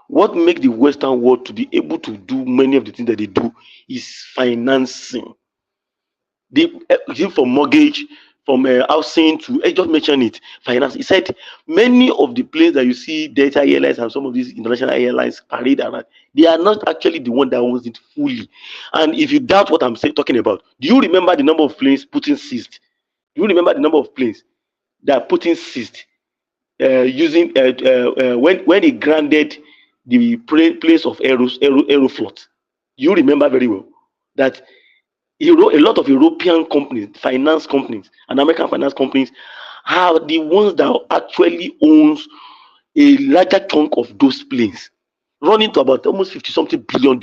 What makes the Western world to be able to do many of the things that they do is financing. From mortgage, from housing to, I just mentioned it, finance. He said many of the planes that you see, Delta Airlines and some of these international airlines parade around, they are not actually the one that owns it fully. And if you doubt what I'm talking about, do you remember the number of planes Putin seized? Do you remember the number of planes that Putin seized using when he granted the place of Aeroflot? You remember very well that a lot of European companies, finance companies, and American finance companies are the ones that actually owns a larger chunk of those planes, running to about almost $50-something billion.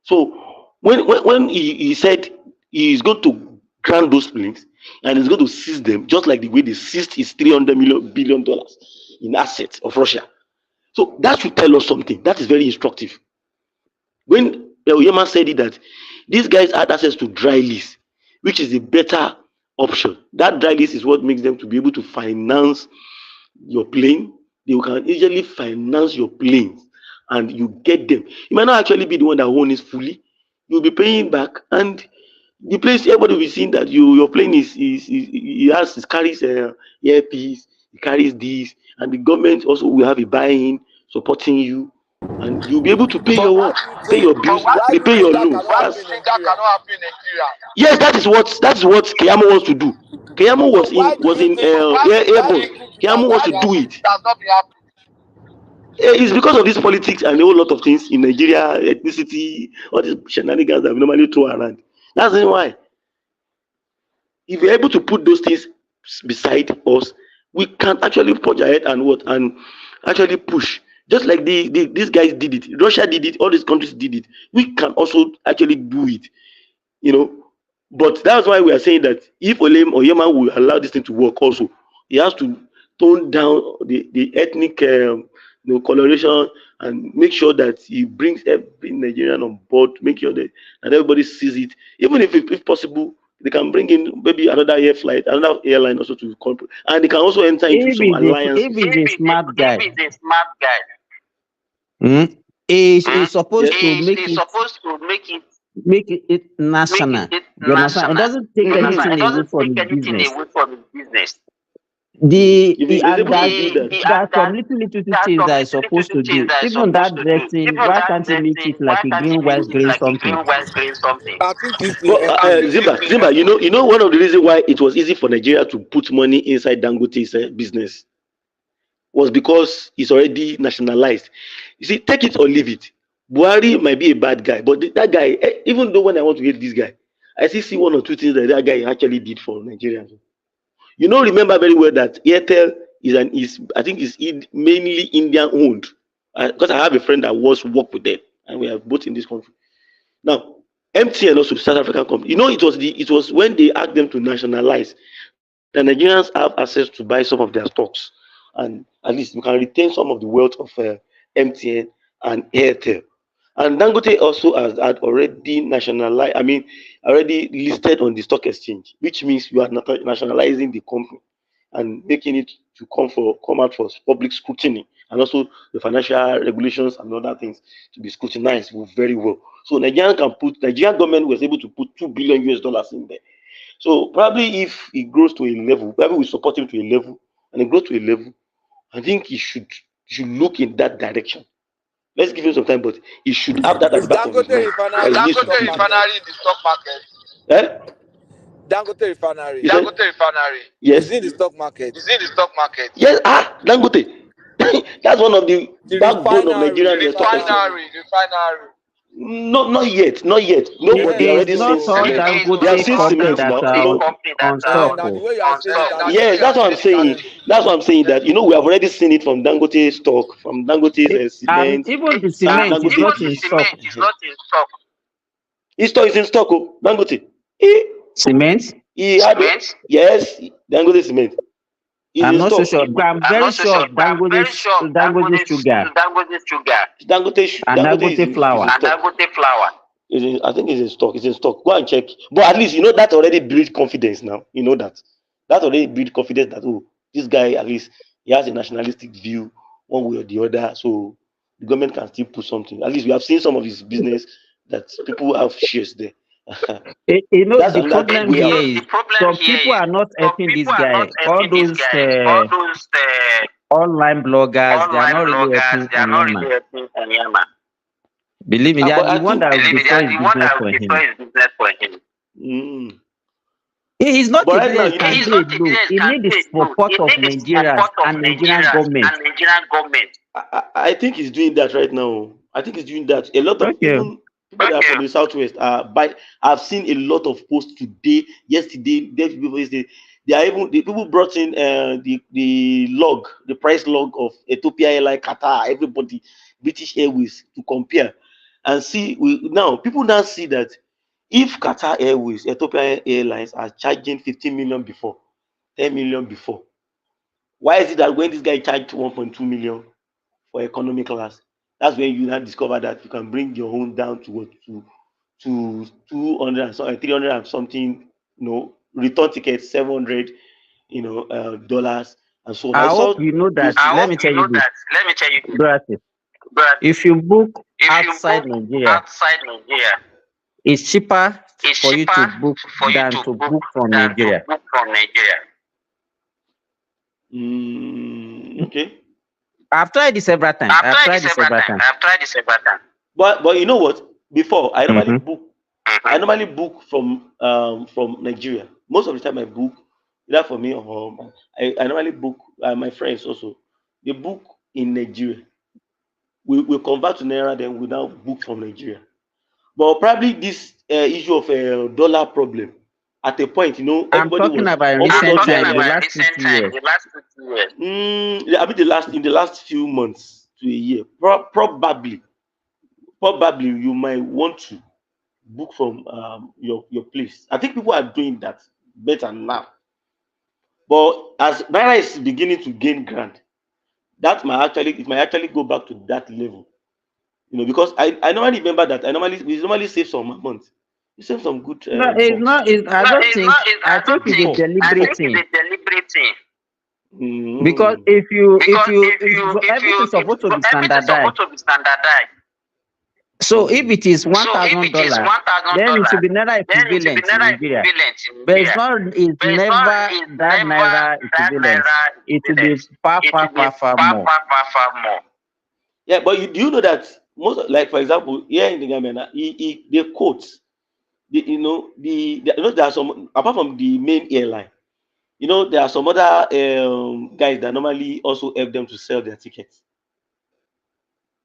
So when he said he is going to grant those planes and he's going to seize them, just like the way they seized his $300 billion in assets of Russia. So that should tell us something. That is very instructive. When Oyema said it, that these guys had access to dry lease, which is a better option. That dry lease is what makes them to be able to finance your plane. They can easily finance your planes and you get them. You might not actually be the one that owns it fully. You'll be paying back, and the place, everybody will be seeing that your plane carries earpiece, it carries this, and the government also will have a buy-in supporting you, and you'll be able to pay your work, pay your bills, pay your loans. Yes, that is what Keyamo wants to do. Keyamo was in airborne. Keyamo wants to do it. It's because of this politics and a whole lot of things in Nigeria, ethnicity, all these shenanigans that we normally throw around. That's why. If we're able to put those things beside us, we can actually punch ahead and actually push. Just like these guys did it. Russia did it, all these countries did it. We can also actually do it. But that's why we are saying that if Oyema will allow this thing to work also, he has to tone down the ethnic coloration and make sure that he brings every Nigerian on board, make sure that everybody sees it. Even if possible, they can bring in maybe another airline also to come, and they can also enter into some alliance. If he's a smart guy, he's supposed to make it national. You understand? It doesn't take anything away from his business. There are some little things that is supposed to do. Even that dressing, why can't he make it like a green, white, green something? I think it's Zimba, you know one of the reasons why it was easy for Nigeria to put money inside Dangote's business was because it's already nationalized. You see, take it or leave it. Buhari might be a bad guy, but that guy, even though when I want to hate this guy, I still see one or two things that guy actually did for Nigerians. You know, remember very well that Airtel I think is mainly Indian owned. Because I have a friend that worked with them, and we are both in this country. Now, MTN also South African company. You know, it was when they asked them to nationalize, the Nigerians have access to buy some of their stocks, and at least we can retain some of the wealth of MTN and Airtel. And Dangote also had already nationalized. I mean, already listed on the stock exchange, which means you are nationalizing the company and making it to come out for public scrutiny, and also the financial regulations and other things to be scrutinized very well. So Nigerian government was able to put $2 billion in there. So probably if it grows to a level, probably we support him to a level, and it grows to a level, I think he should look in that direction. Let's give him some time, but he should have that at the back of his mind. Dangote refinery in the stock market. Dangote refinery. Yes. Is in the stock market. Yes. Dangote. That's one of the backbone of Nigerian refinery. Not yet. No, but they already seen cement. They have seen cement now. Yes, that's what I'm saying. That's what I'm saying. That we have already seen it from Dangote stock, from Dangote's cement. Even the cement is not in stock. His stock is in stock. Dangote. Cement? Yes, Dangote cement. I'm not so sure, but I'm very sure of Dangote sugar. Dangote flour. I think it's in stock. It's in stock. Go and check. But at least that already built confidence now. You know that. That already built confidence that this guy at least he has a nationalistic view one way or the other. So the government can still put something. At least we have seen some of his business that people have shares there. The problem here is some people are not helping this guy. All those online bloggers, they are not really helping Onyema. Believe me, they are the one that will destroy his business for him. He is not a business campaign. He needs the support of Nigerians and Nigerian government. I think he's doing that right now. I think he's doing that. A lot of people that are from the southwest I've seen a lot of posts today, yesterday, they are even the people brought in the price log of Ethiopia Airlines, Qatar, everybody, British Airways to compare and see. People now see that if Qatar Airways, Ethiopia Airlines are charging 15 million before, 10 million before, why is it that when this guy charged 1.2 million for economy class, that's when you now discover that you can bring your own down to 200 and something, 300 and something, return tickets, $700, dollars and so on. I hope you know that. Let me tell you this. If you book outside Nigeria, it's cheaper for you to book than to book from Nigeria. Okay. I've tried this several times. But you know what? Before I normally book from Nigeria. Most of the time I book either for me or home. I normally book my friends also. They book in Nigeria. We convert to Naira, then we now book from Nigeria. But probably this issue of a dollar problem at a point, everybody I'm talking about recent times, the last 2 years. I mean, in the last few months to a year, probably you might want to book from your place. I think people are doing that better now. But as Naira is beginning to gain ground, it might actually go back to that level. Because I normally remember that we normally save some amount. You save some good. No, it's not. I think it's a deliberate thing. Because if you everything is supposed to be standardized. So if it is $1,000, then it should be naira equivalent in Nigeria. But it's never that naira equivalent. It will be far more. Yeah, but do you know that most, like for example, here in the Gambia, they quote, there are some, apart from the main airline, there are some other guys that normally also help them to sell their tickets.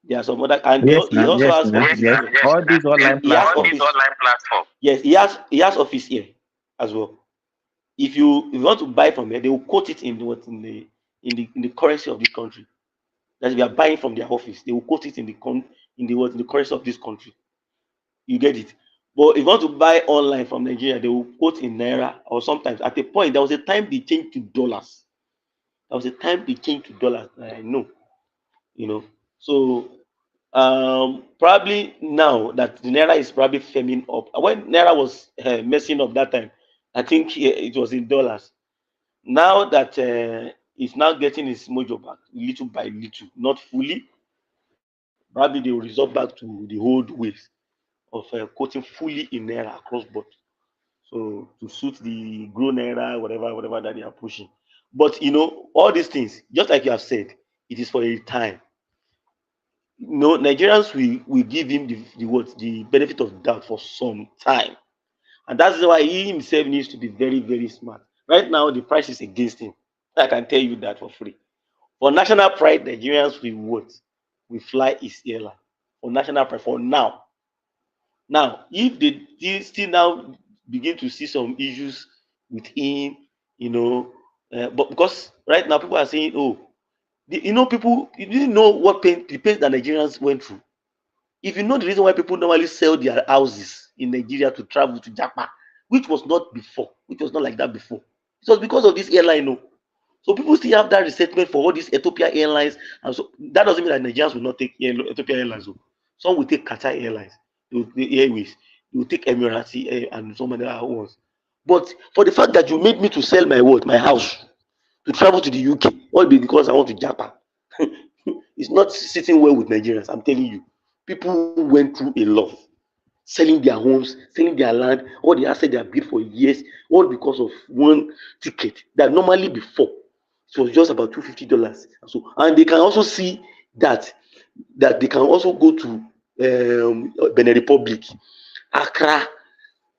There are some other, and he also has office. All these online platforms. Yes, he has office here as well. If you want to buy from here, they will quote it in the currency of this country. That we are buying from their office, they will quote it in the currency of this country. You get it? But if you want to buy online from Nigeria, they will quote in naira, or sometimes at a point there was a time they changed to dollars. There was a time they changed to dollars. I know, So probably now that the naira is probably firming up. When naira was messing up that time, I think it was in dollars. Now that it's now getting its mojo back, little by little, not fully, probably they will resort back to the old ways of quoting fully in naira across board. So to suit the grow naira, whatever that they are pushing. But all these things, just like you have said, it is for a time. Nigerians will give him the benefit of doubt for some time, and that's why he himself needs to be very, very smart. Right now, the price is against him. I can tell you that for free. For national pride, Nigerians will fly his airline for national pride for now. Now, if they still now begin to see some issues with him, but because right now people are saying, people, you didn't know what the pain that Nigerians went through. If you know the reason why people normally sell their houses in Nigeria to travel to Japan, which was not like that before, it was because of this airline. So people still have that resentment for all these Ethiopia Airlines, and so that doesn't mean that Nigerians will not take Ethiopia Airlines. Some will take Qatar Airlines, the Airways, they will take Emirates and so many other ones. But for the fact that you made me to sell my house to travel to the UK, all because I want to Japan, it's not sitting well with Nigerians. I'm telling you, people went through a lot, selling their homes, selling their land, all the assets they have built for years, all because of one ticket that normally before it was just about $250. And they can also see that they can also go to Benin Republic, Accra,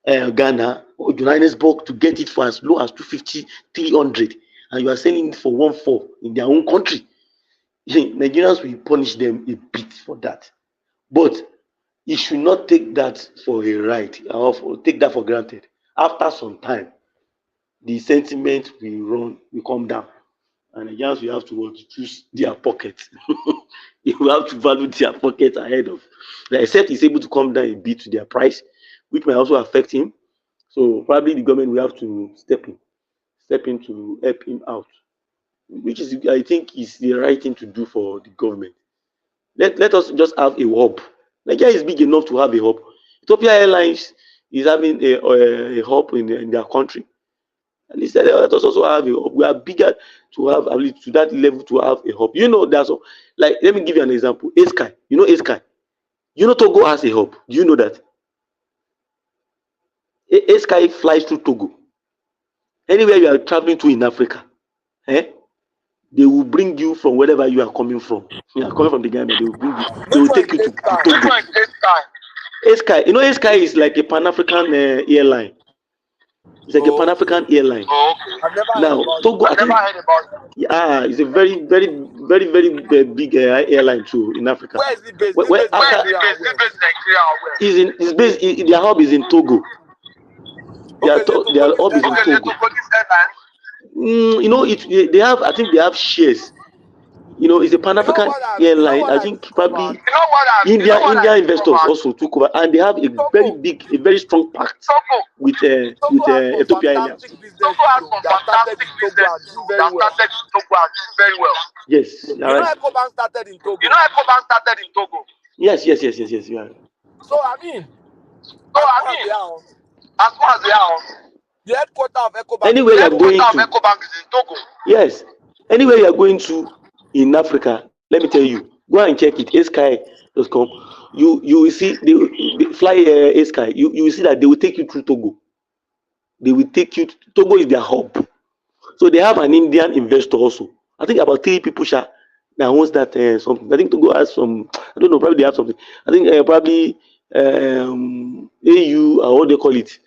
Ghana, or Johannesburg to get it for as low as $250, $300, and you are selling it for $1.4 in their own country. Nigerians will punish them a bit for that, but you should not take that for a right or take that for granted. After some time, the sentiment will come down, and Nigerians will have to choose their pocket. You will have to value their pocket ahead of, except he's able to come down a bit to their price, which might also affect him. So probably the government will have to step in to help him out, which is, I think, is the right thing to do for the government. Let us just have a hub. Nigeria is big enough to have a hub. Ethiopia Airlines is having a hub in their country. At least let us also have a hub. We are bigger to have, at least to that level, to have a hub. There's let me give you an example. A-Sky. A-Sky. Togo has a hub. Do you know that? A-Sky flies through Togo. Anywhere you are traveling to in Africa, they will bring you from wherever you are coming from. You are coming from the Gambia, they will bring you. They will take you to Togo. A-Sky. A-Sky is like a Pan-African airline. It's like a Pan-African airline. Now, Togo, I think, it's a very, very, very, very big airline too in Africa. Where is it based? Their hub is in Togo. Their hub is in Togo. They have, I think they have shares. It's a Pan-African airline. I think probably India investors also took over, and they have a very strong pact with Ethiopia Airlines. Yes, EcoBank started in Togo. Yes, you are. So I mean, as far as they are, the headquarters of EcoBank. Anywhere you are going to, yes, anywhere you are going to in Africa, let me tell you, Go and check it. Sky.com. You will see they fly Sky. You will see that they will take you through Togo. They will take you. Togo is their hub. So they have an Indian investor also. I think about 3 people that owns that something. I think Togo has some. I don't know. Probably they have something. I think probably AU or what they call it,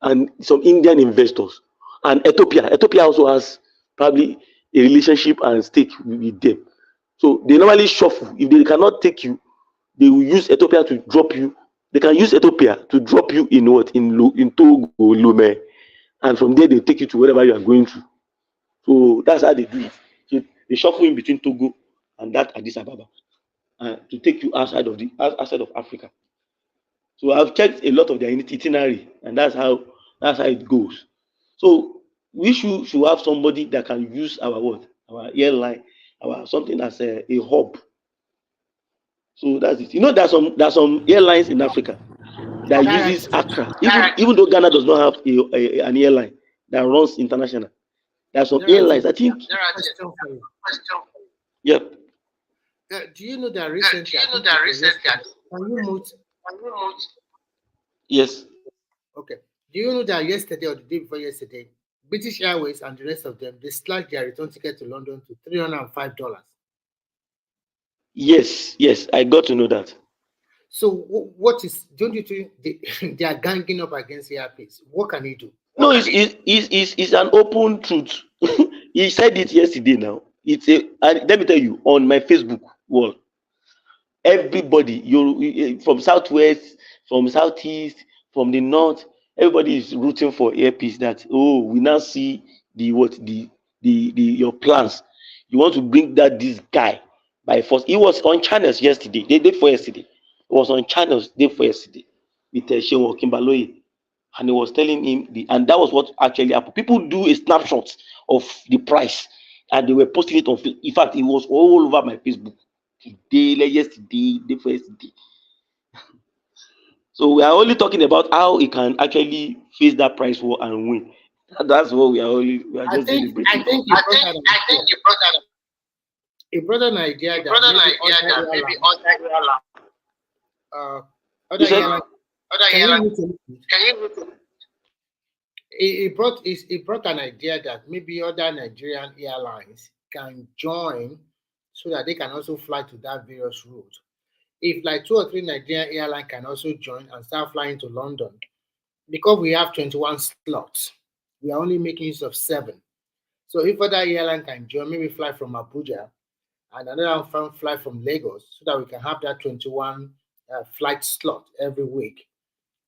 and some Indian investors. And Ethiopia also has probably a relationship and stake with them. So they normally shuffle. If they cannot take you, they will use Ethiopia to drop you. They can use Ethiopia to drop you in what in Togo, Lome, and from there they take you to wherever you are going to. So that's how they do it. So they shuffle in between Togo and that Addis Ababa to take you outside of Africa. So I've checked a lot of their itinerary, and that's how it goes. So we should have somebody that can use our airline, our something as a hub. So that's it. You know, there's some airlines in Africa that uses Accra, even though Ghana does not have an airline that runs international. There are some airlines. I think. Question for you. Yep. Do you know that recently? Can you mute? Yes. Okay. Do you know that yesterday or the day before yesterday, British Airways and the rest of them, they slashed their return ticket to London to $305? Yes, I got to know that. So what is? Don't you think they are ganging up against Airpeace? What can he do? No, it's an open truth. He said it yesterday. Now and let me tell you, on my Facebook wall, everybody, you from southwest, from southeast, from the north, everybody is rooting for Airpeace. That we now see your plans. You want to bring this guy by force. He was on channels yesterday. Day before yesterday. It was on channels day before yesterday with Shewo Kimbaloye. And he was telling him, and that was what actually happened. People do a snapshot of the price, and they were posting it on. In fact, it was all over my Facebook today, yesterday, day before yesterday. So we are only talking about how he can actually face that price war and win. That's what we are just celebrating. I think you brought that up. He brought an idea that maybe he brought an idea that maybe other Nigerian airlines can join so that they can also fly to that various route. If like 2 or 3 Nigerian airlines can also join and start flying to London, because we have 21 slots, we are only making use of 7. So if other airline can join, maybe fly from Abuja and another one fly from Lagos, so that we can have that 21 flight slot every week.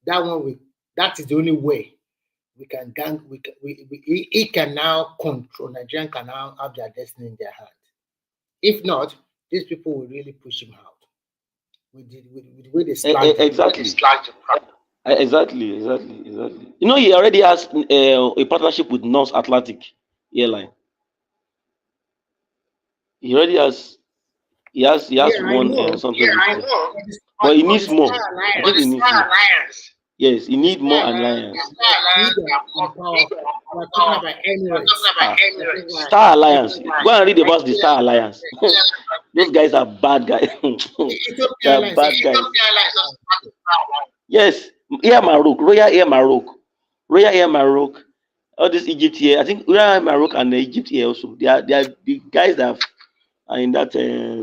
That is the only way we can gang. It can now control. Nigerian can now have their destiny in their hands. If not, these people will really push him out with the way they slash Exactly. You know, he already has a partnership with North Atlantic Airline. He already has. He has one something. Yeah, I know. But he needs more. I think he needs more. Yes, he needs more alliance. Star Alliance. Go and read about the Star Alliance. Those guys are bad guys. They are bad guys. Yes, Royal Air Maroc. All this Egypt here. I think Royal Air Maroc and Egypt here also. They are the guys that are in that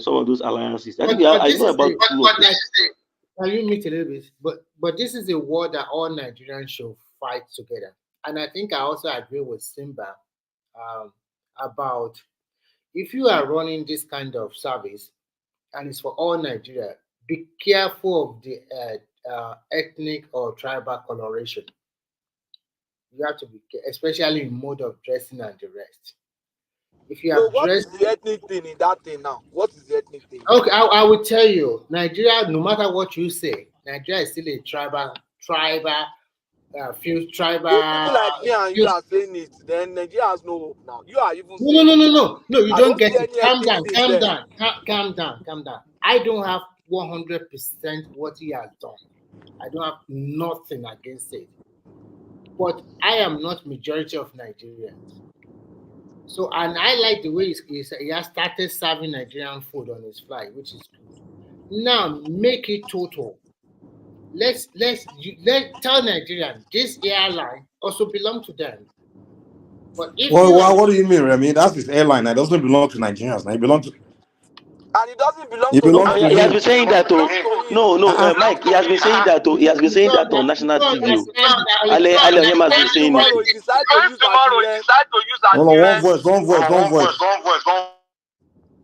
some of those alliances. I think I know about 2 of them. Can you meet a little bit? But this is a war that all Nigerians should fight together. And I think I also agree with Simba about if you are running this kind of service and it's for all Nigeria, be careful of the ethnic or tribal coloration. You have to be, especially in mode of dressing and the rest. If you have what is the ethnic thing in that thing now? What is the ethnic thing? Okay, I will tell you. Nigeria, no matter what you say, Nigeria is still a tribal, few tribal. If people like me and you are saying it, then Nigeria has no hope now. You are even No. You don't get it. Calm down. I don't have 100% what he has done. I don't have nothing against it. But I am not majority of Nigerians. So, and I like the way he has started serving Nigerian food on his flight, which is good. Now make it total. Let tell Nigerian this airline also belong to them. But if Well, you are, what do you mean, Remy? That's his airline. It doesn't belong to Nigerians. Now it belongs to. And it doesn't belong It to belongs to He has him. been saying that. belongs to him. No, Mike. He has been saying that. He has been you saying don't, that on you national don't TV. understand the Ale politics. Onyema has been If saying tomorrow it. he decide to use Adire, Hold on, one voice.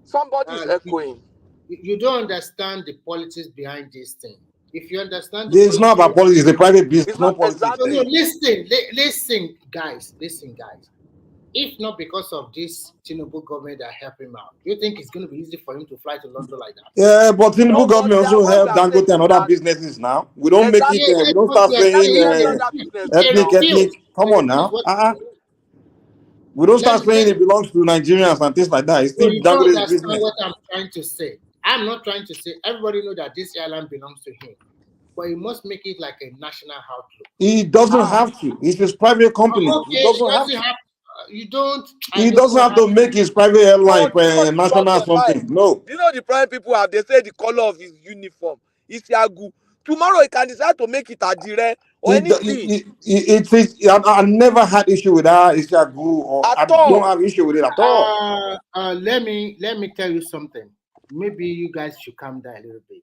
somebody is echoing. You don't understand the politics behind this thing. If you understand the It's not about politics. It's a private business. It's No not politics. no, exactly. listen, guys. If not because of this Tinubu government that help him out, do you think it's going to be easy for him to fly to London like that? Yeah, but Tinubu No, but government what also we help are saying Dangote and is other that businesses now. We don't make it. exactly, We That's don't what start we are saying exactly every saying. other business They ethnic. now. refuse. Come They on refuse now. what We don't start let saying it belongs to Nigerians and things like that. It's so still you don't Dangote's understand business. what I'm trying to say. I'm not trying to say everybody know that this airline belongs to him, but he must make it like a national outlook. He doesn't have to. It's his private company. He Okay, doesn't have to. you don't. I He don't doesn't know have how. to make his private airline No, do you know the national problem, Mike? something. No. Do you know the prime people have? They say the color of his uniform is Yagu. Tomorrow he can decide to make it Adire or anything I never had issue with that Ishagu, or I at don't all. have issue with it at all. Let me tell you something. Maybe you guys should calm down a little bit.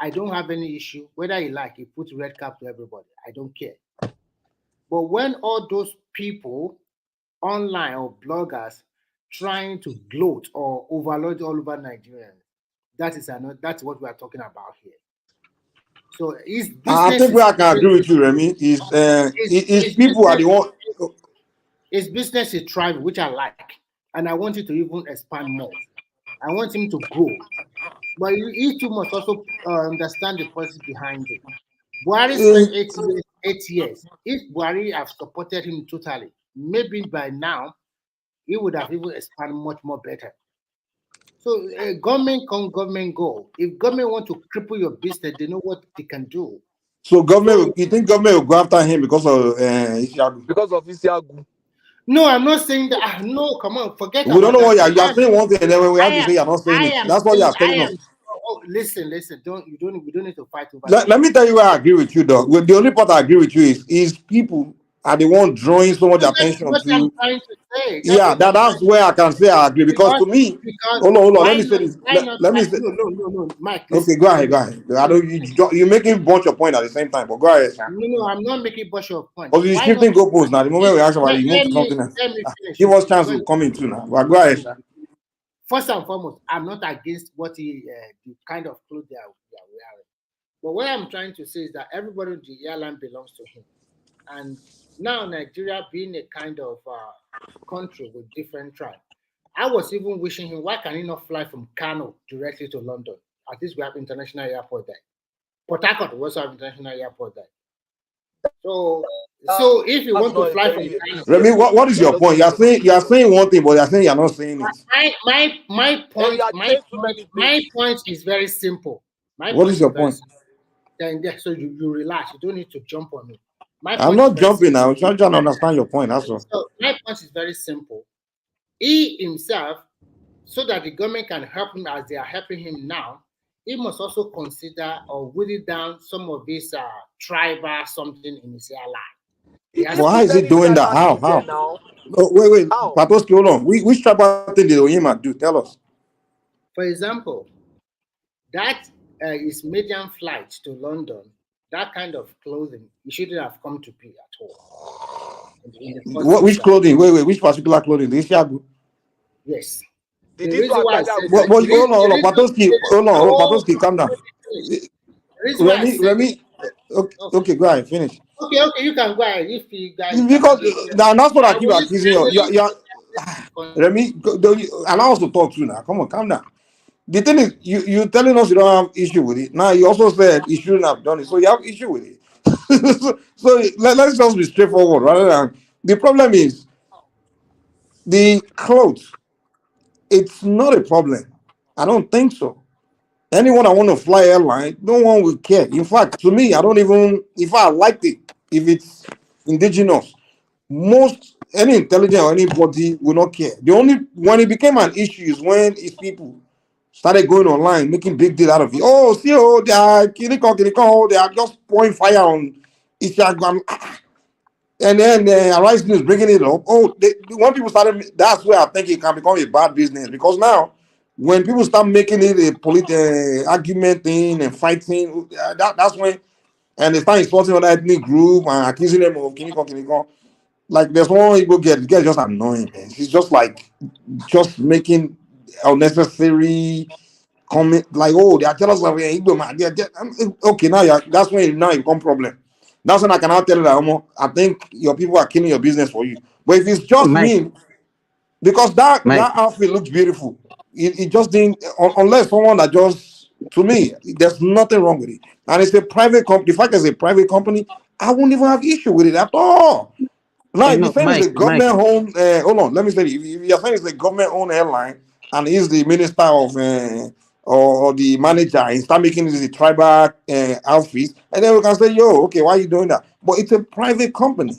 I don't have any issue whether you like. You put red cap to everybody. I don't care. But when all those people online or bloggers trying to gloat or overload all over Nigerians, that's what we are talking about here. So his I business think is where I can agree with you, Remy, is people are the one. his business is thriving, which I like, and I want it to even expand more. I want him to grow, but he too must also understand the policy behind it. Buhari spent 8 years. If Buhari have supported him totally, maybe by now he would have even expanded much more better. So government come, government go. If government want to cripple your business, they know what they can do. So you think government will go after him because of Ishagu? Because of Isiagu. No, I'm not saying that. No, come on, forget We don't about know that. what you are saying one thing, and then we have to say you're not saying it. That's what you are telling us. Listen. We don't need to fight over Let me tell you where I agree with you, though. The only part I agree with you is people are the one drawing so much attention what to. I'm trying to say. Yeah, that's where I can say I agree. Because to me, hold on. Let me say this. Let me say. No, Mike. Listen, Okay, go ahead. I don't. You're making a bunch of points at the same time, but go ahead, sir. No, I'm not making a bunch of points. Because you're shifting goalposts now. The moment we ask about it, you move to something else. Let me finish. Give us chance to come in too now. But go ahead, sir. First and foremost, I'm not against what the kind of clothes they are wearing. But what I'm trying to say is that everybody in the airline belongs to him. And now Nigeria being a kind of country with different tribes, I was even wishing him, why can he not fly from Kano directly to London? At least we have international airport there. Port Harcourt we also have international airport there. So if you want to fly from Kano, Remy, what is your point? You are saying one thing, but you are saying you are not saying it. My point is very simple. What is your point? Then so you relax. You don't need to jump on me. I'm not jumping now. I'm trying to understand your point. That's all. So my point is very simple. He himself, so that the government can help him as they are helping him now, he must also consider or whittle down some of these tribal something in his airline. Why is he doing that? How? Oh, wait. Patoski, hold on. Which tribal thing did Oyema do? Tell us. For example, that is median flight to London. That kind of clothing, you shouldn't have come to be at all. Which clothing? Wait. Which particular clothing? The Ishagu? Yes. The reason why I said hold on. Patoski, calm down. Remy. Okay, go ahead. Finish. Okay, you can go ahead. If you guys. Because that's what I keep accusing you. Remy, allow us to talk to now. Come on, calm down. The thing is, you're telling us you don't have issue with it. Now, you also said you shouldn't have done it. So you have issue with it. so let's just be straightforward rather than. The problem is the clothes. It's not a problem. I don't think so. Anyone that want to fly airline, no one will care. In fact, to me, I don't even, if I liked it, if it's indigenous, any intelligent or anybody will not care. The only when it became an issue is when his people started going online, making big deal out of it. Oh, see, oh, they are killing, they are just pouring fire on Instagram. And then Arise News bringing it up. Oh, when people started, that's where I think it can become a bad business, because now when people start making it a argument thing and fighting, that's when, and they start insulting other ethnic group and accusing them of kinikon. Like there's one Igbo girl, the girl is just annoying, man. She's just like making unnecessary comment, like, oh, they are jealous of Igbo man. Okay, that's when now it become problem. That's when I cannot tell you that, I think your people are killing your business for you. But if it's just me, because that outfit looks beautiful, it just didn't, unless someone that just, to me, there's nothing wrong with it. And it's a private company. The fact it's a private company, I won't even have issue with it at all. Now, if you're saying it's a government-owned, hold on, let me say it. If you're saying it's a government-owned airline and he's the minister of or the manager and start making this a tribal outfit, and then we can say, yo, okay, why are you doing that? But it's a private company.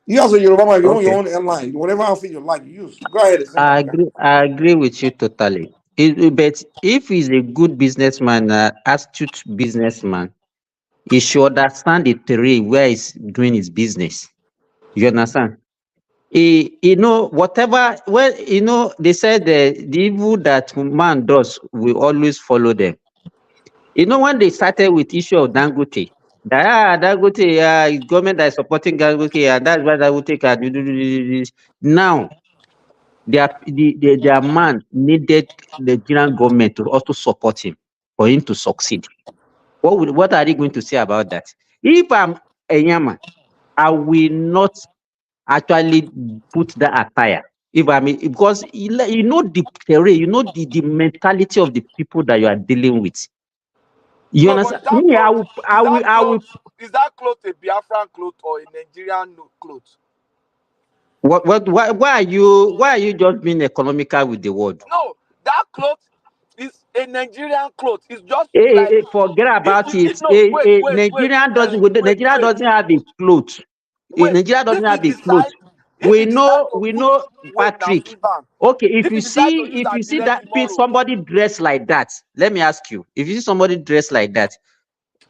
You as a Yoruba man, you own your own airline, whatever outfit you like, you use. Go ahead. I agree with you totally. But if he's a good businessman, astute businessman, he should understand the terrain where he's doing his business. You understand? You know, whatever, well, you know, they said the evil that man does will always follow them. You know, when they started with issue of Dangote, Dangote, government that is supporting Dangote, and that's why Dangote can do. Now, their man needed the Nigerian government to also support him for him to succeed. What are they going to say about that? If I'm Enyama, I will not actually put that attire. If I mean, because you know the terrain, you know the mentality of the people that you are dealing with. You understand? Me, I will. Is that cloth a Biafran cloth or a Nigerian cloth? Why are you just being economical with the word? No, that cloth is a Nigerian cloth. It's just forget about it. Nigeria doesn't have a cloth. Nigeria doesn't have a cloth. We know, Patrick. Okay, if you see that somebody dressed like that, let me ask you: if you see somebody dressed like that,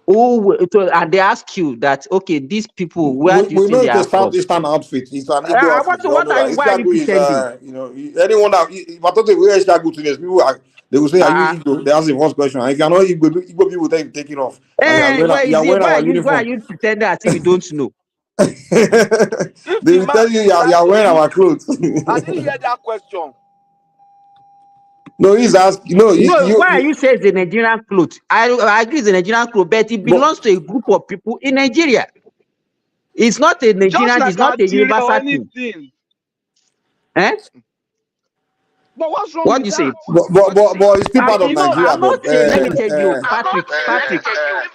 and they ask you that, okay, these people, where do you think they are from? Southeastern outfit. It's an Igbo outfit. Why are you pretending? You know, anyone that if I thought they wear Ishagu to this, people they will say, "Are you Igbo?" They ask the first question. And if you're not Igbo people then take it off. Why are you pretending as if you don't know? They will tell you you're wearing our clothes. I didn't hear that question. No, he's asking. No, why are you saying it's a Nigerian cloth? I agree it's a Nigerian cloth, but it belongs to a group of people in Nigeria. It's not a Nigerian, it's not a universal thing. Eh? But what's wrong what with do you that? say? But it's still part of Nigeria. I'm not saying, let me tell you, Patrick.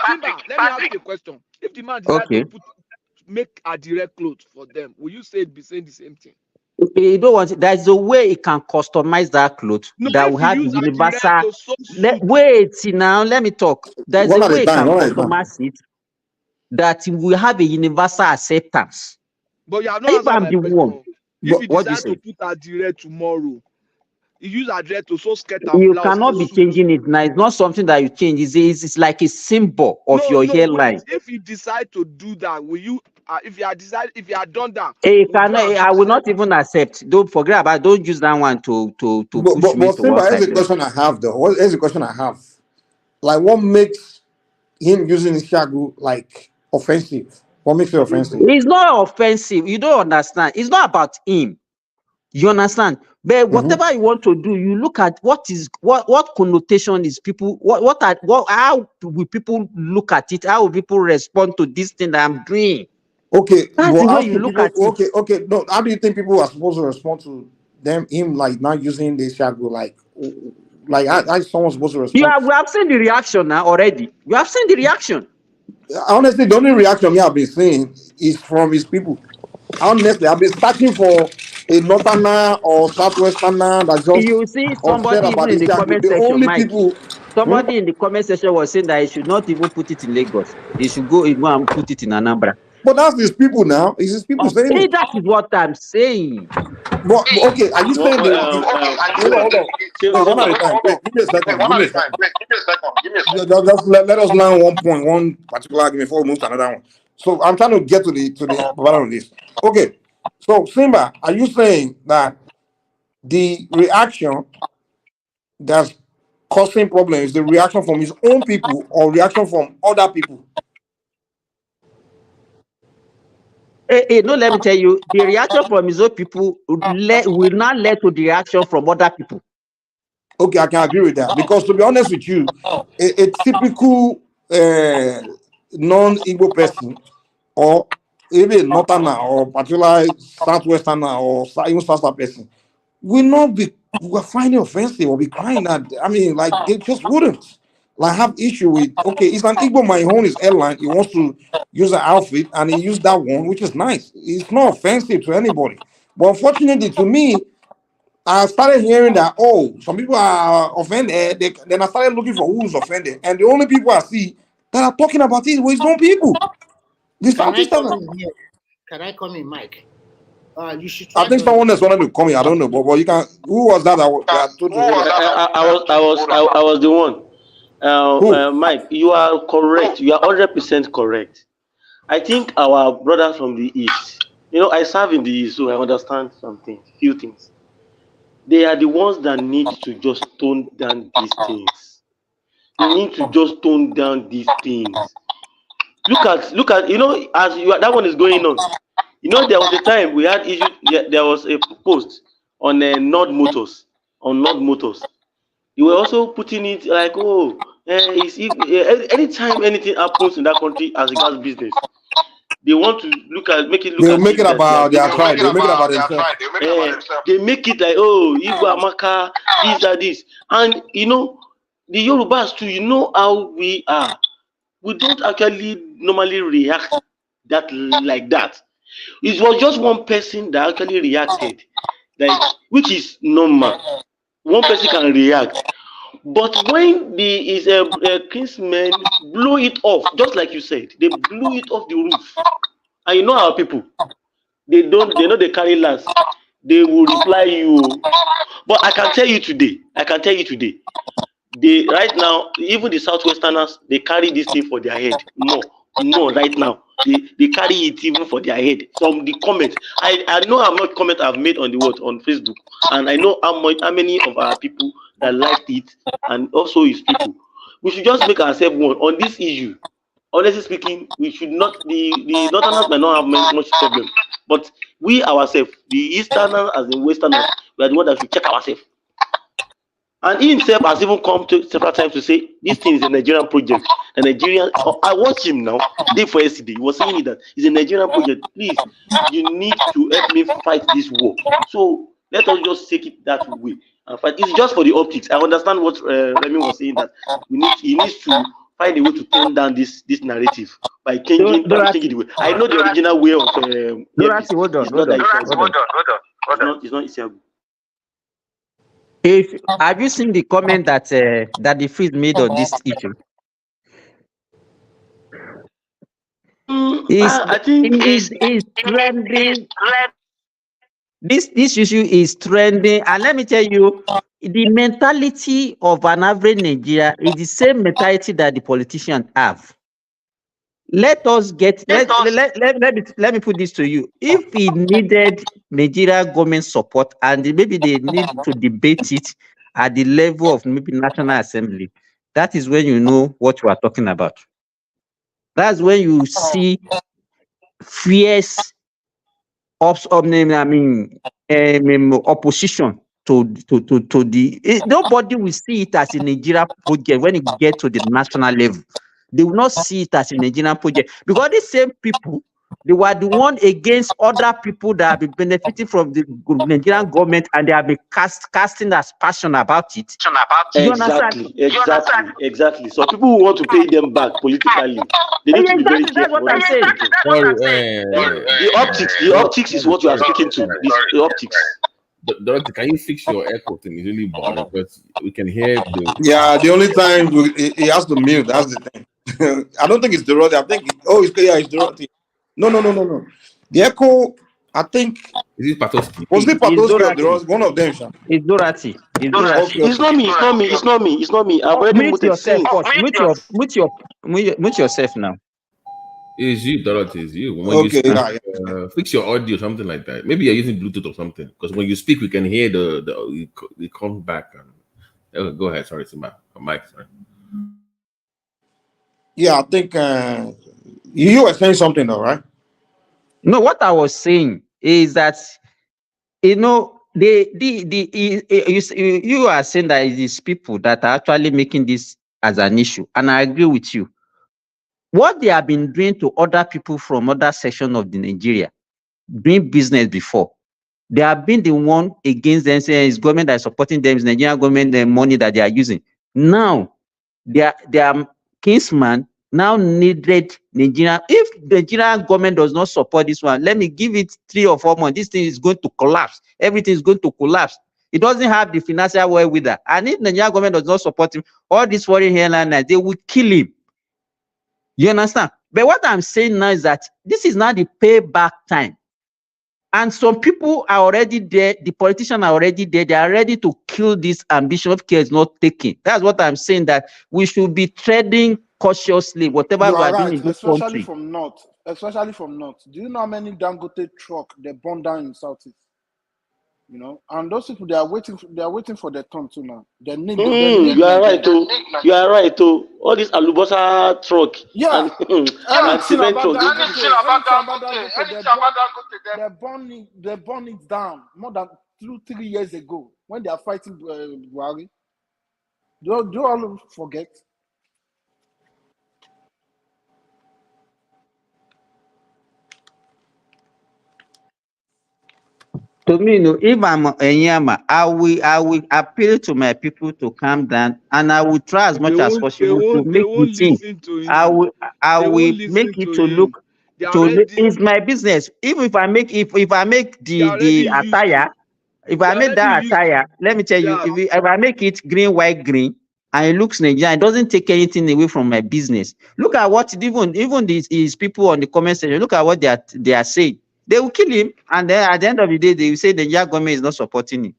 Let me ask you a question. If the man decides to make a direct clothes for them, will you say be saying the same thing? You don't want. There's a way it can customize that cloth that will have universal. Wait, now let me talk. There's a way it can customize it that will have a universal acceptance. But you have not if I'm the one, if you decide to put a direct tomorrow, you use a direct to so skirt and you blouse. Cannot be changing it now. It's not something that you change. It's like a symbol of your hairline. If you decide to do that, will you? If you are done that, I will not even accept. Don't forget about. Don't use that one to push me to one side. Here's the question I have though. Here's the question I have. Like, what makes him using Ishagu like offensive? What makes it offensive? It's not offensive. You don't understand. It's not about him. You understand? But whatever you want to do, you look at what connotation is people. How will people look at it? How will people respond to this thing that I'm doing? Okay, that's the way you look at it. Okay. No, how do you think people are supposed to respond to him like not using the Ishagu like how someone's supposed to respond? Yeah, we have seen the reaction now already. We have seen the reaction. Honestly, the only reaction I've been seeing is from his people. Honestly, I've been searching for a northerner or southwesterner that just you see somebody even in the comment section. Only Mike, people. Somebody in the comment section was saying that he should not even put it in Lagos. He should go and put it in Anambra. But that's his people now. It's his people saying it. That is what I'm saying. But okay, are you saying hold on. Wait, one at a time. Wait, give me a second. Just let us learn one particular argument before we move to another one. So I'm trying to get to the bottom of this. Okay, so Simba, are you saying that the reaction that's causing problems is the reaction from his own people or reaction from other people? No, let me tell you, the reaction from his own people will not lead to the reaction from other people. Okay, I can agree with that, because to be honest with you, a typical non-Igbo person, or even a northerner, or particularly southwesterner, or even southern person, will not be finding offensive or be crying at. I mean, like, they just wouldn't have issue with. Okay, it's an Igbo man, he owns his airline, he wants to use an outfit, and he used that one, which is nice. It's not offensive to anybody. But unfortunately, to me, I started hearing that, some people are offended. Then I started looking for who's offended. And the only people I see that are talking about it were his own people. Can I come in, Mike? You should try. I think someone else wanted to come in. I don't know. But you can. Who was that? I was the one. Mike, you are correct. You are 100% correct. I think our brothers from the East, I serve in the East, so I understand few things. They are the ones that need to just tone down these things. They need to just tone down these things. Look at, as that one is going on. There was a time we had issues. There was a post on Nord Motors. They were also putting it like, anytime anything happens in that country as regards business, they want to make it about their tribe. They make it about themselves. They make it like, Igbo Amaka, this. And the Yorubas too, how we are. We don't actually normally react like that. It was just one person that actually reacted, which is normal. One person can react. But when the kinsmen blew it off, just like you said, they blew it off the roof. And our people, they know they carry last. They will reply you. But I can tell you today, they right now, even the Southwesterners, they carry this thing for their head. More right now. They carry it even for their head. From the comments, I know how much comment I've made on on Facebook, and I know how many of our people that liked it, and also his people. We should just make ourselves one on this issue. Honestly speaking, we should not. The Northerners might not have much problem, but we ourselves, the Easterners as the Westerners, we are the ones that should check ourselves. And he himself has even come to several times to say this thing is a Nigerian project. A Nigerian. I watched him now. Day for yesterday, he was saying that it's a Nigerian project. Please, you need to help me fight this war. So let us just take it that way and fight. It's just for the optics. I understand what Remy was saying, that he needs to find a way to tone down this narrative by changing the way. I know the original way of it's not Isiagu. Have you seen the comment that the Freeze made on this issue? I think it's trending. This issue is trending, and let me tell you, the mentality of an average Nigeria is the same mentality that the politicians have. Let me put this to you. If he needed Nigeria government support, and maybe they need to debate it at the level of maybe National Assembly, that is when you know what you are talking about. That's when you see fierce opposition to the. Nobody will see it as a Nigeria project when it gets to the national level. They will not see it as a Nigerian project, because these same people, they were the one against other people that have been benefiting from the Nigerian government, and they have been casting aspersion about it. Exactly. So people who want to pay them back politically, they need to be very careful. The optics is what you are speaking to. The optics. Dorothy, can you fix your echo thing? It's really boring because we can hear the. Yeah, the only time he has to mute. That's the thing. I don't think it's Dorothy. I think it's Dorothy. No. The Echo, I think. Is it Patoski? Was it Patoski or there was one of them? It's Dorothy. It's Dorothy. Okay. It's not me. It's not me. It's not me. It's not me. I've already Mute muted yourself since. first. Mute yourself now. It's you, Dorothy. It's you. When Okay, you speak, yeah. fix your audio, something like that. Maybe you're using Bluetooth or something. Because when you speak, we can hear it comes back. And go ahead. Sorry, Simba. Mike. Sorry. Yeah, I think you were saying something, though, right? No, what I was saying is that you are saying that it is people that are actually making this as an issue, and I agree with you. What they have been doing to other people from other sections of the Nigeria, doing business before, they have been the one against them, saying it's government that is supporting them, it's Nigerian government, the money that they are using. Now, their kinsman now needed Nigeria. If the Nigerian government does not support this one, let me give it 3 or 4 months. This thing is going to collapse. Everything is going to collapse. It doesn't have the financial wherewithal. And if the Nigerian government does not support him, all these foreign airliners, they will kill him. You understand? But what I'm saying now is that this is not the payback time. And some people are already there. The politicians are already there. They are ready to kill this ambition of care is not taken. That's what I'm saying, that we should be treading cautiously, whatever You we are are doing right, in this especially country. from north. Especially from north. Do you know how many Dangote truck they burn down in Southeast? You know, and those people they are waiting for their turn too now. They need You are right, too. You are right, too. All this alubosa truck yeah. and Anything cement about truck. Dangote, they burn it down more than 2-3 years ago when they are fighting Buhari. Do you all forget? To me, if I'm Enyama, I will appeal to my people to calm down, and I will try as much as possible to make the thing. I will make it to look to. It's my business. Even if I make if I make the attire, if I make that attire, let me tell you, if I make it green, white, green, and it looks Nigerian, it doesn't take anything away from my business. Look at what even these people on the comment section. Look at what they are saying. They will kill him, and then at the end of the day, they will say the Nigerian government is not supporting him.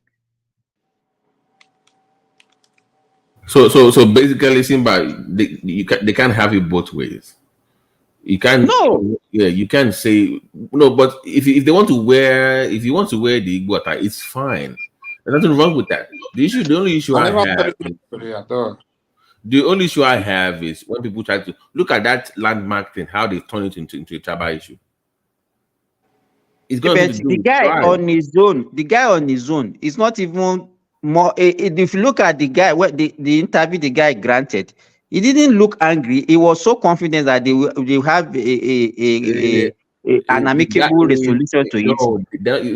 So basically, Simba, they can't have it both ways. You can't. No. Yeah, you can't say no. But if they want to wear, if you want to wear the Igbo attire, it's fine. There's nothing wrong with that. The only issue I have is when people try to look at that landmark thing, how they turn it into a tribal issue. It's going to the guy on his own, is not even more. If you look at the guy, the interview the guy granted, he didn't look angry. He was so confident that they will have an amicable resolution to it. No. Do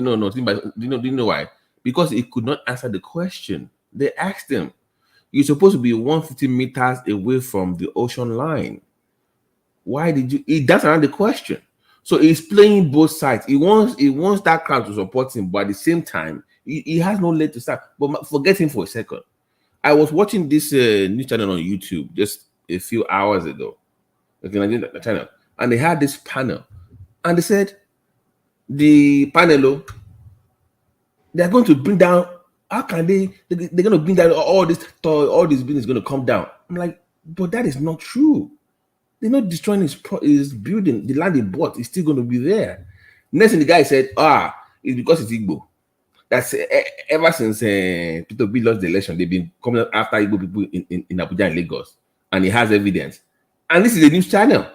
you know why? Because he could not answer the question. They asked him, "You're supposed to be 150 meters away from the ocean line. Why did you?" That's another question. So he's playing both sides. He wants that crowd to support him, but at the same time, he has no leg to start. But forget him for a second. I was watching this news channel on YouTube just a few hours ago, the channel, and they had this panel, and they said the panel, they're going to bring down. How can they're going to bring down all this business is going to come down? I'm like, but that is not true. They're not destroying his building. The land he bought is still going to be there. Next thing the guy said, it's because it's Igbo. That's ever since Peter B lost the election, they've been coming after Igbo people in Abuja and Lagos. And he has evidence. And this is a news channel.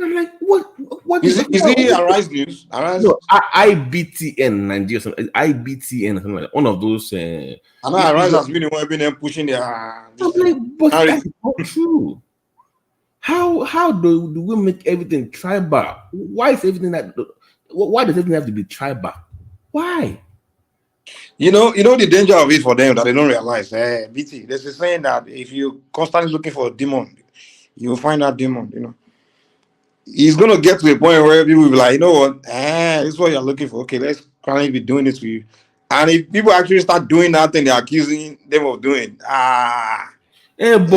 I'm like, what is it Arise News? Arise? No, IBTN Nigeria, IBTN, something like that. One of those. I know Arise has been the one been pushing their. But that's not true. How do we make everything tribal? Why does everything have to be tribal? Why? You know the danger of it for them that they don't realize. BT, there's a saying that if you constantly looking for a demon, you will find that demon. You know, he's gonna get to a point where people will be like, you know what, this is what you're looking for. Okay, let's currently be doing this for you. And if people actually start doing that thing they're accusing them of doing, But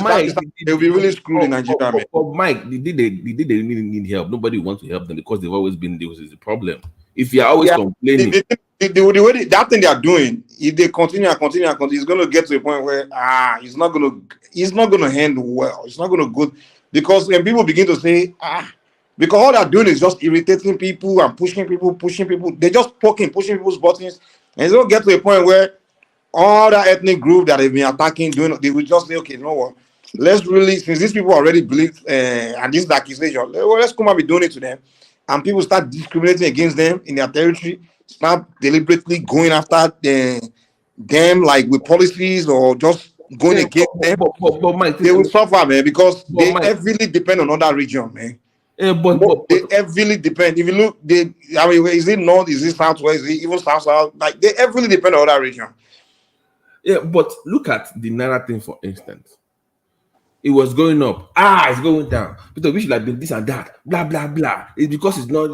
Mike, they'll be really screwed in Nigeria, man. But Mike, they really need help. Nobody wants to help them because they've always been there. Is the problem. If you're always complaining, the way that thing they are doing, if they continue, it's going to get to a point where it's not going to end well. It's not going to go, because when people begin to say because all they're doing is just irritating people and pushing people. They're just pushing people's buttons, and it's going to get to a point where all that ethnic group that they've been attacking, they will just say, okay, you know what? Let's really, since these people already believe, and this is the accusation, let's come and be doing it to them. And people start discriminating against them in their territory, start deliberately going after them like with policies or just going against them. But Mike, they will suffer, man, because they heavily depend on other region, man. They heavily depend. If you look, is it north? Is it southwest? Is it even south? Like, they heavily depend on other region. Yeah, but look at the Naira thing, for instance. It was going up. It's going down. Because we should have been this and that. Blah, blah, blah. It's because it's not.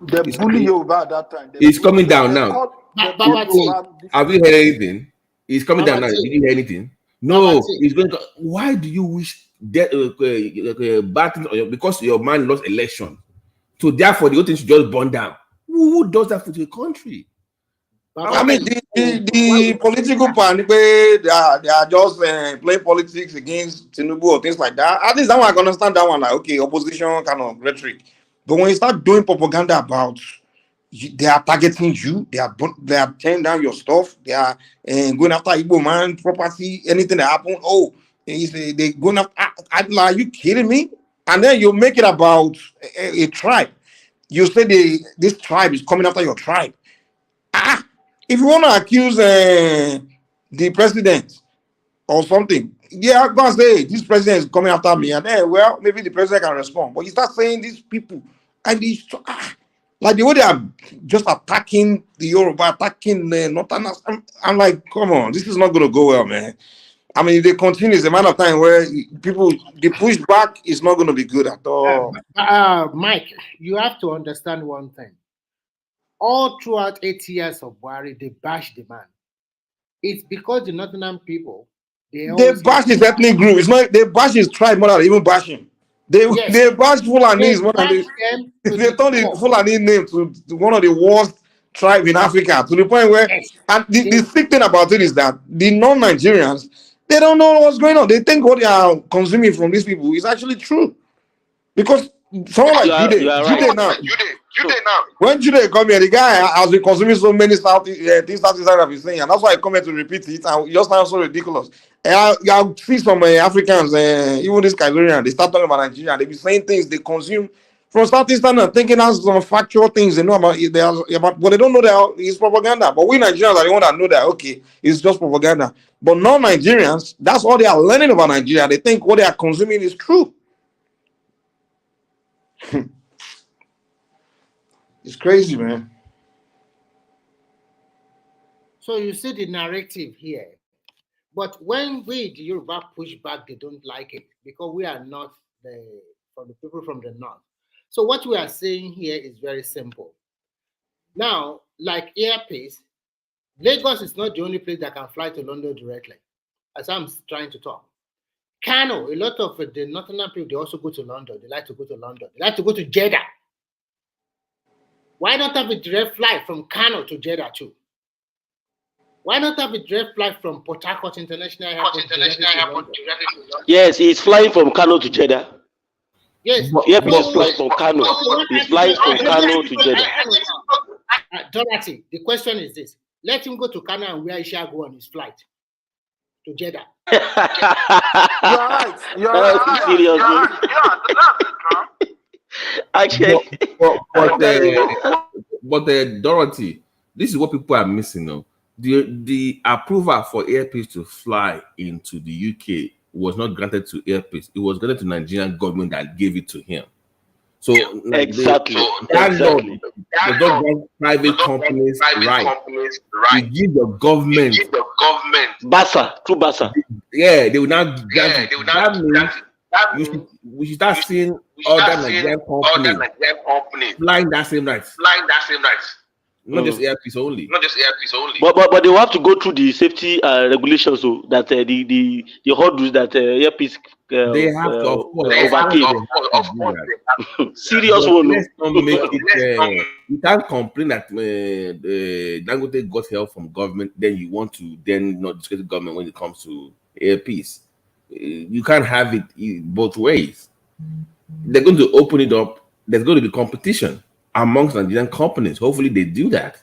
They bully you about that time. It's coming down now. Have you heard anything? It's coming down now. Did you hear anything? No. It's going to. Why do you wish that bad things? Because your man lost election. So therefore, the whole thing should just burn down. Who does that for the country? I mean, the political party, they are just playing politics against Tinubu or things like that. At least that one I can understand that one. Like, okay, opposition kind of rhetoric. But when you start doing propaganda about they are targeting you, they are tearing down your stuff, they are going after Igbo man property, anything that happen. They going after. Are you kidding me? And then you make it about a tribe. You say this tribe is coming after your tribe. If you want to accuse the president or something, I'm gonna say this president is coming after me, and then maybe the president can respond. But you start saying these people, and these like the way they are just attacking the Yoruba, attacking the Northerners. I'm like, come on, this is not going to go well, man. I mean, if they continue, it's a matter of time where the pushback is not going to be good at all. Mike, you have to understand one thing. All throughout 8 years of Buhari, they bash the man. It's because the Northern people, they bash his ethnic group. It's not they bash his tribe more than even bash him. They bash Fulani more than they turn the Fulani name to one of the worst tribes in Africa, to the point where and the sick thing about it is that the non-Nigerians, they don't know what's going on. They think what they are consuming from these people is actually true. Because someone like Jude now. When Jude come here, the guy has been consuming so many things Southeast I've been saying, and that's why I come here to repeat it. And it just sounds so ridiculous. And I see some Africans, even this Nigerian, they start talking about Nigeria. They be saying things they consume from Southeast and thinking that's some factual things they know about it. But they don't know that it's propaganda. But we Nigerians are the ones that know that it's just propaganda. But non-Nigerians, that's all they are learning about Nigeria. They think what they are consuming is true. It's crazy, man. So you see the narrative here. But when we, the Yoruba, push back, they don't like it because we are not from the people from the north. So what we are saying here is very simple. Now, like Airpace, Lagos is not the only place that can fly to London directly, as I'm trying to talk. Kano, a lot of the northern people, they also go to London. They like to go to London. They like to go to Jeddah. Why not have a direct flight from Kano to Jeddah too? Why not have a direct flight from Port Harcourt International Airport? Yes, he's flying from Kano to Jeddah. Yes. He's flying from Kano. He's flying from Kano to Jeddah. Dorothy, the question is this. Let him go to Kano and where he shall go on his flight to Jeddah. You're right. Seriously. Actually, but Dorothy, this is what people are missing now. The approval for Airpace to fly into the UK was not granted to Airpace. It was granted to Nigerian government that gave it to him. So exactly. They don't grant private companies right. You give the government Basa, through Basa. Yeah, they will now grant it. That means we should start seeing other Nigerian companies flying that same rights. not just earpiece only. But they will have to go through the safety regulations, so that the hurdles that earpiece They have to, of course, overcame. they have to do that. Serious But one. let's not make it. You can't complain that Dangote got help from government, then you want to then not discuss the government when it comes to earpiece. You can't have it both ways. They're going to open it up. There's going to be competition amongst Nigerian companies. Hopefully, they do that.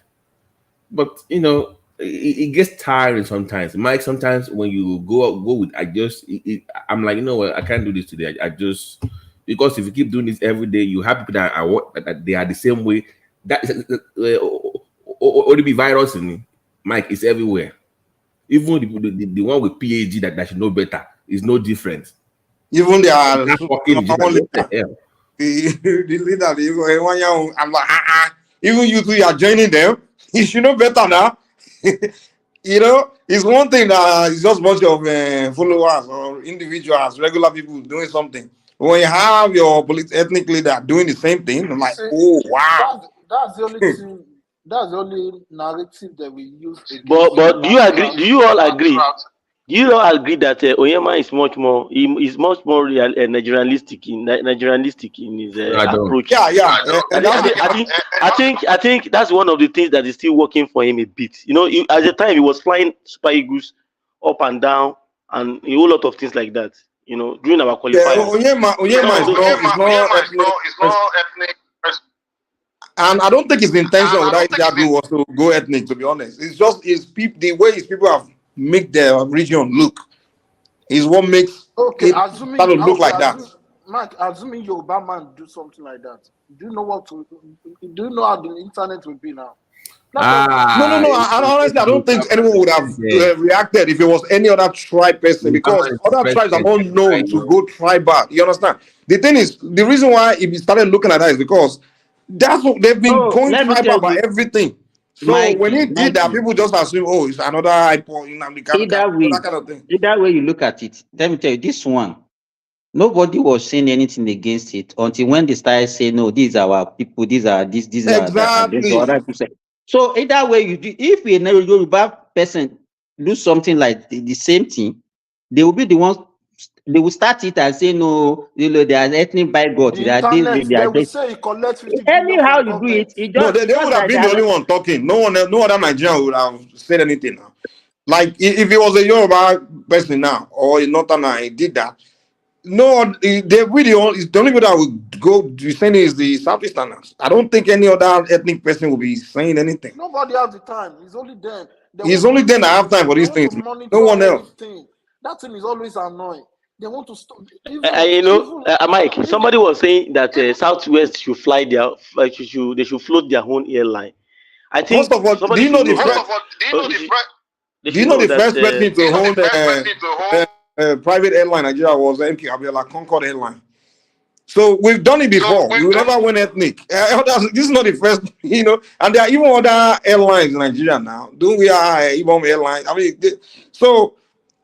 But you know, it gets tiring sometimes. Mike, sometimes when you go with, I'm like, you know what, I can't do this today. I just, because if you keep doing this every day, you have people that they are the same way. That is ODB virus in Mike is everywhere. Even the one with PhD that should know better is no different. Even they are the leader, I'm like, even you two, you are joining them. You should know better now. You know, it's one thing that it's just a bunch of followers or individuals, regular people doing something. When you have your ethnic leader doing the same thing, I'm like, oh wow. That's the only thing. That's the only narrative that we use. But do you agree? Do you all agree? Do you all agree that Onyema is much more Nigerianistic in his approach? Yeah. I think that's one of the things that is still working for him a bit. You know, at the time he was flying Super Eagles up and down and a whole lot of things like that. You know, during our qualifiers. Onyema is not ethnic. And I don't think his intention with that interview was to go ethnic, to be honest. It's just the way his people have make their region look is what makes it look like that. Mark, assuming Yoruba man do something like that, do you know how the internet will be now? No. Honestly, I don't think anyone would have reacted if it was any other tribe person, because other tribes are not known to go tribal. You understand? The thing is, the reason why he started looking at that is because that's what they've been going tribal about everything. So when he did that, people just assume, oh, it's another iPod, that kind of thing. Either way you look at it, let me tell you, this one, nobody was saying anything against it until when they started saying, no, these are our people, these are that. So either way you do, if a Yoruba person do something like the same thing, they will be the ones. They will start it and say, no, they are ethnic by God. They will say it collects 50 anyhow you do it. No, they would have been the only one talking. No other Nigerian would have said anything now. Like if it was a Yoruba person now or a Northerner, he did that. No, they really the only people that would go be saying is the Southeasterners. I don't think any other ethnic person will be saying anything. Nobody has the time. It's only them. It's only them that have time for these things. No one else. That thing is always annoying. They want to stop. Mike, somebody was saying that Southwest should fly they should float their own airline. I think. First of all, do you know the first person to own private airline Nigeria was MK Abiola, Concorde Airline. So we've done it before. We never went ethnic. This is not the first, you know. And there are even other airlines in Nigeria now. Don't we have Ibom Airlines? I mean, so.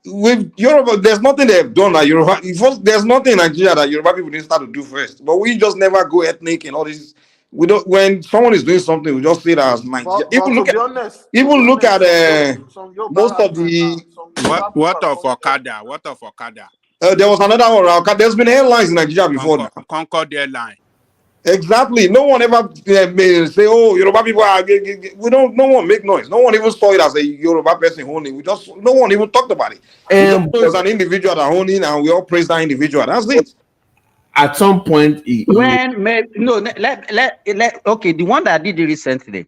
With Yoruba, there's nothing they've done that Yoruba. There's nothing in Nigeria that Yoruba people didn't start to do first. But we just never go ethnic and all this. We don't. When someone is doing something, we just see it as Nigeria. Even look at most of the what of Okada? What of Okada? There was another one. There's been airlines in Nigeria before. Concorde Airline. Exactly. No one ever say, "Oh, Yoruba people are." We don't. No one make noise. No one even saw it as a Yoruba person owning. No one even talked about it. There's an individual that owning, and we all praise that individual. That's it. At some point, okay, the one that I did recently,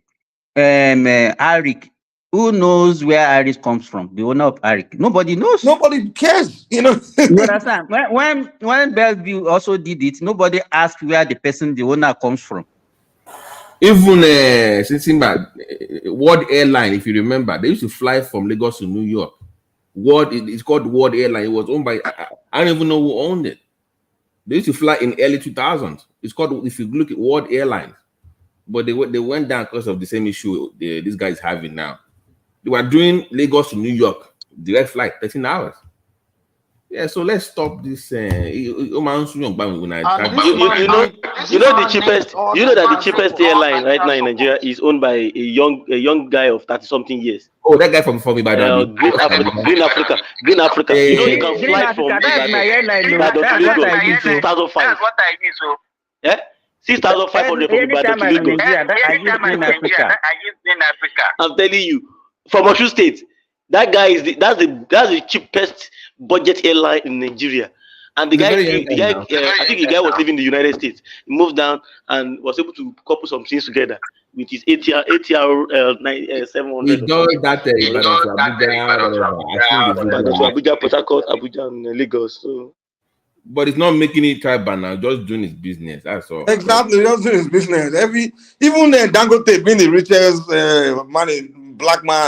Arik. Who knows where Arik comes from? The owner of Arik. Nobody knows. Nobody cares. You know. You understand? When Bellevue also did it, nobody asked where the owner comes from. Even World Airline, if you remember, they used to fly from Lagos to New York. It's called World Airline. It was owned by I don't even know who owned it. They used to fly in early 2000s. It's called, if you look at World Airlines, but they went down because of the same issue this guy is having now. They were doing Lagos to New York direct flight, 13 hours. Yeah, so let's stop this. You know the cheapest. You know that the cheapest airline right now in Nigeria is owned by a young guy of 30-something years. Oh, that guy from Ibadan. Green Africa. You know you can fly from Ibadan to Lagos with 6,500. Yeah, 6,500 from Ibadan to Lagos. I'm telling you, from Osun State, that guy is that's the cheapest budget airline in Nigeria. And the guy, I think the guy was living in the United States. He moved down and was able to couple some things together with his ATR 700. He does that Abuja, Port Harcourt, Abuja, and Lagos. So. But it's not making it tribal now, just doing his business. That's all. Exactly, just doing his business. Even Dangote being the richest black man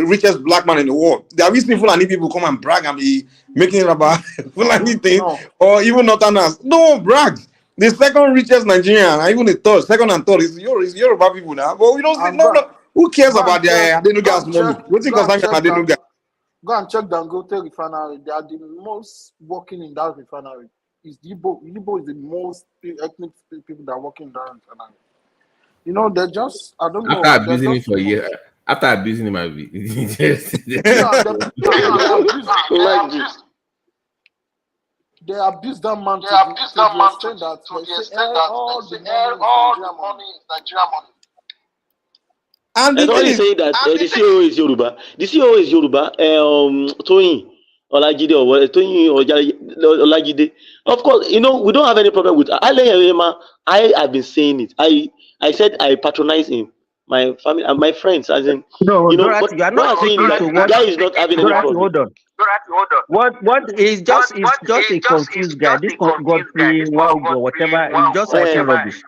richest black man in the world. There are still Fulani people come and brag and be making it about Fulani things, or even Northerners. No, brag. The second richest Nigerian, and even the third, second and third is Yoruba people now. But we don't see no. Who cares about their Adenuga's money? What you concern about Adenuga? Go and check Dangote refinery. They are the most working in that refinery. It's Igbo. Igbo is the most ethnic people that are working in that refinery. You know, they're just, I don't know. After abusing him for a year, after abusing him, they abuse that man to the extent that they say all the money is Nigerian money. And the only say that the CEO is Yoruba. The CEO is Yoruba. Toyin Olajide or Toyin Olajide. Of course, you know we don't have any problem with I have been saying it. I said I patronize him, my family and my friends. As in, no, you know, Dorothy, but you are not saying that the guy is not having any problem. Hold on. What is just a confused guy. This Godfrey Wow or whatever is just citing rubbish.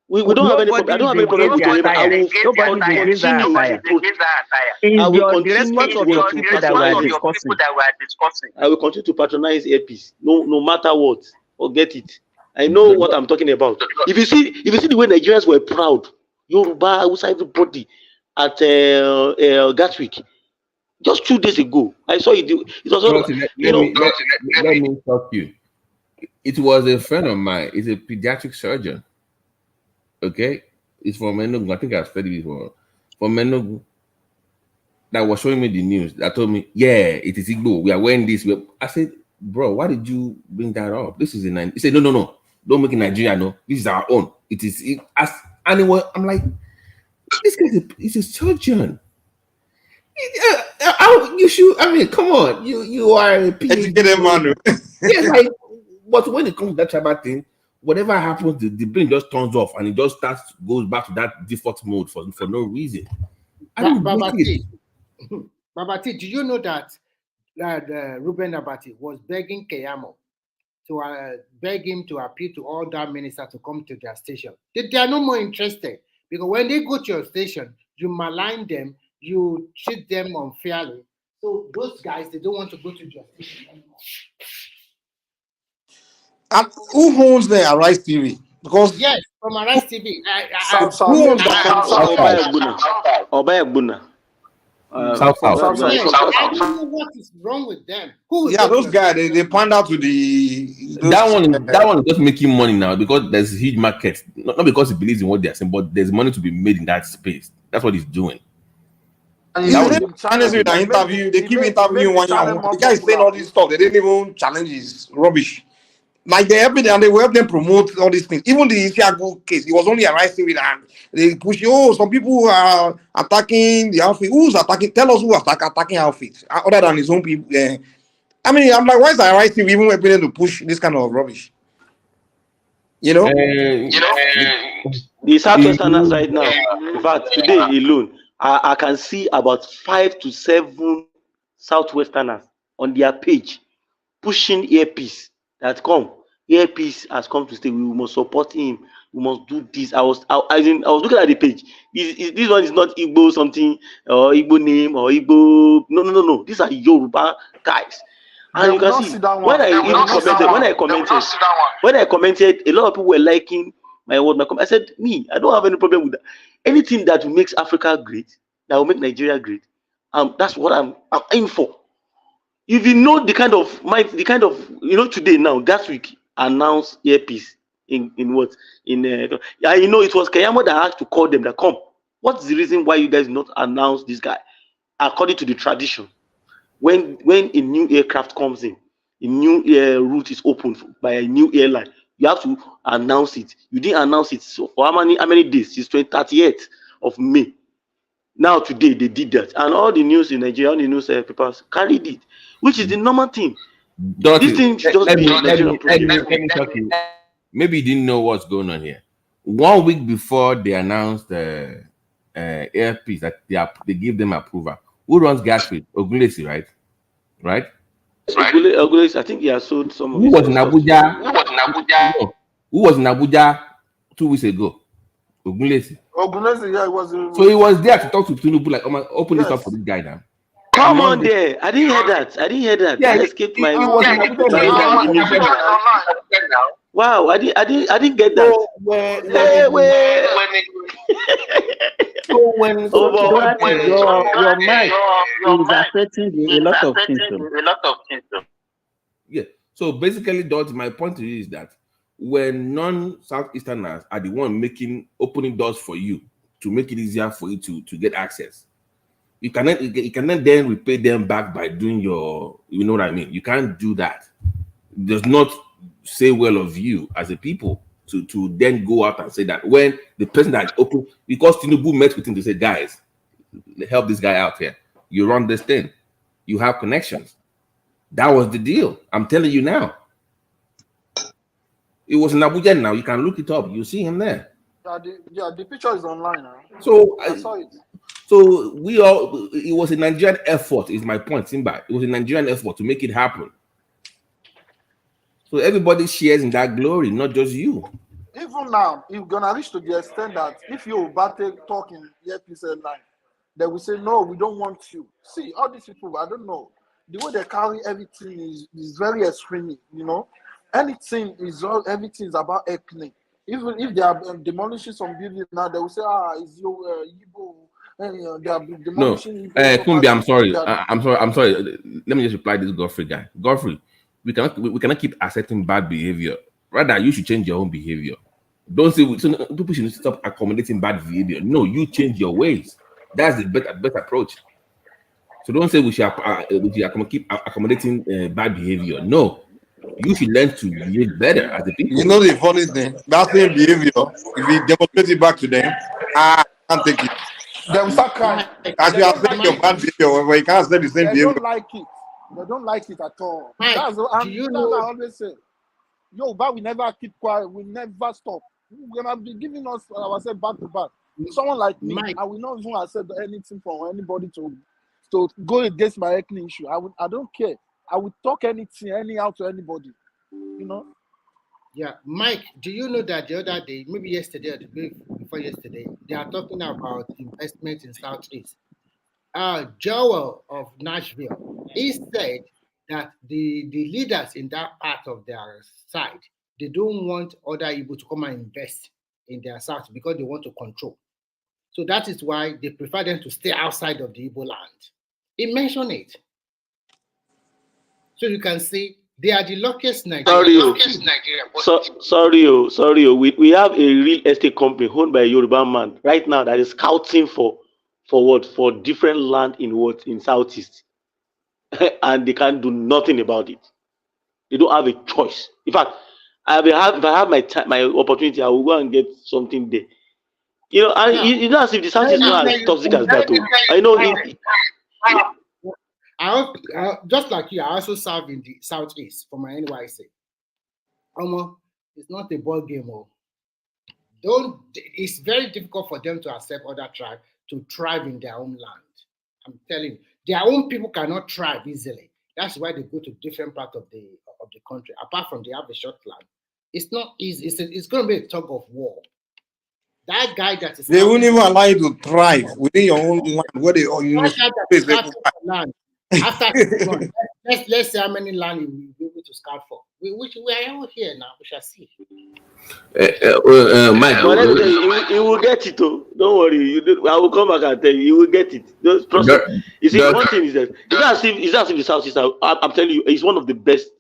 We don't have any problem. I don't have any problem with him. I will continue. The response of your people that we are discussing. I will continue to patronize APs, no matter what. Forget it. I know what I'm talking about. If you see the way Nigerians were proud, Yoruba, Hausa, everybody at Gatwick, just 2 days ago, I saw it. It was all, let me stop you. It was a friend of mine. He's a pediatric surgeon. Okay, it's from Enugu. I think I've studied before. From Enugu, that was showing me the news. That told me, yeah, it is Igbo. We are wearing this. I said, bro, why did you bring that up? This is in Nigeria. He said, no. Don't make it Nigeria, no. This is our own. It is as anyone. I'm like, this guy is a surgeon. You should. I mean, come on. You are a educated man. Yeah, like, but when it comes to that tribal thing, whatever happens, the brain just turns off and it just goes back to that default mode for no reason. Babati, do you know that Ruben Abati was begging Keyamo to beg him to appeal to all that ministers to come to their station? They are no more interested, because when they go to your station, you malign them, you treat them unfairly. So those guys, they don't want to go to your station anymore. And who owns the Arise TV? Because yes, from Arise TV. Who owns Obayagbuna? South. I don't know what is wrong with them. Those guys they pander to the that one is just making money now because there's a huge market. Not because he believes in what they're saying, but there's money to be made in that space. That's what he's doing. They keep interviewing one year. The guy is saying all this stuff. They didn't even challenge his rubbish. Like they help and they will help them promote all these things. Even the Isiago case, it was only a right with and they push. Some people are attacking the outfit. Who's attacking? Tell us who is attacking outfits other than his own people. I mean, I'm like, why is the right thing even helping them to push this kind of rubbish? You know, the Southwesterners right now. In fact, today alone, I can see about 5 to 7 Southwesterners on their page pushing earpiece. That earpiece has come to stay. We must support him. We must do this. I was looking at the page. This one is not Igbo something or Igbo name or Igbo. No. These are Yoruba guys. And you can see when I commented, a lot of people were liking my word. I said, I don't have any problem with that. Anything that makes Africa great, that will make Nigeria great. That's what I'm aiming for. If you know the kind of today now, Gaswick announced earpiece in what you know it was Kayamo that had to call them that come. What's the reason why you guys not announce this guy? According to the tradition, when a new aircraft comes in, a new route is opened by a new airline, you have to announce it. You didn't announce it so for how many days? Since 30th of May. Now today they did that, and all the news in Nigeria, all the news papers carried it, which is the normal thing. This thing should just be Nigerian problem. Let me talk you. Maybe you didn't know what's going on here. 1 week before they announced the airpiece that they give them approval. Who runs Gatwick? Ogunlesi, right? Right? Ogunlesi, I think he has sold some of Who his was in stuff. Abuja? No. Who was in Abuja 2 weeks ago? Ogunlesi. Ogunlesi, yeah, it was. So he was there to talk to Tinubu, like, open this up for this guy now. Come on there. I didn't hear that. Yeah, that escaped my Wow, I didn't get that. So when your mic is affecting a lot of things. Yeah. So basically, Dodge, my point to you is that when non-Southeasterners are the one opening doors for you to make it easier for you to get access, you cannot then repay them back by doing you know what I mean? You can't do that. It does not say well of you as a people to then go out and say that when the person that opened, because Tinubu met with him to say, guys, help this guy out here. You run this thing. You have connections. That was the deal. I'm telling you now. It was in Abuja now. You can look it up. You see him there. The picture is online now. So I saw it. So it was a Nigerian effort, is my point, Simba. It was a Nigerian effort to make it happen. So everybody shares in that glory, not just you. Even now, it's gonna reach to the extent that if you talk in earpiece line, they will say, no, we don't want you. See, all these people, I don't know. The way they carry everything is very extreme, you know. Everything is about ethnic. Even if they are demolishing some buildings now, they will say, it's your Igbo. They are demolishing. No, Kumbi, I'm sorry. I'm sorry. Let me just reply to this Godfrey guy. Godfrey, we cannot keep accepting bad behavior. Rather, you should change your own behavior. Don't say people should stop accommodating bad behavior. No, you change your ways. That's the better approach. So don't say we should keep accommodating bad behavior. No, you should learn to behave better as a people. You know the funny thing, that same behavior, if you demonstrate it back to them, I can't take it. They will start crying. As you have said your bad behavior, but you can't say the same They behavior. don't like it. They don't like it at all. Mike, That's what I always say. Yo, but we never keep quiet. We never stop. We're gonna be giving us ourselves back to back. Someone like me, Mike, I will not even accept anything from anybody to go against my ethnic issue. I don't care. I will talk anything anyhow to anybody. You know. Yeah, Mike, do you know that the other day, maybe yesterday or the day before yesterday, they are talking about investment in Southeast. Joel of Nashville, he said that the leaders in that part of their side, they don't want other Igbo to come and invest in their south because they want to control. So that is why they prefer them to stay outside of the Igbo land. He mentioned it. So you can see they are the luckiest Nigerian. Sorry. We have a real estate company owned by a Yoruba man right now that is scouting for different land in Southeast, and they can't do nothing about it. They don't have a choice. In fact, if I have my opportunity, I will go and get something there. You know, and you know, as if the Southeast is not as toxic as that. I know it. I just like you, I also serve in the Southeast for my NYC. It's not a ball game. It's very difficult for them to accept other tribes to thrive in their own land. I'm telling you, their own people cannot thrive easily. That's why they go to different parts of the country. Apart from they have a short land, it's not easy. It's going to be a tug of war. That guy that is they won't even allow you to thrive within your own land where they all land. After let's say how many land you will be able to scout for. We are all here now. We shall see. Mike, But let me tell you, he will get it too. Don't worry. I will come back and tell you, he will get it. Just trust me. You see, one thing is that it's not as if the South is. I'm telling you, it's one of the best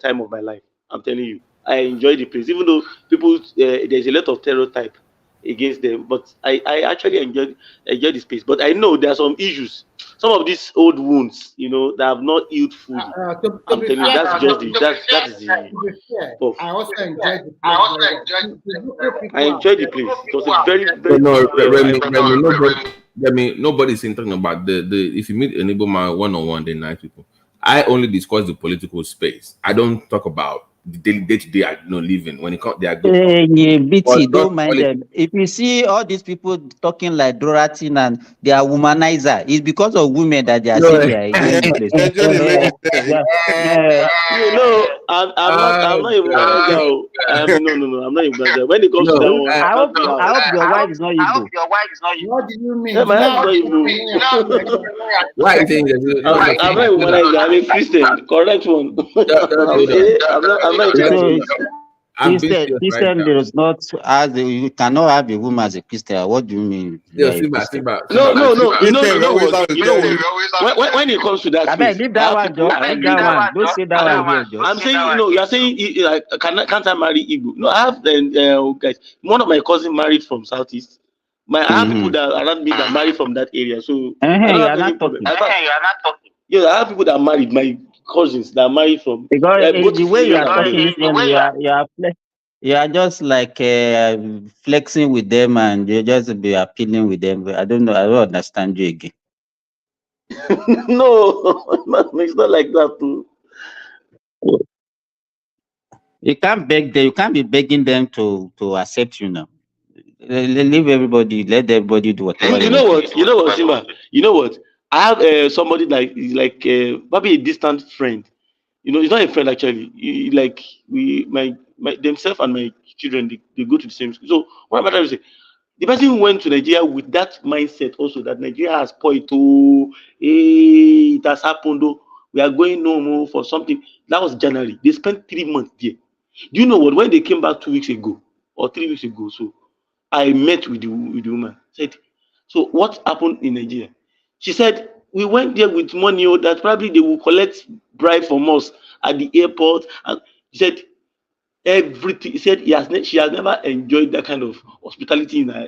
time of my life. I'm telling you, I enjoy the place, even though people there's a lot of stereotype against them, but I actually enjoy the space. But I know there are some issues, some of these old wounds, that have not healed fully. To I'm be telling you, fair, that's just the that is the to be fair, stuff. I also enjoyed the place very well. I enjoyed the place. It was a very, No, very no, good. nobody's saying talking about the. If you meet an Igbo man one on one, they're nice people. I only discuss the political space. I don't talk about the day to day living. When it comes, they are good. Yeah, BT, But don't mind them. If you see all these people talking like Doratin and they are womanizer, it's because of women that they are saying they are enjoying the place. I'm not even manager. No, I'm not even manager. When it comes to that one, I hope your wife is not Igbo. What do you mean? Yeah, my wife is not Igbo. Why are you saying that? I'm not even manager. I'm a Christian. Correct one. I'm not a Christian does not as you cannot have a woman as a Christian. What do you mean? No. You know what? When it comes to that space, leave that one, Joe. Leave that one. Don't say that one here, Joe. I'm saying, you're saying, like, can't I marry Igbo? No, I have guys. One of my cousins married from Southeast. I have people that around me that married from that area, so I don't have any problem. Yeah, I have people that are married. My cousins that are married from. Because the way you are talking, you are just like flexing with them and you just be appealing with them. I don't know. I don't understand you again. No, it's not like that too. You can't beg them. You can't be begging them to accept you now. Leave everybody. Let everybody do whatever. You know what, Simba? You know what? I have somebody like maybe a distant friend. He's not a friend actually. My themselves and my children, they go to the same school. So what am I trying to say? The person went to Nigeria with that mindset also that Nigeria has spoiled. It has happened. Oh, we are going no more for something. That was January. They spent 3 months there. Do you know what? When they came back 2 weeks ago or 3 weeks ago, so I met with the woman. Said, so what happened in Nigeria? She said, we went there with money that probably they will collect bribe from us at the airport. And she said, everything. He said she has never enjoyed that kind of hospitality I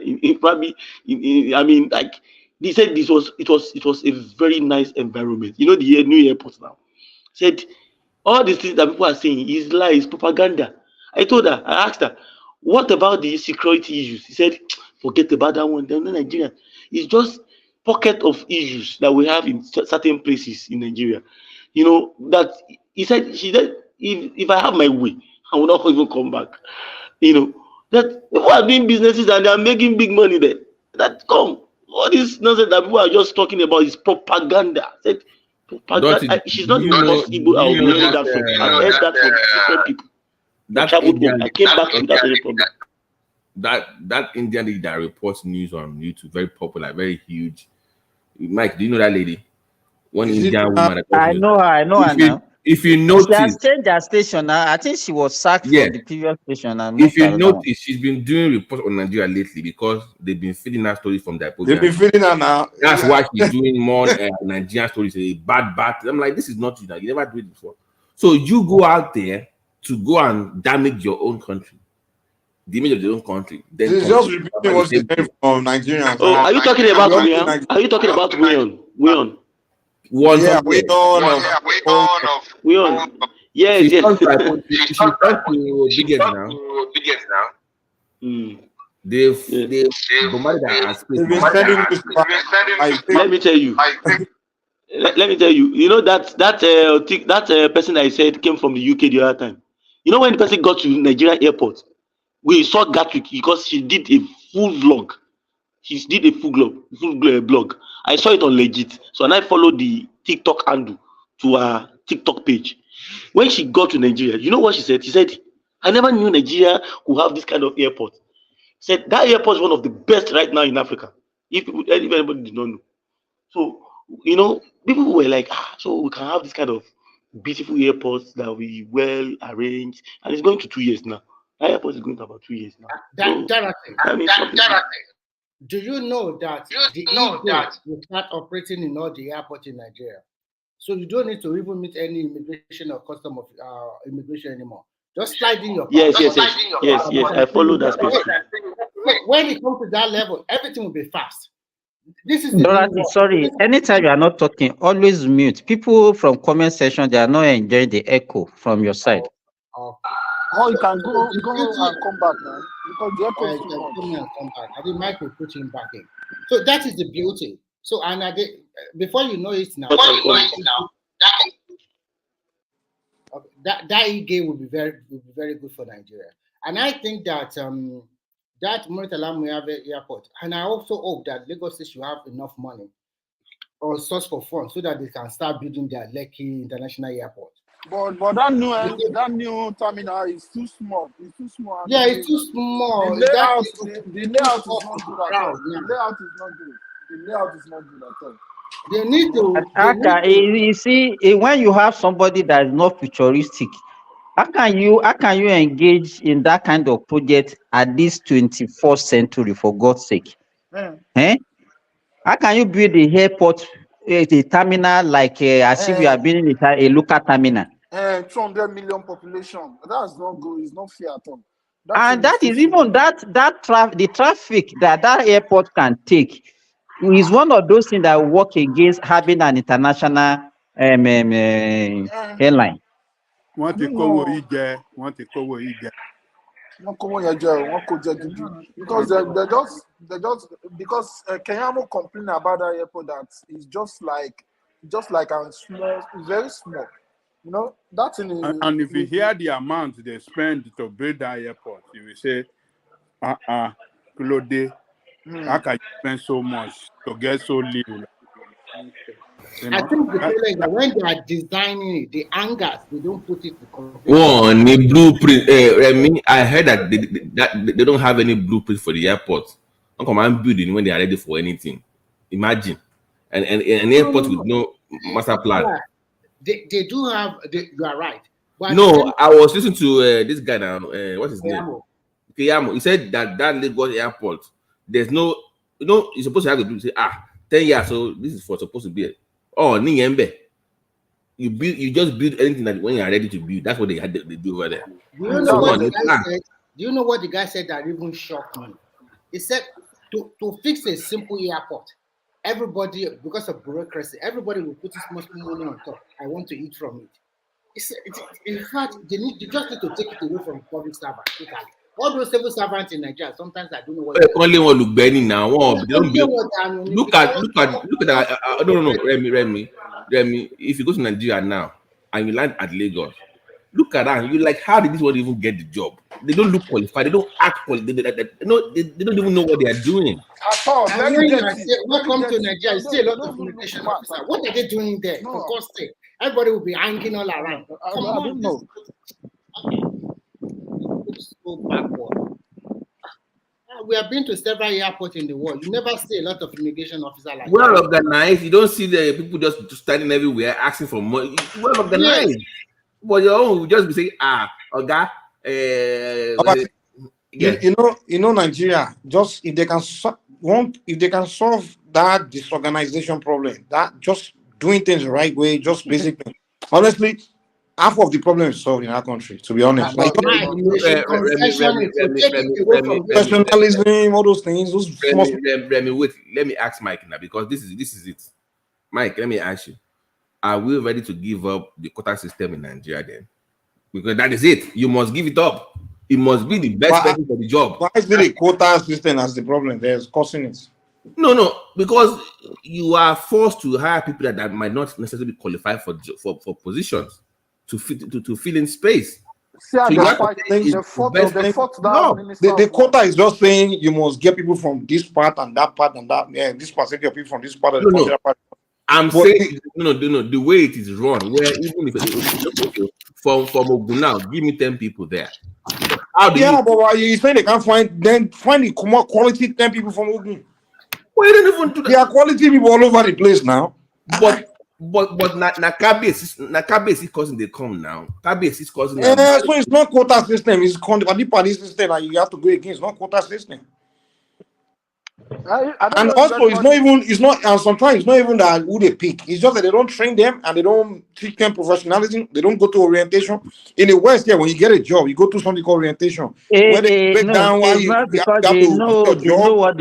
mean, like, they said it was a very nice environment. The new airport now. Said all these things that people are saying is lies, propaganda. I asked her, what about the security issues? He said, forget about that one. They're not Nigerian. It's just pocket of issues that we have in certain places in Nigeria. That she said, if I have my way, I will not even come back. That people are doing businesses and they are making big money there. That all this nonsense that people are just talking about is propaganda. Said propaganda. She's not the first Igbo I'll be hearing that from. I've heard that from different people. I traveled home. I came back without any problem. That Indian lady that reports news on YouTube, very popular, very huge. Mike, do you know that lady? One Indian woman. I know her now. If you notice, she has changed her station now. I think she was sacked from the previous station. If you notice, she's been doing reports on Nigeria lately because they've been feeding her stories from the They've been feeding her now. That's why she's doing more Nigerian stories. A bad. I'm like, this is not you. You never do it before. So you go out there to go and damage your own country, the image of your own country. Then this is just repeating what's from Nigerians. Oh, are you talking about Weon? Are you talking about Weon? Weon. Yes. She's turned to biggets now. They've bombarded her space. Let me tell you. Let me tell you. You know that person I said came from the UK the other time. You know when the person got to Nigeria airport, we saw Gatwick because she did a full vlog. She did a full blog. I saw it on Legit. So and I followed the TikTok handle to her TikTok page. When she got to Nigeria, you know what she said? She said, I never knew Nigeria could have this kind of airport. She said that airport is one of the best right now in Africa. If anybody did not know. So, people were like, so we can have this kind of beautiful airports that we well arranged. And it's going to 2 years now. That airport is going to about 2 years now. Do you know that the ego will start operating in all the airports in Nigeria? So you don't need to even meet any immigration or custom of immigration anymore. Just slide in your Yes. I follow that space. When it comes to that level, everything will be fast. This is the Dorothy, sorry. Anytime you are not talking, always mute. People from comment section, they are not enjoying the echo from your side. Oh, you can go and come back now because the echo is too much. I think Mike will put him back in. So that is the beauty. So and before you know it now, that e-gate will be very good for Nigeria. And I think that that Murtala Mugabe airport, and I also hope that Lagos State should have enough money or source for funds so that they can start building their Lekki International Airport. But that new terminal is too small. It's too small. Yeah, it's too small. The layout is not good at all. The layout is not good at all. They need to. You see, when you have somebody that is not futuristic, how can you engage in that kind of project at this 21st century, for God's sake? How can you build a airport, a terminal like as if you are building a local terminal? 200 million population. That's not good. It's not fair at all. And that is even the traffic that airport can take is one of those things that work against having an international airline. Want to go because they just because Kenyamo complained about that airport that it's just like a small, very small. You know, that's in the, and if you hear the amount they spend to build that airport, you will say, Claude, how can you spend so much to get so little? You know? I think the problem is that when they are designing it, the hangars, they don't put it to the blueprint. I heard that they don't have any blueprint for the airport. Don't come and building when they are ready for anything. Imagine an airport with no master plan. Yeah. They do have. You are right. But no, I was listening to this guy now. What's his name? Keyamo. He said that Lagos airport, there's no, you're supposed to have to say 10 years. So this is for supposed to be. Oh, Niyembe. You just build anything that when you are ready to build. That's what they do over there. Do you know what the guy said? Do you know what the guy said that even shocked me? He said to fix a simple airport, everybody, because of bureaucracy, everybody will put this much money on top. I want to eat from it. In fact, they just need to take it away from public servants. All those civil servants in Nigeria, sometimes I don't know what. Only one look Benny now. Look at that. No, Remy. If you go to Nigeria now and you land at Lagos, look at that. You like, how did this one even get the job? They don't look qualified. They don't act qualified. They don't even know what they are doing. At all. Welcome to Nigeria. You see a lot of communication officers. What are they doing there? For God's sake, everybody will be hanging all around. I don't know. So backward. We have been to several airports in the world. You never see a lot of immigration officers like well organized. You don't see the people just standing everywhere asking for money. Well organized. Yes. But your own will just be saying, you know, Nigeria. Just if they can solve that disorganization problem, that just doing things the right way, just basically, honestly, half of the problem is solved in our country. To be honest, like professionalism, all those things. Let me ask Mike now, because this is it. Mike, let me ask you: are we ready to give up the quota system in Nigeria then? Because that is it. You must give it up. It must be the best person for the job. Why is the quota system as the problem? There's causing it. No, because you are forced to hire people that might not necessarily be qualified for positions to fill in space. The quota is just saying you must get people from this part and that part and that. Yeah, this percentage of people from this part of the part. I'm saying no. The way it is run, where even if from Ogun now, give me 10 people there. But you saying they can't find the more quality 10 people from Ogun? Well, you don't even do that. There are quality people all over the place now. But But Nakabe is causing the come now. Kabe is causing them. So it's not quota system. It's party system, and you have to go against. Not quota system. I don't And know if also, anybody. and sometimes it's not even that who they pick. It's just that they don't train them and they don't teach them professionalism. They don't go to orientation. In the West, here, when you get a job, you go to something called orientation, where they break No, down why it's you not have because to do your they know job. what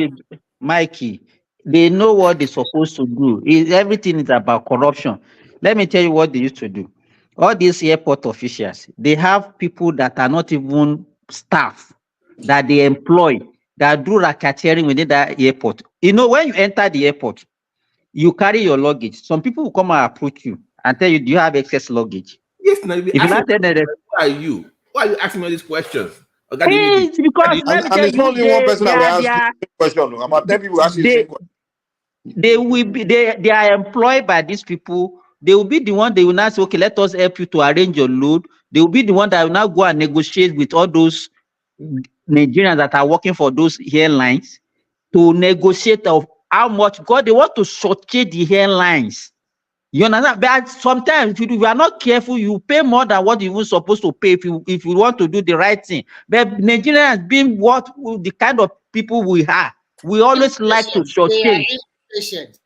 Mikey, they know what they're supposed to do. Everything is about corruption. Let me tell you what they used to do. All these airport officials, they have people that are not even staff that they employ that do racketeering within that airport. You know, when you enter the airport, you carry your luggage. Some people will come and approach you and tell you, do you have excess luggage? Yes, now If you not tell them, who are you? Why are you asking me all these questions? Okay, it's because let me And tell it's not you, only one person that will ask you the question. About 10 people ask you the same question. they will be they are employed by these people. They will be the one they will now say, okay, let us help you to arrange your load. They will be the one that will now go and negotiate with all those Nigerians that are working for those airlines to negotiate of how much, because they want to shortchange the airlines. You understand? But sometimes if you are not careful, you pay more than what you were supposed to pay if you want to do the right thing. But Nigerians, being the kind of people we are, we always like to They are shortchange. impatient.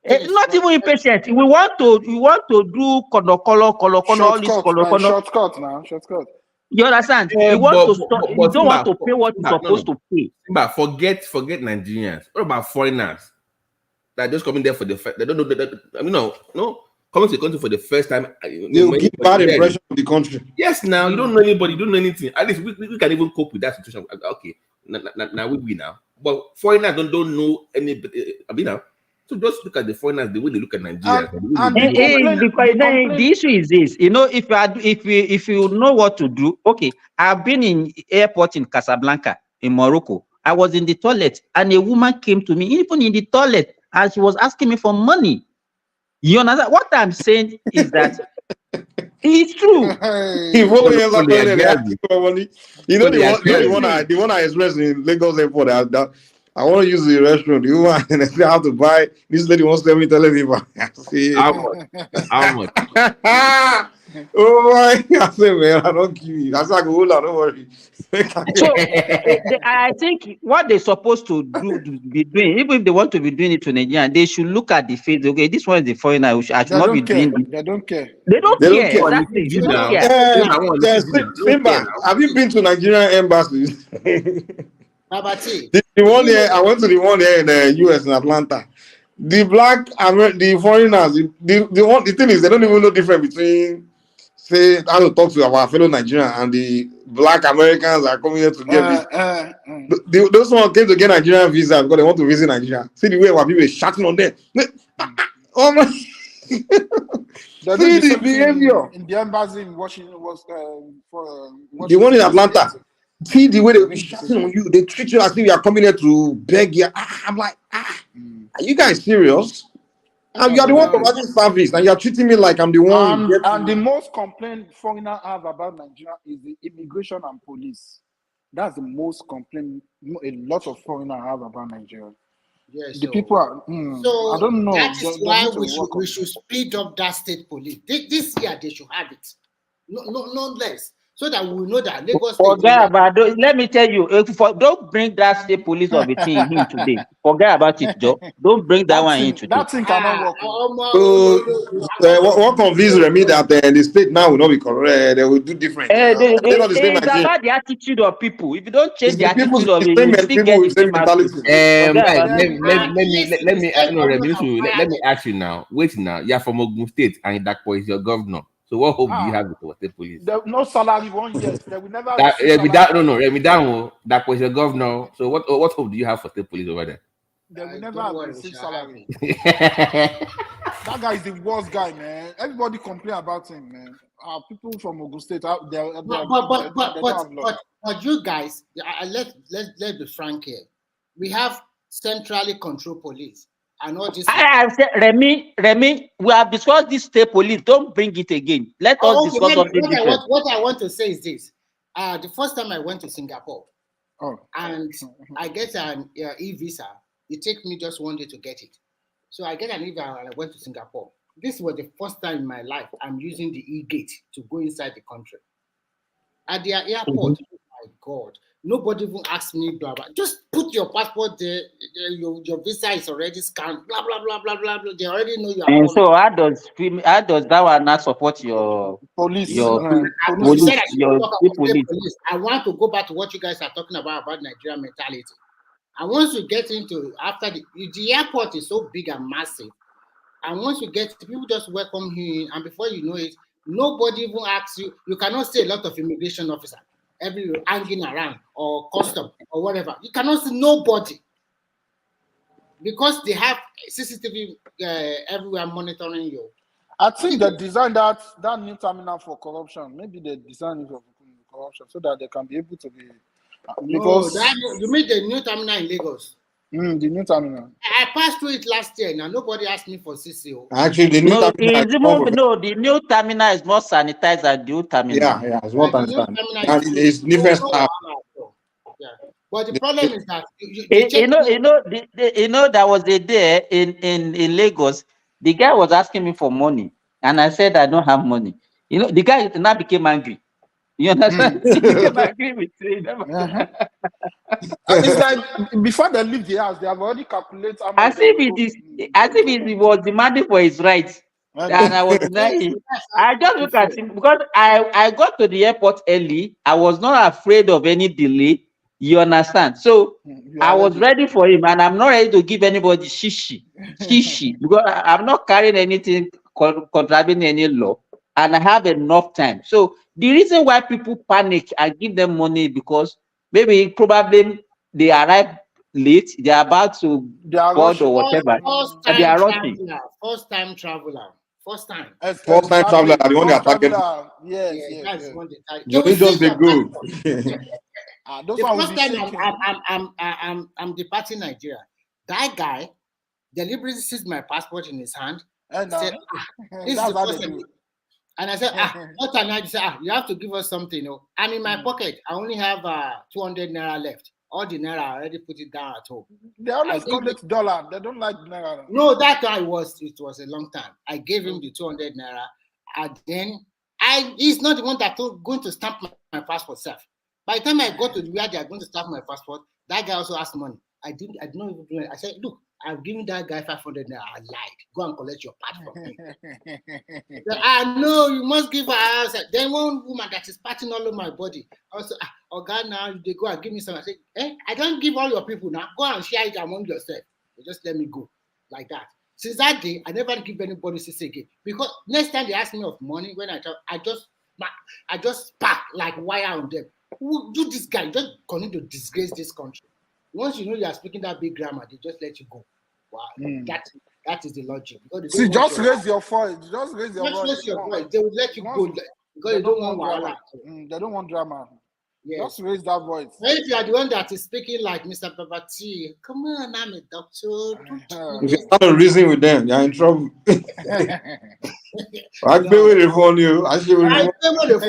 Not even impatient. We want to do color, all this Shortcut, man. color. Shortcut now. Shortcut. You understand? Yeah, You want to stop. but You don't want to pay what you're Simba, supposed to pay. Simba, forget Nigerians. What about foreigners that just coming there for the first? They don't know that. I mean, no, coming to the country for the first time. They'll give bad impression of the country. Yes, now you don't know anybody, you don't know anything. At least we can even cope with that situation. Okay, now we now. But foreigners don't know any. I mean, now. So just look at the foreigners, the way they look at Nigerians. The issue is this, you know, if you know what to do. Okay, I've been in airport in Casablanca in Morocco. I was in the toilet and a woman came to me, even in the toilet, and she was asking me for money. You understand? What I'm saying is that it's true. The one I expressed in Lagos Airport. I want to use the restroom. The woman and I have to buy. This lady wants to tell me people. How much? Oh my God! I say, man, I don't give you. That's like hold on, don't worry. So I think what they're supposed to be doing, even if they want to be doing it to Nigeria, they should look at the face. Okay, this one is the foreigner. I should not be doing this. They don't care. They don't care. Exactly. They don't care. Simba, have you been to Nigerian embassies? Babati. The one here, I went to the one here in the US in Atlanta. The the foreigners, the thing is, they don't even know the difference between, say, how to talk to our fellow Nigerians and the black Americans are coming here to get those ones came to get Nigerian visa because they want to visit Nigeria. See the way our people are shouting on them. Oh my! See the behavior in the embassy in Washington was the one in Atlanta. See the way they be shouting on you. They treat you as if you are coming here to beg you. I'm like, are you guys serious? And you are the one providing service, and you are treating me like I'm the one. And the most complaint foreigners have about Nigeria is the immigration and police. That's the most complaint a lot of foreigners have about Nigeria. Yes, the people are. So I don't know. That is why we should speed up that state police. This year they should have it. No less. So that we know that Lagos State. Forget about those. Let me tell you, don't bring that state police of a thing in today. Forget about it, Joe. Don't bring that one in today. That thing cannot work. What convinces me that the state now will not be correct? They will do different. It's about the attitude of people. If you don't change the attitude of it, you still get the same let me ask you now. Wait now. You're from Ogun State and Dakpo is your governor. So what hope do you have with the state police? No salary 1 year. They will never. That was your governor. So what hope do you have for state police over there? They will never receive salary. That guy is the worst guy, man. Everybody complain about him, man. People from Ogun State, but you guys, let's be frank here. We have centrally controlled police. And all this. I said, Remy, we have discussed this state police. Don't bring it again. Let us discuss something different. What I want to say is this: the first time I went to Singapore, and I get an e-visa. It takes me just 1 day to get it. So I get an e-visa and I went to Singapore. this was the first time in my life I'm using the e-gate to go inside the country. At their airport, oh my God, nobody even asked me, blah, blah. Just put your passport there, your visa is already scanned, blah, blah, blah, blah, blah, blah. They already know you are And coming. so how does that one not support your police? Your You said I should your talk state about police? police. I want to go back to what you guys are talking about Nigerian mentality. And once you get into, after the airport is so big and massive, and once you get, people just welcome you, and before you know it, nobody even asks you. You cannot see a lot of immigration officers everywhere hanging around, or custom, or whatever. You cannot see nobody because they have CCTV everywhere monitoring you. I think they designed that new terminal for corruption. Maybe they designed it for corruption so that they can be able to be. Because you mean the new terminal in Lagos? The new terminal. I passed through it last year. Now nobody asked me for CCO. Actually, the new the new terminal is more sanitized than the old terminal. Yeah, it's more sanitized. And it's different staff. Yeah, but the problem is that you know, there was a day in Lagos, the guy was asking me for money, and I said I don't have money. You know, the guy now became angry. You understand? He became angry with me. It's like before they leave the house, they have already calculated how much. As if he was demanding for his rights, and I was denying. I just look at him because I got to the airport early. I was not afraid of any delay. You understand? So I was ready for him, and I'm not ready to give anybody shishi because I'm not carrying anything contravening any law, and I have enough time. So the reason why people panic, I give them money because probably they arrive late, they are about to board or whatever, and they are rushing. First time traveler. First time traveler, the one they target. Yes. Just be good. The first time I'm departing Nigeria, that guy deliberately seized my passport in his hand and said, "This is the first time." And I said, what can I say? You have to give us something. You know? And in my pocket, I only have 200 naira left. All the naira, I already put it down at home. They always collect dollar. They don't like naira. No, that time it was a long time. I gave him the 200 naira. And then he's not the one that going to stamp my passport self. By the time I got to where they are going to stamp my passport, that guy also asked money. I didn't even do it. I said, look, I've given that guy 500 naira. I lied. Go and collect your part from me. I know you must give her. I said, then one woman that is patting all over my body. Also, God, now they go and give me some. I said, I don't give all your people now. Go and share it among yourself. You just let me go like that. Since that day, I never give anybody CC again because next time they ask me of money, when I talk, I just spark like wire on them. Who do this guy? Just continue to disgrace this country. Once you know you are speaking that big grammar, they just let you go. Wow, that is the logic. See, just raise your voice. Just raise your voice. Raise your voice. They will let you go because they don't want drama. They don't want drama. Yes. Just raise that voice. If you are the one that is speaking like Mr. Babati, come on, I'm a doctor. If you start to reason with them, you're in trouble. I pay with the phone, you. I pay with the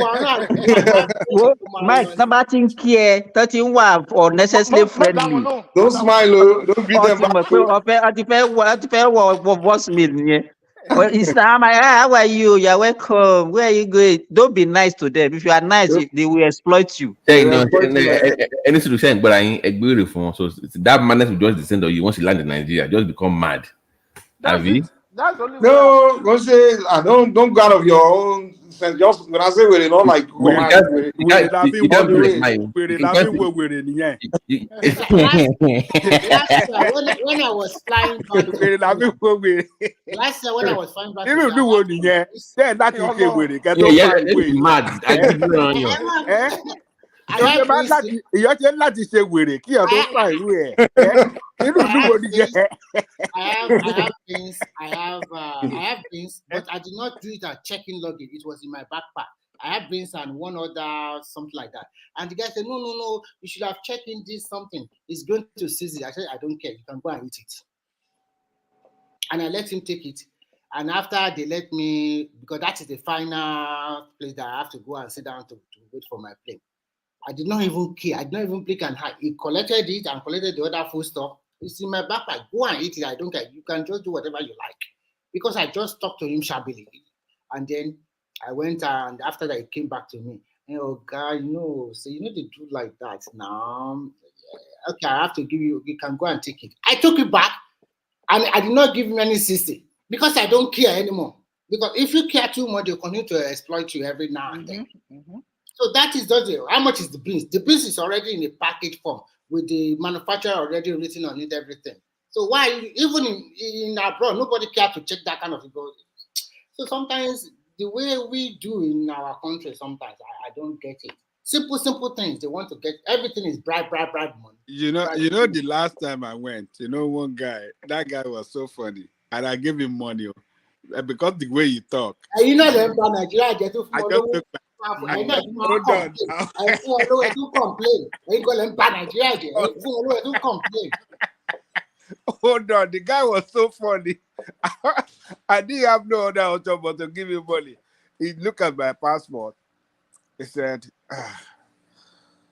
phone. Mike, somebody care 31 or necessarily friendly. Don't smile, don't beat them back. Well, it's not how are you? You're welcome. Where are you going? Don't be nice to them. If you are nice, they will exploit you. Anything to say, but I ain't beautiful. So that madness will just descend on you once you land in Nigeria. Just become mad. That's only no, go say don't go out of your own sense. Just when I say we're not like when I was flying back last year, when I was flying back, I have beans, but I did not do it at checking luggage. It was in my backpack. I have beans and one other something like that. And the guy said, no, you should have checked in this something. It's going to seize it. I said, I don't care. You can go and eat it. And I let him take it. And after they let me, because that is the final place that I have to go and sit down to wait for my plane. I did not even care. I did not even blink and hide. He collected it and collected the other food stuff. It's in my backpack. Go and eat it. I don't care. You can just do whatever you like. because I just talked to him shabbily. And then I went and after that, he came back to me. Oh, God, so you know they do like that now. Okay, I have to give you can go and take it. I took it back and I did not give him any 60 because I don't care anymore. Because if you care too much, they'll continue to exploit you every now and then. So that is just it. How much is the beans? The beans is already in a package form with the manufacturer already written on it, everything. So why, even in abroad, nobody cares to check that kind of thing. So sometimes the way we do in our country, sometimes I don't get it. Simple things. They want to get everything is bribe money. You know, the last time I went, one guy, that guy was so funny, and I gave him money because the way he talk. You know them from Nigeria get to I just look back. Hold on. Complain. You call them Nigeria. Complain. Hold on, the guy was so funny. I didn't have no other option but to give him money. He looked at my passport. He said,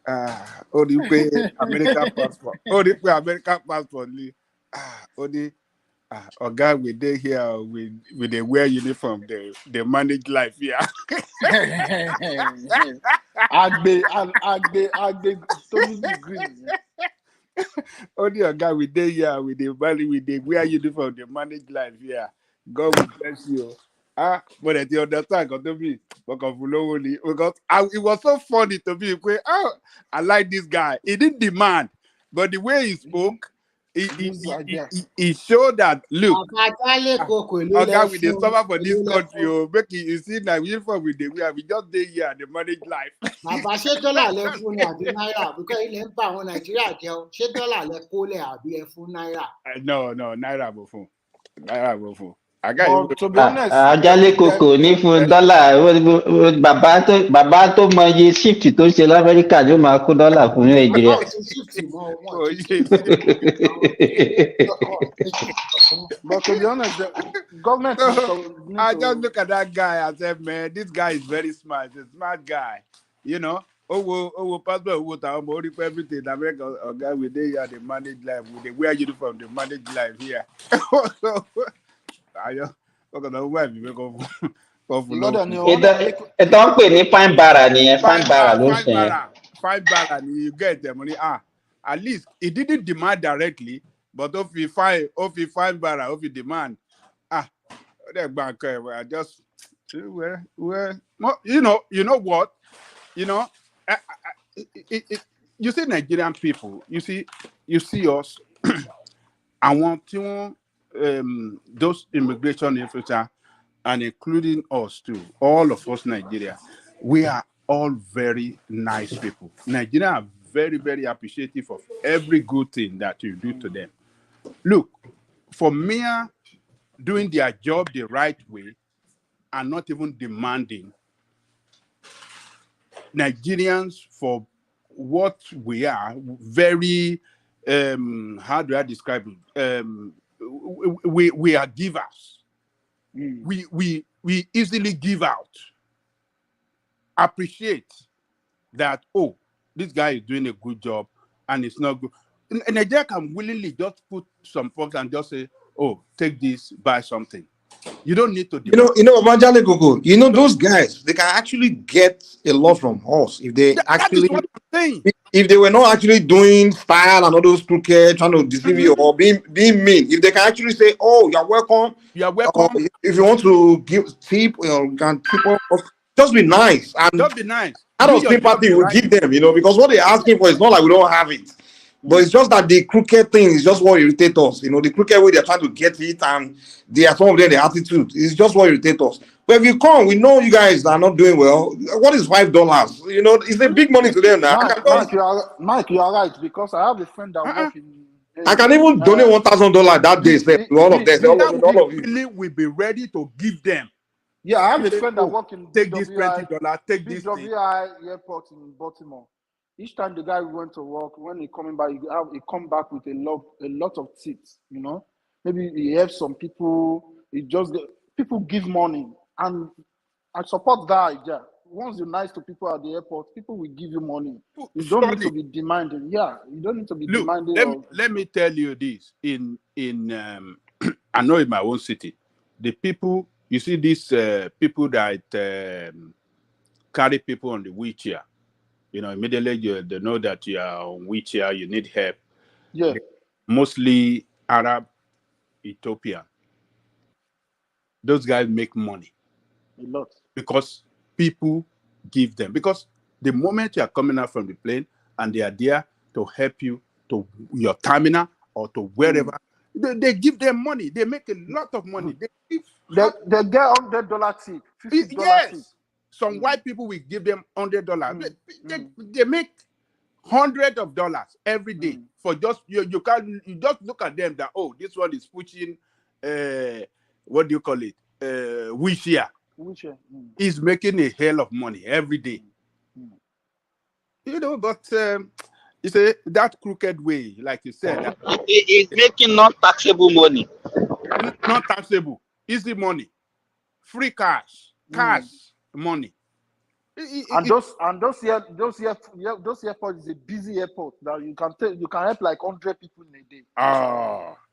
oh, you pay American passport. Oh, you pay American passport. Oh, a guy with they here with they wear uniform, they manage life here. Agbe, Tony Green. Only a guy with they here with the money with they wear uniform, they manage life here. God will bless you. But at the other time, got to be because it was so funny to me. I like this guy. He didn't demand, but the way he spoke, he showed that look. A guy with the summer for this country, you see now uniform with the we just day here and they manage life. No, naira before. I got to be honest, Ajale Koko ní fún dọ́là bàbá tó mọ iye shift tó ṣe l'Amẹ́ríkà ló máa kó dọ́là fún Nàìjíríà. But to be honest, the government. I just look at that guy and said, man, this guy is very smart. He's a smart guy. Passport, everything. America, a guy with they here, they manage life. With they wear uniform, they manage life here. Ètò ń pè ní fine bara nìyẹn, fine bara ló ń ṣe yẹn. Fine bara, you get the money. At least he didn't demand directly, but if you fine bara, if you demand, that bank, I just you know what, you see Nigerian people, you see us. I want to those immigration officers, and including us too, all of us Nigeria, we are all very nice people. Nigerians are very, very appreciative of every good thing that you do to them. Look, for mere doing their job the right way and not even demanding, Nigerians, for what we are, very, how do I describe it? We are givers. We easily give out. Appreciate that, this guy is doing a good job and it's not good. Nigeria can willingly just put some folks and just say, take this, buy something. You don't need to. Majale Koko, those guys, they can actually get a lot from us if they actually. That is what I'm saying. If they were not actually doing style and all those crooked, trying to deceive you or being mean, if they can actually say, you're welcome. You're welcome. If you want to give tip, you can tip up. Just be nice. And just be nice. Out of sympathy, we give them, because what they're asking for is not like we don't have it. But it's just that the crooked thing is just what irritates us. The crooked way they're trying to get it, and some of them, the attitude is just what irritates us. But if you come, we know you guys are not doing well. What is $5? It's a big money to them now. Mike, you are right, because I have a friend that works in. I can even donate $1,000 that day to all of them. All of you will be ready to give them. Yeah, I have a friend that works in take this $20, take this BWI airport in Baltimore. Each time the guy went to work, when he coming back, he come back with a lot of tips. Maybe he helps some people. People give money, and I support that idea. Once you're nice to people at the airport, people will give you money. You don't need to be demanding. Yeah, you don't need to be demanding. Let me tell you this. I know in my own city, the people, you see these people that carry people on the wheelchair, you know, immediately they know that you are on wheelchair, you need help. Yeah. Mostly Arab, Ethiopian. Those guys make money A lot. because people give them. Because the moment you are coming out from the plane and they are there to help you to your terminal or to wherever, they give them money. They make a lot of money. They give They get $100 tip, $50 tip. yes. Some white people will give them $100. They make hundreds of dollars every day for just you just look at them that, oh, this one is pushing what do you call it? Wheelchair. He's making a hell of money every day. You know, but you say that crooked way, like you said, It's making non-taxable money. Not taxable, easy money, free cash, money. And those airports is a busy airport that you can help like 100 people in a day.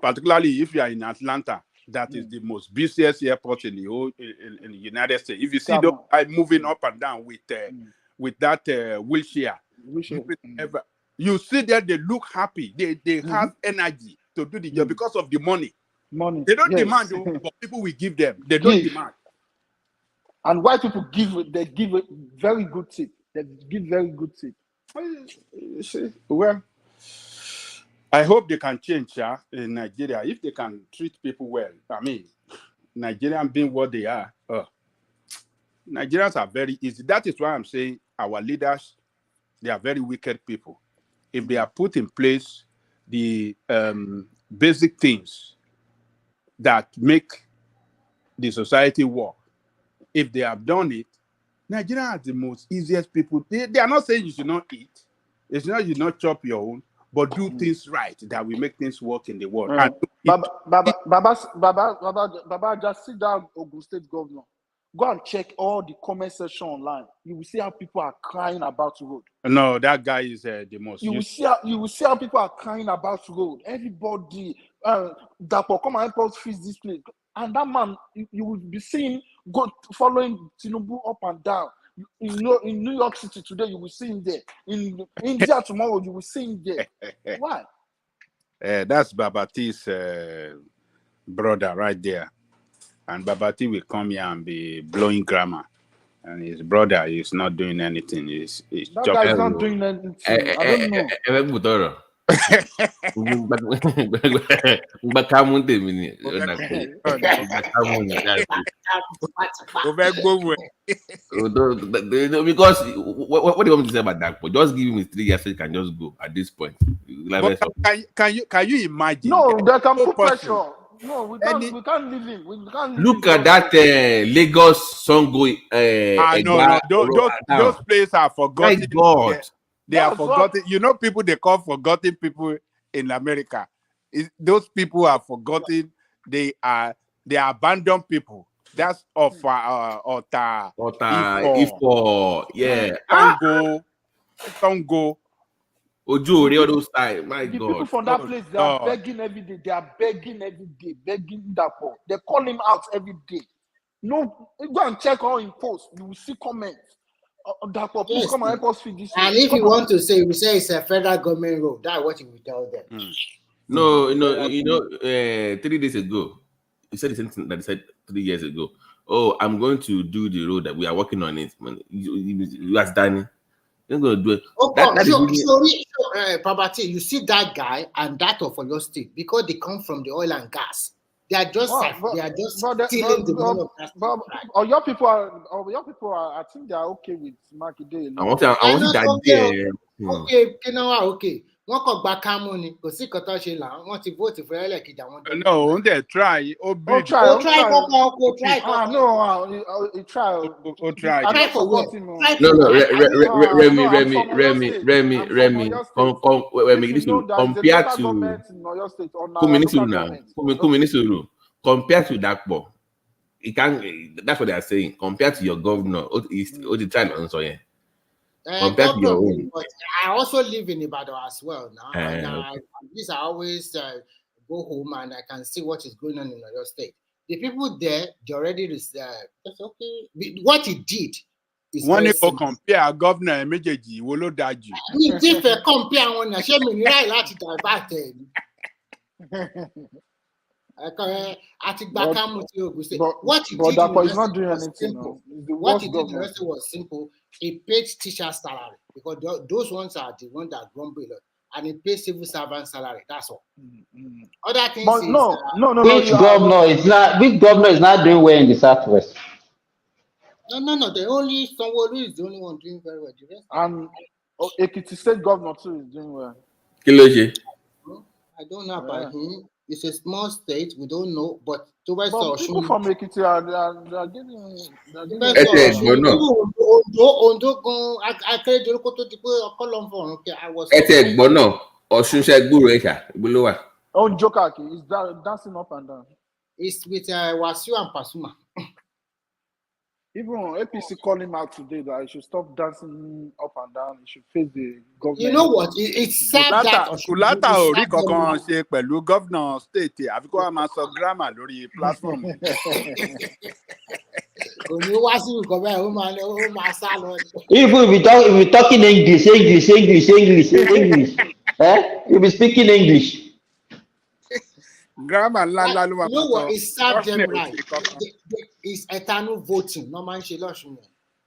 Particularly if you are in Atlanta, that is the most busiest airport in the whole in the United States. If you see those guys moving up and down with that wheelchair, you see that they look happy. They have energy to do the job because of the money. They don't demand, but people will give them. They don't demand. And white people give a very good tip. They give very good tip. Well, I hope they can change in Nigeria. If they can treat people well, I mean, Nigerians being what they are, Nigerians are very easy. That is why I'm saying our leaders, they are very wicked people. If they are put in place the basic things that make the society work, if they have done it, Nigeria are the most easiest people. They are not saying you should not eat. It's not you not chop your own, but do things right that will make things work in the world. And Baba, just sit down, Ogun State Governor. Go and check all the comment section online. You will see how people are crying about road. No, that guy is the most. You will see how people are crying about road. Everybody, Dapo, come and help us fix this place. And that man, you will be seeing following Tinubu up and down. In New York City today, you will see him there. In India tomorrow, you will see him there. Why? That's Babati's brother right there. And Babati will come here and be blowing grammar. And his brother is not doing anything. He's that guy is not doing anything. I don't know. Because what do you want me to say about that? But just give him 3 years so he can just go at this point. Can you imagine? No, they can put pressure. No, we can't leave him. We can't leave Look him. at that Lagos Songo. No, those places are forgotten. My God. They are forgotten. You know, people they call forgotten people in America. Those people are forgotten. They are abandoned people. That's Ota, Ifo, yeah. Congo. Ojo, all those time. My the God. People from that place, they are begging every day. They are begging every day, begging Dapo. They call him out every day. No, go and check all in posts. You will see comments. Dapo, please come and help us feed this. And if you want to say, we say it's a federal government road. That's what you will tell them. No, 3 days ago, he said the same thing that he said 3 years ago. Oh, I'm going to do the road that we are working on it. Man, you ask Danny. You're going to do it. Probably, you see that guy and that of your state because they come from the oil and gas. They are just stealing the money of that. Your people are. I think they are okay with Makinde. Okay. Wọ́n kàn gba kámú ni kò sí nǹkan tó ṣe là wọ́n ti vote fún ẹlẹ́kejì àwọn. No, they try. Try for what? No, Remy. Compared to that boy, it can. That's what they are saying. Compared to your governor, all the time on so yeah. Compared to your own. But I also live in Ibadan as well now. And I always go home and I can see what is going on in your state. The people there, they already reserved. That's okay. What he did is Wọ́n very ní kò simple. compare governor méjèèjì wo ló dáa jù. Mi ti fẹ́ compare wọn náà ṣé mi ní ráì láti divert ẹ̀ ni. Àti gba kámú tí Ogun State. What he did in is not doing was anything. simple. The What worst he did in government. was simple. He paid teacher salary because those ones are the ones that grumble a lot. And he paid civil servant salary. That's all. Other things But is no. Which governor is not doing well in the Southwest? No. The only Sanwo-Olu is the only one doing very well. The rest And Ekiti State governor too is doing well. Kiloji. I don't know about him. It's a small state. We don't know, but But people from Ekiti are getting. Ondo gan Akeredolu kó tó di pé ọkọ lọ fọ ọrùn kí I was. Ẹgbọ́n náà Ọ̀ṣun ṣe gbúrò ẹ̀ṣà ìgbóló wà. On Jokaki is dancing up and down. It's with Wasiu and Pasuma. Even APC called him out today that he should stop dancing up and down. He should face the government. You know what? It's sad that Kùlátà ò rí kankan ṣe pẹ̀lú governor state àfi kó wá máa sọ grammar lórí platform. Even if we talking English, you'll be speaking English. Grammar ló You máa know what? sọ. It served them right. It's eternal voting. No man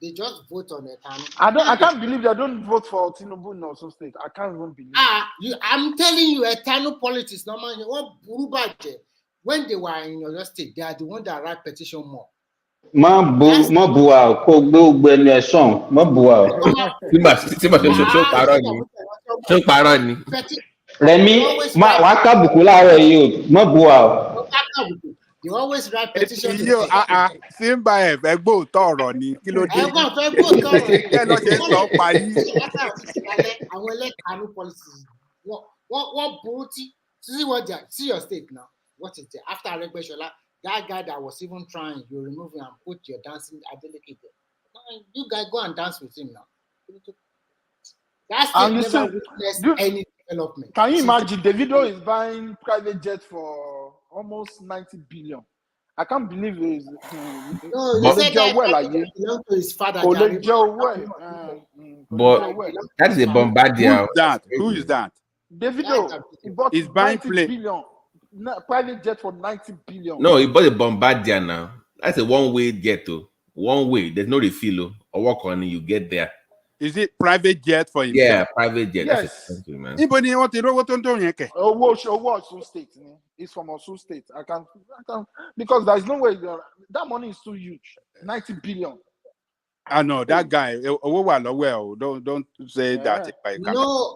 they just vote on eternal. I can't believe they don't vote for Tinubu in Osun State. I can't even believe. I'm telling you, eternal politics. No man, when they were in your state, they are the one that write petition more. Má bu wa kó gbé ẹnu ẹ̀ sàn, má bu wa. Ṣé parọ́ ni? Rẹ̀mí, wàá kábùkù láàárọ̀ yìí o, má bu wa. You always write petition. Simba ẹ̀ fẹ́ gbóòótọ́ ọ̀rọ̀ ni kí ló dé? Ẹ̀gbọ́n fẹ́ gbóòótọ́ ọ̀rọ̀. Kẹ́ lọ ṣe sọ pa yín. Àwọn ẹlẹ́kàánú policies wọ́n burú tí see your state now. What is there? After Aregbesola, that guy that was even trying, you remove him and put your dancing Adeleke there. You guys go and dance with him now. That's never witnessed any development. Can you imagine? Davido is buying private jet for almost 90 billion. I can't believe it. No, they said that belonged to his father. But that's a Bombardier. Who is that? Davido. He bought He's buying 90 billion. Private jet for 90 billion. No, he bought a Bombardier now. That's a one-way jet, though. One way. There's no refill, or walk on it, you get there. Is it private jet for himself? Yeah, private jet. Yes. That's expensive, man. Níbo ni wọ́n ti rówó tó ń tó yẹn kẹ̀? Owó Osun State. It's from Osun State. I can because there is no way that money is too huge. 90 billion. I know that guy. Owó wà lọ́wọ́ ẹ̀ o. Don't say that. No,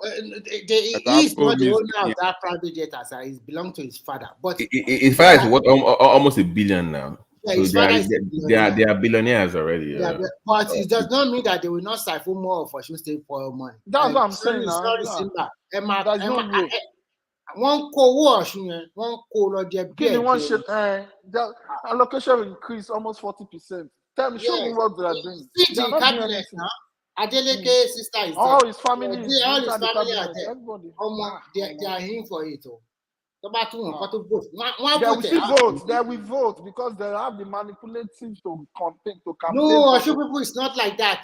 he's not the owner of that private jet. It belongs to his father. But his father is what almost $1 billion now. Yeah, so they are billionaires already. Yeah, but it does not mean that they will not siphon more of Osun State for money. That's what I'm saying. There's no way. One co one the allocation will increase almost 40%. Tell me, show me what they are doing. They are not doing anything now. Adeleke sister is there. All his family all his family are there. They are in for it. They will vote because they have the manipulative to campaign. No, people, it's not like that.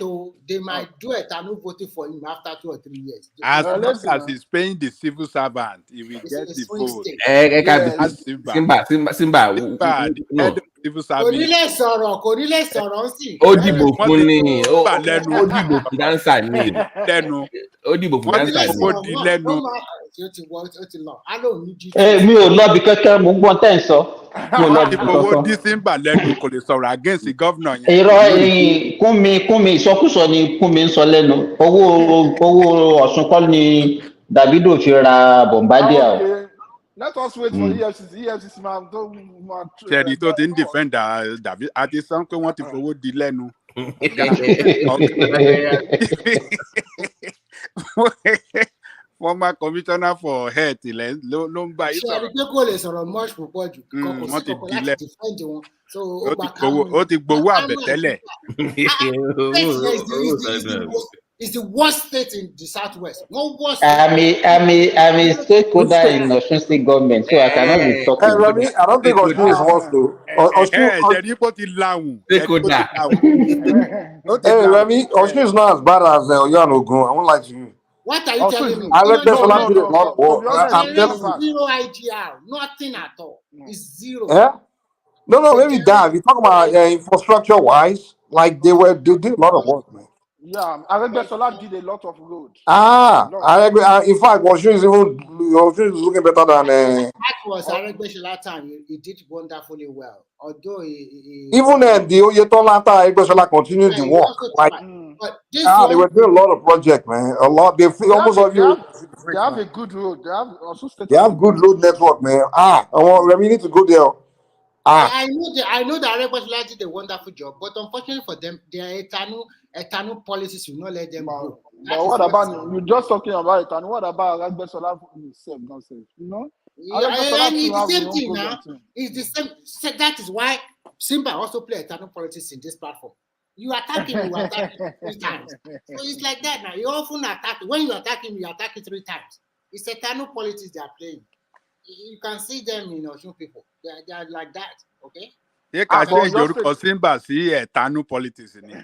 They might do it and not voting for him after 2 or 3 years. As long as he's paying the civil servant, he will get the vote. Simba. No. Civil servant. Mi ò lọ bí kẹ́kẹ́ mo gbọ́n tẹ́ ń sọ. Mi ò lọ bí owó dísínbà lẹ́nu kò lè sọ̀rọ̀ against the governor yẹn. Irọ́ Kúnmi ìsọkúsọ ni Kúnmi ń sọ lẹ́nu. Owó Ọ̀ṣun kọ́ ni Davido fi ra Bombardier. Let us wait for EFCC man. Ṣẹ̀rí tó ti ń defender David àti sọ pé wọ́n ti fowó di lẹ́nu. Former commissioner for health ló ń bá yìí sọ̀rọ̀. Ṣé ẹni pé kò lè sọ̀rọ̀ much púpọ̀ jù? Wọ́n ti di lẹ́nu. Ó ti gbowó àbẹ̀tẹ́lẹ̀. It's the worst state in the southwest. No worse. I'm a stakeholder in Osun State government, so I cannot be Hey, talking. Remy, I don't think Oshun is worse though. ṣẹ̀rí kó ti láwùn Take ṣẹ̀rí kó ti that. láwùn ó ti Hey, láwùn. Remy, Oshun is not as bad as Oyo and Ogun. I won't lie to you. What are you Also, telling me? I read Zero, Besola did a lot of To be work. honest, I'm it's not telling bad. you. zero IGR, nothing at all. It's zero. Yeah? No, They maybe that. We talk about infrastructure wise, like they did a lot of work, man. Yeah, Aregbesola did a lot of road. I agree. In fact, Oshun is looking better than That was Aregbesola time. He did wonderfully well. Although even the Oyetola Besola continued the he work. also Like tried. But this they one, were doing a lot of projects, man. A lot. They almost They every have a good road. Also State they has a have good good road network, man. We need to go there. I know that Aregbesola did a wonderful job, but unfortunately for them, their eternal policies will not let them grow. But what about you just talking about it? And what about Aregbesola himself? Nonsense, you know. Aregbesola And too it's have the his same own thing problem now. too. It's the same. So that is why Simba also play eternal politics in this platform. You attack him, you attack him 3 times. So it's like that now. You often attack. When you attack him, you attack him 3 times. It's eternal politics they are playing. You can see them in Osun people. They are like that. Okay. ṣé ká ṣe ìjorúkọ Simba sí ẹ̀tanú politics ni.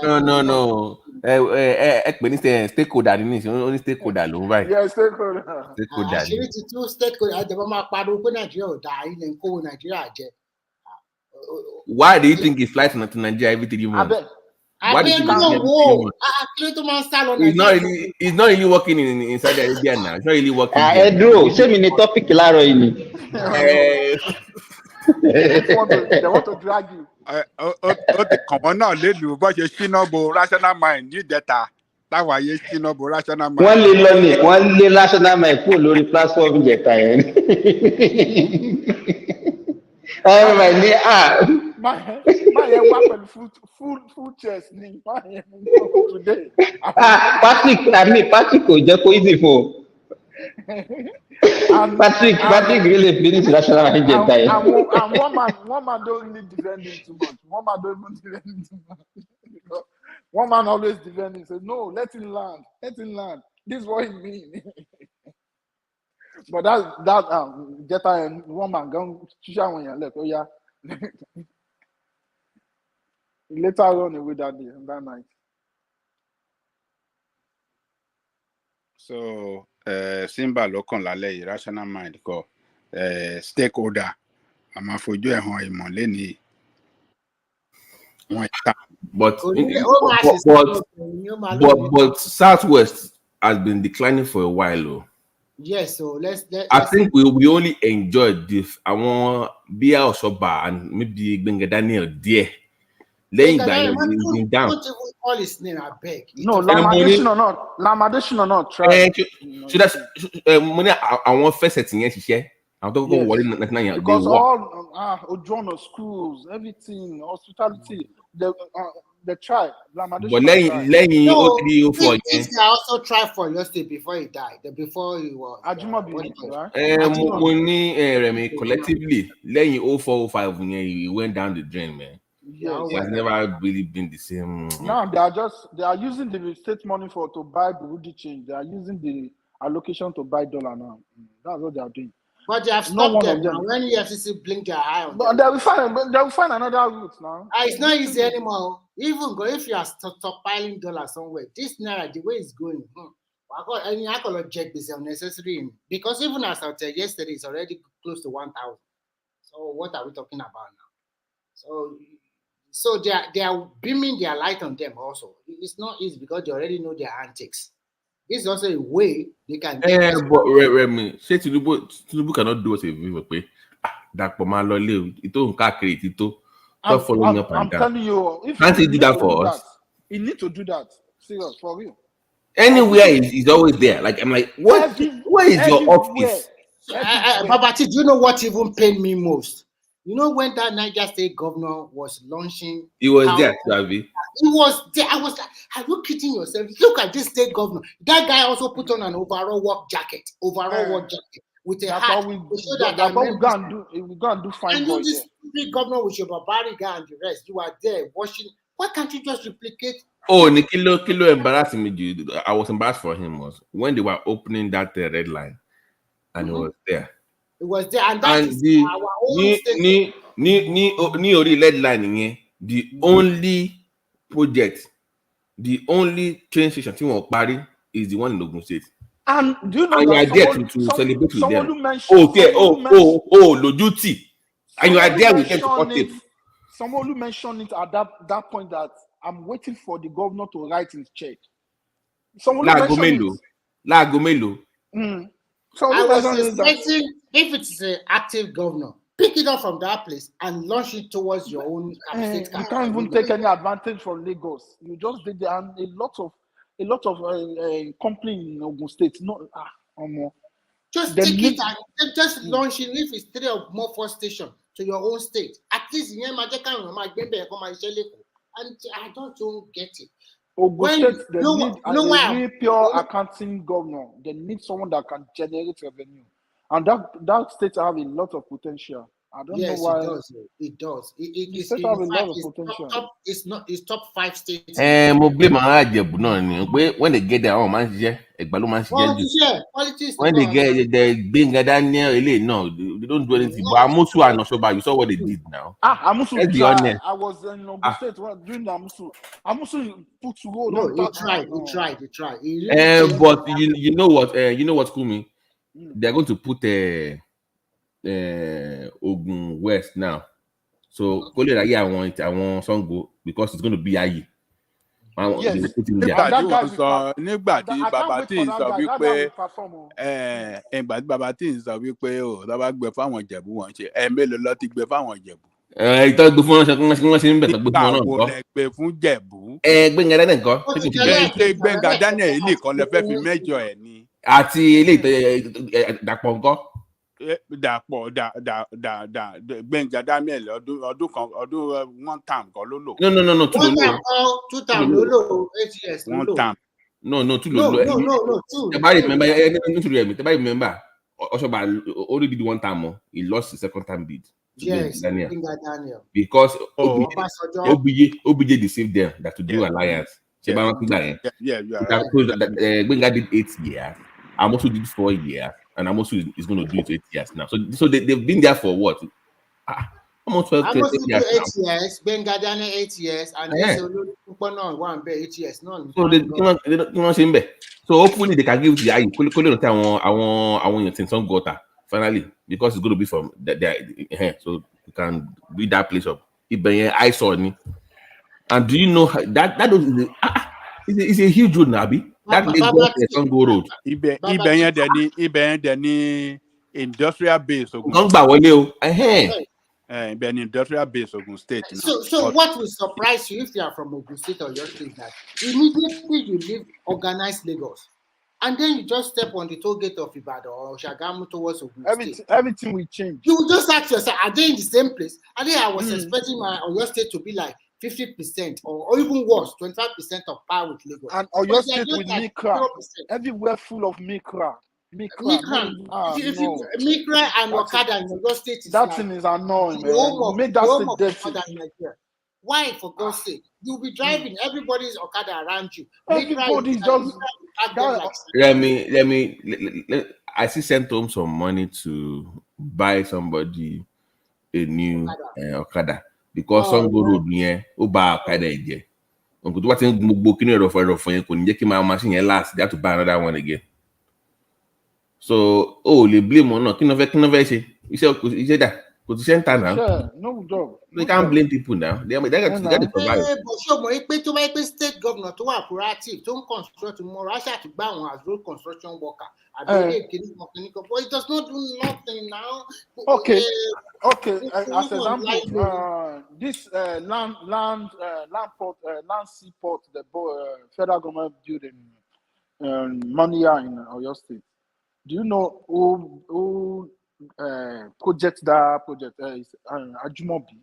No. Ẹ pè ní stakeholder ní ìsìn ó ní stakeholder ló ń báyìí. Yeah, stakeholder. Stakeholder ni. Àṣírí ti tú stakeholder àjẹmọ́ máa pariwo pé Nàìjíríà ò dáa ilẹ̀ ń kówó Nàìjíríà jẹ. Why do you think he flies to Nigeria every 3 months? Why do you think he flies every 3 months? He's not really working in Saudi Arabia now. He's not really working here. Edu, ṣé mi ni topic láàárọ̀ yìí ni? They want to drag you. Ó ti kàn wọ́n náà lélu bó ṣe ṣínà bo rational mind níjẹta táwọn ayé ṣínà bo rational mind. Wọ́n lé lọ ní wọ́n lé rational mind kúrò lórí platform ìjẹta yẹn. Ẹ máa ní máa yẹn wá pẹ̀lú full chest ni máa yẹn today. Patrick kò jẹ́ kó easy fún o. Patrick really finish rational mind ìjẹta yẹn. And one man don't really defend him too much. One man don't even defend him too much. One man always defend him. Say no, let him land. This is what he mean. But that Jetta and one man gone Chisha when you left. Oh yeah. He later run away that day, that night. So Simba lọ́kàn lálẹ́ yìí rational mind kọ stakeholder àmọ́ fojú ẹ̀ hàn ìmọ̀ lẹ́nìí. But Southwest has been declining for a while. Though. Yes, so let's I think we only enjoyed this. I want Bia Osoba and maybe Benga Daniel there. Laying down, been down. Don't even call his name, I beg. No, Lamadation or not. Try. So that's money. I want first setting yes, share. I'm talking about because all Ojono schools, everything, hospitality, the tribe. But letting I also tried for your state before he died. Before he was Ajumabi, right? Collectively, letting 0405 he went down the drain, man. Yes. It has never really been the same. No, they are using the state money to buy Burundi change. They are using the allocation to buy dollar now. That's what they are doing. But they have stopped them now. When EFCC blink their eye on them. They will find another route now. It's not easy anymore. Even if you are stockpiling dollars somewhere, this naira, the way it's going, I call it check this unnecessary. Because even as I said yesterday, it's already close to 1,000. So what are we talking about now? So they are beaming their light on them also. It's not easy because they already know their antics. This is also a way they can get but Remy, say Tinubu cannot do what a viewer pay. That Pomalo live, it don't calculate it to following up and I'm down. telling you, if can't he do that for us? He need to do that. Serious, for real. Anywhere is always there. Like I'm like, what? Where is your office? Babati, do you know what even pained me most? You know when that Niger State governor was launching, he was there, Travi. He was there. I was like, are you kidding yourself? Look at this state governor. That guy also put on an overall work jacket with a hat. We're going to do fine. And you, this big governor with your barbaric and the rest, you are there watching. Why can't you just replicate Oh, Kilo embarrassed me. I was embarrassed for him was when they were opening that red line, and he was there. It was there, and that is the our own station. ni ori red line yẹn, the only project, the only train station tí wọ́n parí is the one in Ogun State. And do you know and that you are there to celebrate with someone them? who mentioned, Lojuti. And you are there with them to cut it. Someone who mentioned it at that point that I'm waiting for the governor to write his check. Someone who mentioned it. I was expecting, if it's an active governor, pick it up from that place and launch it towards your own state. You can't even take any advantage from Lagos. You just did there, and a lot of company in Ogun State. Just take it and just launch it. If it's 3 or more 4 stations to your own state, at least and I don't get it. Ogun State, they need a pure accounting governor. They need someone that can generate revenue, and that state have a lot of potential. I don't know why. It does. It have a lot of potential. It's top 5 states. When they get their own man, when they get the Benga Daniel, no, they don't do anything. But Amusu are not sure about. You saw what they did now. Amusu tried. I was in Ogun State during Amusu. Amusu put to road. No, he tried. But you know what? You know what, Kumi? They're going to put Ogun West now. So I want Songo because it's going to be Ayi. Yes. Nígbà tí bàbá tí ń sọ wípé bàbá tí ń sọ wípé lọ́ba gbẹ fáwọn Ìjẹ̀bú wọn ṣe mélòó lọ ti gbẹ fáwọn Ìjẹ̀bú. Ìtọ́ gbé fún wọn ṣe ń bẹ̀ tó gbé fún wọn náà. Nígbà wo lẹ gbé fún Jẹ̀bú? Gbẹ̀ngà Daniel nǹkan. Ṣé Gbẹ̀ngà Daniel yìí nìkan lẹ fẹ́ fi mẹ́jọ ẹ̀ ni? Àti ilé Dàpọ̀ nǹkan. Dàpọ̀ Gbẹ̀ngà Daniel ọdún one term kan ló lò. No. 2 term ló lò 8 years. One term. No, 2 ló lò. No, 2. Tẹ́bá remember, Oshoba only did 1 term. He lost the second time bid. Yes, Daniel. Because OBJ deceived them that to do alliance. Yeah, Benga did 8 years. Amosu did 4 years. And Amosu is going to do it 8 years now. So they've been there for what? Almost 12 years. 8 years. Benga Daniel 8 years. And one 8 years. So they don't seem better. So hopefully they can give the eye. I want to some gutter finally because it's going to be from there. So you can read that place up. I saw it. And do you know that is a huge road, Nabi? That Congo road. Ibẹ̀ industrial base Ogun. Industrial base Ogun State. So what will surprise you if you are from Ogun State or your state that immediately you leave organized Lagos and then you just step on the toll gate of Ibadan or Shagamu towards Ogun State. Everything will change. You will just ask yourself, are they in the same place? I was expecting your state to be like 50% or even worse, 25% of power with Lagos. And your state with Mikra, everywhere full of Mikra. Mikra and Okada in your state is that thing is annoying. Make that state dirty. Why, for God's sake? You'll be driving, everybody's Okada around you. Everybody's just. Let me. I see sent home some money to buy somebody a new Okada. Because some go road near Oba Okada again. Uncle, what thing booking for you couldn't get my machine last. They have to buy another one again. So, they blame on not. You say that. Position now. No job. They can't blame people now. They got to provide. But state governor to work proactive, to construct tomorrow. I to buy one as road construction worker. But it does not do nothing now. Okay. As example, this land seaport, the federal government building Mania in Oyo State. Do you know who project that project is Ajumobi?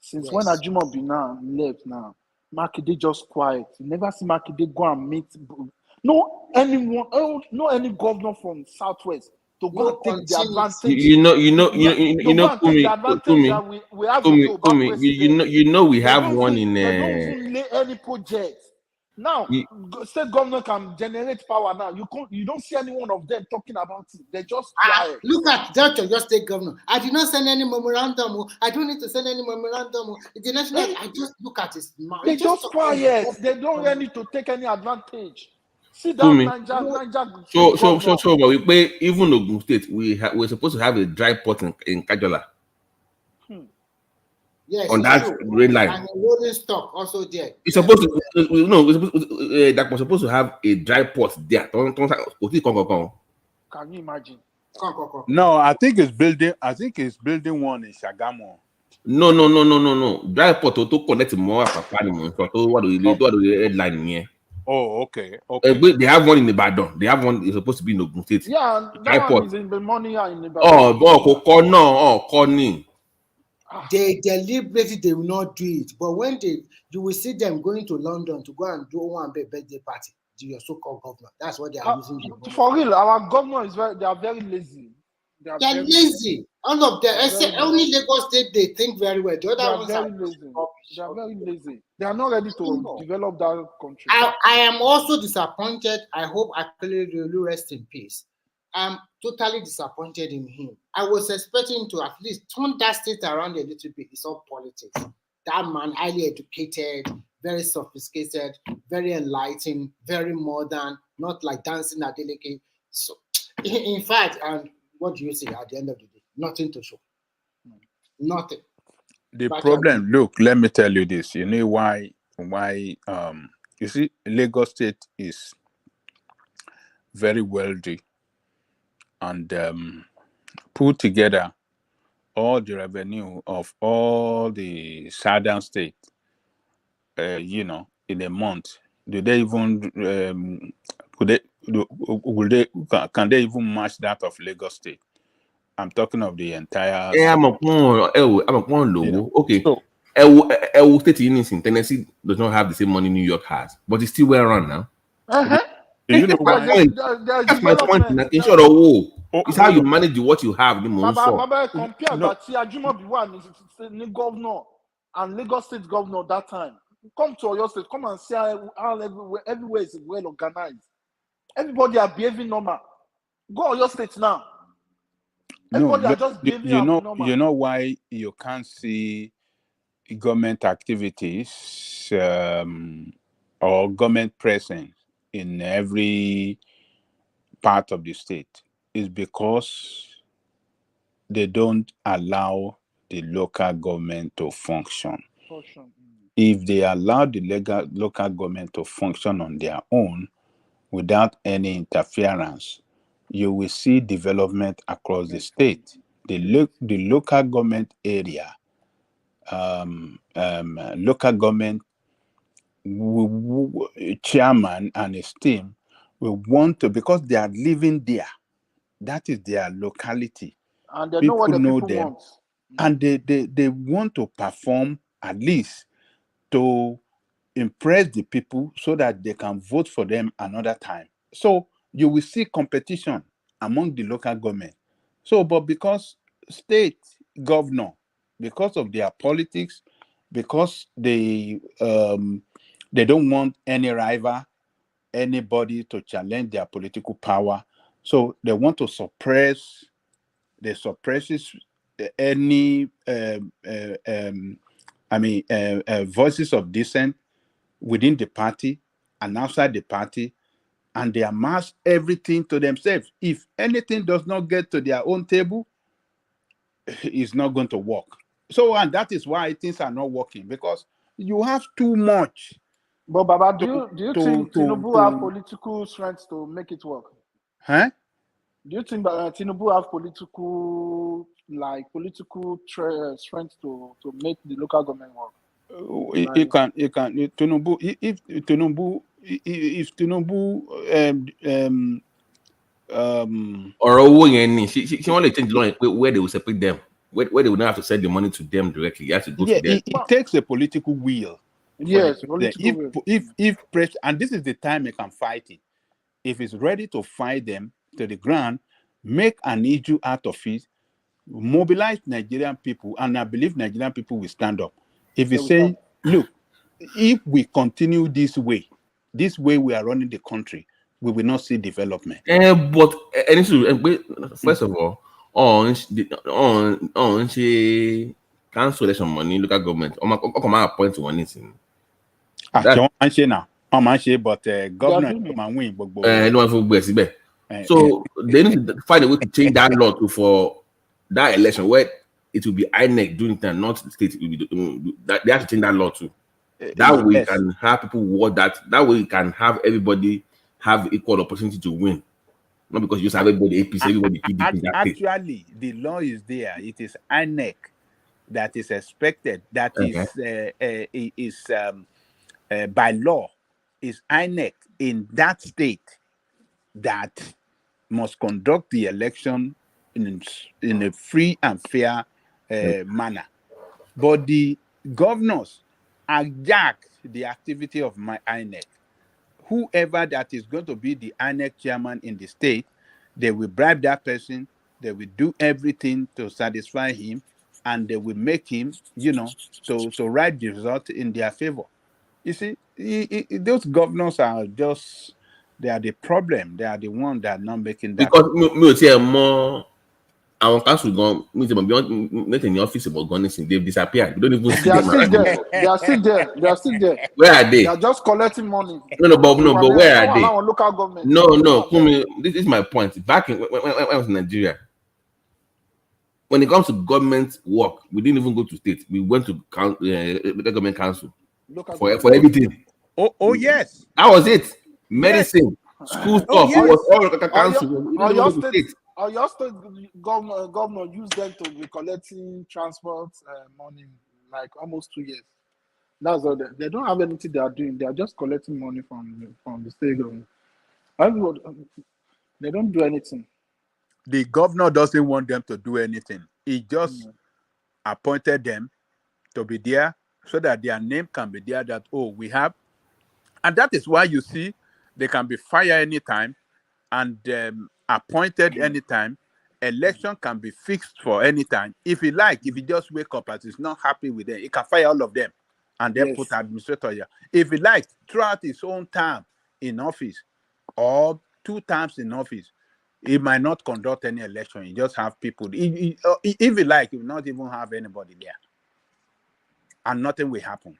Since when Ajumobi now left now, Makinde just quiet. You never see Makinde go and meet no any governor from Southwest to go and take the advantage. We have one in They don't lay any project. Now, He- state governor can generate power now. You don't see any one of them talking about it. They're just quiet. Look at that, your state governor. I did not send any memorandum. Oh. I don't need to send any memorandum. Oh. The national, I just look at his mouth. They're just quiet. They don't need to take any advantage. See that me. Niger So, but we pay even Ogun State. We're supposed to have a dry port in Kajola. Yes, on that red line. And a rolling stock also there. It's supposed to, that was supposed to have a dry port there. Can you imagine? No, I think it's building one in Shagamu. No. Dry port to connect more. What do you red line here? Oh, okay. They have one in Ibadan. They have one. It's supposed to be in Ogun State. Yeah, that one is in the money in Ibadan. Corny. They deliberately they will not do it, but when you will see them going to London to go and do one birthday party to your so-called governor. That's what they are using. For real, our governor they are very lazy. They are lazy. All of them, except only Lagos State, they think very well. The other ones are lazy. They are very lazy. They are not ready to develop that country. I am also disappointed. I hope Akele will rest in peace. I'm totally disappointed in him. I was expecting to at least turn that state around a little bit. It's all politics. That man, highly educated, very sophisticated, very enlightened, very modern, not like dancing at delicate. So, in fact, and what do you say at the end of the day? Nothing to show. Nothing. The problem, look, let me tell you this. You know why you see, Lagos State is very wealthy and put together all the revenue of all the southern states, in a month. Do they even can they even match that of Lagos State? I'm talking of the entire. Okay. L State in Tennessee does not have the same money New York has, but it's still well run now. Do you know why? That's my point. It's how you manage what you have. Baba, compare that Ajumobi one is the governor and Lagos State governor that time. Come to Oyo State, come and see how everywhere is well organized. Everybody are behaving normal. Go Oyo State now. Everybody are just behaving normal. You know why you can't see government activities or government presence in every part of the state is because they don't allow the local government to function. If they allow the local government to function on their own without any interference, you will see development across the state. The local government area, local government chairman and his team will want to, because they are living there. That is their locality. And they know what the people them, want. and they want to perform at least to impress the people so that they can vote for them another time. So you will see competition among the local government. So, but because state governor, because of their politics, because they don't want any rival, anybody to challenge their political power, so they want to suppress. They suppresses any voices of dissent within the party and outside the party, and they amass everything to themselves. If anything does not get to their own table, it's not going to work. So, and that is why things are not working, because you have too much. But Baba, do you think Tinubu have political strength to make it work? Huh? Do you think that Tinubu have political strength to make the local government work? It can. Tinubu, if Tinubu or she want to change the law where they will separate them, where they will not have to send the money to them directly. You have to go to them. It takes a political will. Yes, political will. If pressure, and this is the time you can fight it. If it's ready to fight them to the ground, make an issue out of it, mobilize Nigerian people, and I believe Nigerian people will stand up. If you say, look, if we continue this way, this way we are running the country, we will not see development. But first of all, on she cancel election money, local government. Come out appoint one anything. But governor win. So they need to find a way to change that law for that election where it will be INEC doing it and not state. It will be, they have to change that law too. That way you can have people vote that. That way you can have everybody have equal opportunity to win. Not because you just have everybody APC, everybody PDP. Actually, the law is there. It is INEC that is expected. That is by law is INEC in that state that must conduct the election in a free and fair manner. But the governors hijack the activity of my INEC. Whoever that is going to be the INEC chairman in the state, they will bribe that person. They will do everything to satisfy him, and they will make him, to write the result in their favor. You see, those governors are they are the problem. They are the ones that are not making that. Because me will say more. Our council gone not in the office about gone. They've disappeared. We don't even see They are them. still there. They are still there. They are still there. Where are they? They are just collecting money. But where are they? Local government. No. This is my point. Back when I was in Nigeria, when it comes to government work, we didn't even go to state. We went to government council for everything. Oh yes, that was it. Medicine, school stuff. It was all local council. Your state governor used them to be collecting transport money like almost 2 years. That's all. They don't have anything they are doing. They are just collecting money from the state government. They don't do anything. The governor doesn't want them to do anything. He just appointed them to be there so that their name can be there. That we have, and that is why you see they can be fired anytime and appointed anytime. Election can be fixed for any time. If he just wake up and is not happy with them, he can fire all of them and then put administrator here. If he likes, throughout his own time in office or 2 times in office, he might not conduct any election. He just have people. If he like, he will not even have anybody there, and nothing will happen.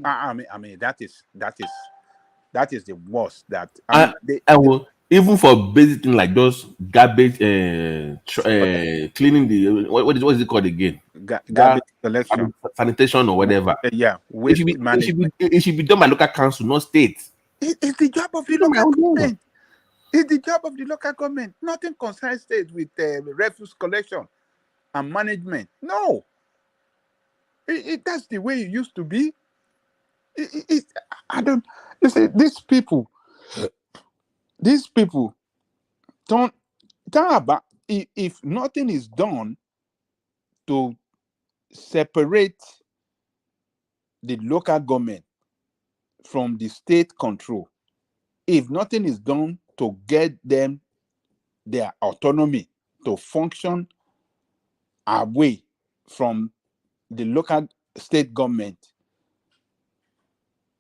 I mean that is the worst. That I will. Even for basic things like those garbage, cleaning the what is it called again? Garbage collection, sanitation or whatever. It should be done by local council, not state. It's the job of the local government. It's the job of the local government. Nothing concerns state with refuse collection and management. No, that's the way it used to be. I don't. You see, these people don't about if nothing is done to separate the local government from the state control. If nothing is done to get them their autonomy to function away from the local state government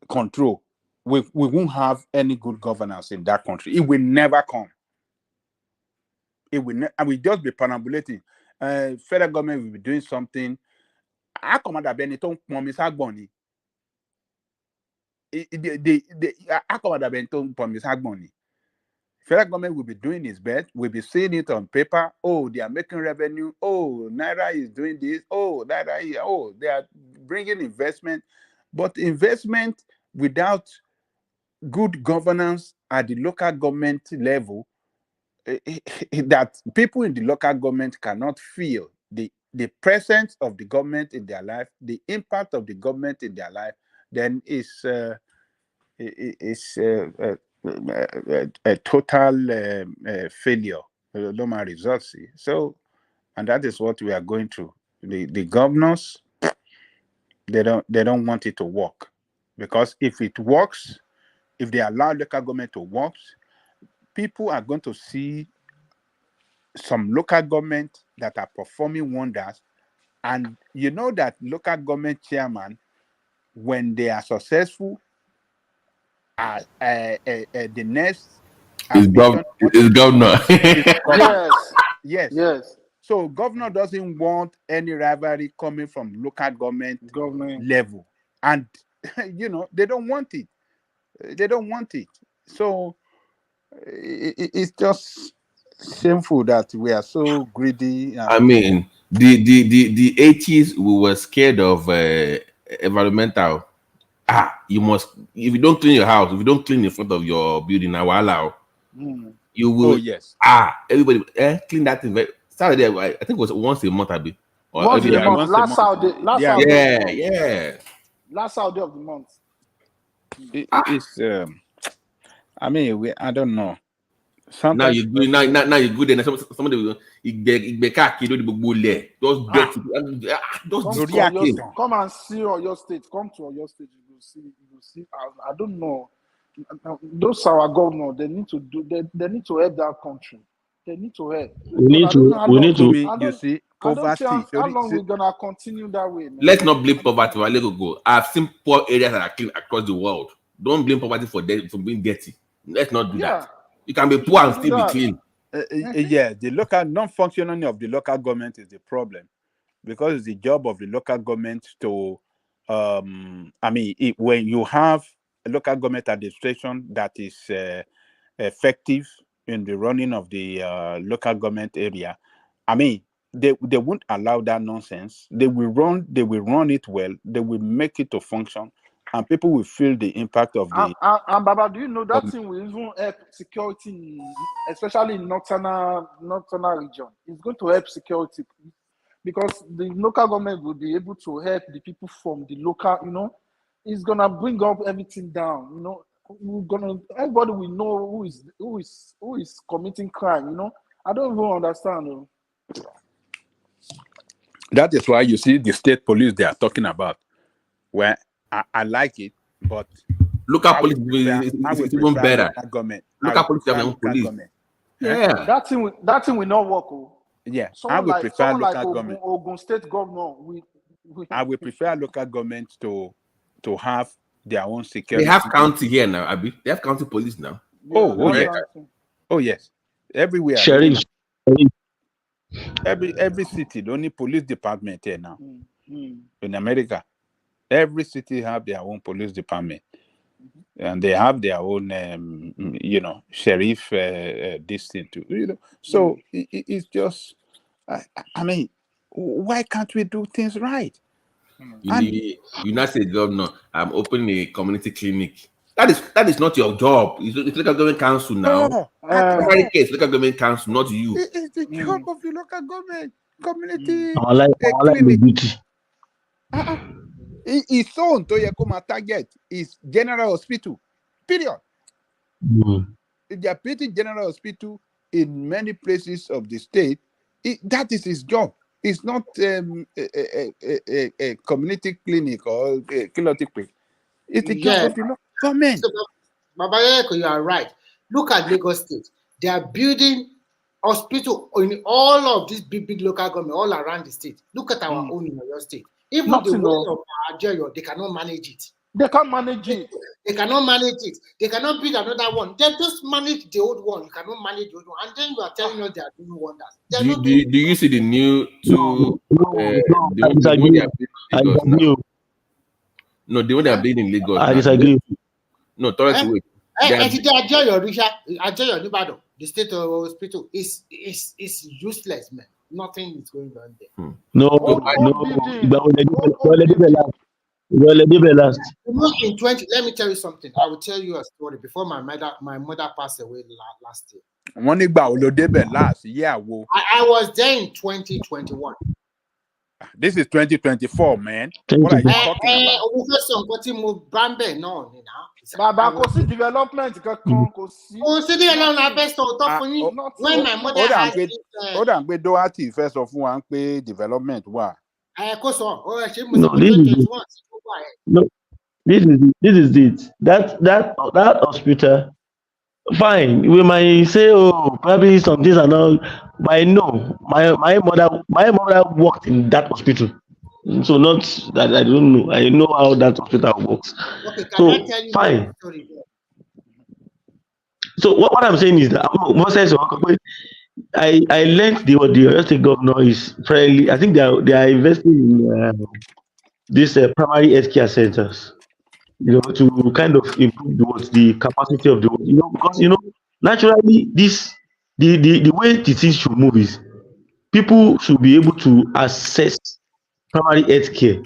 control, we won't have any good governance in that country. It will never come. It will just be perambulating. Federal government will be doing something. I command that Benetton promise Agboni. Federal government will be doing its best. We'll be seeing it on paper. Oh, they are making revenue. Oh, Naira is doing this. Oh, Naira is, they are bringing investment. But investment without good governance at the local government level, that people in the local government cannot feel the presence of the government in their life, the impact of the government in their life, then it's a total failure. No more results. So, and that is what we are going through. The governors, they don't want it to work, because if it works, if they allow local government to work, people are going to see some local government that are performing wonders. And you know that local government chairman, when they are successful, the next Is ambition governor. is governor. Yes. Yes. So governor doesn't want any rivalry coming from local government level, and they don't want it. They don't want it. So it's just shameful that we are so greedy. I mean, the 80s we were scared of environmental. You must, if you don't clean your house, if you don't clean in front of your building, now allow you will. Oh yes. Everybody clean that thing. Saturday, I think it was once a month, Abi. Once a month. Last Saturday. Last Saturday. Yeah. Last Saturday of the month. It's I mean, I don't know. Sometimes now you do now you go there and somebody will come and see your state. Come to your state. You will see. I don't know. Those our governors, they need to do. They need to help that country. They need to help. We need to. You see, poverty. How long we're gonna continue that way? Man? Let's not blame poverty. Go. I've seen poor areas that are clean across the world. Don't blame poverty for being dirty. Let's not do that. You can be poor and still be clean. Yeah, the local non-functioning of the local government is the problem, because it's the job of the local government to, when you have a local government administration that is effective in the running of the local government area, they won't allow that nonsense. They will run it well. They will make it to function, and people will feel the impact of the. And Baba, do you know that thing will even help security, especially in northern region? It's going to help security because the local government will be able to help the people from the local. It's gonna bring up everything down. Everybody will know who is committing crime. I don't even understand. That is why you see the state police they are talking about. Where I like it, but local police is even better. Local police have their own police. Yeah, that thing will not work. Yeah, I would prefer local government. Ogun State governor. I would prefer local government to have their own security. They have county here now, Abi. They have county police now. Oh yes, everywhere. Sheriff. Every city, the only police department here now. In America, every city have their own police department, and they have their own, sheriff. This thing too, So it's just, why can't we do things right? You not say, governor, I'm opening a community clinic. That is not your job. It's local government council now. Every case, local government council, not you. It's the job of the local government community clinic. It's so on to target is general hospital. Period. They are putting general hospital in many places of the state. That is his job. It's not a community clinic or a clinic. It's the job of the local government. So, Baba, you are right. Look at Lagos State. They are building hospital in all of these big local government all around the state. Look at our own in your state. Even the one of Nigeria, they cannot manage it. They can't manage it. They cannot manage it. They cannot build another one. They just manage the old one. You cannot manage the old one. And then you are telling us they are doing wonders. Do you see the new two? No, the one they are building in Lagos. I disagree. No, Torres wait. The state hospital is useless, man. Nothing is going on there. In 20, let me tell you something. I will tell you a story. Before my mother passed away last year. I was there in 2021. This is 2024, man. What are you talking about? Baba, development. When my mother had first of all, development. No, this is it. That hospital, fine. We might say, oh, probably some things are not. But I know my mother worked in that hospital, so not that I don't know. I know how that hospital works. Okay, so fine. So what I'm saying is that Moses, I learned the state governor is fairly. I think they are investing in these primary healthcare centers. To kind of improve the capacity of the because naturally the way the things should move is people should be able to access primary health care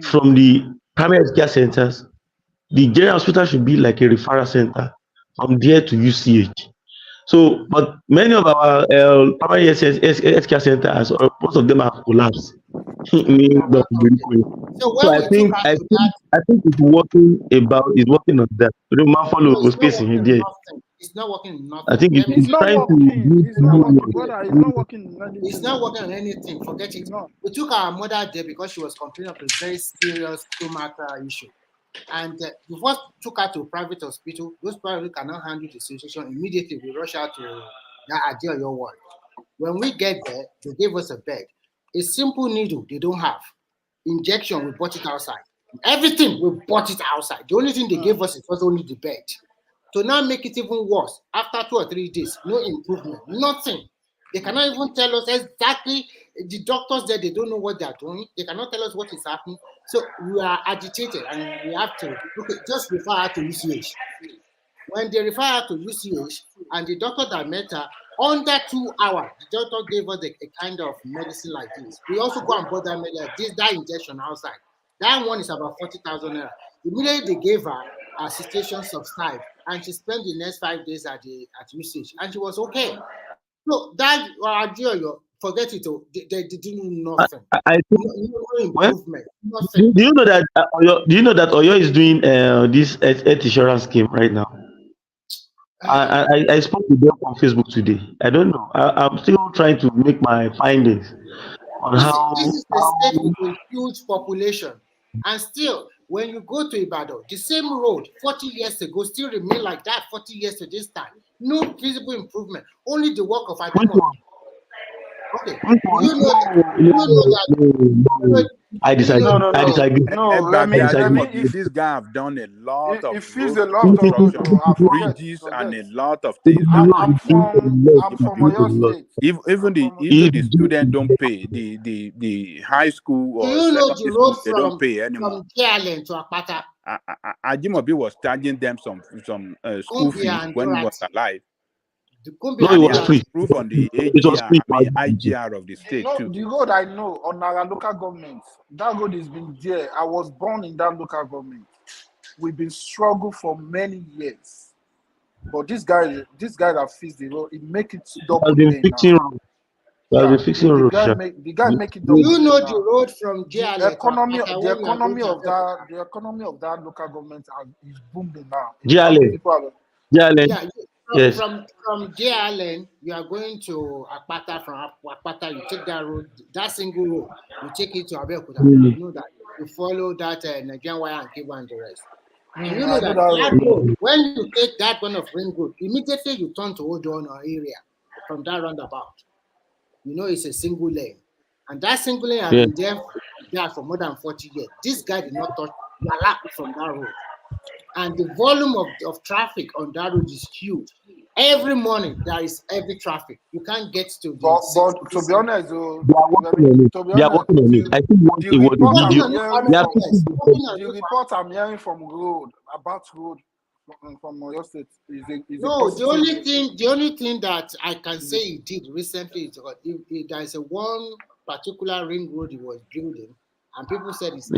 from the primary health care centers. The general hospital should be like a referral center from there to UCH. So, but many of our primary health care centers, or most of them have collapsed. So So when we took her to that, I think it's working on that. Man no, follow it's not space in working there. nothing. It's not working I nothing. think Let me it's It's not trying to working. build It's not new working, ones. brother. It's not working in anything. It's not working on anything. Forget it. It's not. We took our mother there because she was complaining of a very serious stomach issue. And we first took her to a private hospital. Those private cannot handle the situation. Immediately, we rush her to that your ward. When we get there, they gave us a bed. A simple needle they don't have. Injection, we bought it outside. Everything, we bought it outside. The only thing they gave us was only the bed. To now make it even worse, after 2 or 3 days, no improvement, nothing. They cannot even tell us exactly. The doctors there, they don't know what they are doing. They cannot tell us what is happening. So we are agitated and we have to just refer her to UCH. When they refer her to UCH and the doctor that met her, under 2 hours, the doctor gave us a kind of medicine like this. We also go and bought that injection outside. That one is about 40,000 naira. Immediately they gave her a situation subside, and she spent the next 5 days at UCH, and she was okay. So that forget it. They didn't do nothing. I think No improvement. do you know that Oyo is doing this health insurance scheme right now? I spoke to them on Facebook today. I don't know. I'm still trying to make my findings on how. This is a state with a huge population, and still, when you go to Ibadan, the same road 40 years ago still remain like that 40 years to this time. No visible improvement. Only the work of Ademo. Okay. I disagree. I disagree. No, Remy, this guy have done a lot of feels road a lot of construction, bridges, and a lot of things. I'm from Oyo State. Even the students don't pay. The high school or secondary school, they don't pay anymore. From Kialen to Akpata. Ajimobi was charging them some school fees when he was alive. No, it was free. Proof on the IGR of the state too. The road I know on our local government, that road has been there. I was born in that local government. We've been struggling for many years, but this guy that fixed the road, he make it double lane now. The guy make it double. You know the road from JL. The economy of that local government is booming now. Yes. From JLN, you are going to Akpata. From Akpata, you take that road, that single road, you take it to Abeokuta. You know that. You follow that Nigerian wire and cable and the rest. You know that road, when you take that one of Ring Road, immediately you turn to Odono area from that roundabout. You know it's a single lane. And that single lane has been there for more than 40 years. This guy did not touch the lap from that road. And the volume of traffic on that road is huge. Every morning there is heavy traffic. You can't get to the. But to be honest, they are working on it. I think the report I'm hearing from road from Oyo State is the only thing that I can say he did recently is there is one particular ring road he was building, and people said it's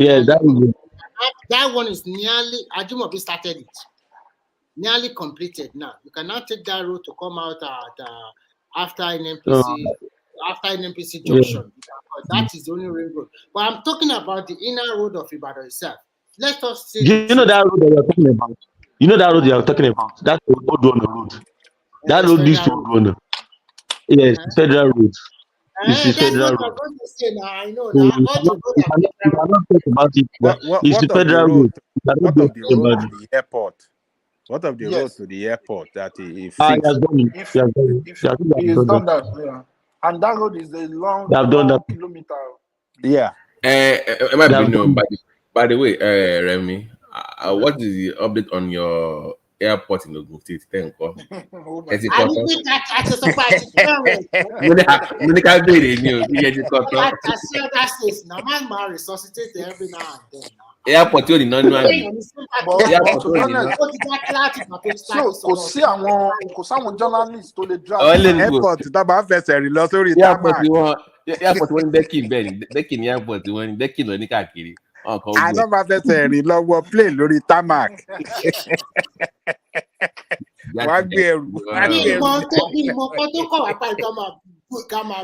that one is nearly. Ajimobi started it, nearly completed now. You cannot take that road to come out at after NMPC junction. That is the only ring road. But I'm talking about the inner road of Ibadan itself. Let us see. You know that road that you're talking about? You know that road you're talking about? That's the Odono road. That road leads to Odono. Yes, federal road. This is federal road. I know you cannot talk about it. It's the federal road. What of the road to the airport? What of the road to the airport that he fixed? He has done it. He has done that. Yeah. And that road is a long kilometer. Yeah. By the way, Remy, what is the update on your airport in Ogun State. Thank God. Oh my I Ẹ̀sìn God. need kọ̀tọ́. to catch somebody. Mo ní ká béèrè ni o, kí ẹ̀sìn kọ̀tọ́. I see that says, now my resuscitate every now and then. Airport tí ò ní ná nú àbí. But Airport to tó be ní ná. honest, kò sáwọn journalist tó lè drag. Airport tó bá fẹsẹ̀ rìn lọ sórí Airport tarmac. tí wọ́n ní dẹ́kìn bẹ́ẹ̀ ni, dẹ́kìn ní airport tí wọ́n ní dẹ́kìn lọ ní káàkiri. Àná bá fẹsẹ̀ rìn lọ wọ plane lórí tarmac. Wọ́n gbé ẹrù. Come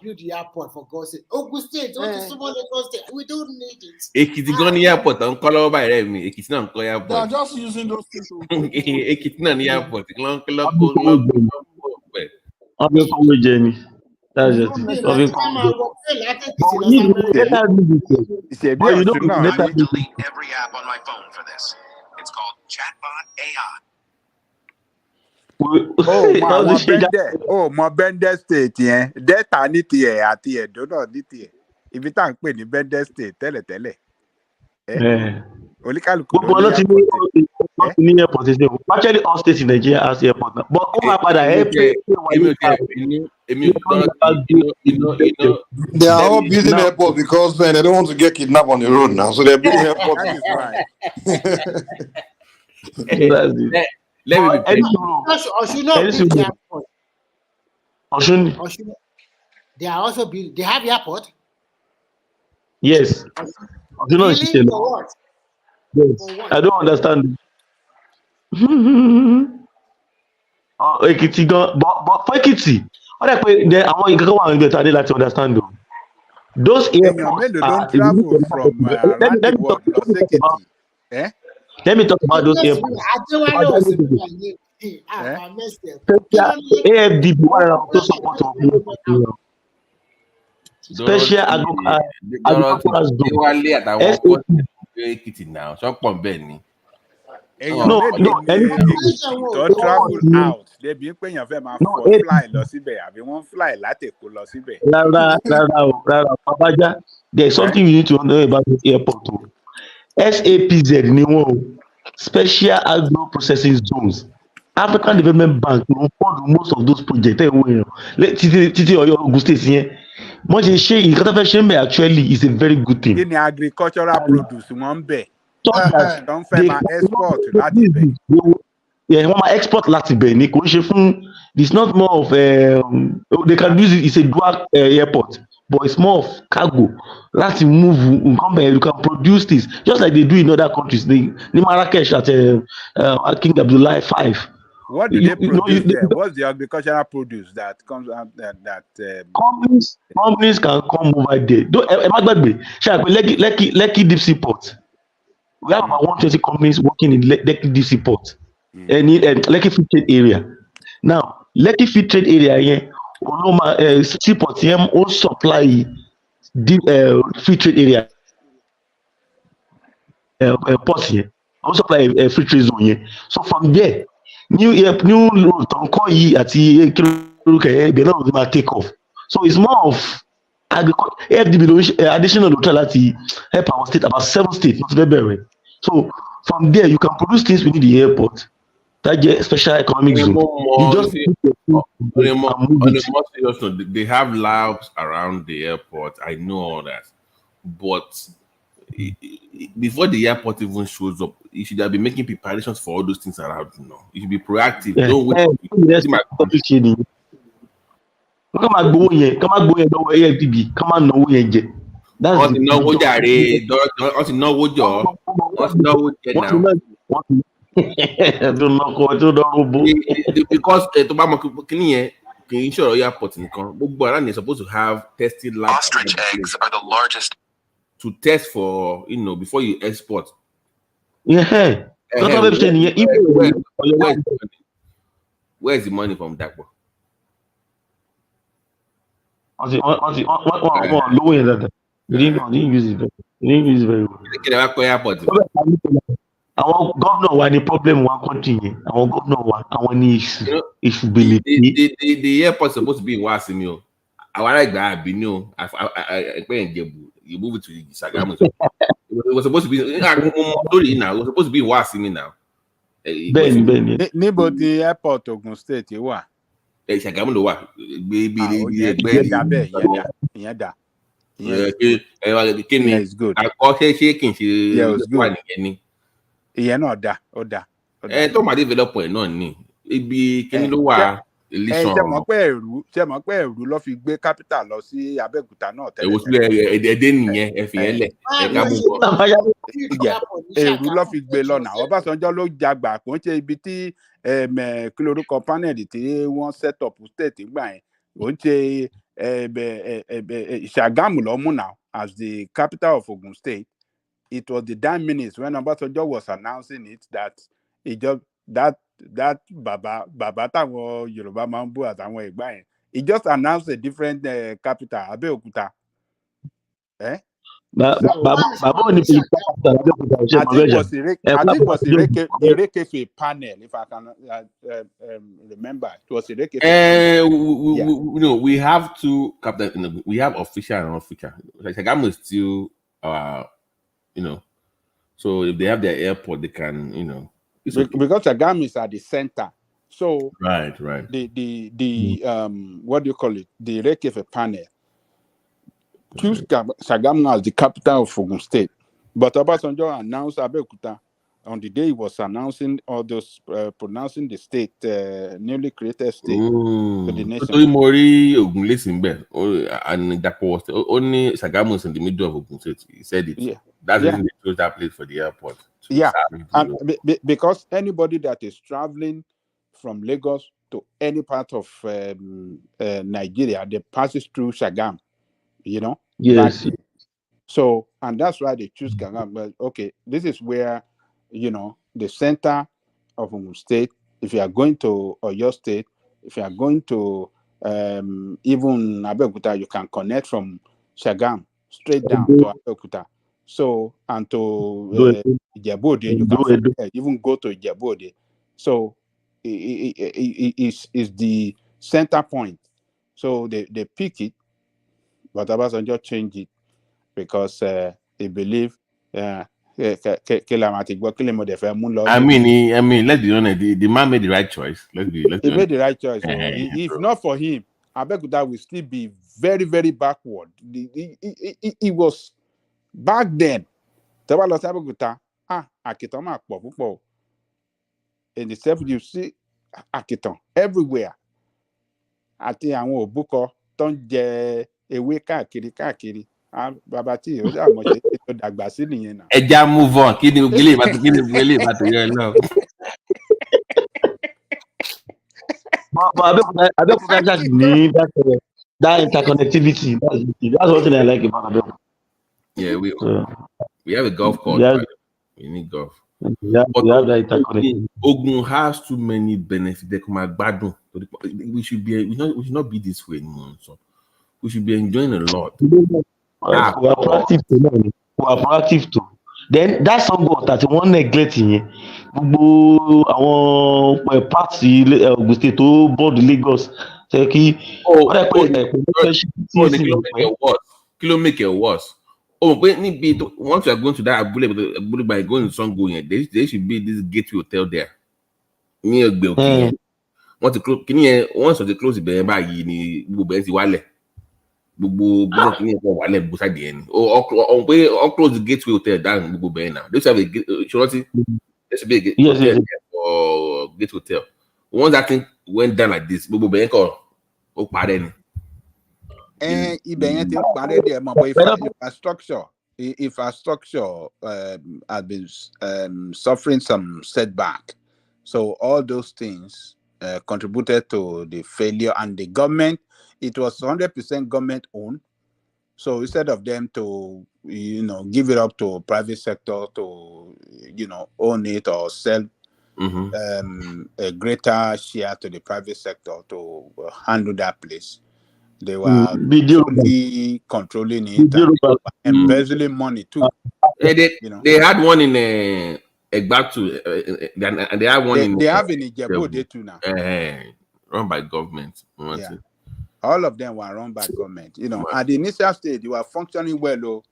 build the airport for God's sake. Ogun State, someone State. We don't need it. Èkìtì gan ní airport ń kọ́ lọ́wọ́ báyìí rẹ̀ mi. Èkìtì náà ń kọ́ They are airport. just using those things to. Èkìtì náà ní airport. Ọbẹ̀ kọ́wé jẹ ni. That's just it. Ọbẹ̀ kọ́wé jẹ. But we need to better do this. Ìṣèbí But you know, ọ̀tún we náà better ni. do this. Every app on my phone for this. It's called Chatbot AI. Mọ Bendel State yẹn, Delta ní tiẹ̀ àti Edo náà ní tiẹ̀. Ibi tá à ń pè ní Bendel State tẹ́lẹ̀tẹ́lẹ̀. Oníkálukú Gbogbo ọlọ́ ti ní airport ṣe. Actually, all states in Nigeria has airport now. But ó máa padà They are all building airport because they don't want to get kidnapped on the road now. So they're building airport. That is right. Let me be Oshun, they are also building. They have airport. Yes. Really? For what? Yes. I don't understand. Ekiti gan, but for Ekiti, what I pay there, I want you to one that I need to understand though. Those airports don't travel from around the world. Let me talk about those airports. AFDB, one of those support of special agricultural zone. Don't travel out. Débi pé èèyàn fẹ́ máa fly lọ síbẹ̀ àbí wọ́n fly látẹ̀kọ́ lọ síbẹ̀. Rárá, Babaja, there's something you need to know about the airport too. SAPZ ni wọ́n o, Special Agro Processing Zones. African Development Bank will fund most of those projects. Títí Ọ̀yọ́ Ogun State yẹn. Wọ́n ṣe ṣe nǹkan tó fẹ́ ṣe ń bẹ̀ actually is a very good thing. Kí ni agricultural produce wọ́n ń bẹ̀? Don't fẹ́ máa export láti bẹ̀. Wọ́n máa export láti bẹ̀ ni kò ń ṣe fún. It's not more of they can use it. It's a dual airport, but it's more of cargo. Láti move nǹkan bẹ̀ you can produce this just like they do in other countries. Ní Marrakesh at King Abdullah V. What do they produce there? What's the agricultural produce that comes out that companies can come over there? Lekki Deep Sea Port. We have about 120 companies working in Lekki Deep Sea Port. Lekki Free Trade Area. Now, Lekki Free Trade Area, seaport all supply deep free trade area. Ports here also supply a free trade zone here. So from there, new road àti take off. So it's more of agriculture. AFDB additional neutrality help our state, about 7 states, not very. So from there, you can produce things within the airport. That get special economic zone. You just they have labs around the airport. I know all that, but before the airport even shows up, you should have been making preparations for all those things around. You should be proactive. Don't wait. Come on, go here. Come on, go here. Don't AFDB. Come on, no here. That's because airport supposed to have testing labs. Ostrich eggs are the largest to test for, before you export. Yeah. Where's the money from that? We didn't use it. We didn't use it very well. Our governor was the problem one country. Our governor was our issue. The airport supposed to be in Wasimio. I like that. You move it to Sagamo. It was supposed to be now. It was supposed to be in Wasimi now. Ben. Níbo ti airport Ogun State wà? Ṣàgámù ló wà. Ìyẹn dà bẹ́ẹ̀, ìyẹn dà. Kí ni is good. Àkọ́ṣe ṣé kì í ṣe Yeah, it's good. wà nìyẹn ni. Ìyẹn náà dà, ó dà. Tó máa develop ẹ̀ náà ni. Ibi kíní ló wà. Ṣé mọ̀ pé ẹ̀rú ló fi gbé capital lọ sí Abẹ́òkúta náà tẹ́lẹ̀. Ẹ̀wò sílẹ̀ ẹ̀dẹ́ nìyẹn ẹ fi yẹn lẹ̀. Ẹ̀ka mú bọ̀. Èrú ló fi gbé lọ́nà. Ọbásanjọ́ ló jagbà kò ń ṣe ibi tí kí lorúkọ panel tí wọ́n set up state gbà yẹn. Kò ń ṣe Ṣàgámù ló mú now as the capital of Ogun State. It was the damn minutes when Obasanjo was announcing it that it just that Baba táwọn Yorùbá máa ń bú àtàwọn ìgbà yẹn. He just announced a different capital, Abeokuta. I think it was Irekefe panel, if I can remember. It was Irekefe. We have two capitals. We have official and unofficial. Like Ṣàgámù is still so if they have their airport, they can, because Ṣàgámù is at the center. So right. The what do you call it? The Irekefe panel choose Ṣàgámù as the capital of Ogun State, but Obasanjo announced Abeokuta on the day he was announcing all those pronouncing the state newly created state to the nation. And that was only Ṣàgámù is in the middle of Ogun State. He said it. Yeah. That's the reason they chose that place for the airport. Yeah, and because anybody that is traveling from Lagos to any part of Nigeria, they passes through Ṣàgámù, Yes. So, and that's why they choose Ṣàgámù. But okay, this is where, the center of Ogun State. If you are going to Oyo State, if you are going to even Abeokuta, you can connect from Ṣàgámù straight down to Abeokuta. So, and to Ijebu-Ode, you can even go to Ijebu-Ode. So, it is the center point. So, they pick it, but Obasanjo changed it because they believe. I mean, let's be honest. The man made the right choice. He made the right choice. If not for him, Abeokuta will still be very, very backward. He was back then. Abeokuta, Akiton ma pọ̀ púpọ̀. In the 70s, you see Akiton everywhere. Àti àwọn òbúkọ tó ń jẹ ewé káàkiri. Bàbá tí ó dà mọ̀ ṣe tó dàgbà sí nìyẹn náà. Ẹja move on. Kí ni gbélé ìbátò yẹn náà? Abeokuta just need that interconnectivity. That's one thing I like about Abeokuta. Yeah, we have a golf course. Yeah. Right? We need golf. But we have that interconnectivity. Ogun has too many benefits. We should not be this way anymore. So we should be enjoying a lot. We are proactive too. Then that song got that one neglecting àwọn party Ogun State tó board Lagos. Kilo make it worse. Once you are going to that Abule by going to Sango, there should be this gateway hotel there. Near Belkin. Once they close the Bemba, ni Bubensi Wale. Bubu Wale beside the end. Or close the gateway hotel down Bubu Bena. They have a there should be a gateway or gate hotel. Once that thing went down like this, Bubu Benko, pardon. Infrastructure has been suffering some setback. So all those things contributed to the failure, and the government, it was 100% government owned. So instead of them to, give it up to private sector to, own it or sell a greater share to the private sector to handle that place. They were fully controlling it and embezzling money too. They had one in Egbatu, and they have one they have in Ijebu-Ode too now. Run by government. Yeah. All of them were run by government. At the initial stage, they were functioning well, though.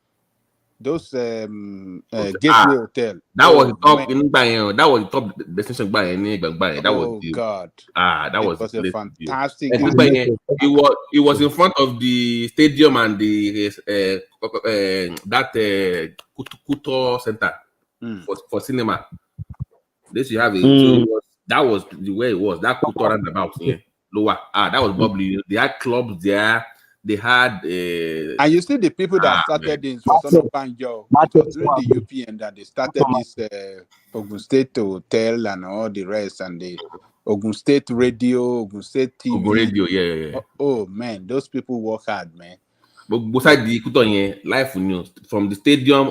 those Gateway Hotel. That was the top man. that was the top destination that was the God. that it was a place fantastic it was in front of the stadium and the Kuto Center for cinema. This you have it. So that was the way it was. That Kuto roundabout here. Lower. That was bubbly. They had clubs there. They had and you see the people that started this for Sonobanjo. It was during the UPN that they started this Ogun State Hotel and all the rest, and the Ogun State Radio, Ogun State TV. Ogun Radio, yeah. Oh man, those people work hard, man. But besides the Kutonye, life news from the stadium,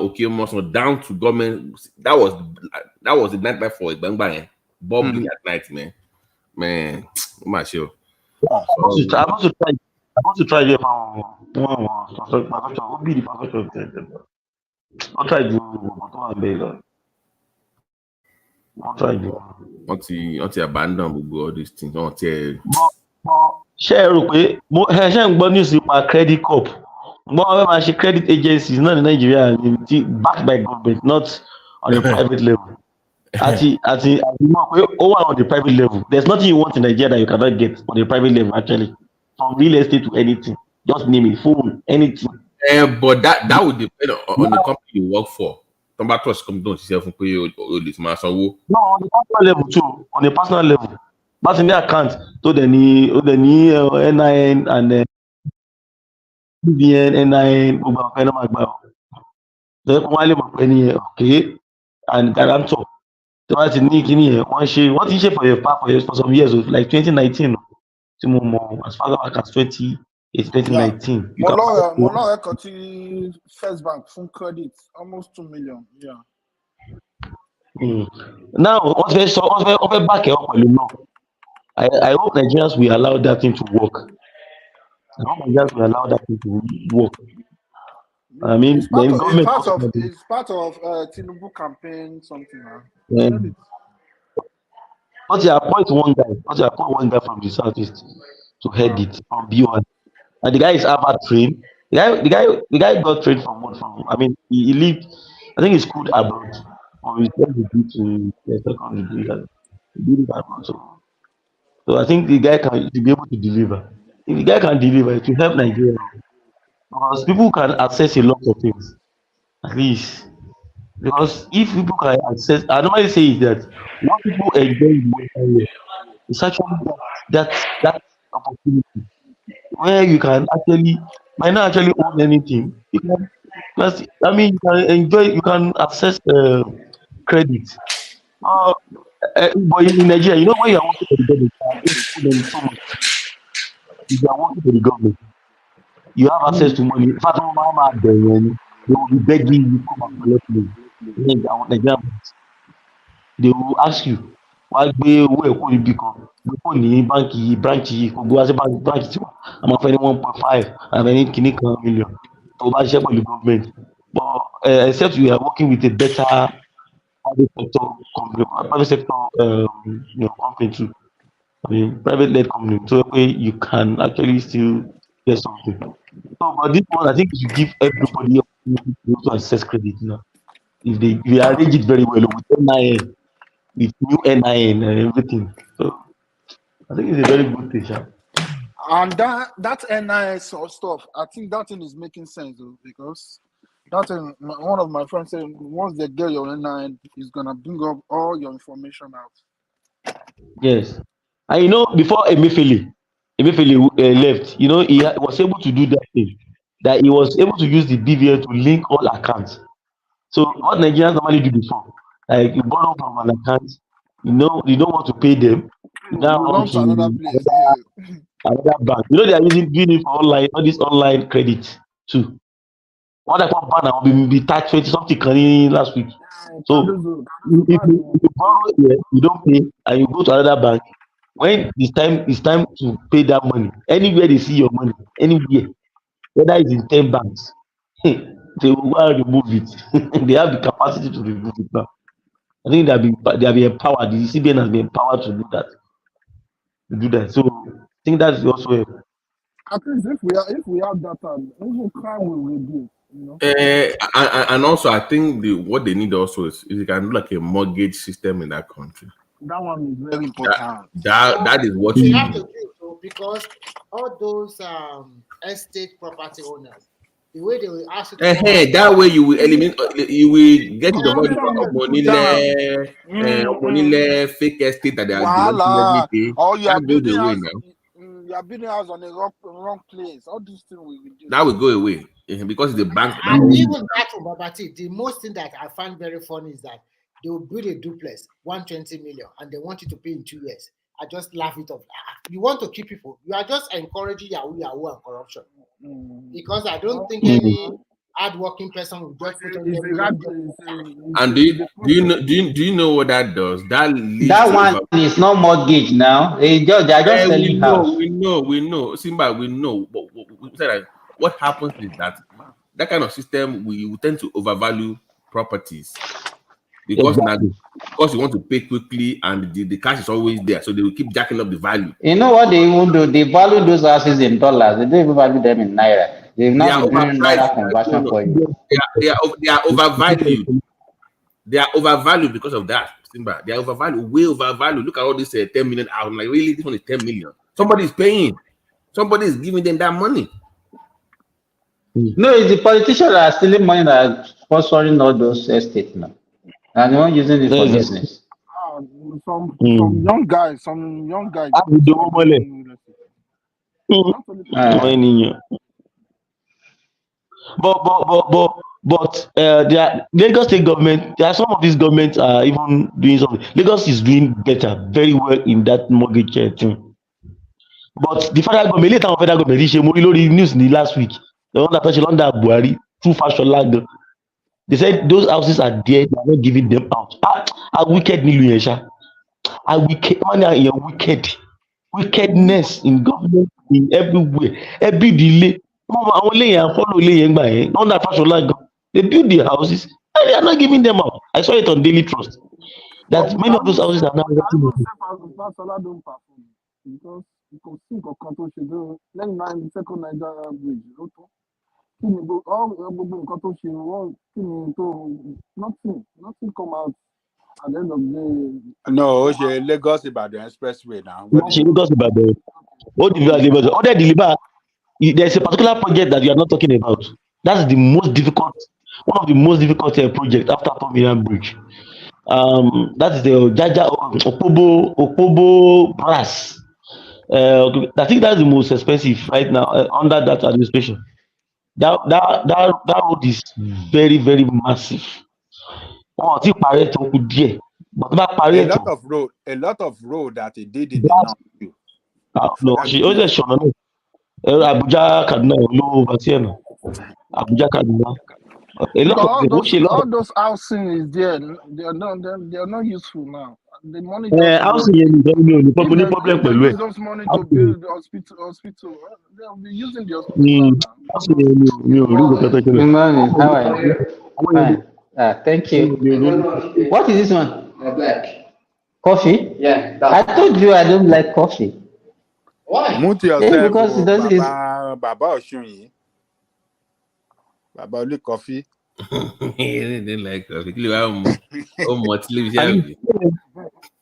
down to government. That was the nightlife for it. Bang, bubbling at night, man. I'm not sure. I want to try it from I'll be the perfect. I'll try to I'll try to until abandon all these things. Share news credit corp. More credit agencies, not in Nigeria, backed by government, not on a private level. At on the private level, there's nothing you want in Nigeria that you cannot get on the private level, actually. From real estate to anything. Just name it, phone, anything. But that would depend on the company you work for. No, on the personal level too. On the personal level. But in the account, to the NIN and BVN, NIN, okay, and guarantor. So that's in what is for some years, like 2019. As far as 2019. Mono First Bank full credit, almost 2 million. Yeah. Now, back up, I hope Nigerians will allow that thing to work. I mean, it's part of Tinubu campaign, something. But you appoint one guy from the southeast to head it from B1, and the guy is Harvard trained. The guy got trained from what? I mean, he lived. I think he schooled abroad, or he sent to the second degree. So I think the guy can be able to deliver. If the guy can deliver, it will help Nigeria because people can access a lot of things. At least, because if people can access, I normally say is that what people enjoy is actually that opportunity where you can might not actually own anything. You can, you can enjoy, you can access credit. But in Nigeria, when you are working for the government, if you are working for the government, you have access to money. In fact, they will be begging you to come and collect money. They will ask you, why be where you become? Bank branch, go as a branch. I'm offering 1.5. I'm any million. So that's the government. But except you are working with a better private sector company too. I mean, private-led company, so you can actually still get something. So, but this one, I think you give everybody opportunity to access credit now. If you arrange it very well with NIN, with new NIN and everything. So, I think it's a very good thing. And that NIS stuff, I think that thing is making sense though, because that thing, one of my friends said once they get your NIN, it's gonna bring up all your information out. Yes, and before Emefiele left, he was able to do that thing. That he was able to use the BVN to link all accounts. So what Nigerians normally do before, like you borrow from an account, you don't want to pay them. Now on to another place. Another bank. They are doing it for online, all this online credit too. What I call banner will be tax 20 something last week. So if you borrow here, you don't pay, and you go to another bank. When it's time to pay that money, anywhere they see your money, anywhere, whether it's in 10 banks, they will go and remove it. They have the capacity to remove it now. I think they have been empowered. The CBN has been empowered to do that. So I think that's also At least if we have that, even crime will reduce. And also, I think what they need also is you can do like a mortgage system in that country. That one is very important. That is what they you have need. to do so because all those estate property owners, the way they will ask you to come out, That way you will eliminate, you will get rid of all Down. the fake estate that they are developing Wahala. every day. Or you are That goes building away house. now. You are building house on the wrong place. All these things will reduce. That will go away because the bank. and even that from Babati, the most thing that I find very funny is that they will build a duplex, 120 million, and they want you to pay in 2 years. I just laugh it off. You want to keep people, you are just encouraging Yahoo and corruption. Because I don't think any hardworking person will just put on them. And do you know what that does? That one is not mortgage now. They are just selling house. We know, Simba, we know. But we said that what happens is that kind of system we tend to overvalue properties because because you want to pay quickly and the cash is always there, so they will keep jacking up the value. You know what they even do? They value those houses in dollars. They don't even value them in naira. They've not been doing naira conversion for you. They are overvalued. They are overvalued because of that. Simba, they are overvalued, way overvalued. Look at all this 10 million out. I'm like, really? This one is 10 million. Somebody is paying. Somebody is giving them that money. No, it's the politicians that are stealing money that are sponsoring all those estates now. And they're not using it for business. Some young guys. But the Lagos state government, there are some of these governments are even doing something. Lagos is doing better, very well in that mortgage thing. But the federal government, federal government, she news in the last week. The one that touched London Buhari, through fashion lag. They said those houses are there, they are not giving them out. A wicked Nilu. A wicked man, wicked. Wickedness in government in everywhere. Every delay. Under fashion lag. They build the houses and they are not giving them out. I saw it on Daily Trust. That many of those houses are now getting because you can think of control schedule. Let me second Niger bridge. Nothing come out at the end of the day. No, Lagos Ibadan Expressway now. Lagos Ibadan. There's a particular project that you are not talking about. That's the most difficult, one of the most difficult projects after Pomiran Bridge. That is the Jaja Opobo Brass. I think that's the most expensive right now under that administration. That road is very, very massive. A lot of road that he did in the north. No, she always shown Abuja Kaduna no Abuja Kaduna. All those housing is there. They are not useful now. The money housing is problem. Use those money to build the hospital. They'll be using the hospital. Thank you. What is this one? Black. Coffee? Yeah. I told you I don't like coffee. Why? Mute yourself, because it doesn't. Baba Oshunyi. Baba only coffee. They didn't like coffee.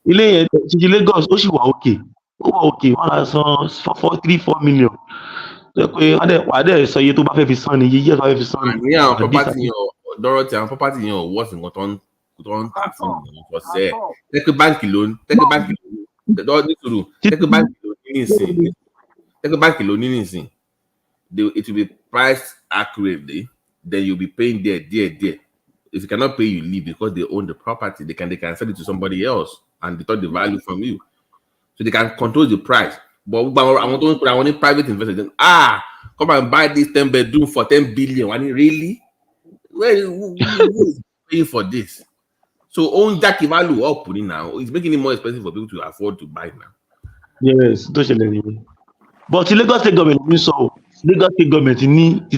Lagos, she was okay. Okay, 4 million. So you to buy for son, years buy for son. Yeah, property Dorothy and property wasn't what on was there. Take a bank loan. Take a bank loan. Take a bank loan. Take a bank loan. It will be priced accurately. Then you'll be paying there. If you cannot pay, you leave because they own the property. They can sell it to somebody else and they thought the value from you. So they can control the price. But I want a private investor. Come and buy this 10-bedroom for 10 billion. I mean, really? Who is paying for this? So own Jackie value up now. It's making it more expensive for people to afford to buy now. Yes, totally. But the Lagos state government so Lagos state government need to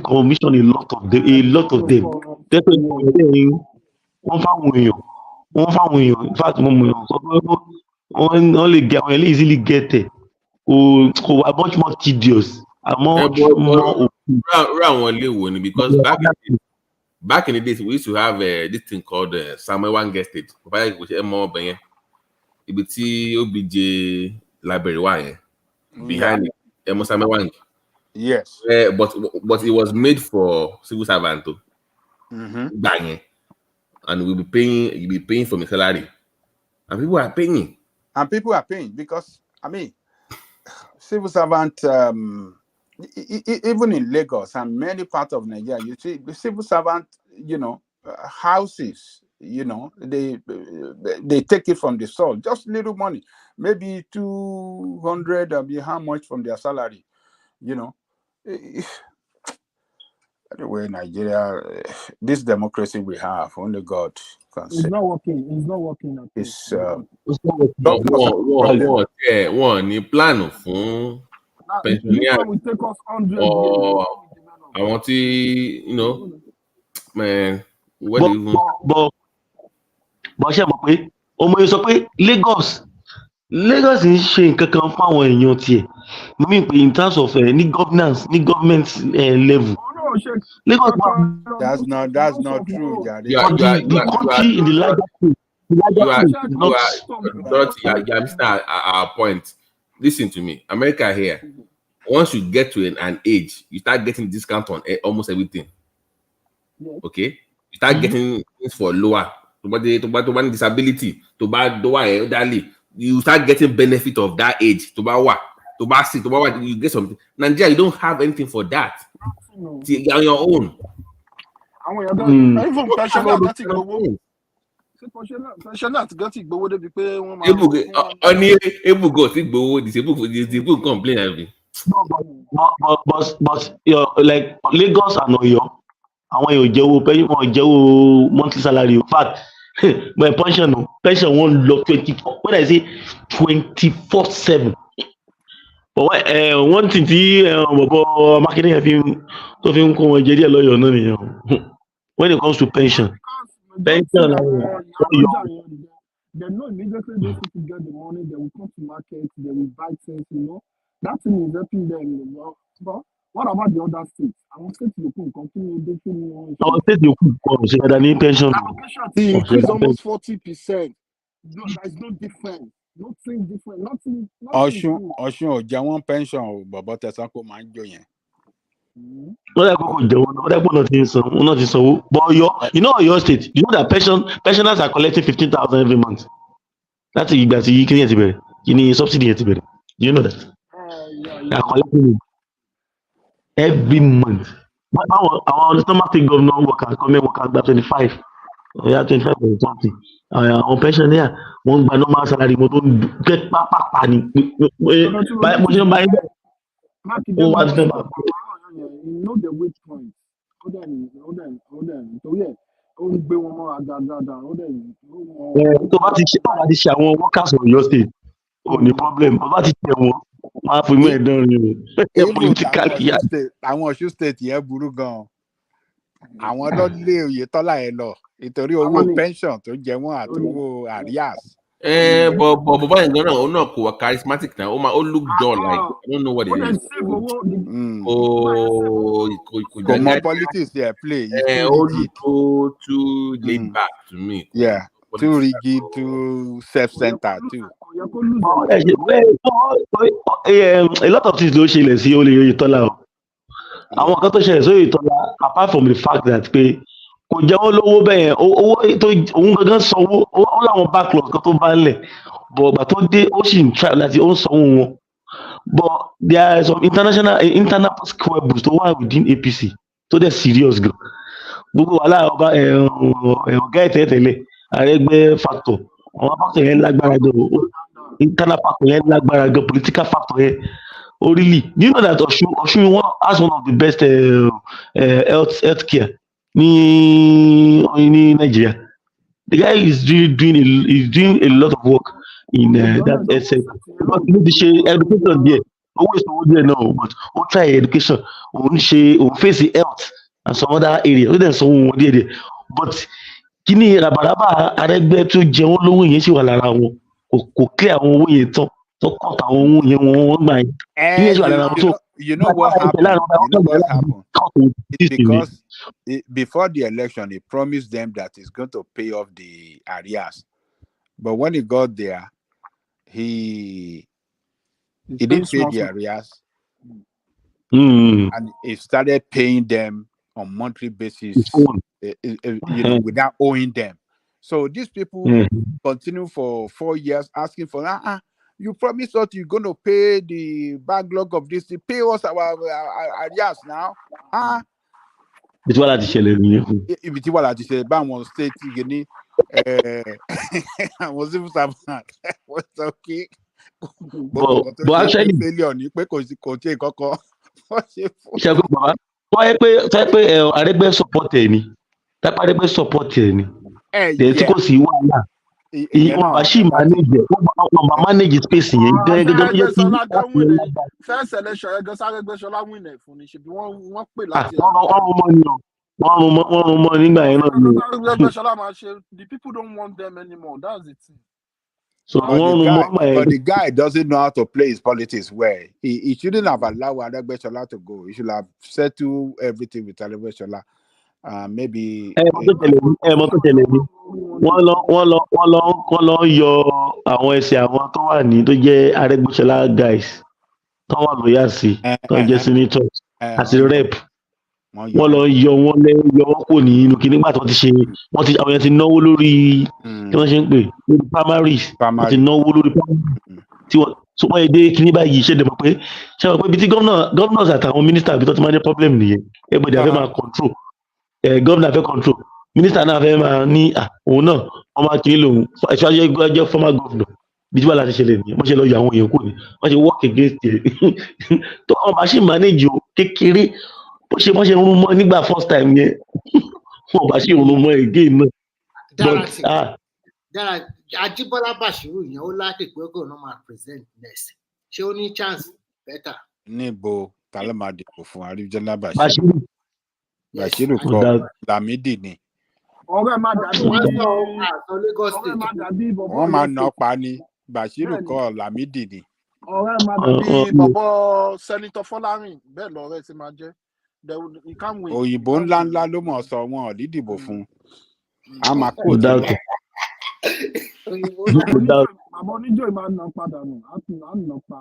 commission a lot of them. In fact, only easily get it. Much more tedious. More Because back in the days we used to have this thing called Samuel Wange State. OBJ library behind it. Samuel Wange. Yes. But it was made for civil servant too. Bang. And you'll be paying for my salary. And people are paying. Because I mean, civil servant, even in Lagos and many parts of Nigeria, you see the civil servant, houses, they take it from the soil, just little money, maybe 200, how much from their salary, Anyway, Nigeria, this democracy we have, only God can It's say. not working. It's not working. It's one plan for pensioner will take us 100 years. I want to, man. What do you ṣe mọ̀ pé ọmọ yẹn sọ pé Lagos ń ṣe nǹkan kan fáwọn èèyàn tiẹ̀ mi pé in terms of ní governance ní government level Lagos that's not true. The country in the larger state you are missing our point. Listen to me, America here. Once you get to an age, you start getting discount on almost everything. Okay, you start getting things for lower. To buy disability, to buy elderly, you start getting benefit of that age. To buy sick, to buy what you get something. Nigeria, you don't have anything for that. You're on your own. Even pensioners get it, but what they pay one able go think disabled complain. But like Lagos and Oyo, àwọn èèyàn jẹ́wọ́ monthly salary. In fact, my pension won't lọ 24. When I say 24/7. But one thing bọ̀bọ̀ marketing tó fi ń kó wọn jẹ díẹ̀ lọ́yọ̀ náà nìyẹn. When it comes to pension. they know immediately those people get the money, they will come to market, they will buy things, That thing is helping them. But what about the other states? Our states will continue making our states will continue pension. Increase almost 40%. No, there's no difference. Nothing different. Nothing. Oshun ọjà wọn pension bọ̀bọ̀ tẹ̀sán kó máa ń jò yẹn. Wọ́n dẹ̀ kókò jẹun náà, wọ́n dẹ̀ pọ̀ náà ti sanwó. But your state, you know that pensioners are collecting 15,000 every month. That's ìgbà tí kíni yẹn ti bẹ̀rẹ̀, kíni subsidy yẹn ti bẹ̀rẹ̀. You know that? They are collecting it every month. But our stomach state governor workers come gba 25. 25 or something. On pension there, wọ́n gba normal salary mo tó get pápá ni. Mo ṣe ń bá yín bẹ́ẹ̀. You know the weight point. Hold on. So yeah, ó ń gbé wọn mọ́ àdáadáa. Tó bá ti ṣe àwọn workers of your state, ní problem. Tó bá ti ṣe wọn, máa fi mú ẹ̀dán rí o. Politically. Àwọn Ọ̀ṣun state yẹn burú gan-an. Àwọn ló lé Oyètọ́lá yẹn lọ nítorí owó pension tó jẹ wọ́n àti owó arrears. But Baba and Ghana are not charismatic now. Ó look dull, like I don't know what it is. Come on, politics there play. Too laid back to me. Yeah, too rigid, too self-centered too. A lot of things ló ṣẹlẹ̀ sí Oyètọ́lá o. Àwọn kan tó ṣẹlẹ̀ sí Oyètọ́lá, apart from the fact that pé kò jẹ́ wọ́n lówó bẹ́ẹ̀ owó tó òun gangan sanwó ó láwọn backlog kan tó bá ń lẹ̀ but ọgbà tó dé ó sì ń try láti ó ń sanwó wọn but there are some internal squabbles tó wà within APC tó dẹ̀ serious gan gbogbo wàhálà ọba ọ̀gá ìtẹ̀tẹ̀lẹ̀ Arẹ́gbẹ́ factor àwọn factor yẹn lágbára gan internal factor yẹn lágbára gan political factor yẹn really do you know that Ọ̀ṣun has one of the best health care ní Nigeria. The guy is doing a lot of work in that sector. Because you need to share education there. Always there now, but we try education. We face the health and some other areas. We then so there. But kini rabaraba Arẹ́gbẹ́ tó jẹ wọ́n lówó yẹn sì wà lára wọn. Kò clear àwọn owó yẹn tán. Tó cut àwọn owó yẹn wọ́n gbà yẹn. Kini sì wà lára wọn. So You know what happened? You know what happened? It's because before the election, he promised them that he's going to pay off the arrears. But when he got there, he didn't pay the arrears. And he started paying them on monthly basis, without owing them. So these people continue for 4 years asking for, you promised us you're going to pay the backlog of this, pay us our arrears now. It's what I tell you. It's what I say. Bam state, I was even what's okay. But actually, Aregbe support any. That Aregbe support any. There's go see one. Manage space first election, win it. The people don't want them anymore. That's the thing. So but the guy doesn't know how to play his politics well. He shouldn't have allowed Aregbesola to go. He should have settled everything with Aregbesola. Maybe one your àwọn ẹsẹ̀ àwọn tó wà ní tó jẹ́ Aregbesola guys tó wà lóyà sí tó jẹ́ senators àti rep wọ́n lọ yọ wọ́n kò ní inú kí nígbà tó ti ṣe wọ́n ti àwọn yẹn ti náwó lórí kí wọ́n ṣe ń pè lórí primaries wọ́n ti náwó lórí tí wọ́n so wọ́n yẹ dé kí ní báyìí ṣe dẹ̀ mọ̀ pé bí tí governors àtàwọn ministers bí tó ti máa ní problem nìyẹn everybody àfẹ́ máa control governor àfẹ́ control minister náà fẹ́ máa ní òun náà wọ́n máa kiri lòun ẹ̀ṣọ́ former governor bí tí wọ́n láti ṣẹlẹ̀ nìyẹn wọ́n ṣe lọ yọ àwọn èèyàn kù ní wọ́n ṣe work against it tó wọ́n bá ṣì manage o kékeré bó ṣe wọ́n ṣe rún mọ́ nígbà first time yẹn wọ́n bá ṣì rún mọ́ again náà. Dára Ajíbọ́lá Bàṣírù yẹn ó láti pé kò náà máa present next ṣé ó ní chance better. Níbo tálọ́ máa dìbò fún Ajíbọ́lá Bàṣírù? Bàṣírù kọ́ Lámídì ni. Ọ̀rẹ́ máa dàbí wọ́n máa nà pa ni. Bàṣírù kọ́ Lámídì ni. Ọ̀rẹ́ máa dàbí bọ̀bọ̀ Sẹ́nitọ̀ Fọlárìn bẹ́ẹ̀ lọ́rẹ́ ti máa jẹ́. Òyìnbó ńláńlá ló mọ̀ sọ wọn ò ní dìbò fún. A máa kó dàtọ̀. Àmọ́ oníjó máa nà padà nù, á nà pa.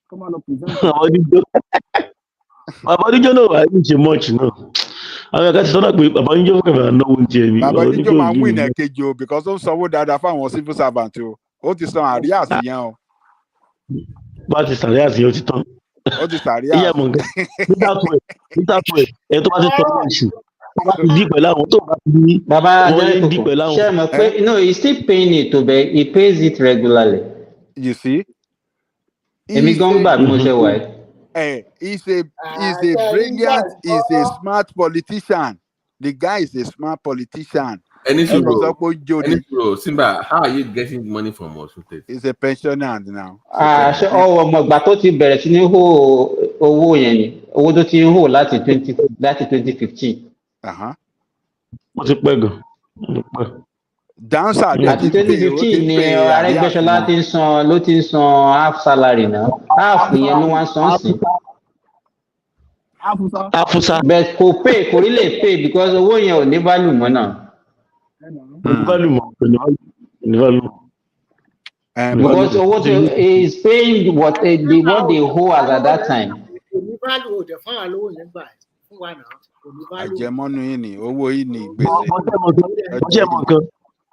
Kọ́ máa lọ present. Bàbá oníjó náà wà ní ṣe much náà. Àwọn ẹ̀ka ti sọ́nà pé bàbá oníjó fún kẹfà náwó ń tiẹ̀ ní. Bàbá oníjó máa mú ìnà kejì o because ó ń sanwó dáadáa fáwọn civil servant o. Ó ti san àríyá àsìyàn o. Bá ti sàríyá àsìyàn ó ti tán. Ó ti sàríyá. Ìyá mọ̀ nǹkan. Nígbà tó ẹ̀ tó bá ti tọ́ ní ìṣù. Tó bá ti dí pẹ̀lú àwọn tó bá ti ní. Bàbá Adékòkò, ṣé ẹ mọ̀ pé he's still paying it to be, he pays it regularly. You see? Èmi gan gbà bí mo ṣe wà ẹ́. He's a brilliant, he's a smart politician. The guy is a smart politician. Simba, how are you getting money from Osun State? He's a pensioner now. Ṣé ọmọ ìgbà tó ti bẹ̀rẹ̀ sí ní hó owó yẹn ni owó tó ti ń hó láti 2015. Wọ́n ti pẹ́ gan. Dancer àti 2015 ni Arẹ́gbẹ́ṣọlá ló ti ń san half salary náà half yẹn ló wá ń san sí. Afusa. But kò rí lè pay because owó yẹn ò ní value mọ́ náà. Because owó tó is paying what they owe as at that time. Àjẹmọ́nú yìí ni owó yìí ni gbèsè.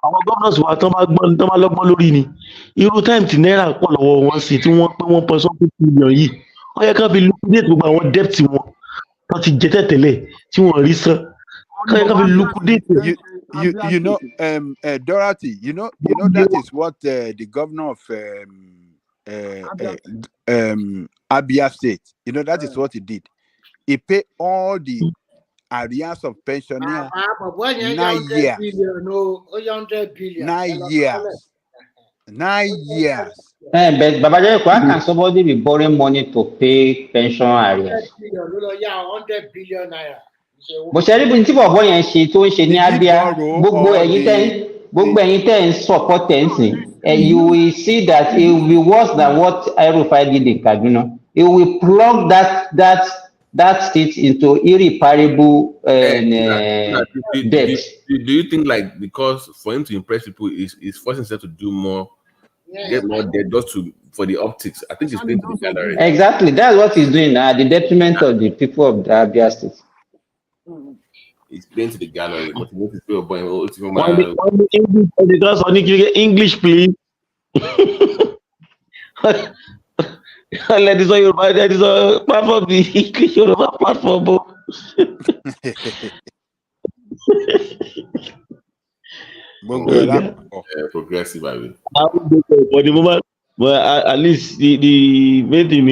Àwọn governors wa tán bá lọ́gbọ́n lórí ni irú time tí náírà pọ̀ lọ́wọ́ wọn sí tí wọ́n pé wọ́n pọ̀ sọ́kùn million yìí wọ́n yẹ ká fi liquidate gbogbo àwọn debt wọn wọ́n ti jẹ tẹ́tẹ̀lẹ̀ tí wọ́n rí san ká yẹ ká fi liquidate. You know, Dorothy, you know that is what the governor of Abia State, you know, that is what he did. He paid all the arrears of pensioners 9 years. 9 years. 9 years. But Babajayo, how can somebody be borrowing money to pay pension arrears? 100 billion naira. But ṣe rí tí bọ̀bọ̀ yẹn ṣe tó ń ṣe ní Abia gbogbo ẹ̀yin tẹ́ ń support ẹ̀ ń sìn you will see that it will be worse than what El-Rufai did in Kaduna. it will plug that state into irreparable debt. Do you think like because for him to impress people is forcing himself to do more, get more debt just for the optics? I think he's playing to the gallery. Exactly, that's what he's doing at the detriment of the people of the Abia State. He's playing to the gallery. English, please. Let this on your mind. That is a platform. The English platform. Progressive, I mean. For the moment, but at least the main thing,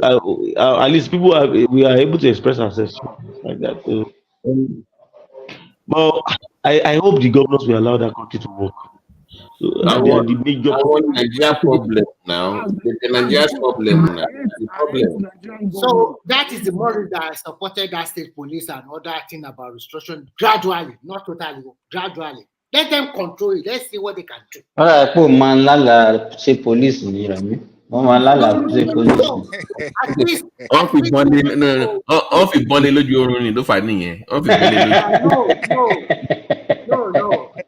at least we are able to express ourselves like that. But I hope the governors will allow that country to work. So, the major Nigeria problem now. The Nigeria's problem now. The problem. So that is the model that I supported that state police and other thing about restriction gradually, not totally, gradually. Let them control it. Let's see what they can do. All right, poor man, Lala, say police, you know me. Lala, say police. At least. Off with money, off with money, look you running. Don't find me. Off with No.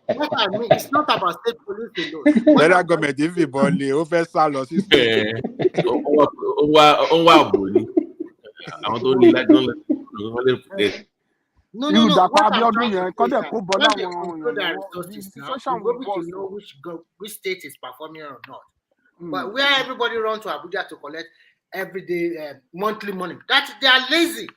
What I mean, it's not about state police alone. Let that government if you body over salos. No. What I'm trying to say is when they control their resources now, we know which state is performing or not. But where everybody runs to Abuja to collect everyday monthly money, they are lazy.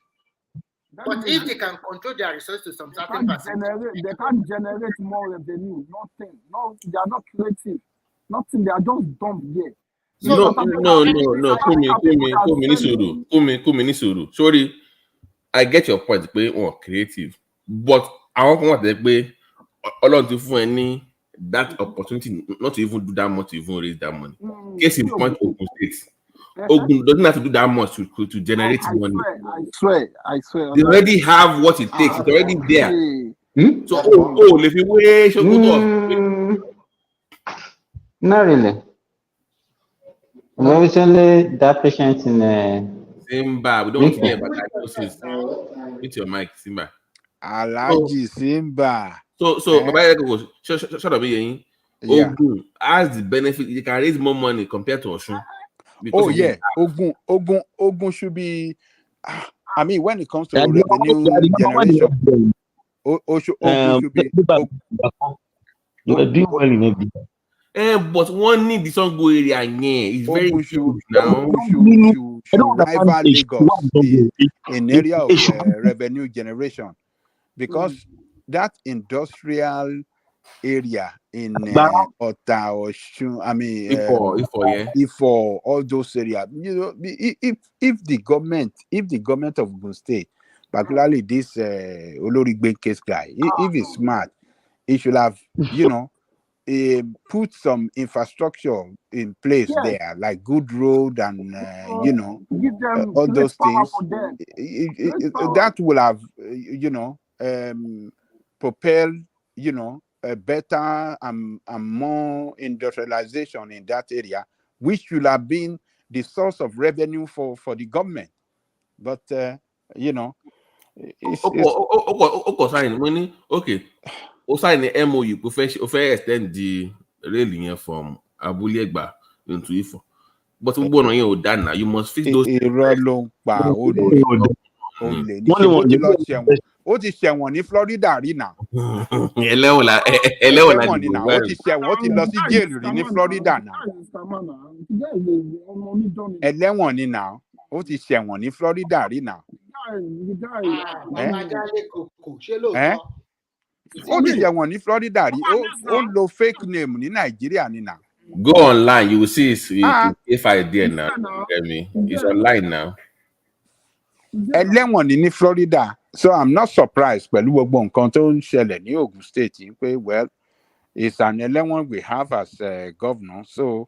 But if they can control their resources to some certain percentage, they can't generate more revenue. Nothing. No, they are not creative. Nothing. They are just dumb here. No. Kumi. Sorry, I get your point. Creative, but I want to allow you for any that opportunity not to even do that much to even raise that money. Case in point, Ogun State. Ogun doesn't have to do that much to generate money. I swear. They already have what it takes. It's already there. So, if you wish, not really. Recently, that patient in Simba, we don't want to hear about diagnosis. Meet your mic, Simba. Alaji Simba. So, shut up, Ogun has the benefit. You can raise more money compared to Osun. Ogun should be. I mean, when it comes to revenue generation, Ogun should be. Doing well in everything. But one need the Songo area it's very huge now. Should rival Lagos in area of revenue generation, because that industrial area in Ota or Ifo, all those areas. You know, if the government of Ogun State, particularly this Olorigbe case guy, if he's smart, he should have, put some infrastructure in place there, like good road and all those things. That will have propel a better and more industrialization in that area, which should have been the source of revenue for the government. But sign the MOU professional extend the railing from Abulegba into Ifo. But you must fix those. Ó ti ṣẹ̀wọ̀n ní Florida rí náà. Ẹlẹ́wọ̀n ni náà. Ó ti ṣẹ̀wọ̀n, ó ti lọ sí jail rí ní Florida náà. Ẹlẹ́wọ̀n ni náà. Ó ti ṣẹ̀wọ̀n ní Florida rí náà. Ó ti ṣẹ̀wọ̀n ní Florida rí. Ó lo fake name ní Nàìjíríà ni náà. Go online, you will see if I dare now. It's online now. Ẹlẹ́wọ̀n ni ní Florida. So I'm not surprised pẹ̀lú gbogbo nǹkan tó ń ṣẹlẹ̀ ní Ogun State yìí pé it's an ẹlẹ́wọ̀n we have as governor, so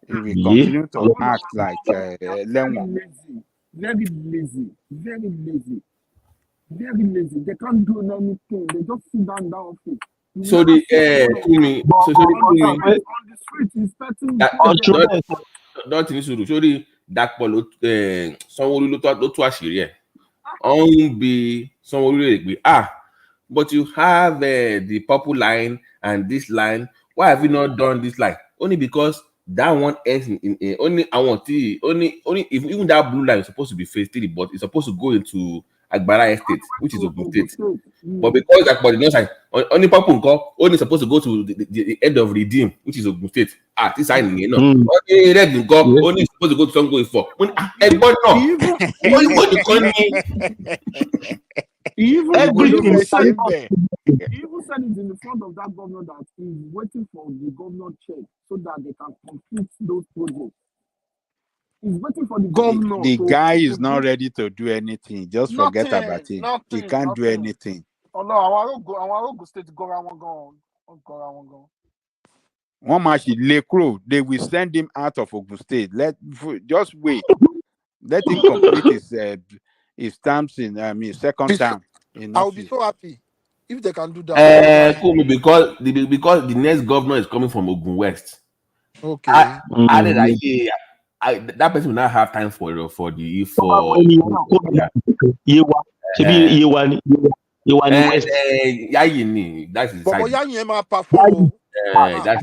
he will continue to act like ẹlẹ́wọ̀n. Very lazy. They can't do anything. They just sit down in that office. So the Dàpọ̀ ló Sanwó-Olú ló tú àṣírí ẹ̀. Ọ̀hún bí Sanwó-Olú lè pé but you have the purple line and this line. Why have you not done this line? Only because that one ends in only even that blue line is supposed to be phase 3, but it's supposed to go into Agbara Estate, which is Ogun State. But because that body not like only purple only supposed to go to the end of Redeem, which is Ogun State. This sign you know. Only red only supposed to go to Sango Ifo. But no. He even said it in the front of that governor that he's waiting for the governor check so that they can complete those projects. He's waiting for the governor. The guy is not ready to do anything. Just forget about him. He can't do anything. Oh no, I want to go state go around go. One match they will send him out of Ogun State. Just wait. Let him complete his terms in second term. I'll be so happy if they can do that. Because the next governor is coming from Ogun West. Okay. That person will not have time for Yewa. Yayi that's his side. But Yayi ma perform. That's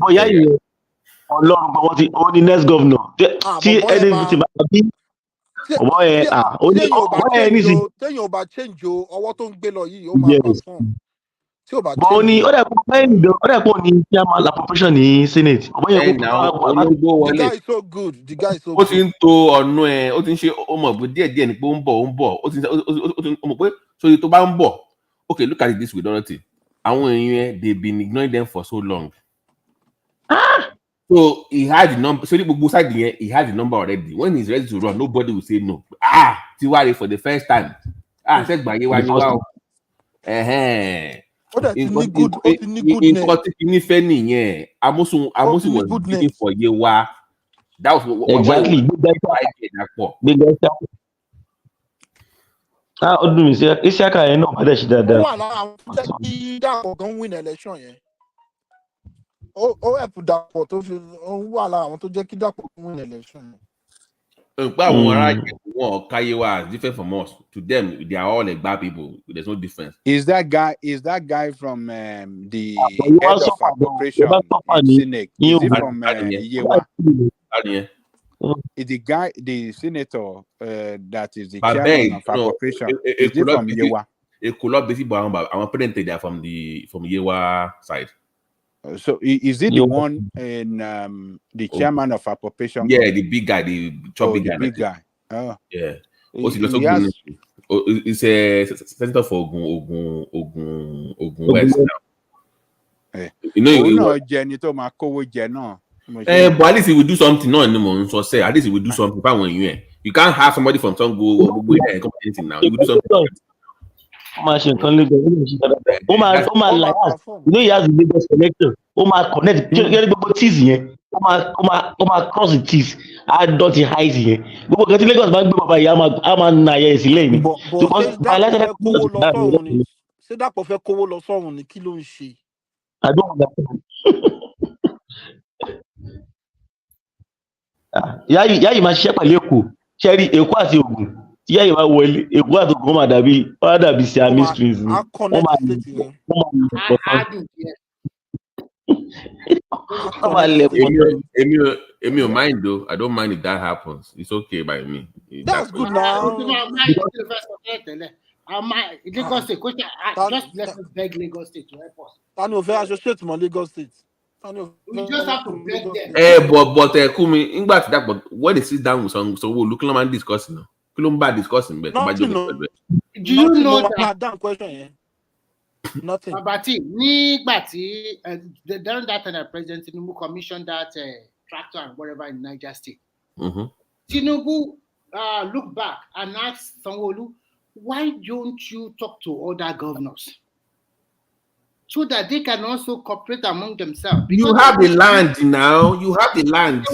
Ọlọ́run only next governor. See anything téèyàn ò bá change o ọwọ́ tó ń gbé lọ yìí ó máa perform. Tí ò bá change. But ó dẹ̀ pọ̀ ní chairman la population ní senate. The guy is so good. Ó ti ń to ọ̀nà ẹ̀, ó ti ń ṣe ọmọ ìbò díẹ̀ ní pé ó ń bọ̀. Ó ti mọ̀ pé so tó bá ń bọ̀. Okay, look at it this way, Dorothy. Àwọn èèyàn they've been ignoring them for so long. So he had the number. So he had the number already. When he's ready to run, nobody will say no. Tiwari for the first time. Said by you wow. Amosu was looking for Yewa. That was what exactly. Ọdún Isiaka yẹn náà padà ṣe dáadáa. Ó wà lára àwọn tó jẹ́ kí Dàpọ̀ gan win election yẹn. Ó ẹ̀pù Dàpọ̀ tó fi wà lára àwọn tó jẹ́ kí Dàpọ̀ gan win election yẹn. Àwọn ará ìjẹ̀bú Kayewa is different from us. To them, they are all like bad people. There's no difference. Is that guy from the head of appropriation in Senate? Is he from Yewa? Is the senator that is the chairman of appropriation? Is he from Yewa? Our parents they are from Yewa side. So is it the one in the chairman of appropriation? Yeah, the big guy, the chubby guy. The big guy. Oh, yeah. It's a senator for Ogun West now. You know, but at least he will do something. No, so say at least he will do something. You can't have somebody from Tongo and come anything now. You will do something. He has the biggest connection. Connect. Cross the teeth. Dot the height here. But Lagos bank I don't understand. Yayi máa ṣiṣẹ́ pẹ̀lú Èkó. Ṣẹ́rí Èkó àti Ògùn. Tí Yayi máa wọlé, Èkó àti Ògùn máa dàbí Siamese twins. Emi ò mind though. I don't mind if that happens. It's okay by me. That's good now. Lagos State, just let us beg Lagos State to help us. I know very associate to Lagos State. We just have to beg them. But Kumi, in back to that, but when they sit down with some, so we'll look at discussing. Kulumba discussing, but do you know that question? Yeah? Nothing. Abati, nígbà tí during that time, President Tinubu commissioned that tractor and whatever in Niger State. Tinubu looked back and asked Sanwo-Olu, why don't you talk to other governors so that they can also cooperate among themselves? You have the land now. You have the land.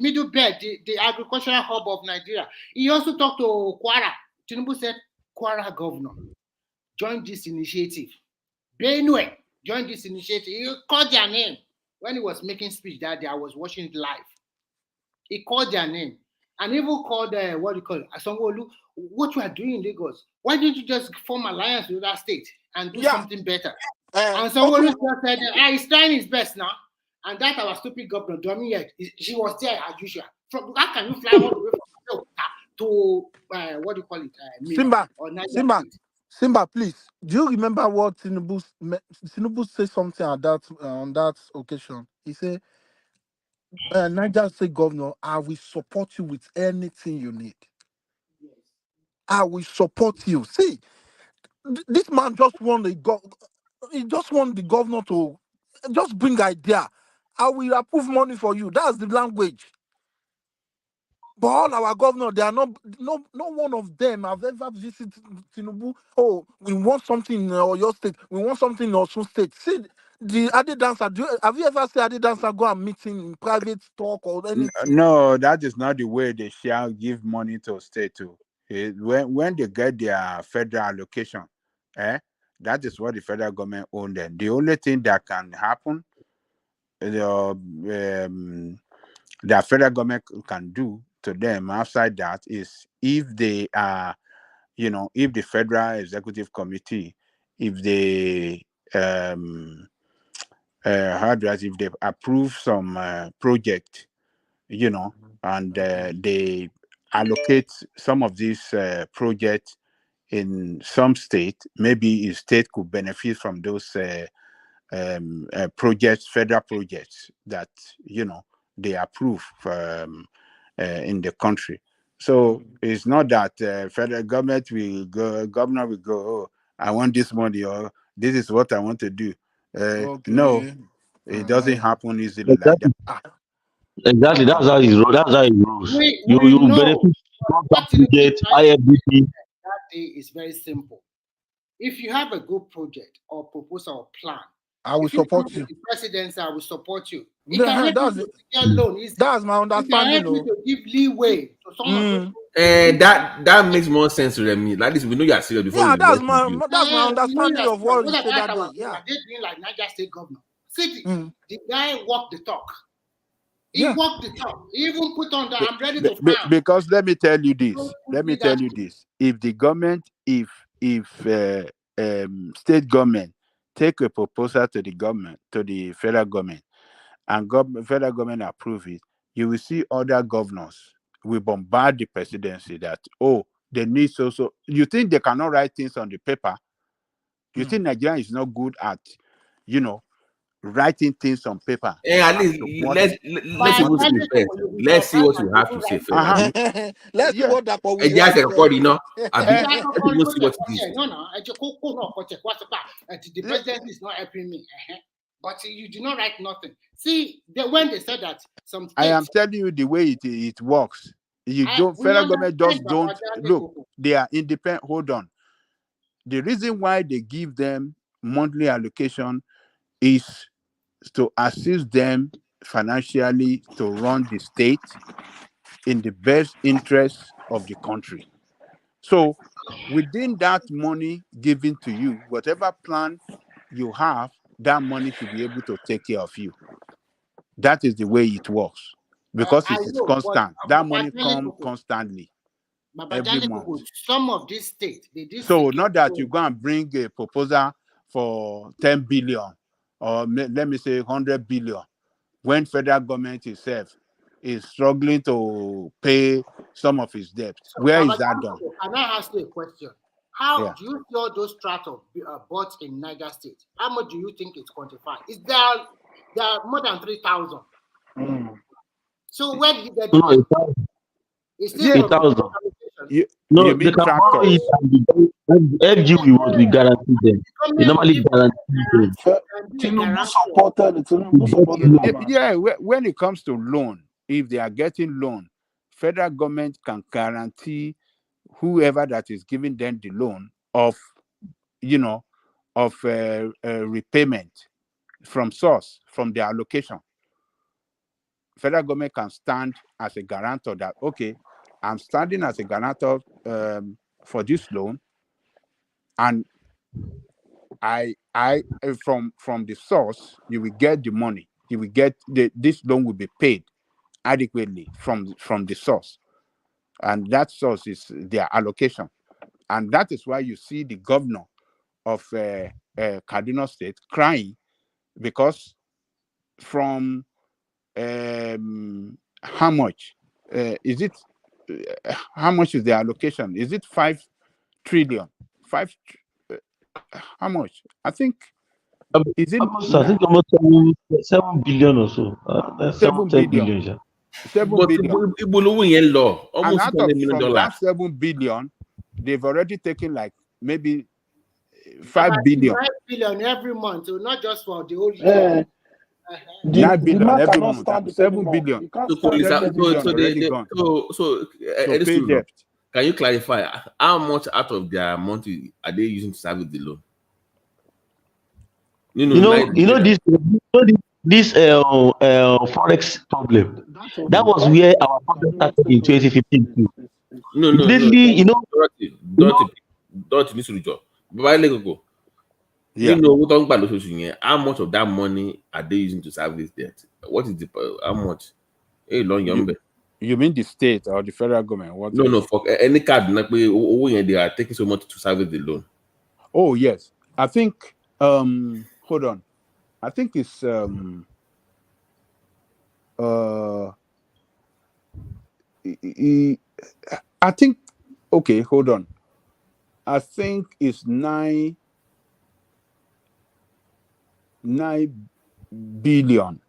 Middle belt, the agricultural hub of Nigeria. He also talked to Kwara. Tinubu said, Kwara governor, join this initiative. Benue, join this initiative. He called their name. When he was making speech that day, I was watching it live. He called their name and even called what do you call it? Asongolu, what you are doing in Lagos? Why don't you just form alliance with that state and do something better? And Sanwo-Olu just said, he's trying his best now. And that our stupid governor, Domi, she was there as usual. How can you fly all the way from to what do you call it? Simba, or Niger Simba, State? Simba, please. Do you remember what Tinubu said something at that on that occasion? He said, Niger State Governor, I will support you with anything you need. I will support you. See, this man just want he just want the governor to just bring idea. I will approve money for you. That's the language. But all our governors, they are not. No one of them have ever visited Tinubu. Oh, we want something in your state. We want something in Osun state. See, the Ade dancer. Have you ever seen Ade dancer go and meet in private talk or anything? No, that is not the way they shall give money to state to. When they get their federal allocation, that is what the federal government own them. The only thing that can happen, the federal government can do to them outside that is if they are, if the federal executive committee, if they if they approve some project, and they allocate some of these projects in some state, maybe a state could benefit from those projects, federal projects that they approve in the country. So it's not that federal government will go, governor will go, oh, I want this money, or this is what I want to do. No, it doesn't happen easily like that. Exactly. That's how it rolls. That's how it rolls. You We know benefit from that what Tinubu is project, trying to IFBP. do that day is very simple. If you have a good project or proposal or plan, I will if you come support to you. the presidency, I will support you. It can help you to secure loan easy. That's my It can understanding. help you to give leeway to some of those. That makes more sense to them. Like this, we know you are serious before Yeah, we that's invest my in you. understanding of what he What said about that day. our Yeah. are they doing like Niger State governor? See, the guy walked the talk. He Yeah. walked the talk. He even put on the I'm ready to farm. Because let me tell you this. Let me tell you leadership. this. If the government, if state government take a proposal to the government, to the federal government, and federal government approve it, you will see other governors will bombard the presidency that, oh, they need so. You think they cannot write things on the paper? You think Nigeria is not good at, writing things on paper? At least let's even see first. Let's see what you have to say first. Abi? Let's see what that will Ẹ jẹ́ write. àṣẹ kọ́kọ́ rí iná. Abi, Let's let's even see what it is. The president is not helping me. But you do not write nothing. See, when they said that some states, I am telling you the way it works. Federal government just don't look. They are independent. Hold on. The reason why they give them monthly allocation is to assist them financially to run the state in the best interest of the country. So within that money given to you, whatever plan you have, that money should be able to take care of you. That is the way it works. Because it is constant. That money comes constantly every month. Some of these states, they did So not that you go and bring a proposal for 10 billion or let me say 100 billion when federal government itself is struggling to pay some of its debt. Where is that done? Can I ask you a question? How do you see all those tracts bought in Niger State? How much do you think it's quantified? There are more than 3,000. So where did you get the money? It's still 8,000. You No, mean they can borrow it and FG we guarantee them. They normally guarantee them. Tinubu supported. Tinubu supported. Yeah, when it comes to loan, if they are getting loan, federal government can guarantee whoever that is giving them the loan of repayment from source, from their allocation. Federal government can stand as a guarantor that, okay, I'm standing as a guarantor for this loan, and I from the source, you will get the money. You will get this loan will be paid adequately from the source, and that source is their allocation, and that is why you see the governor of Kaduna State crying because from how much is it? How much is the allocation? Is it 5 trillion? How much? I think is it Almost, I think almost 7 billion or so. 7 10 billion. billion. Yeah. 7 billion. And Almost out of $600 from million. that 7 billion, they've already taken like maybe 5 About billion. 9 billion every month, so not just for the whole year. The 9 billion man every cannot month. stand it 7 anymore. billion. He can't So, stand it $7 anymore. billion already gone so to pay debt. Can you clarify how much out of their money are they using to service the loan? You know this forex problem. That was where our problem started in 2015 too. No. Immediately, Dorothy needs to job. Why let go? Yeah. You know, we talking about how much of that money are they using to service debt? What is the how much? Hey, long You mean the state or the federal government? What? No, for any card, they are taking so much to service the loan. Oh yes, I think. Hold on, I think it's I think. Okay, hold on. I think it's 9 billion.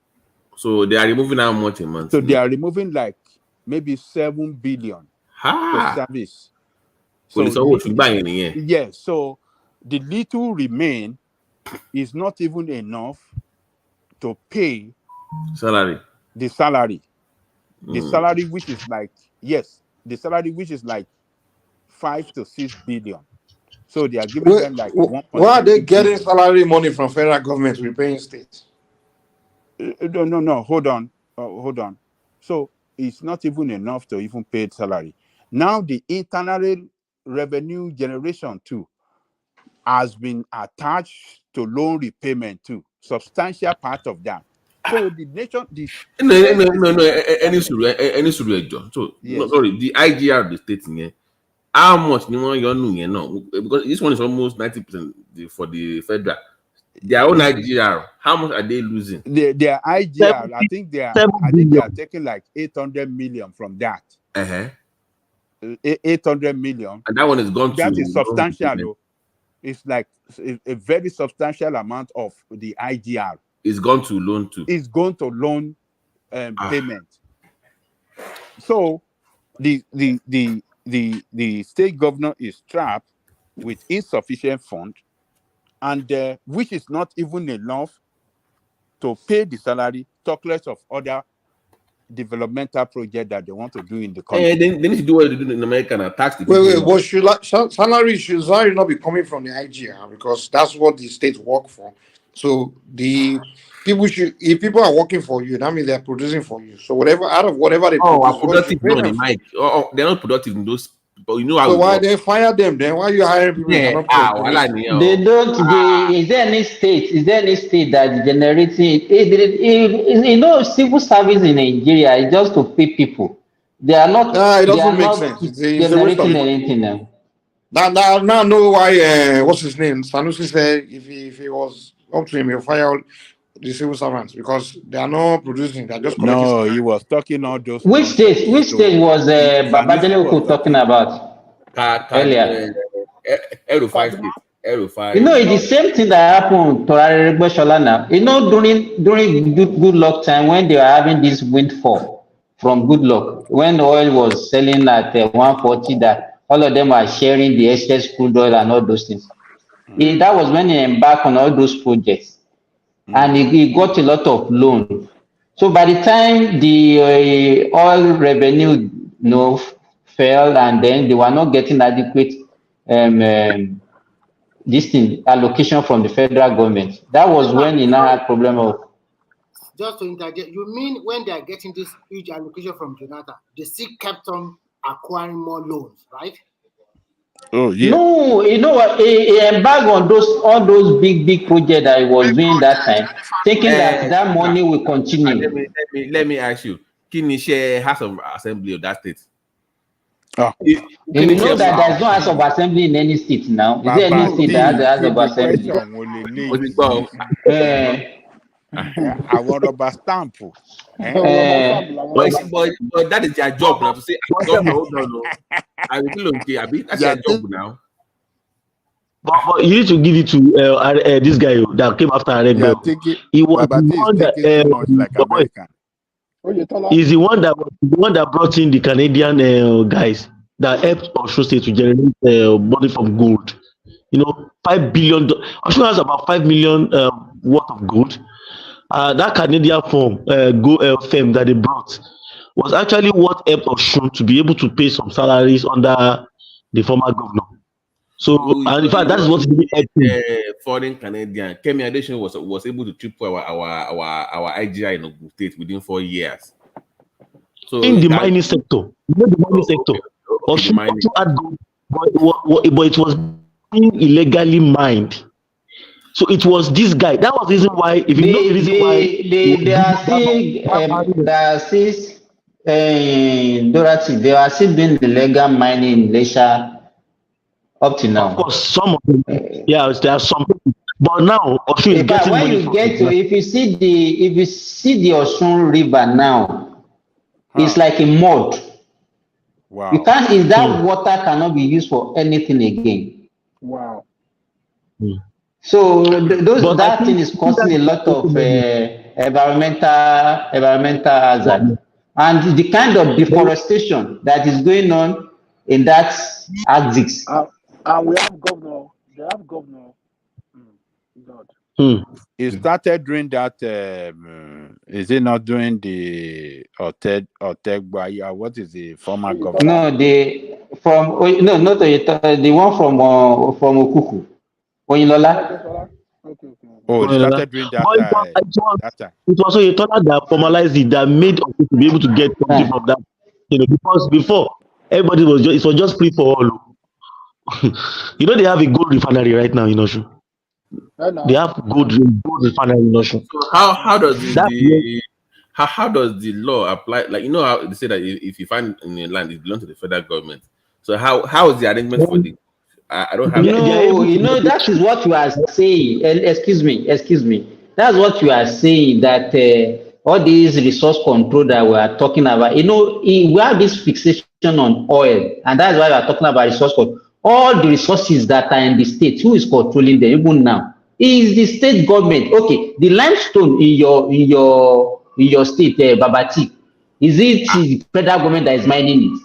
So they are removing how much a month? So they are removing like maybe 7 billion for service. So yes, so the little remain is not even enough to pay salary. The salary. The salary which is like the salary which is like 5 to 6 billion. So they are giving them like 1.5. Why are they getting salary money from federal government repaying states? No. Hold on. So it's not even enough to even pay salary. Now the internal revenue generation too has been attached to loan repayment too. Substantial part of that. So the nation, any so yes. Sorry, the IGR of the state here. How much because this one is almost 90% for the federal. Their own IGR, how much are they losing? Their IGR, I think they are taking like 800 million from that. 800 million. And that one is gone that to is substantial though. It's like a very substantial amount of the IGR. It's gone to loan too. It's going to loan payment. So the state governor is trapped with insufficient fund, and which is not even enough to pay the salary, talk less of other developmental project that they want to do in the country. They need to do what they do in America and tax the Wait, but salary should not be coming from the IGR because that's what the states work for. So the people if people are working for you, that means they're producing for you. So whatever they produce, productive they're not productive in those. But you know how. So why they fire them then? Why are you hiring people? They don't. Is there any state? Is there any state that generating? Civil service in Nigeria is just to pay people. They are not. It doesn't make sense. It's generating anything now. Now know why. What's his name? Sanusi said if he was up to him, he'll fire all the civil servants because they are not producing. They're just collecting. No, he was talking all those. Which state was Babajide talking about earlier? L05. You know, it's the same thing that happened to Aregbesola now. You know, during good luck time when they were having this windfall from good luck, when oil was selling at 140, that all of them are sharing the excess crude oil and all those things. That was when he embarked on all those projects, and he got a lot of loan. So by the time the oil revenue fell, and then they were not getting adequate allocation from the federal government. That was when he now had problem of. Just to interject, you mean when they are getting this huge allocation from Jonathan, they still kept on acquiring more loans, right? Oh yeah. No, you know what? He embarked on all those big projects that he was doing that time, thinking that money will continue. Let me ask you, Kinishe House of Assembly of that state. Oh. You know that there's no House of Assembly in any state now. Is there any state that has a House of Assembly? I want rubber stamp. But that is their job now to say, governor, no. I will okay. I mean, that's their job now. But you need to give it to this guy that came after Aregbe. He was the one that he's the one that brought in the Canadian guys that helped Osho State to generate money from gold. You know, $5 billion. Osho has about 5 million worth of gold. That Canadian firm that they brought was actually what helped Osho to be able to pay some salaries under the former governor. So, and in fact, that's what foreign Canadian Kemi Adesina was able to triple our IGI in Ogun State within 4 years. So in the mining sector, the mining sector, Osho had gold, but it was being illegally mined. So it was this guy. That was the reason why. If you know the reason why, there are six Dorothy. They are still doing the legal mining in Malaysia. Up to now, of course, some of them, yeah, there are some, but now Osun is getting when money you get to, if you see the Osun River now, it's like a mud. Wow. You can't. That water cannot be used for anything again. Wow. So that thing is causing a lot of environmental hazard, and the kind of deforestation that is going on in that axis. And we have governor. They have governor. God. It started during that. Is it not during the Otegbaya? What is the former governor? No, not the one from Okuku, Oyinlola. Oh, it started during that time. It was Oyetola that formalized it, that made us to be able to get something from that. You know, because before everybody was just free for all. You know, they have a gold refinery right now in Osho. They have gold refinery in Osho. So how does how does the law apply? Like, you know how they say that if you find in the land, it belongs to the federal government. So how is the arrangement for the? I don't have. No, that is what you are saying. Excuse me. That's what you are saying, that all these resource control that we are talking about. You know, we have this fixation on oil, and that's why we are talking about resource control. All the resources that are in the state, who is controlling them even now? Is the state government. Okay, the limestone in your state, Babati, is it the federal government that is mining it?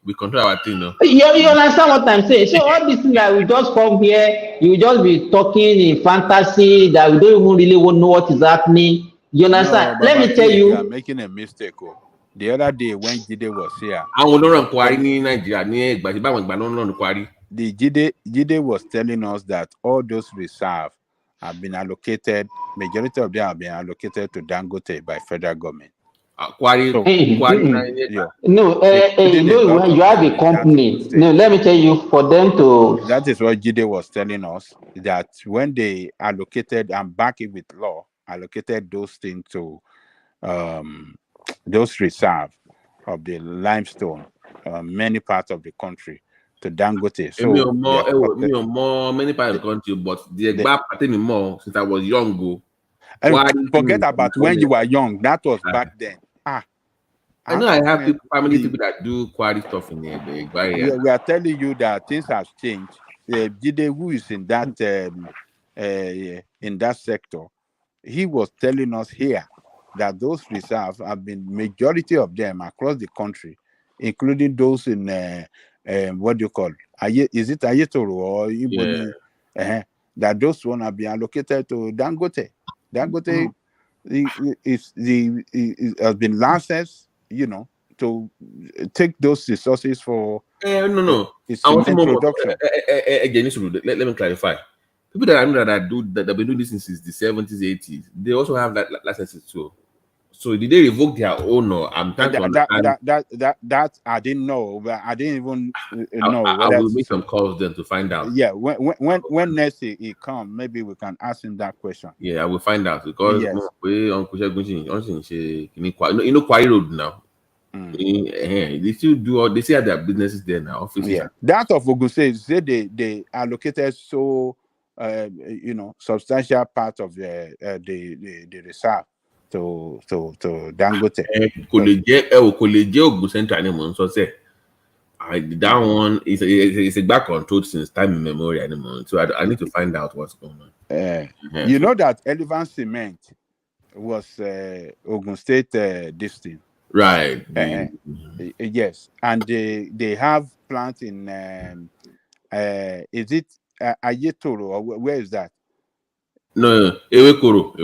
We control our thing, no. You understand what I'm saying? So all these things that we just come here, you just be talking in fantasy that we don't even really know what is happening. You understand? No, Let me tell you. You are making a mistake. The other day when Jide was here, the Jide was telling us that all those reserves have been allocated. Majority of them have been allocated to Dangote by federal government. No, you have a company. No, let me tell you, for them to. That is what Jide was telling us, that when they allocated and back it with law, allocated those things to those reserves of the limestone, many parts of the country, to Dangote. So many parts of the country, but the part more since I was young. Forget about when you were young. That was back then. I know I have family people that do quality stuff in there. We are telling you that things have changed. Jide, who is in that sector, he was telling us here that those reserves have been, majority of them across the country, including those in what do you call? Is it Ayetoro or Iboni? That those one have been allocated to Dangote. Dangote has been licensed, to take those resources for its production. Let me clarify. People that I know that have been doing this since the 70s, 80s, they also have licenses too. So did they revoke their own, or I'm trying to understand? That I didn't know, but I didn't even know I whether. will make some calls then to find out. Yeah, when next he come, maybe we can ask him that question. Yeah, I will find out because Yes. we Uncle Shegun, Kwai Road now. They still do all. They still have their businesses there now. Offices. Yeah, that of Ogun State, say they allocated so substantial part of the reserve to Dangote. Kò Ogun Central anymore. So say, that one is a back controlled since time immemorial anymore. So I need to find out what's going on. You know that Elephant Cement was Ogun State district. Right. Yes, and they have plant in is it Ayetoro or where is that? No, Ewekoro.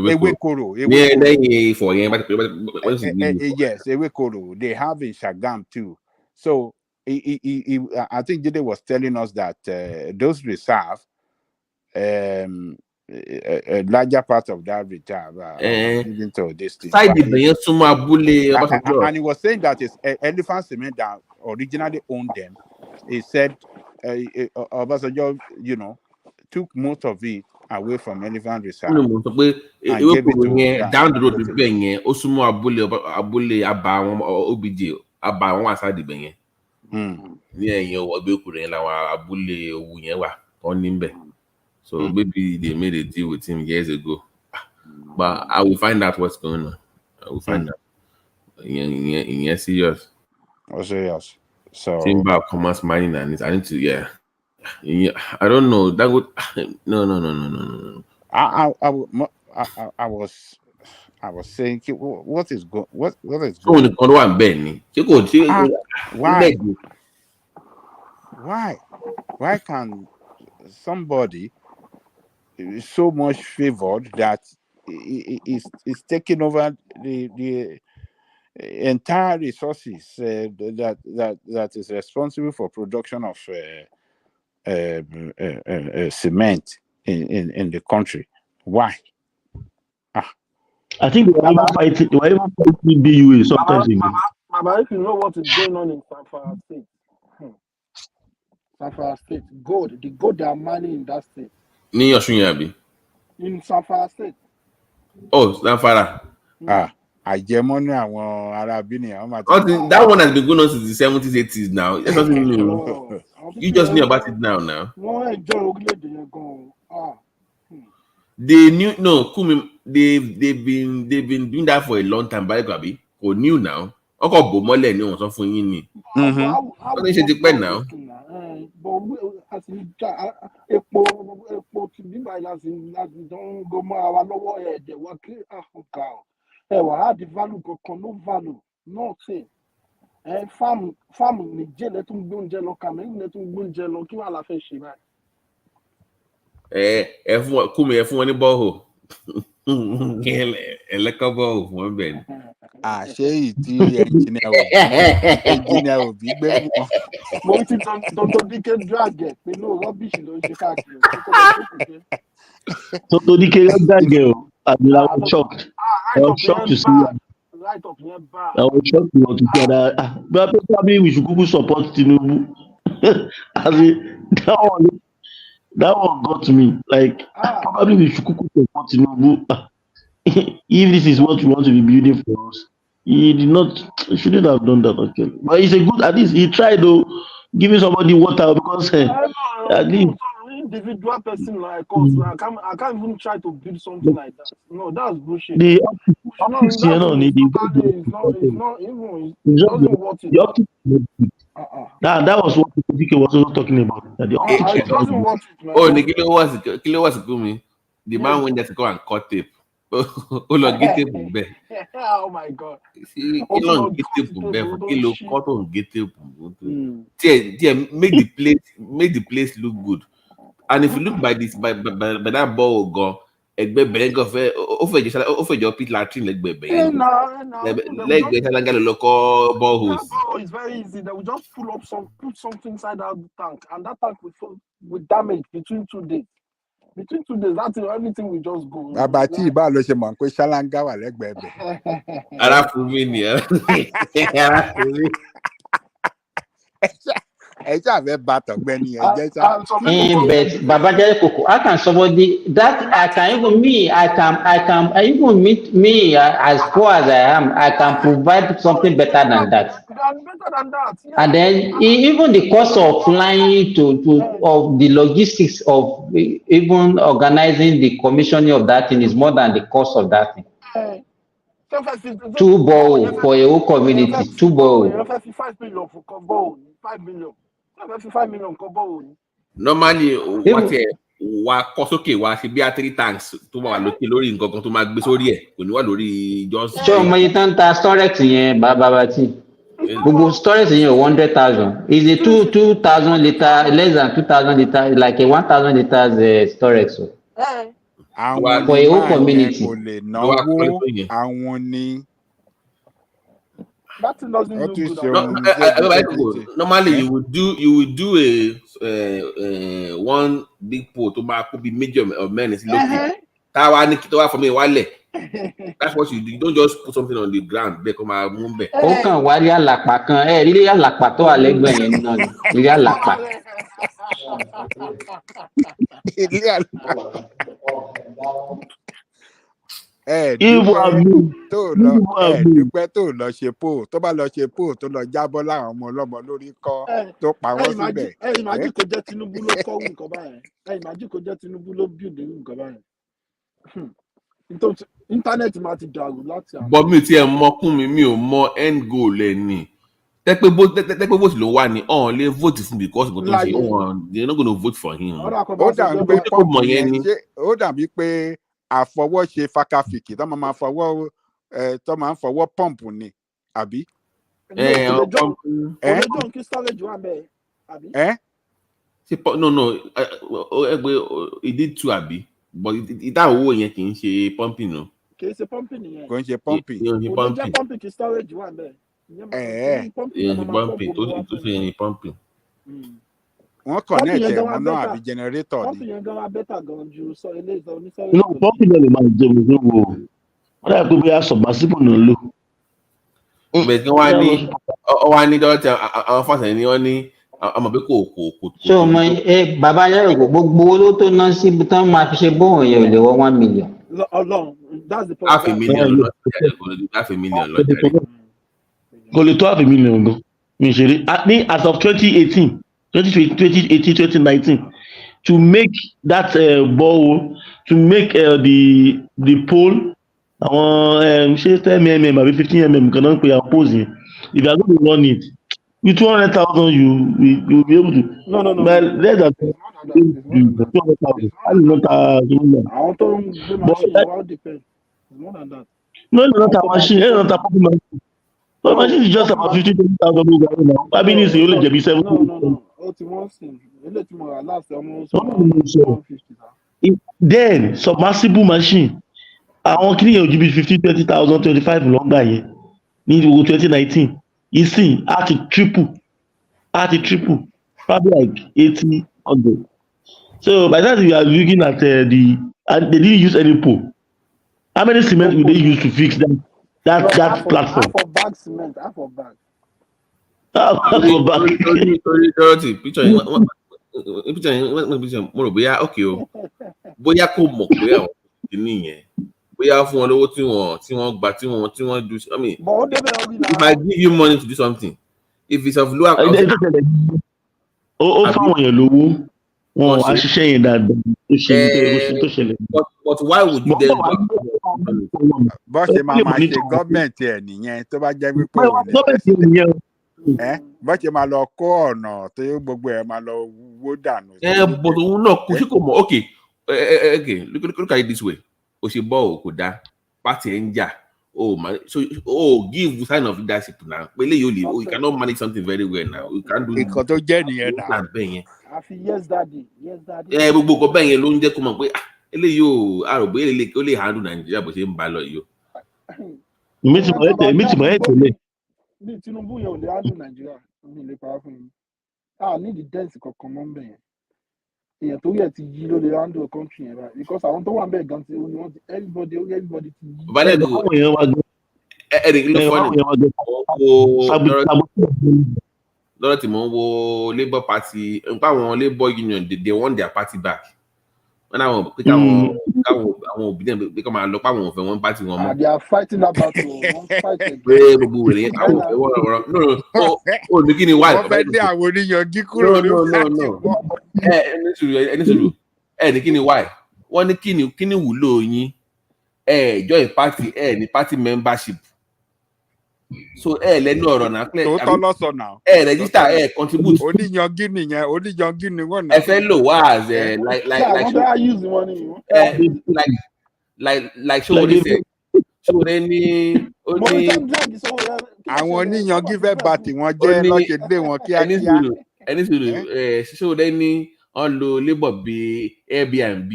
Yes, Ewekoro. They have in Shagam too. So I think Jide was telling us that those reserve, a larger part of that reserve given to this thing. And he was saying that it's Elephant Cement that originally owned them. He said, Obasanjo, took most of it away from Elephant Reserve and gave it to down the road. Osumo abule aba OBJ aba won aside ibẹ̀ yẹn. Ní ẹ̀yìn Ewekoro yẹn làwọn abule owu yẹn wà on nimbe. So maybe they made a deal with him years ago. But I will find out what's going on. I will find out. In serious. Oh, serious. So Timber commerce mining and I need to I don't know. That would no. I was saying what is going why can somebody so much favored that is taking over the entire resources that is responsible for production of cement in the country? Why? I think they were even fighting BUA sometimes. Baba, if you know what is going on in Zamfara State, Zamfara State, the gold they are mining in that state. In Zamfara State. Oh, Zamfara. Àjẹmọ́nú àwọn arábí ni àwọn máa ti. That one has been going on since the 70s, 80s now. That's nothing new. You just knew about it now. They knew Kumi. They've been doing that for a long time. But who knew now? Uncle Bomole knew on something. What they should depend now. But as in don't go more lower head. They were the value no value, nothing. And farm ni jele tún gbóúnjẹ lọ kàmẹ́yìn ni tún gbóúnjẹ lọ kí wàá la fẹ́ ṣe báyìí. Kúmi ẹ fún wọn ní bọ́ọ̀hù ẹlẹ́kọ́ bọ́ọ̀hù fún wọn bẹ́ẹ̀ ni. Ṣé ìtí ẹnjìnìà òbí gbé fún wọn. Mo ti Dr. Dike drag ẹ̀ pé no rubbish ló ń ṣe káàkiri. Dr. Dike drag ẹ̀ o, and I was shocked. I was shocked to see that. I was shocked to see that. But probably we should Google support Tinubu. As in, that one got me. Like, probably we should Google support Tinubu. If this is what we want to be building for us, he shouldn't have done that. Okay, but it's a good. At least he tried to giving somebody water because at least. Individual person like us, I can't even try to build something like that. No, that's bullshit. The optics here no need it's not even. It doesn't worth it. That was what PK was also talking about. That the optics it doesn't worth it, man. Oh, the kilo was Gumi. The man went there to go and cut tape. Oh my God. Kilo get tape kilo cut on get tape. Make the place look good. And if you look by that ball go, pit latrine local boreholes. It's very easy. They will just put something inside that tank, and that tank will damage between 2 days. Between 2 days, that's it, everything will just go. Bàbá tí ìbá ló ṣe mọ̀ pé ṣáláńgá wà lẹ́gbẹ̀ẹ́ bẹ̀. Arákùnrin ni arákùnrin. Ẹ ṣàfẹ́ bá tọ̀gbẹ́ni ẹ jẹ́ sá. But Baba Jare Koko, how can somebody that I can even me, I even meet me as poor as I am, I can provide something better than that. Better than that. Yeah. And then even the cost of flying to of the logistics of even organizing the commissioning of that thing is more than the cost of that thing. 2 ball for a whole community, 2 ball. 5 million for ball, 5 million. 5 million for ball. Normally, what wa kọ sókè wa ṣe bí a 3 tanks tó wà lókè lórí nǹkan kan tó máa gbé sórí ẹ̀ kò ní wà lórí just. Ṣé ọmọ yìí tán ta storage yẹn bàbá tí gbogbo storage yẹn 100,000 is a 2,000 litre less than 2,000 litre like a 1,000 litres storage. So. Àwọn for a whole community. kò lè náwó àwọn ni. That doesn't look good. Normally, you would do a one big pool to could be major of men is looking. For me, that's what you do. You don't just put something on the ground. They come out move. Ó kàn wá rí àlàpà kan rí àlàpà tó wà lẹ́gbẹ̀ẹ́ yẹn náà ni rí àlàpà. Dúpẹ́ tó lọ ṣe pò tó bá lọ ṣe pò tó lọ jábọ́ láwọn ọmọ ọlọ́mọ lórí kọ́ tó pa wọ́n síbẹ̀. Ìmájì kò jẹ́ Tinubu ló kọ́ nǹkan báyẹn. Ìmájì kò jẹ́ Tinubu ló build nǹkan báyẹn. Íńtánẹ́ẹ̀tì máa ti dàrú láti àwọn. But mi ti ẹ̀ mọ́kún mi ò mọ end goal ẹ̀ ni. Tẹ́pẹ́ vote ló wà ní ọ̀hún lè vote fún because kò tó ń ṣe ọ̀hún they no gonna vote for him. Ó dàbí pé àfọwọ́ṣe fakafìkì tó máa ń fọwọ́ pọ́ǹpù ni àbí. Ọjọ́ kí storage wà bẹ́ẹ̀ àbí. No it did too àbí but ìdá owó yẹn kì í ṣe pumping no. Kì í ṣe pumping nìyẹn. Kò ń ṣe pumping. Kò ní jẹ́ pumping kí storage wà bẹ́ẹ̀. Pumping tó ṣe yẹn pumping. Wọ́n connect ẹ̀ mọ́ náà àbí generator ni. Pumping yẹn gan wa better gan ju sọ eléyìí sọ oníṣẹ́. No, pumping náà lè máa jẹ òun ló wò. Wọ́n dà pé bóyá submersible náà lò. Bẹ́ẹ̀ kí wọ́n á ní dọ́tà àwọn fásitì ni wọ́n ní ọmọ bí kò. Ṣé ọmọ bàbá yẹn rò gbogbo owó tó ná sí ibi tán máa fi ṣe bóun yẹn ò lè wọ 1 million. Ọlọ́run that's the point. Half a million lọ́jà. Kò lè tó 500,000 gan. Mi ṣe rí ní as of 2018. 2019 to make that borehole, to make the pole, àwọn 10mm àbí 15mm kan náà pé àwọn poles yẹn. If you are going to run it with 200,000, you will be able to. No. But less than 200,000. I will not. Àwọn tó ń gbé machine wá depend. More than that. No, not a machine. Not a pumping machine. The machine is just about 50,000 now. I mean, it's only just 7. No. Then submersible machine. Àwọn kìíní yẹn ò ju bí 50,000, 20,000, 25 lọ́gbà yẹn ní gbogbo 2019. Ìsìn á ti triple, probably like 80, 100. So by that we are looking at and they didn't use any pole. How many cement will they use to fix that platform? Half of bag cement, half of bag. Picture yẹn mo rò bóyá bóyá kò mọ̀ pé àwọn kìíní yẹn bóyá fún wọn lówó tí wọ́n gbà tí wọ́n do. I mean, if I give you money to do something, if it's of lower cost. Ó fáwọn èèyàn lówó wọn á ṣiṣẹ́ yẹn dáadáa tó ṣẹlẹ̀. But why would you then? Bó ṣe máa ṣe gọ́ọ̀mẹ̀ntì ẹ̀ nìyẹn tó bá jẹ́ wípé òun ní bó ṣe máa lọ kó ọ̀nà tó gbogbo ẹ̀ máa lọ wó dànù. But òun náà kò sí kò mọ̀ okay look at it this way o ṣe bọ́ kò dá pàtì ẹ̀ ń jà give sign of leadership now pé eléyìí ò lè you cannot manage something very well now you can't do. Nǹkan tó jẹ́ nìyẹn náà. Àfi yes daddy. Gbogbo nǹkan bẹ́ẹ̀ yẹn ló ń jẹ́ kó mọ̀ pé eléyìí ò àròbó ó lè handle Nàìjíríà bó ṣe ń bá lọ yìí o. Mi ti mọ̀ ẹ́ tẹ́lẹ̀. Bí Tinubu yẹn ò lè handle Nàìjíríà mi lè para fún mi. Ní the dance kankan mọ́ bẹ́ẹ̀ yẹn. èèyàn tó yẹ ti yí ló lè handle country yẹn báyìí because àwọn tó wà bẹ́ẹ̀ gan ti everybody ti yí. Bàbá Edu, ló fọ́ ni lọ́rọ̀ tí mo ń wo Labour Party nípa àwọn Labour Union they want their party back. Wọ́n náà wọ́n pé káwọn òbí náà pé káwọn máa lọ pa àwọn òfin wọn party wọn mọ́. They are fighting that battle. Wọ́n fight again. Pé gbogbo wèrè yẹn káwọn òfin wọn rọrọ. No, ní kí ni why? Wọ́n fẹ́ dé àwọn oníyanjú kúrò ní party wọn. Ẹni sùúrù ní kí ni why? Wọ́n ní kí ni wúlò yín? Join party ní party membership. So lẹ́nu ọ̀rọ̀ náà pé tòótọ́ lọ́sọ̀ náà register contribute. Oníyanjú ni wọ́n náà. Ẹ fẹ́ lò wá as like Ṣòwòrẹ́ said. Ṣòwòrẹ́ ní àwọn oníyanjú fẹ́ bà tiwọn jẹ́ lọ́kẹ́ lé wọn kíákíá. Ẹni sùúrù Ṣòwòrẹ́ ní wọ́n lo labour bíi Airbnb.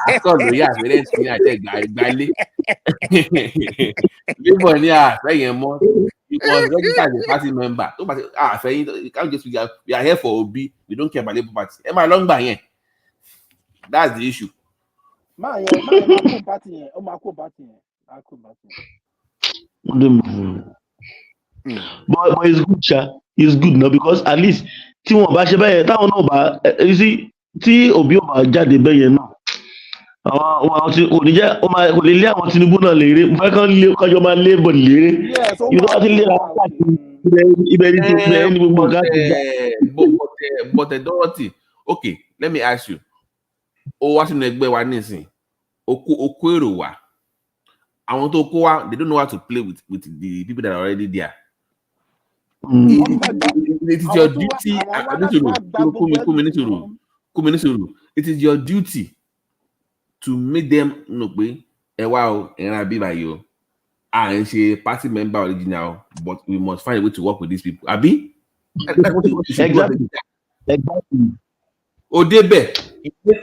Akọ̀lù yà fẹ́rẹ́ sí àtẹ̀gbálé. Labour ní àfẹ́yẹn mọ́. You must register as a party member. Tó bá ṣe àfẹ́yìn, you can't just we are here for Obi. We don't care about Labour Party. Ẹ máa lọ ń gbà yẹn. That's the issue. Máa kó party yẹn. Ó máa kó party yẹn. But it's good, sha. It's good now because at least tí wọ́n bá ṣe bẹ́ẹ̀ táwọn náà bá tí Obi ò bá jáde bẹ́ẹ̀ náà àwọn tí kò ní jẹ́ kò lè lé àwọn Tinubu náà léré mo fẹ́ kọ́jọ́ máa lé bọ̀ léré ibi tó bá ti lé àwọn káàkiri ibẹ̀ ní ti fẹ́ ní gbogbo nǹkan ti gbà. But Dorothy, okay, let me ask you. Ó wá sínú ẹgbẹ́ wa nísìn ó kó èrò wá àwọn tó kó wá they don't know how to play with the people that are already there. It is your duty. It is your duty to make them know pé ẹ wá o ẹran àbí báyìí o à ń ṣe party member original but we must find a way to work with these people. Àbí? Exactly. O débẹ̀,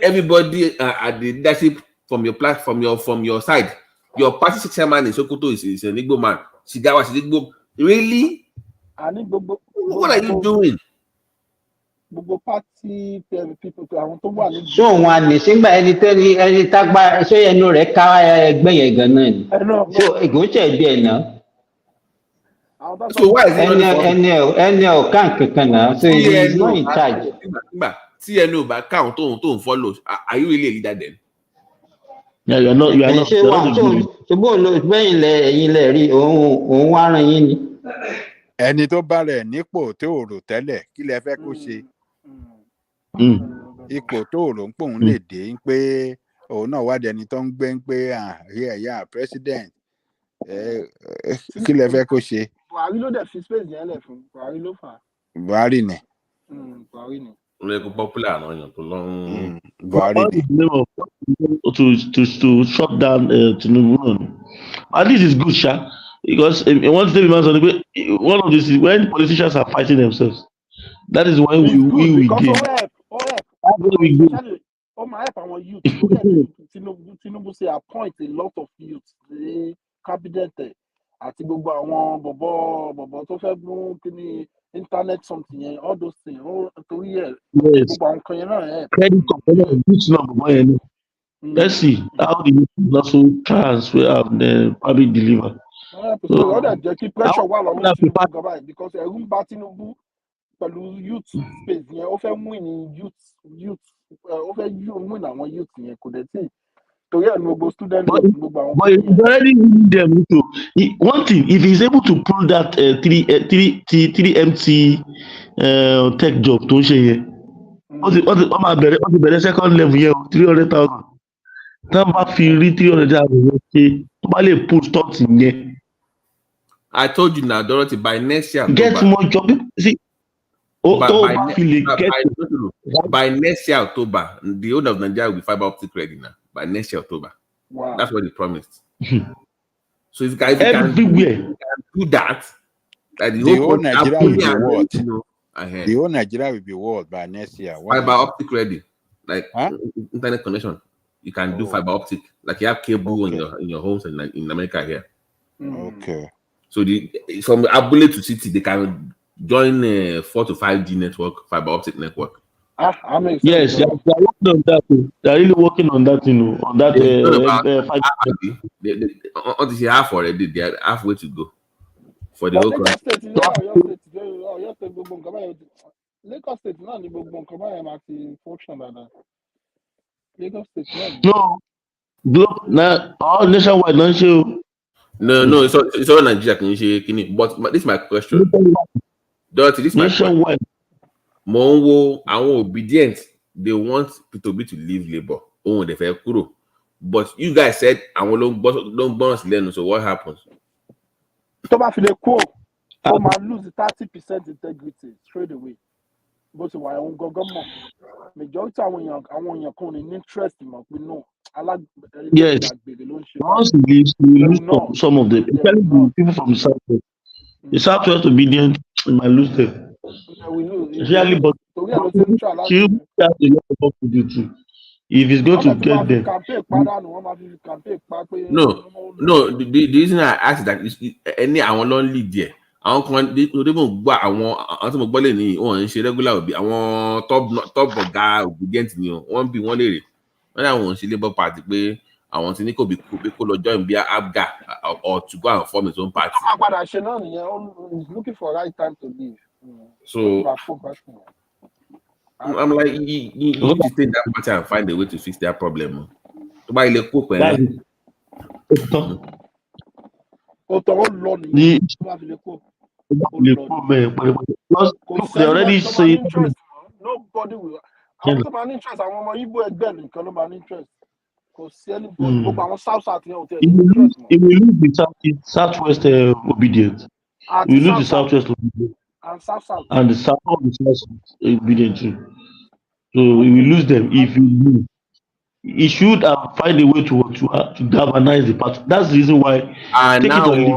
everybody at the leadership from your side. Your party chairman in Sokoto is an Igbo man. Shigawa is Igbo. Really? What are you doing? Gbogbo party people àwọn tó wà ní. So wọn ní sígbà ẹni tágbá ṣé ẹnu rẹ̀ ká ẹgbẹ́ yẹn gan-an ni. So ìgbésẹ̀ díẹ̀ náà. So why is it ẹni ọ̀kan kankan náà. So he is not in charge. Tí ẹnu ò bá káwọn tó ń follow, are you really a leader then? Yeah, you are not. Ṣùgbọ́n ẹ̀yin lẹ̀ rí òun wá ran yín ni. Ẹni tó bá rẹ̀ nípò tó rò tẹ́lẹ̀ kí lẹ fẹ́ kó ṣe. Ipò tó rò ń pòun lè dé ń pé òun náà wádìí ẹni tó ń gbé ń pé ẹ̀yà president kí lẹ fẹ́ kó ṣe. Buhari ló dẹ̀ fi space yẹn lẹ̀ fún Buhari ló fà. Buhari ni. Buhari ni. Olóyè popular àwọn èèyàn tó lọ. Buhari ni. To shut down Tinubu. At least it's good, sha. Because one thing one of these when politicians are fighting themselves, that is when we gain. Oh my help our youth. Tinubu say appoint a lot of youth. The cabinet àti gbogbo àwọn bọ̀bọ̀ tó fẹ́ mú kíní internet something all those things. Torí ẹ̀ gbogbo àwọn kan yẹn náà credit component which number yẹn. Let's see how the youth also transfer and then probably deliver. So ọ̀dà jẹ́ kí pressure wà lọ́wọ́ Tinubu gaba because ẹ̀rù ń bá Tinubu pẹ̀lú youth space yẹn ó fẹ́ win ní youth ó fẹ́ win àwọn youth yẹn kò dẹ̀ tí torí ẹ̀ ní gbogbo student gbogbo àwọn. But he's already winning them too. One thing, if he's able to pull that 3MT tech job tó ń ṣe yẹn wọ́n máa bẹ̀rẹ̀ second level yẹn 300,000 tí wọ́n bá fi rí 300,000 yẹn ṣe wọ́n bá lè pull stocks yẹn. I told you now, Dorothy, by next year, get more job. See, by next year, October, the whole of Nigeria will be fiber optic ready now. By next year, October. Wow. That's what they promised. So if guys can do that, the whole Nigeria will be what? The whole Nigeria will be what by next year? Fiber optic ready. Like internet connection. You can do fiber optic. Like you have cable in your homes in America here. Okay. So from Abule to city, they can join 4 to 5G network, fiber optic network. I make sense. Yes, they are working on that. They are really working on that, on that. They've done about half, they half already. They are halfway to go for the But whole Lagos country. State, Ọ̀yọ́ State gbogbo nǹkan báyẹn Lagos State náà ni gbogbo nǹkan báyẹn máa ti function dáadáa. Lagos State náà ni. No, all nationwide don't show. No, it's all Nigeria. Can you say, but this is my question. Dorothy, this is my question. Monwo, àwọn obedient, they want P2B to leave Labour. Oh, they fẹ́ kúrò. But you guys said àwọn ló ń gbọ́ràn sí lẹ́nu, so what happens? Tó bá fi lè kú, ó máa lose 30% integrity straight away. Bó ti wà ẹ̀hún gangan mọ̀. Majority àwọn èèyàn kan ní interest mọ̀ pé no. Yes. Once he leaves, we lose some of them. Especially the people from the southwest. The southwest obedient, we might lose them. Really, but he has a lot of work to do too. If he's going to get them. No. The reason I asked that is any àwọn ló ń lead there. Àwọn kan they mo gba àwọn tí mo gbọ́ lé ní wọ́n ń ṣe regular obi àwọn top ọ̀gá obedient ni wọ́n bí wọ́n lérè. Wọ́n ní àwọn ń ṣe Labour Party pé àwọn tí ní kò bí kó lọ join bí ABGA or to go and form his own party. He's looking for right time to leave. So I'm like, you need to take that party and find a way to fix that problem. To buy the cook when they already say nobody will. Àwọn tó máa ní interest àwọn ọmọ Igbo ẹgbẹ́ nìkan ló máa ní interest. Kò sí ẹni gbogbo àwọn south yẹn ò tẹ̀ ní interest mọ́. If we lose the southwest obedient, we lose the southwest obedient. And south and the south obedient too. So we will lose them if you lose. He should find a way to galvanize the party. That's the reason why. And take now it or leave it.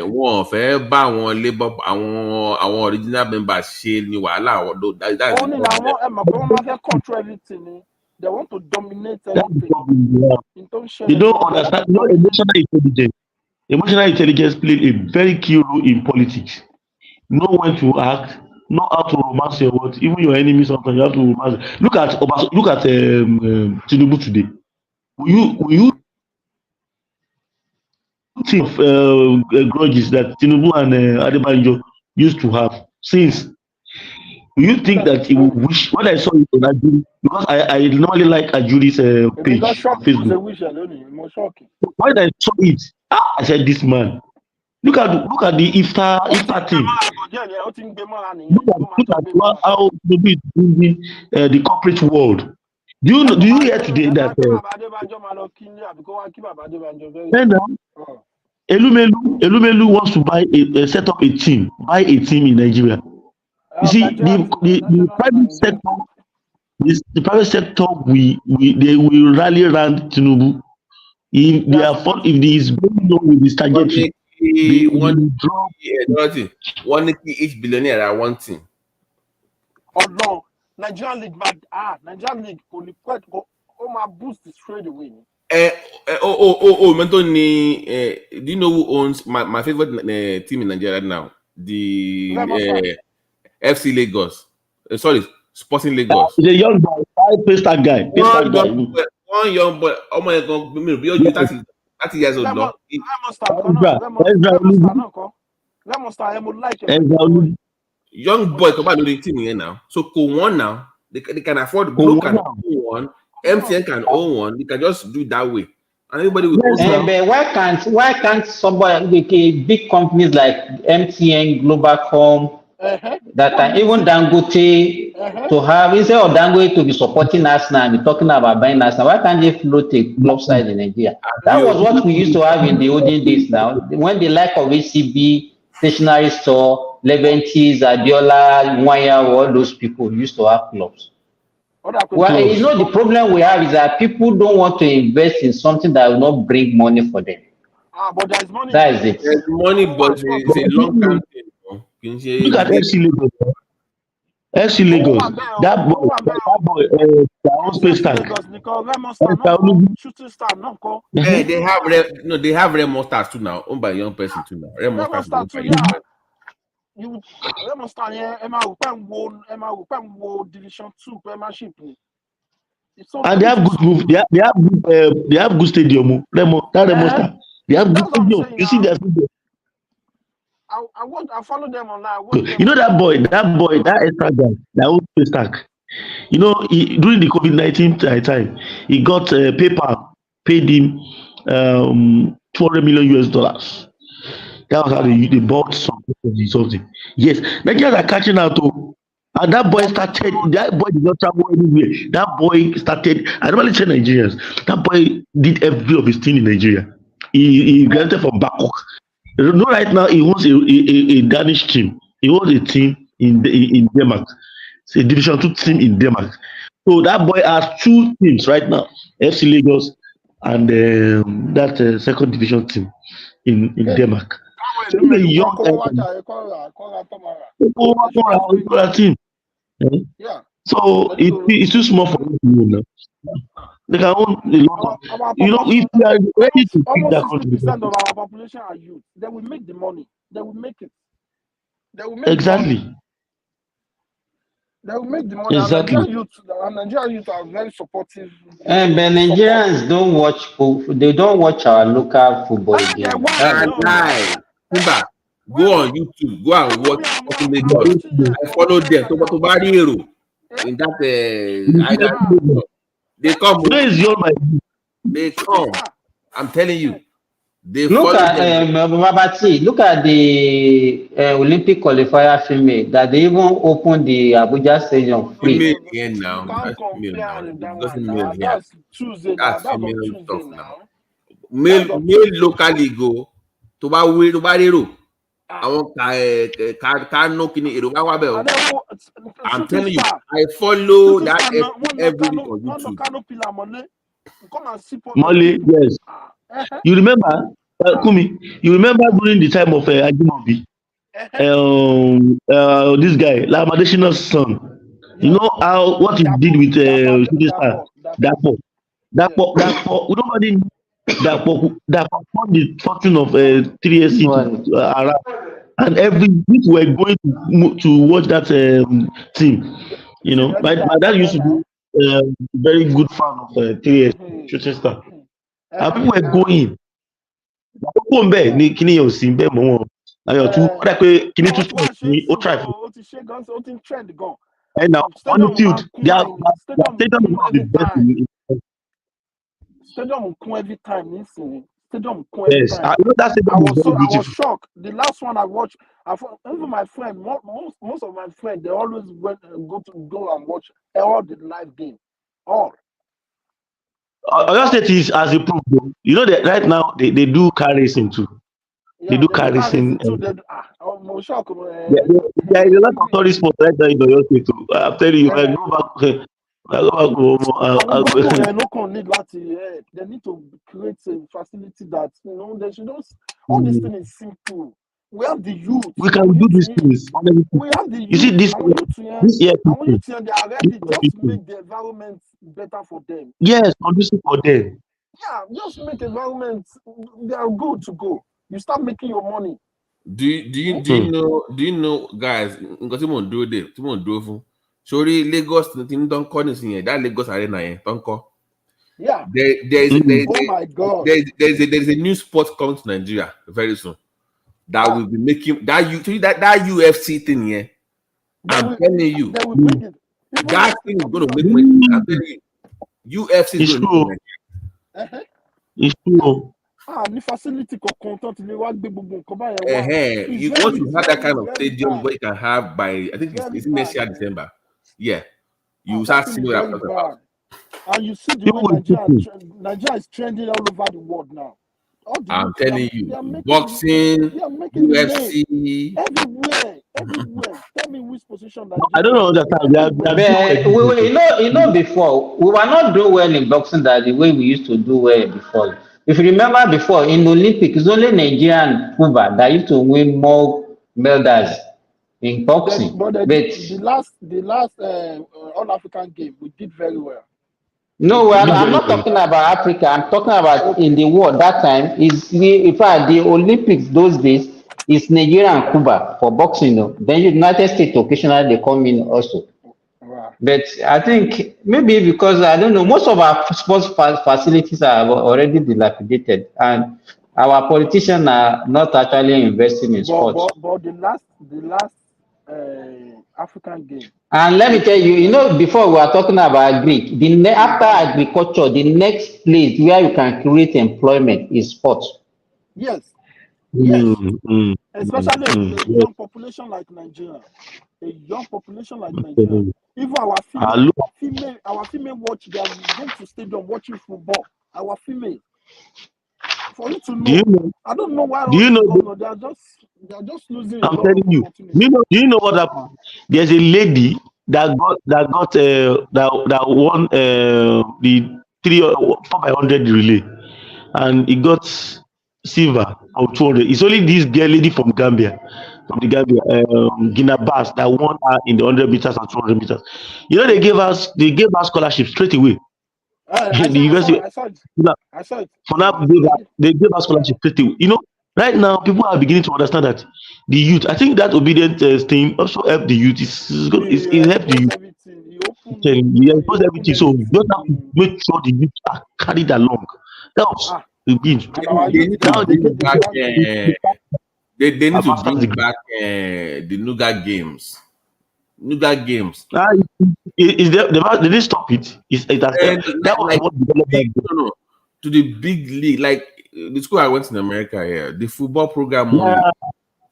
wọ́n fẹ́ bá àwọn Labour àwọn original members ṣe ni wàhálà àwọn that's only now wọ́n máa fẹ́ control everything. They want to dominate everything. They don't understand. Emotional intelligence. Emotional intelligence played a very key role in politics. Know when to act, know how to romance your words. Even your enemy sometimes you have to romance. Look at Tinubu today. Will you think of grudges that Tinubu and Adebanjo used to have since? Will you think that he will wish? When I saw it on Ajuri, because I normally like Ajuri's page on Facebook. When I saw it, I said, "This man." Look at the Iftar team. Look at how maybe it's doing the corporate world. Do you hear today that Elumelu wants to set up a team in Nigeria? You see, the private sector, the private sector, they will rally around Tinubu. If there is going on with this trajectory. One each billionaire at one team. Oh no, Nigerian League, Nigerian League, boost it straight away. Mentoni, do you know who owns my favorite team in Nigeria now? The FC Lagos. Sorry, Sporting Lagos. The young boy, that guy. One young boy. Oh my God, 30 years old. No. Young boy come back to the team here now. So one now, they can afford Glo can own one, MTN can own one. They can just do it that way, and everybody will. But why can't somebody big companies like MTN, Globalcom, that can even Dangote to have instead of Dangote to be supporting us now and be talking about buying us now, why can't they float a club side in Nigeria? That was what we used to have in the olden days now. When the like of ACB, stationery store, Leventis, Adiola, Wanya, all those people used to have clubs. Well, you know, the problem we have is that people don't want to invest in something that will not bring money for them. But there's money. That is it. There's money, but it's a long term thing. Look at FC Lagos. FC Lagos. That boy, space tank. They have Remo Stars too now, owned by a young person too now. Remo Stars. you understand here, Emma won Division 2 Premiership. So And they have good move. They have good stadium. Remo Star. They have good stadium. You see their stadium. I follow them online. You know that boy, that extra guy, that old stack. You know, during the COVID-19 time, he got PayPal paid him $200 million US. That was how they bought something. Yes, Nigerians are catching out too. And that boy did not travel anywhere. That boy started, I normally say Nigerians, that boy did every of his thing in Nigeria. He graduated from Bangkok. You know, right now he wants a Danish team. He wants a team in Denmark. It's a Division 2 team in Denmark. So that boy has 2 teams right now, FC Lagos and that second division team in Denmark. So the young team. Yeah. So it's too small for them to win now. They can own a lot of, you know, if you are ready to take that country. 60% of our population are youth. They will make the money. They will make it. They will make exactly. The money. They will make the money. Exactly. And Nigerian youth are very supportive. But Nigerians don't watch. They don't watch our local football again. Simba, go on YouTube. Go and watch Lagos. I follow them. To body hero in that. They come. They come. I'm telling you. They look at Babati. Look at the Olympic qualifier female that they even opened the Abuja Stadium free. Female now. That's female now. That's Tuesday. That's female stuff now. Male locally go to body I'm telling you, I follow that every week on YouTube. Molly, yes. You remember, Kumi? You remember during the time of Ajimobi, this guy, Lamadeshina's son. You know what he did with Dapo. Nobody knew Dapo won the fortune of 3SC around. And every week we're going to watch that team. You know, my dad used to be very good fan of 3SC Shooting Star. And people were going. And now on the field, they are the best. Stadium every time. Stadium yes, I was shocked. The last one I watched, even my friend, most of my friends, they always go and watch all the live game. All. Oyo State is as a proof. You know that right now they do car racing too. Yeah, they do car racing. There is a lot of tourist spots right now in Oyo State too. I'm telling you, I go back. They need to create a facility that they should just all this thing is simple. We have the youth. We can do these things. We have the youth. You see this year, they are ready just make the environment better for them. Yes, conducive for them. Yeah, just make environment. They are good to go. You start making your money. Do you know, guys? Because you won't do it. You won't do it. Sorry, Lagos, don't call this in that Lagos Arena, don't call. Yeah. There's my God. There's a new sport coming to Nigeria very soon that will be making that UFC thing here. I'm telling you, that thing is going to make money. I'm telling you, UFC is going to make money. It's true. The facility content once you have that kind of stadium where you can have by, I think it's next year December. Yeah, you start seeing what I'm talking about. And you see the way Nigeria is trending all over the world now. I'm telling you, boxing, UFC, everywhere. Tell me which position. I don't know that. You know, before we were not doing well in boxing that the way we used to do well before. If you remember before in the Olympics, it's only Nigeria and Cuba that used to win more medals in boxing. But the last All African game, we did very well. No, I'm not talking about Africa. I'm talking about in the world. That time in fact, the Olympics those days, It's Nigeria and Cuba for boxing. No? Then United States occasionally they come in also. Wow. But I think maybe because I don't know, most of our sports facilities are already dilapidated, and our politicians are not actually investing in sports. But the last African game. And let me tell you, before we were talking about Greek, after agriculture, the next place where you can create employment is sports. Yes. Yes. Mm, Especially a yes. young population like Nigeria. A young population like Nigeria. Even our female watch, they are going to stadium watching football. Our female. For you to know, I don't know why all these governors, they are just losing a I'm lot telling of you. opportunities. Do you know what happened? There's a lady that won the 4x100 relay, and it got silver or 200. It's only this girl lady from the Gambia, Gina Bass, that won her in the 100 meters and 200 meters. They gave us scholarship straight away. The university. I saw it. For now, they gave us scholarship straight away. Right now, people are beginning to understand that the youth. I think that obedient thing also help the youth. It help the youth. He expose everything. So you just have to make sure the youth are carried along. That was the beginning. They need to bring back. They need to bring back the Nougat games. Nougat games. Is they didn't stop it. That was what no, to the big league, like the school I went in America here, the football program money,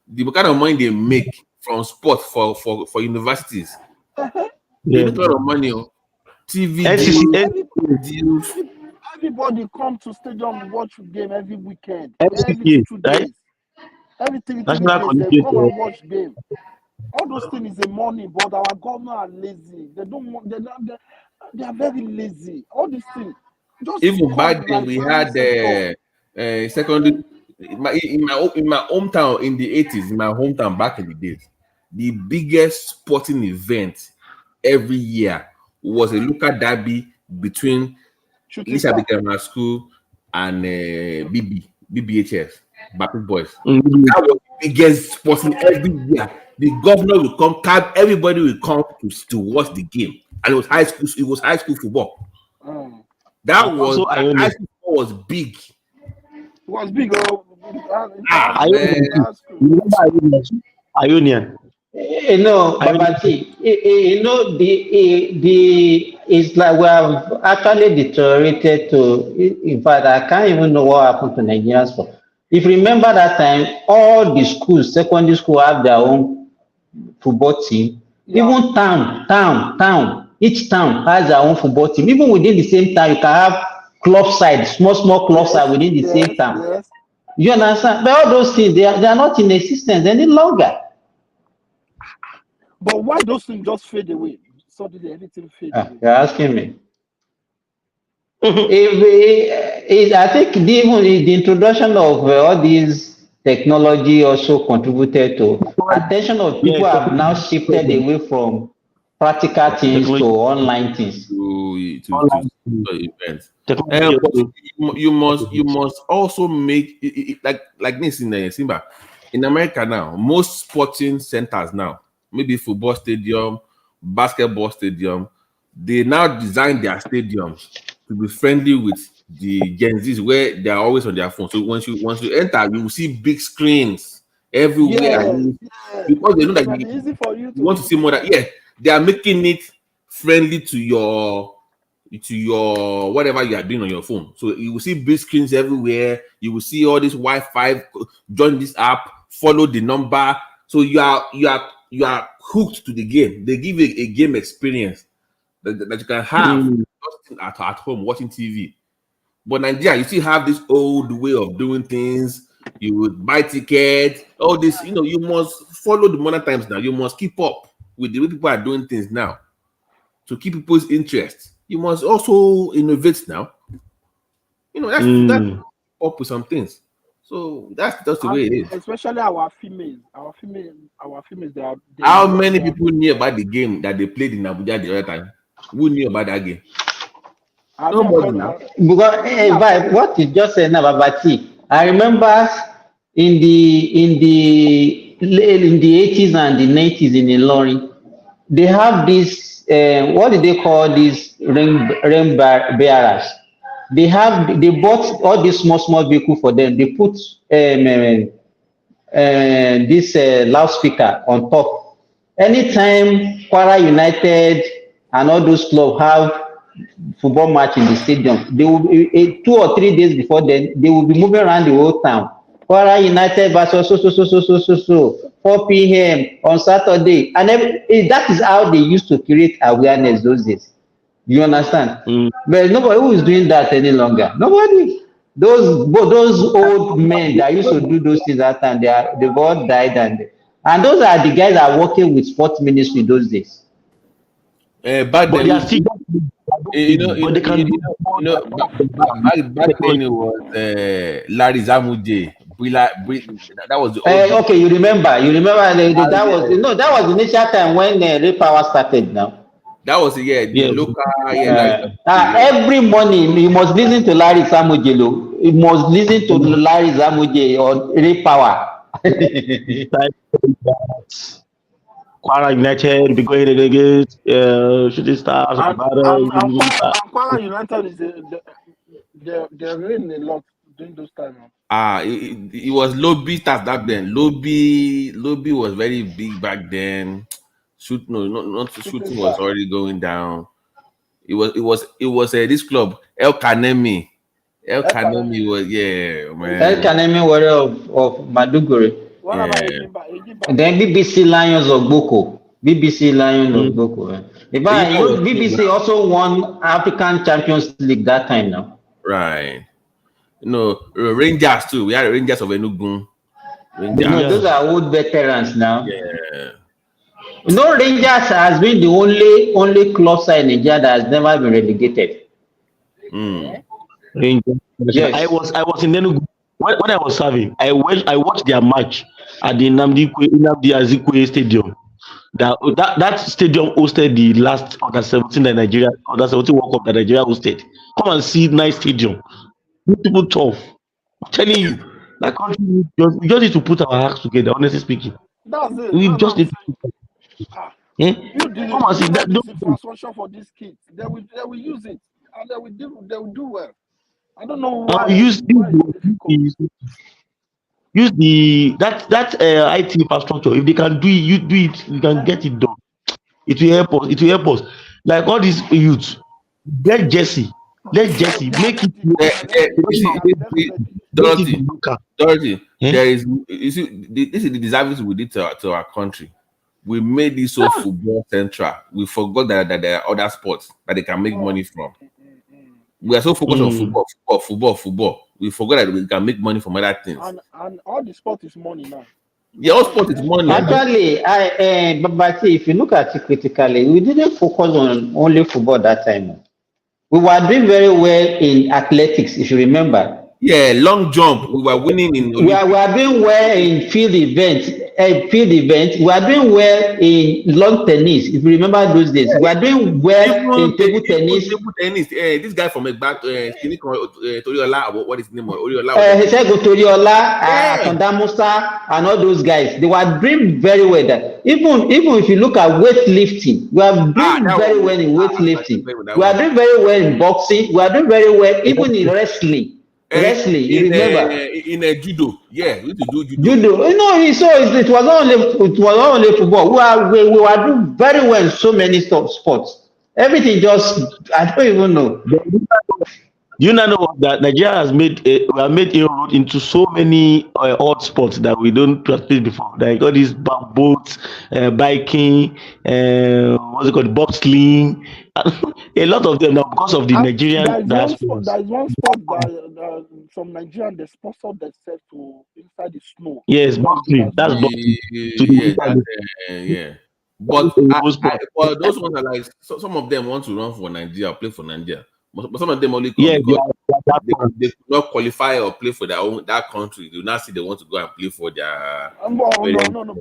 the kind of money they make from sport for universities. They make a lot of money. TV deals. Everybody come to stadium and watch game every weekend. Every 2 days. Every 3 days they come and watch game. All those things is a money, but our government are lazy. They don't want. They are very lazy. All these things. Even back then, we had secondary. In my hometown in the 80s, in my hometown back in the days, the biggest sporting event every year was a local derby between Lisa Grammar School and BBHS, Baptist Boys. That was the biggest sporting every year. The governor will come, everybody will come to watch the game, and it was high school. It was high school football. That was high school football was big. It was big. Ionian. Babati, it's like we have actually deteriorated to. In fact, I can't even know what happened to Nigerian sport. If you remember that time, all the schools, secondary school, have their own football team. Even town, each town has their own football team. Even within the same town, you can have club side, small club side within the same town. Yes. You understand? But all those things, they are not in existence any longer. But why those things just fade away? Suddenly everything fade away. You're asking me. I think even the introduction of all these technology also contributed to attention of people have now shifted away from practical things to online things. To events. You must also make it like this in Simba. In America now, most sporting centers now, maybe football stadium, basketball stadium, they now design their stadiums to be friendly with the Gen Zs, where they are always on their phone. So once you enter, you will see big screens everywhere. Because they know that you want to see more. They are making it friendly to your whatever you are doing on your phone. So you will see big screens everywhere. You will see all this Wi-Fi. Join this app. Follow the number. So you are hooked to the game. They give you a game experience that you can have at home watching TV. But Nigeria, you still have this old way of doing things. You would buy tickets, all this. You must follow the modern times now. You must keep up with the way people are doing things now to keep people's interest. You must also innovate now. That's up with some things. So that's just the way it is. Especially our females. Our females. How many people knew about the game that they played in Abuja the other time? Who knew about that game? Nobody now. Because what you just said now, Babati, I remember in the 80s and the 90s in Ilorin, they have this what do they call these rain bearers? They bought all these small vehicle for them. They put this loudspeaker on top. Anytime Kwara United and all those clubs have football match in the stadium, they will be 2 or 3 days before then, they will be moving around the whole town. Kwara United versus so 4 p.m. on Saturday. And that is how they used to create awareness those days. You understand? But nobody who is doing that any longer. Nobody. Those old men that used to do those things that time, they've all died, and those are the guys that are working with sports ministry those days. Back But then, they are still back then it was Larry Zamuje. That was the old. Okay, you remember that was that was the initial time when Ray Power started now. That was the local Larry. Every morning you must listen to Larry Zamuje. You must listen to Larry Zamuje or Ray Power. Kwara United be going against Shooting Stars. And Kwara United is they're winning a lot during those times. It was Lobby stars back then. Lobby was very big back then. Not shooting was already going down. It was this club El Kanemi. El Kanemi was man. El Kanemi warrior of Maduguri. Yeah. Then BBC Lions of Boko. BBC Lions of Boko. BBC also won African Champions League that time now. Right. Rangers too. We had Rangers of Enugu. Those are old veterans now. Yeah. Rangers has been the only club side in Nigeria that has never been relegated. Rangers. Yes. I was in Enugu when I was serving. I watched their match at the Nnamdi Azikiwe Stadium. That stadium hosted the last under 17 World Cup that Nigeria hosted. Come and see nice stadium. People tough. I'm telling you, that country we just need to put our acts together. Honestly speaking, that's it. We just need to. Come and see that infrastructure for these kids. They will use it and they will do well. I don't know why. Use that IT infrastructure. If they can do it, you do it. You can get it done. It will help us. It will help us. Like all these youths, get Jesse. Let Jesse make it. Dorothy, there is. You see, this is the disservice we did to our country. We made it so football central. We forgot that there are other sports that they can make money from. We are so focused on football. We forgot that we can make money from other things. And all the sport is money now. Yeah, all sport is money. Actually, but if you look at it critically, we didn't focus on only football that time. We were doing very well in athletics, if you remember. Yeah, long jump. We were winning in. We are doing well in field events. We are doing well in lawn tennis. If you remember those days, we are doing well in table tennis. This guy from Toriola, what is his name? Toriola, Akonda Musa, and all those guys. They were doing very well. There. Even if you look at weightlifting, we are doing very well in weightlifting. We are doing very well in boxing. We are doing very well even in wrestling. You remember in judo, we used to do judo. It was not only football. We were doing very well in so many sports. Everything I don't even know. You know that Nigeria has made inroad into so many odd sports that we don't participate before. Like all these boats, biking, what's it called, bobsleigh. A lot of them now because of the Nigerian diaspora. There is one sport that from Nigeria they sponsor themselves to inside the snow. Yes, bobsleigh. That's bobsleigh. But those ones are like some of them want to run for Nigeria, play for Nigeria. But some of them only come because they could not qualify or play for that country. Do not see they want to go and play for their. No.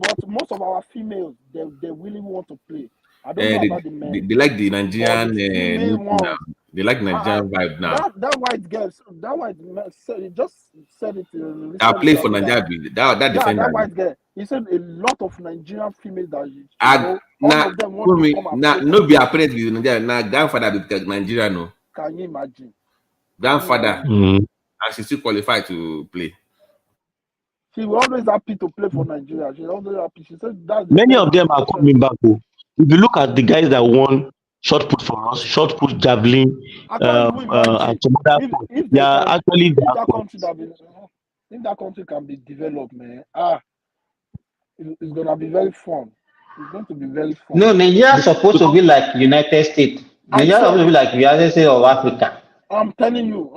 But most of our females, they really want to play. I don't know about the men. They like the Nigerian. They like Nigerian vibe now. That white girl, that white man he just said it. I play for Nigeria. That defender. That white girl. He said a lot of Nigerian females that all of them want to come and no be apparent with Nigeria. Now grandfather be Nigeria no. Can you imagine? Grandfather, and she still qualified to play. She was always happy to play for Nigeria. She always happy. She said that's many of them are coming back. If you look at the guys that won short put for us, short put, javelin, and some other if they are actually if that country can be developed, man, it's gonna be very fun. It's going to be very fun. No, Nigeria is supposed to be like United States. Nigeria is supposed to be like United States of Africa. I'm telling you,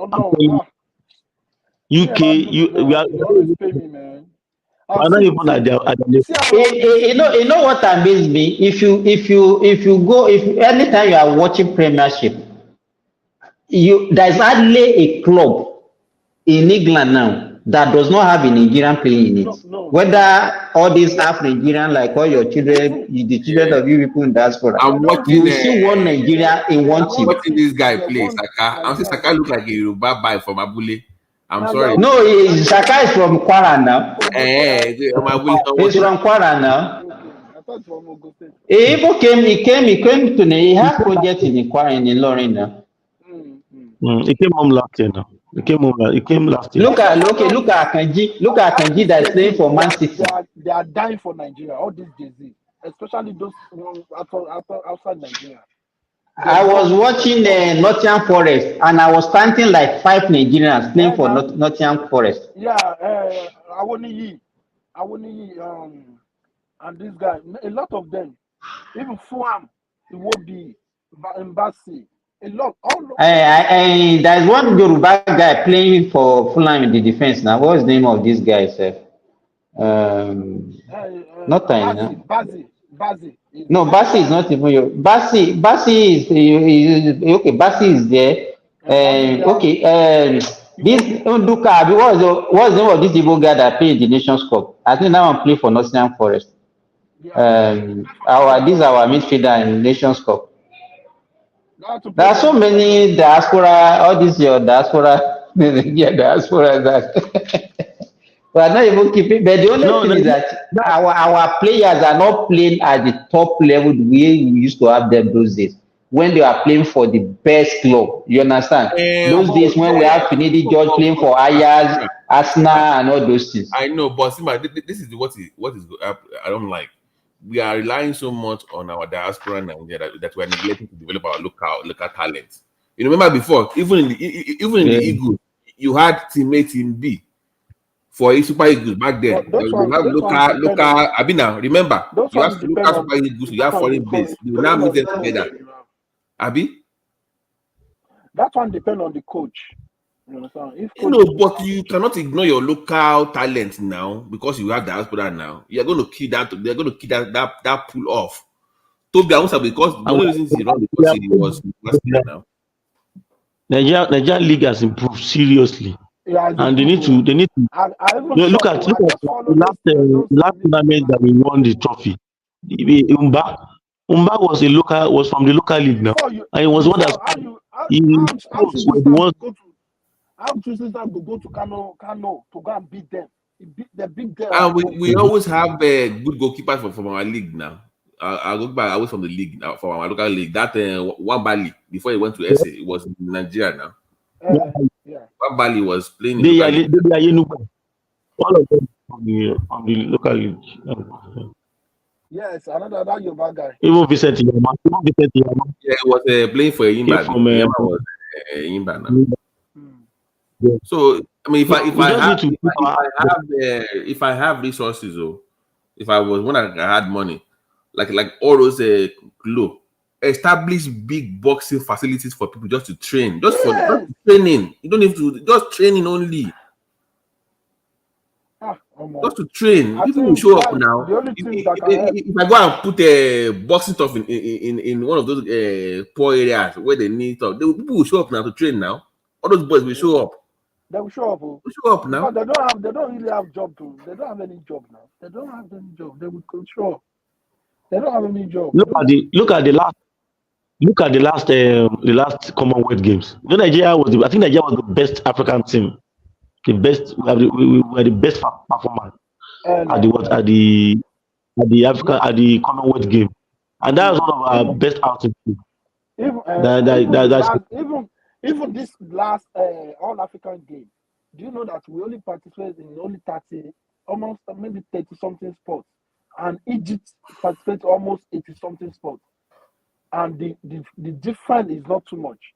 UK, you always pay me, man. Not even at You know what amazes me? If anytime you are watching Premiership, there's hardly a club in England now that does not have a Nigerian playing in it. Whether all these half Nigerian, like all your children, the children of you people in diaspora, you will see one Nigeria in one team. Watching this guy play Saka, I'm saying Saka look like a Yoruba boy from Abule. I'm sorry. No, Saka is from Kwara now. He's from Kwara now. He came to he has project in Kwara in Ilorin now. He came home last year now. He came last year. Look at Akanji. Look at Akanji that's playing for Man City. They are dying for Nigeria. All these disease, especially those outside Nigeria. I was watching Nottingham Forest, and I was counting like 5 Nigerians playing for Nottingham Forest. Yeah, Awoniyi, and this guy, a lot of them, even Fuam, Iwobi, Mbasi, a lot. There's one Yoruba guy playing for Fulham in the defense now. What's the name of this guy, sir? Not Bazi. No, Basi is not even your. Basi is okay. Basi is there. This Nduka, what's the name of this Igbo guy that played the Nations Cup? I think that one play for Nottingham Forest. This is our midfielder in Nations Cup. There are so many diaspora. All these your diaspora, diaspora that. We are not even keeping, but the only thing is that our players are not playing at the top level the way we used to have them those days when they are playing for the best club. You understand? Those days when we have Finidi George playing for Ajax, Arsenal, and all those things. I know, but this is what is I don't like. We are relying so much on our diaspora now that we are neglecting to develop our local talent. You remember before, even in the Eagles, you had teammate Team B. For a Super Eagles back then, you have local. Abina, remember, you have local Super Eagles, you have foreign base. You will now meet them together. Abi? That one depends on the coach. You understand? But you cannot ignore your local talent now because you have diaspora now. You are going to kill that. They are going to kill that pull off. Toby Amusa, because the only reason he run because he was now. Nigeria league has improved seriously. Yeah, and they need to look at the last tournament that we won the trophy. Umba was from the local league now, and it was one that how chooses that to go to Kano to go and beat them. They beat them. And we always have good goalkeepers from our league now. I'll go back away from the league now, from our local league. That one Bali before he went to SA, it was in Nigeria now. Bali was playing. All of them on the local league. Yes, another that Yoruba guy. Even Vincent Yama. Yeah, he was playing for Yimba. Yama was Yimba now. So I mean, if I have resources, or if I was when I had money, like all those club, establish big boxing facilities for people just to train, just for training. You don't need to just training only. Just to train. People will show up now. If I go and put a boxing stuff in one of those poor areas where they need stuff, people will show up now to train now. All those boys will show up. They will show up. They show up now. But they don't really have job to. They don't have any job now. They don't have any job. They will show up. They don't have any job. Look at the Look at the last Commonwealth Games. You know, Nigeria was I think Nigeria was the best African team, the best. We were the best performer at the what at the African at the Commonwealth game, and that was one of our best outings. Even That's even this last All African game, do you know that we only participated in only 30, almost maybe 30 something sports, and Egypt participated almost 80 something sports, and the difference is not too much.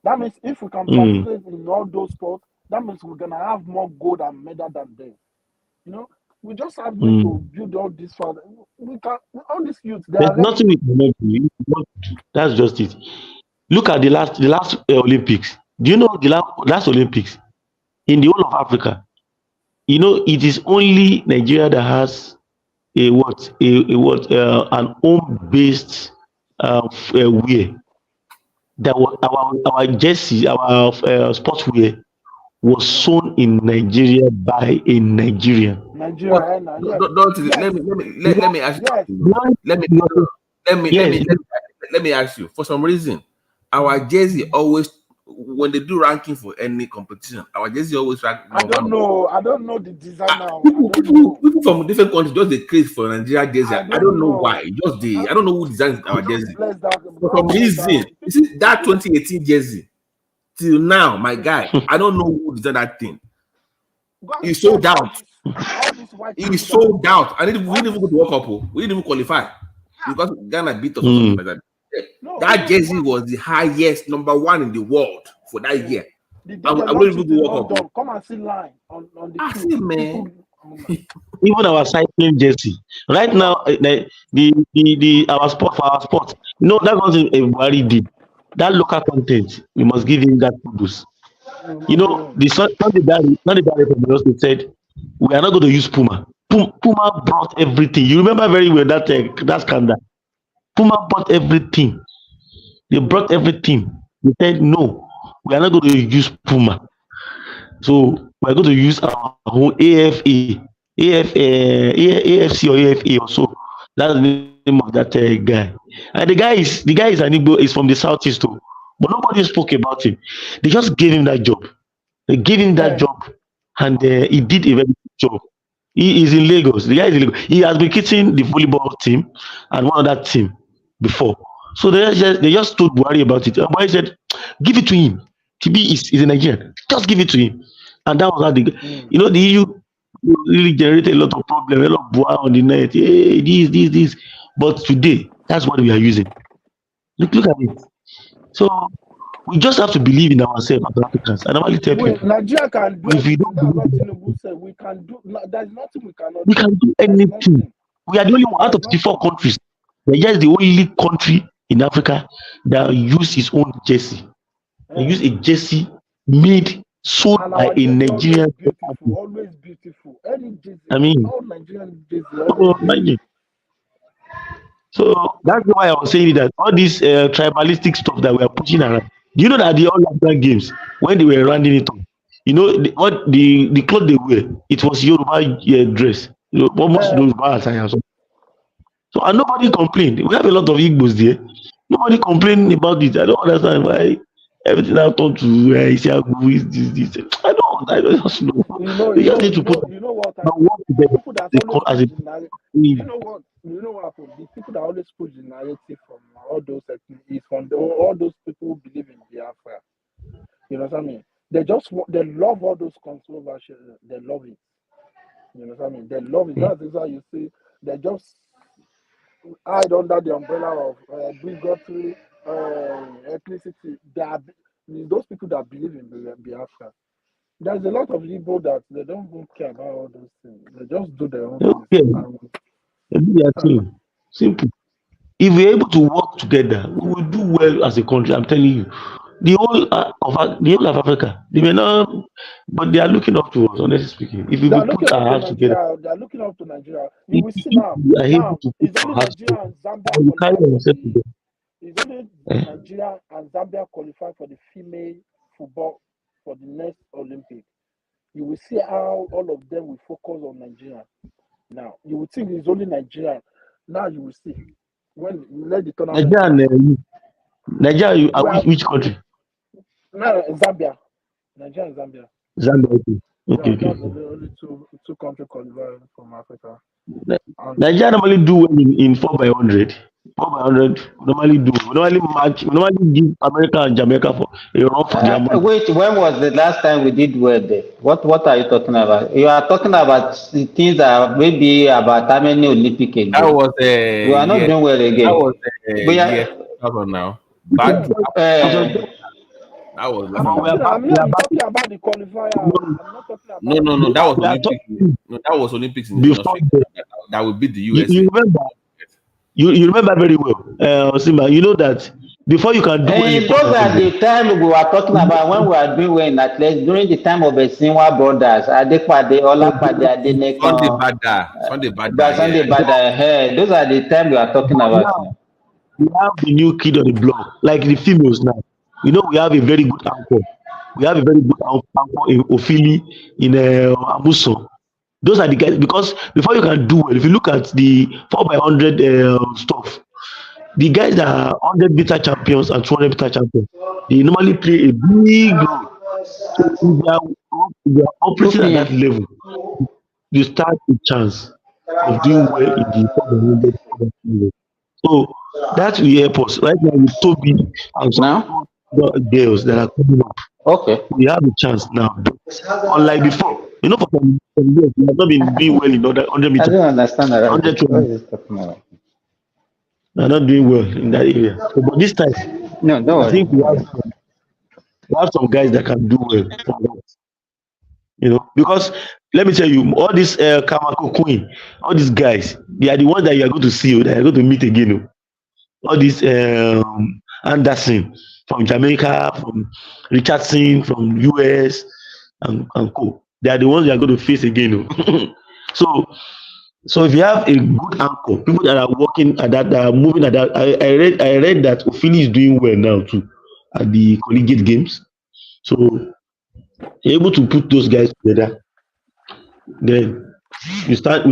That means if we can participate in all those sports, that means we're gonna have more gold and medal than them. You know, we just have to build all this for we can all these youths they there's are ready. nothing we cannot do. That's just it. Look at the last Olympics. Do you know the last Olympics in the whole of Africa? You know, it is only Nigeria that has a an home based wear. That was our jersey, our sportswear was sewn in Nigeria by a Nigerian. Nigeria, yes. Let me ask you. Let me ask you. For some reason, our jersey always, when they do ranking for any competition, our jersey always rank. I don't know the design now. People from different countries just they create for Nigeria jersey. I don't know why. I don't know who designed our jersey. For some reason, you see that 2018 jersey till now, my guy, I don't know who designed that thing. He sold out. He sold out. We didn't even go to World Cup. We didn't even qualify because Ghana beat us or something like that. That jersey was the highest #1 in the world for that year. I wouldn't even go World Cup. Come and see line on the I see, man. Even our cycling jersey right now, our sport. You know, that's one thing Buhari did. That local content, we must give him that kudos. You know, the Sunday from the hospital said we are not going to use Puma. Puma brought everything. You remember very well that scandal. Puma brought everything. They brought everything. They said no, we are not going to use Puma. So we are going to use our own AFC or AFA or so. That's the name of that guy. And the guy is an Igbo, is from the southeast too. But nobody spoke about him. They just gave him that job. They gave him that job, and he did a very good job. He is in Lagos. The guy is in Lagos. He has been kitting the volleyball team and one other team before. So they just told Buhari about it. And Buhari said, give it to him. TB is a Nigerian. Just give it to him. And that was how you know, the EU really generated a lot of problems, a lot of boah on the net. Hey, this. But today, that's what we are using. Look at it. So we just have to believe in ourselves as Africans. And I'm only telling people, Nigeria can do if we don't believe we can do. There's nothing we cannot. We can do anything. We are the only one out of 54 countries. Nigeria is the only country in Africa that use its own jersey. They use a jersey made sold by a Nigerian. Always beautiful. Any jersey. I mean, all Nigerian jersey. So that's why I was saying that all this tribalistic stuff that we are pushing around. Do you know that the All African Games, when they were rounding it up, you know what the clothes they wear, it was Yoruba dress, almost Yoruba attire. So and nobody complained. We have a lot of Igbos there. Nobody complained about it. I don't understand why everything I've turned to this. I don't just know. They just need to put work together as a. You know what happened? The people that always push the narrative from all those is from all those people who believe in Biafra. You know what I mean? They love all those controversies. They love it. You know what I mean? They love it. That's why you see they just hide under the umbrella of bigotry, ethnicity. Those people that believe in Biafra. There's a lot of Igbo that they don't even care about all those things. They just do their own thing. They do their thing. Simple. If we're able to work together, we will do well as a country. I'm telling you. The whole of Africa, they may not, but they are looking up to us, honestly speaking. If we put our hands together, they are looking up to Nigeria. You will see now. It's only Nigeria and Zambia. It's only Nigeria and Zambia qualify for the female football for the next Olympic. You will see how all of them will focus on Nigeria. Now you will think it's only Nigeria. Now you will see when you let the tournament. Nigeria, We have which country? no, Zambia. Nigeria and Zambia. Zambia. Okay. Okay. Yeah, Okay. that's the only two countries qualified from Africa. And Nigeria normally do well in 4x100. 4x100 normally do. We normally give America and Jamaica for a run for their money. Wait, when was the last time we did well there? What are you talking about? You are talking about things that maybe about how many Olympic That ago. was We are not yeah. doing well That again. was We are, yeah. Come on now. Back to that was last I'm time. talking about the qualifier. I'm not talking about No. That was We are Olympics. talking No, that was Olympics in before Australia. That would beat the you USA. remember. You remember very well, Simba. You know that before you can do and those are the time we were talking about when we are doing well in athletics during the time of the Sinwa brothers, Adepade, Olapade, Adenekan, Sunday Bada, Sunday yeah. Bada. Those are the time we are talking about. Now, we have the new kid on the block, like the females now. You know, we have a very good anchor. We have a very good anchor in Ofili, in Amuso. Those are the guys, because before you can do well, if you look at the 4x100 stuff, the guys that are 100-meter champions and 200-meter champions, they normally play a big role. So if they are operating at that level, you start a chance of doing well in the 4x100 level. So that will help us. Right now with Toby and some other girls that are coming up. Okay. We have a chance now. But unlike before, you know, for some years, we have not been doing well in 100 meters. I don't understand that. 120. We are not doing well in that area. So, but this time, I think we have some guys that can do well for that. You know, because let me tell you, all these Kamako Queen, all these guys, they are the ones that you are going to see, that you are going to meet again. All these Anderson from Jamaica, from Richardson from US, and co. They are the ones you are going to face again. So if you have a good anchor, people that are working at that, that are moving at that, I read that Ophili is doing well now too at the collegiate games. So you're able to put those guys together. Then we start